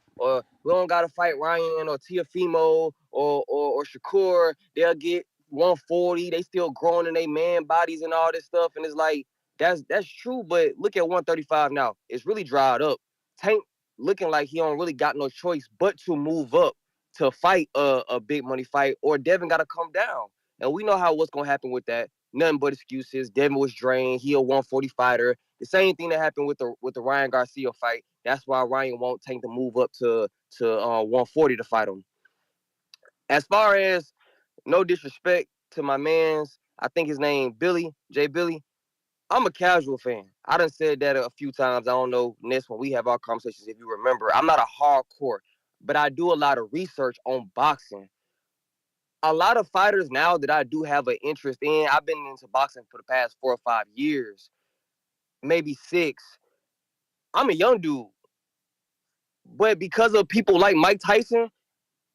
we don't got to fight Ryan or Tiafimo or Shakur. They'll get 140. They still growing in their man bodies and all this stuff. And it's like that's true, but look at 135 now. It's really dried up. Tank looking like he don't really got no choice but to move up to fight a big money fight, or Devin got to come down. And we know what's gonna happen with that. Nothing but excuses. Devin was drained. He a 140 fighter. The same thing that happened with the Ryan Garcia fight. That's why Ryan won't take the move up to 140 to fight him. As far as no disrespect to my man's, I think his name Billy J Billy. I'm a casual fan. I done said that a few times. I don't know, Ness, when we have our conversations, if you remember. I'm not a hardcore, but I do a lot of research on boxing. A lot of fighters now that I do have an interest in, I've been into boxing for the past 4 or 5 years, maybe 6. I'm a young dude, but because of people like Mike Tyson,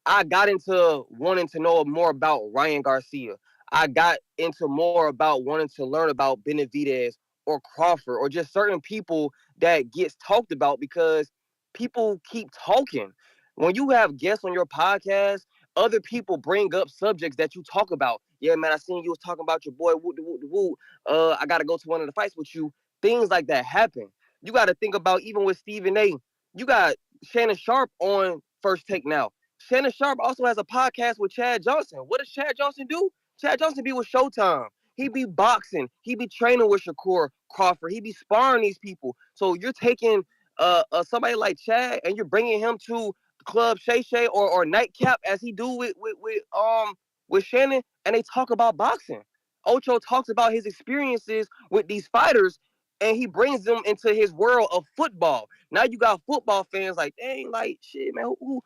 I got into wanting to know more about Ryan Garcia. I got into more about wanting to learn about Benavidez or Crawford or just certain people that gets talked about because people keep talking. When you have guests on your podcast, other people bring up subjects that you talk about. Yeah, man, I seen you was talking about your boy. Woo, woo, woo. I got to go to one of the fights with you. Things like that happen. You got to think about even with Stephen A. You got Shannon Sharp on First Take now. Shannon Sharp also has a podcast with Chad Johnson. What does Chad Johnson do? Chad Johnson be with Showtime. He be boxing. He be training with Shakur Crawford. He be sparring these people. So you're taking somebody like Chad and you're bringing him to Club Shay Shay or Nightcap as he do with Shannon, and they talk about boxing. Ocho talks about his experiences with these fighters, and he brings them into his world of football. Now you got football fans like, dang, like shit, man, who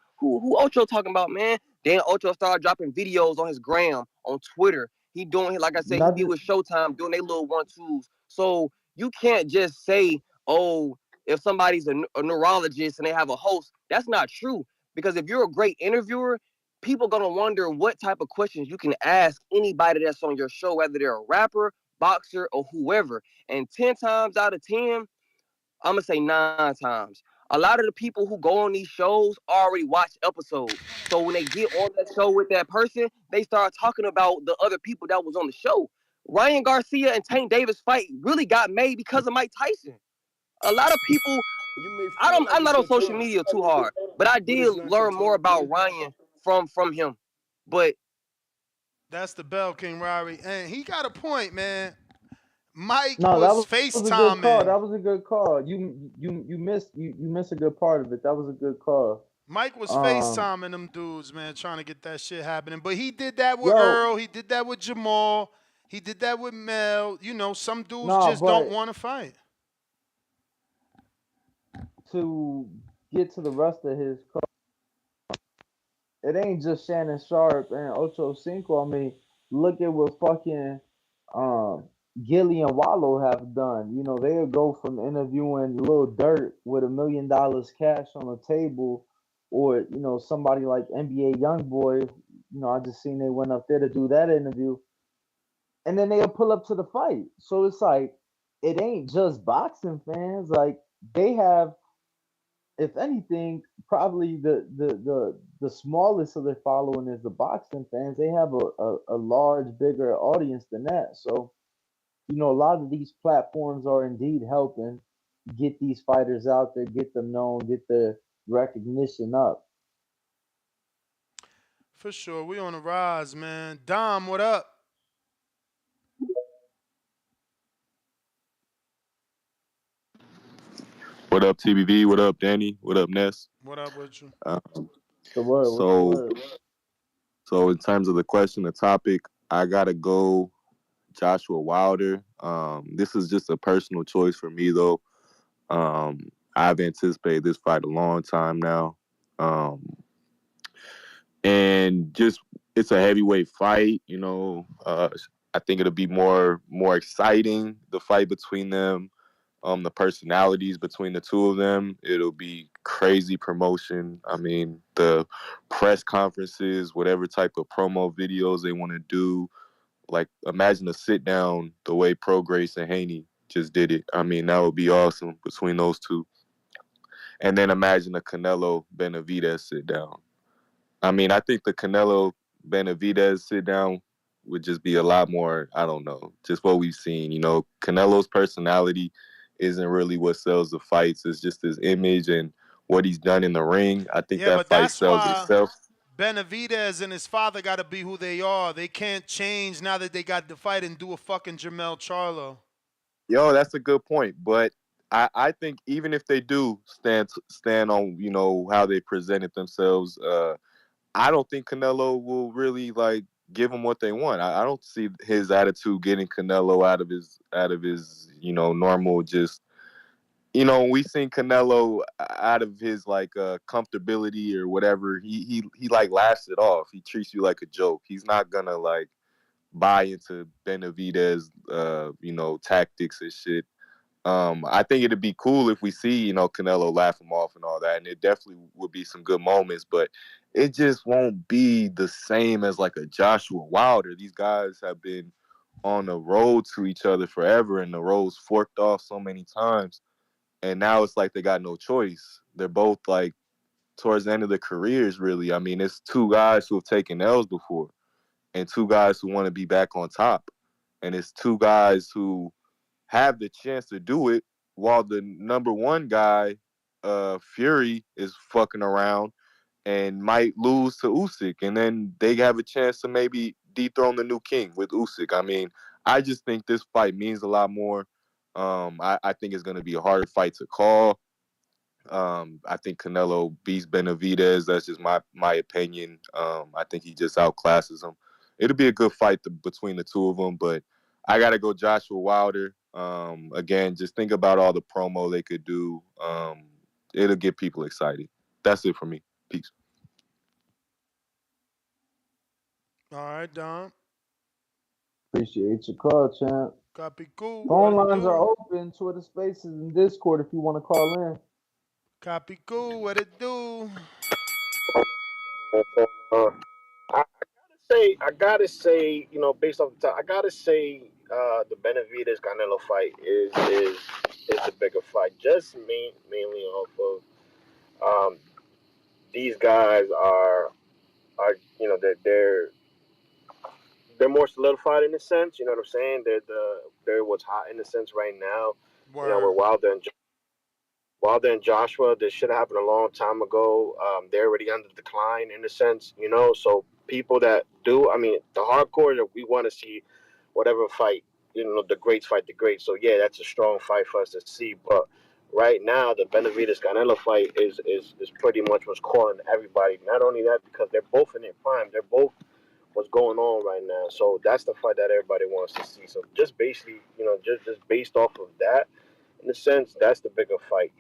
Ocho talking about, man? Then Ocho started dropping videos on his gram, on Twitter. He doing, like I said, he Not be the, with Showtime doing their little 1-2s. So you can't just say, oh, if somebody's a neurologist and they have a host, that's not true. Because if you're a great interviewer, people gonna wonder what type of questions you can ask anybody that's on your show, whether they're a rapper, boxer, or whoever. And 10 times out of 10, I'm gonna say 9 times. A lot of the people who go on these shows already watch episodes. So when they get on that show with that person, they start talking about the other people that was on the show. Ryan Garcia and Tank Davis fight really got made because of Mike Tyson. A lot of people, You may feel like I'm it's not on your social time, media too hard, but I but did it's not your learn more time. about Ryan from him. But That's the bell, King Rory. And he got a point, man. Mike no, that was was a good call. FaceTiming. That was a good call. You missed a good part of it. That was a good call. Mike was Um, FaceTiming them dudes, man, trying to get that shit happening. But he did that with yo, Earl. He did that with Jamal. He did that with Mel. You know, some dudes nah, just don't but want to fight. to get to the rest of his call, it ain't just Shannon Sharp and Ocho Cinco. I mean, look at what fucking um Gilly and Wallow have done. You know, they'll go from interviewing Lil Dirt with $1 million cash on the table, or somebody like NBA YoungBoy. I just seen they went up there to do that interview, and then they'll pull up to the fight. So it's like it ain't just boxing fans. Like they have if anything, probably the smallest of their following is the boxing fans. They have a large, bigger audience than that. So, a lot of these platforms are indeed helping get these fighters out there, get them known, get the recognition up. For sure. We on the rise, man. Dom, what up? What up, TBV? What up, Danny? What up, Ness? What up with you? Um, The word, what's the so, word? so in terms of the question, the topic, I gotta go Joshua Wilder. This is just a personal choice for me, though. I've anticipated this fight a long time now, and just it's a heavyweight fight. I think it'll be more exciting, the fight between them. The personalities between the two of them, it'll be crazy promotion. I mean, the press conferences, whatever type of promo videos they want to do. Like, imagine a sit down the way Pro Grace and Haney just did it. I mean, that would be awesome between those two. And then imagine a Canelo Benavidez sit down. I mean, I think the Canelo Benavidez sit down would just be a lot more, I don't know, just what we've seen. Canelo's personality isn't really what sells the fights. It's just his image and what he's done in the ring. I think Yeah, that but fight that's sells why itself. Benavidez and his father got to be who they are. They can't change now that they got the fight and do a fucking Jamel Charlo. Yo, that's a good point. But I think even if they do stand on, how they presented themselves, I don't think Canelo will really like give them what they want. I don't see his attitude getting Canelo out of his normal just we seen Canelo out of his like comfortability or whatever. He like laughs it off. He treats you like a joke. He's not gonna like buy into Benavidez tactics and shit. I think it'd be cool if we see, Canelo laugh him off and all that, and it definitely would be some good moments, but it just won't be the same as like a Joshua Wilder. These guys have been on the road to each other forever, and the roads forked off so many times, and now it's like they got no choice. They're both like towards the end of their careers, really. I mean, it's two guys who have taken L's before, and two guys who want to be back on top, and it's two guys who have the chance to do it while the number one guy, Fury, is fucking around and might lose to Usyk, and then they have a chance to maybe dethrone the new king with Usyk. I mean, I just think this fight means a lot more. I think it's going to be a harder fight to call. I think Canelo beats Benavidez. That's just my opinion. I think he just outclasses him. It'll be a good fight between the two of them, but I gotta go Joshua Wilder. Again, just think about all the promo they could do. It'll get people excited. That's it for me. Peace. All right, Dom. Appreciate your call, champ. Copy cool. What Phone it lines are do? open, Twitter Spaces and Discord if you want to call in. Copy cool. What it do? I gotta say, based off the time, I gotta say, the Benavidez Canelo fight is the bigger fight. Just mainly off of these guys are they're more solidified in a sense. You know what I'm saying? They're what's hot in a sense right now. Word. With Wilder and Joshua, this should have happened a long time ago. They're already under decline in a sense. So people that do, I mean, the hardcore that we want to see, whatever fight, the greats fight the greats. So yeah, that's a strong fight for us to see. But right now, the Benavidez Canelo fight is pretty much what's calling everybody. Not only that, because they're both in their prime. They're both what's going on right now. So that's the fight that everybody wants to see. So just basically, just based off of that, in a sense, that's the bigger fight.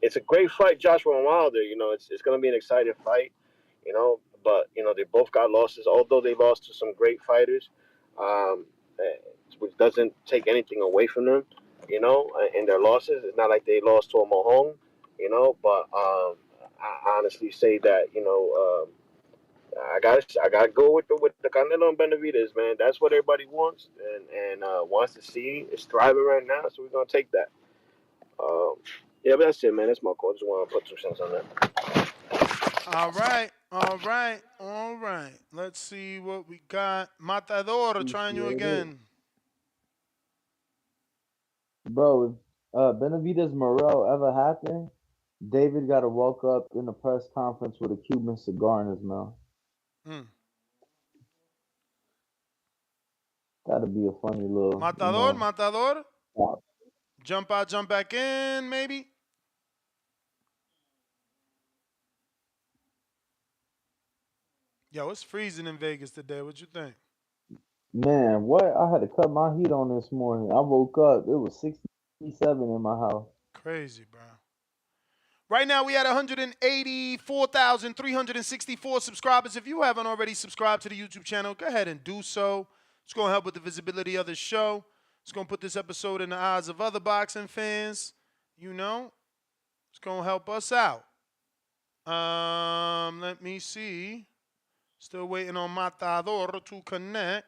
It's a great fight, Joshua and Wilder. It's going to be an exciting fight. But they both got losses, although they lost to some great fighters, which doesn't take anything away from them. In their losses, it's not like they lost to a Mahone. But I honestly say that I gotta go with the Canelo and Benavidez, man. That's what everybody wants and wants to see. It's thriving right now, so we're gonna take that. Um, Yeah, but that's it, man. That's my call. Just want to put 2 cents on that. All right, all right, all right. Let's see what we got. Matador trying you Appreciate it. again. Bro, Benavidez Morel ever happened? David got to woke up in a press conference with a Cuban cigar in his mouth. Mm. That'd be a funny little, Matador, Matador. pop. Jump out, jump back in, maybe. Yo, it's freezing in Vegas today. What you think? Man, what? I had to cut my heat on this morning. I woke up, it was 67 in my house. Crazy, bro. Right now, we at 184,364 subscribers. If you haven't already subscribed to the YouTube channel, go ahead and do so. It's going to help with the visibility of the show. It's going to put this episode in the eyes of other boxing fans. You know, it's going to help us out. Let me see. Still waiting on Matador to connect.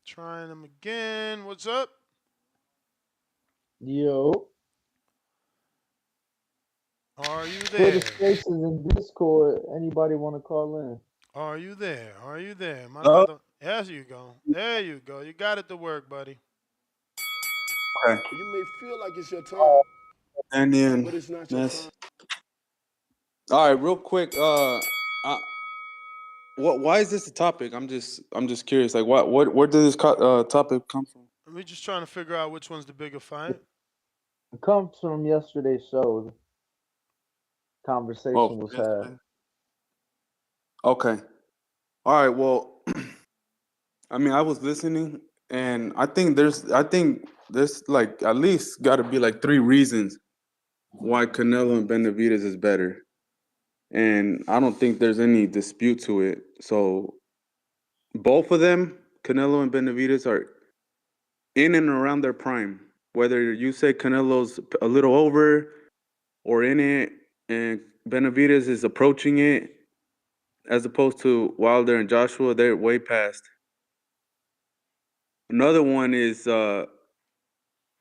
Trying him again. What's up? Yo. Are you Twitter there? Spaces and Discord. Anybody want to call in? Are you there? Are you there? Oh, Matador. There you go. There you go. You got it to work, buddy. okay. You may feel like it's your time, And then but it's not your that's time. all right. Real quick. What? Why is this a topic? I'm just curious. Like, where did this topic come from? We're just trying to figure out which one's the bigger fight. It comes from yesterday's show. Oh, Conversation was had. okay. All right. Well, I mean, I was listening, and I think there's like at least got to be like 3 reasons why Canelo and Benavidez is better, and I don't think there's any dispute to it. So both of them, Canelo and Benavidez, are in and around their prime. Whether you say Canelo's a little over or in it, and Benavidez is approaching it, as opposed to Wilder and Joshua, they're way past. Another one is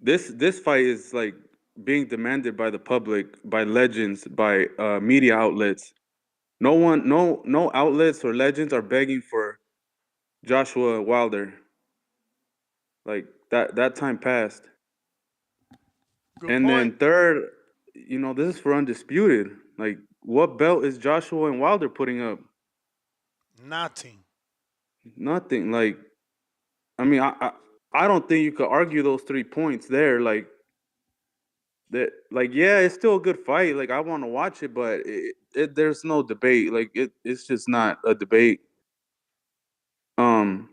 this fight is like being demanded by the public, by legends, by media outlets. No outlets or legends are begging for Joshua Wilder. Like that time passed. Good And point. then third, this is for undisputed. Like, what belt is Joshua and Wilder putting up? Nothing. Nothing. Like, I mean, I don't think you could argue those 3 points there. Like that. Like, yeah, it's still a good fight. Like, I want to watch it, but there's no debate. Like, it's just not a debate. Um,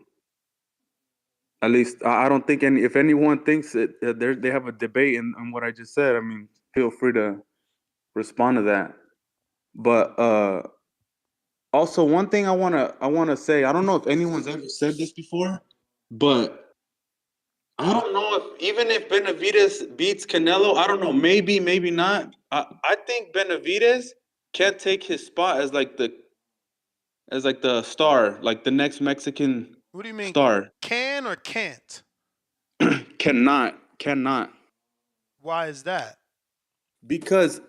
at least I don't think any. If anyone thinks that they have a debate in what I just said, I mean, feel free to respond to that. But also, one thing I wanna say, I don't know if anyone's ever said this before, but I don't know if even if Benavidez beats Canelo, I don't know, maybe not. I think Benavidez can't take his spot as like the star, like the next Mexican What do you mean? star. Can or can't? Cannot. Why is that? Because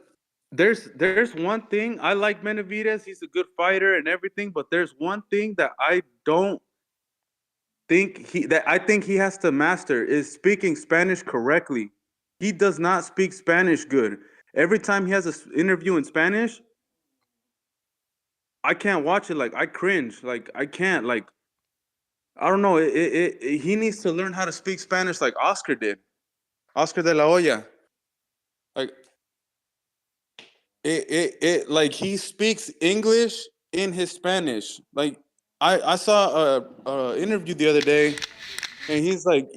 there's one thing I like Benavidez. He's a good fighter and everything, but there's one thing that I think he has to master is speaking Spanish correctly. He does not speak Spanish good. Every time he has an interview in Spanish, I can't watch it. Like, I cringe. Like, I can't. Like, I don't know. He needs to learn how to speak Spanish like Oscar did. Oscar de la Hoya. Like, like he speaks English in his Spanish. Like, I saw a interview the other day, and he's like,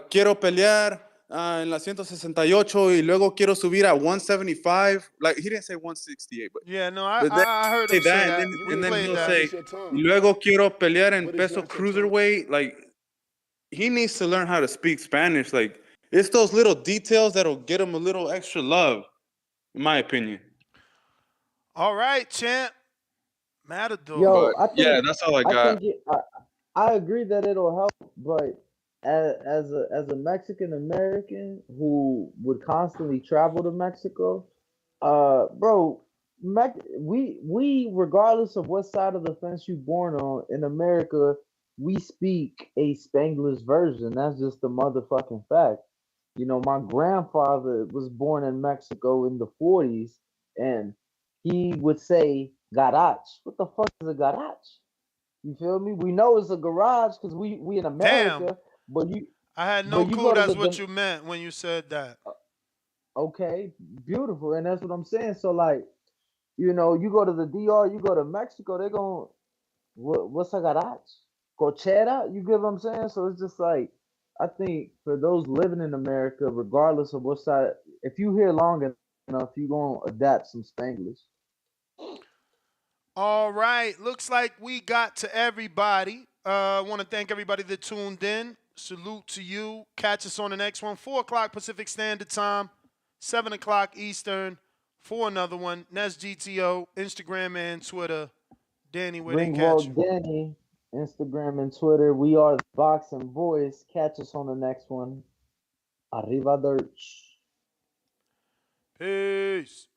quiero pelear en la 168 y luego quiero subir a 175. Like, he didn't say 168, Yeah, no, but then I heard say him say that, that. You We and may then played feel he'll like that. say, it's your time, y luego quiero pelear en but it's peso not your time. cruiserweight. Like, he needs to learn how to speak Spanish. Like, it's those little details that'll get him a little extra love, in my opinion. All right, champ. Matador. But Yo, I yeah, think that's all I I got. think it, I agree that it'll help, but as a Mexican American who would constantly travel to Mexico, bro, we regardless of what side of the fence you're born on in America, we speak a Spanglish version. That's just the motherfucking fact. You know, my grandfather was born in Mexico in the 40s, and he would say garage. What the fuck is a garage? You feel me? We know it's a garage because we in Damn. America, but you I had but no you clue go to that's the what you meant when you said that. okay, beautiful, and that's what I'm saying. So like, you know, you go to the DR, you go to Mexico, they're going, what's a garage? Cochera? You get what I'm saying? So it's just like, I think for those living in America, regardless of what side, if you here long enough, you gonna adapt some Spanglish. All right. Looks like we got to everybody. I want to thank everybody that tuned in. Salute to you. Catch us on the next one. 4 o'clock Pacific Standard Time, 7 o'clock Eastern for another one. Nest GTO, Instagram and Twitter. Danny, where they catch you? Ringwald Danny, Instagram and Twitter. We are the Boxing Voice. Catch us on the next one. Arriva Dirch. Peace.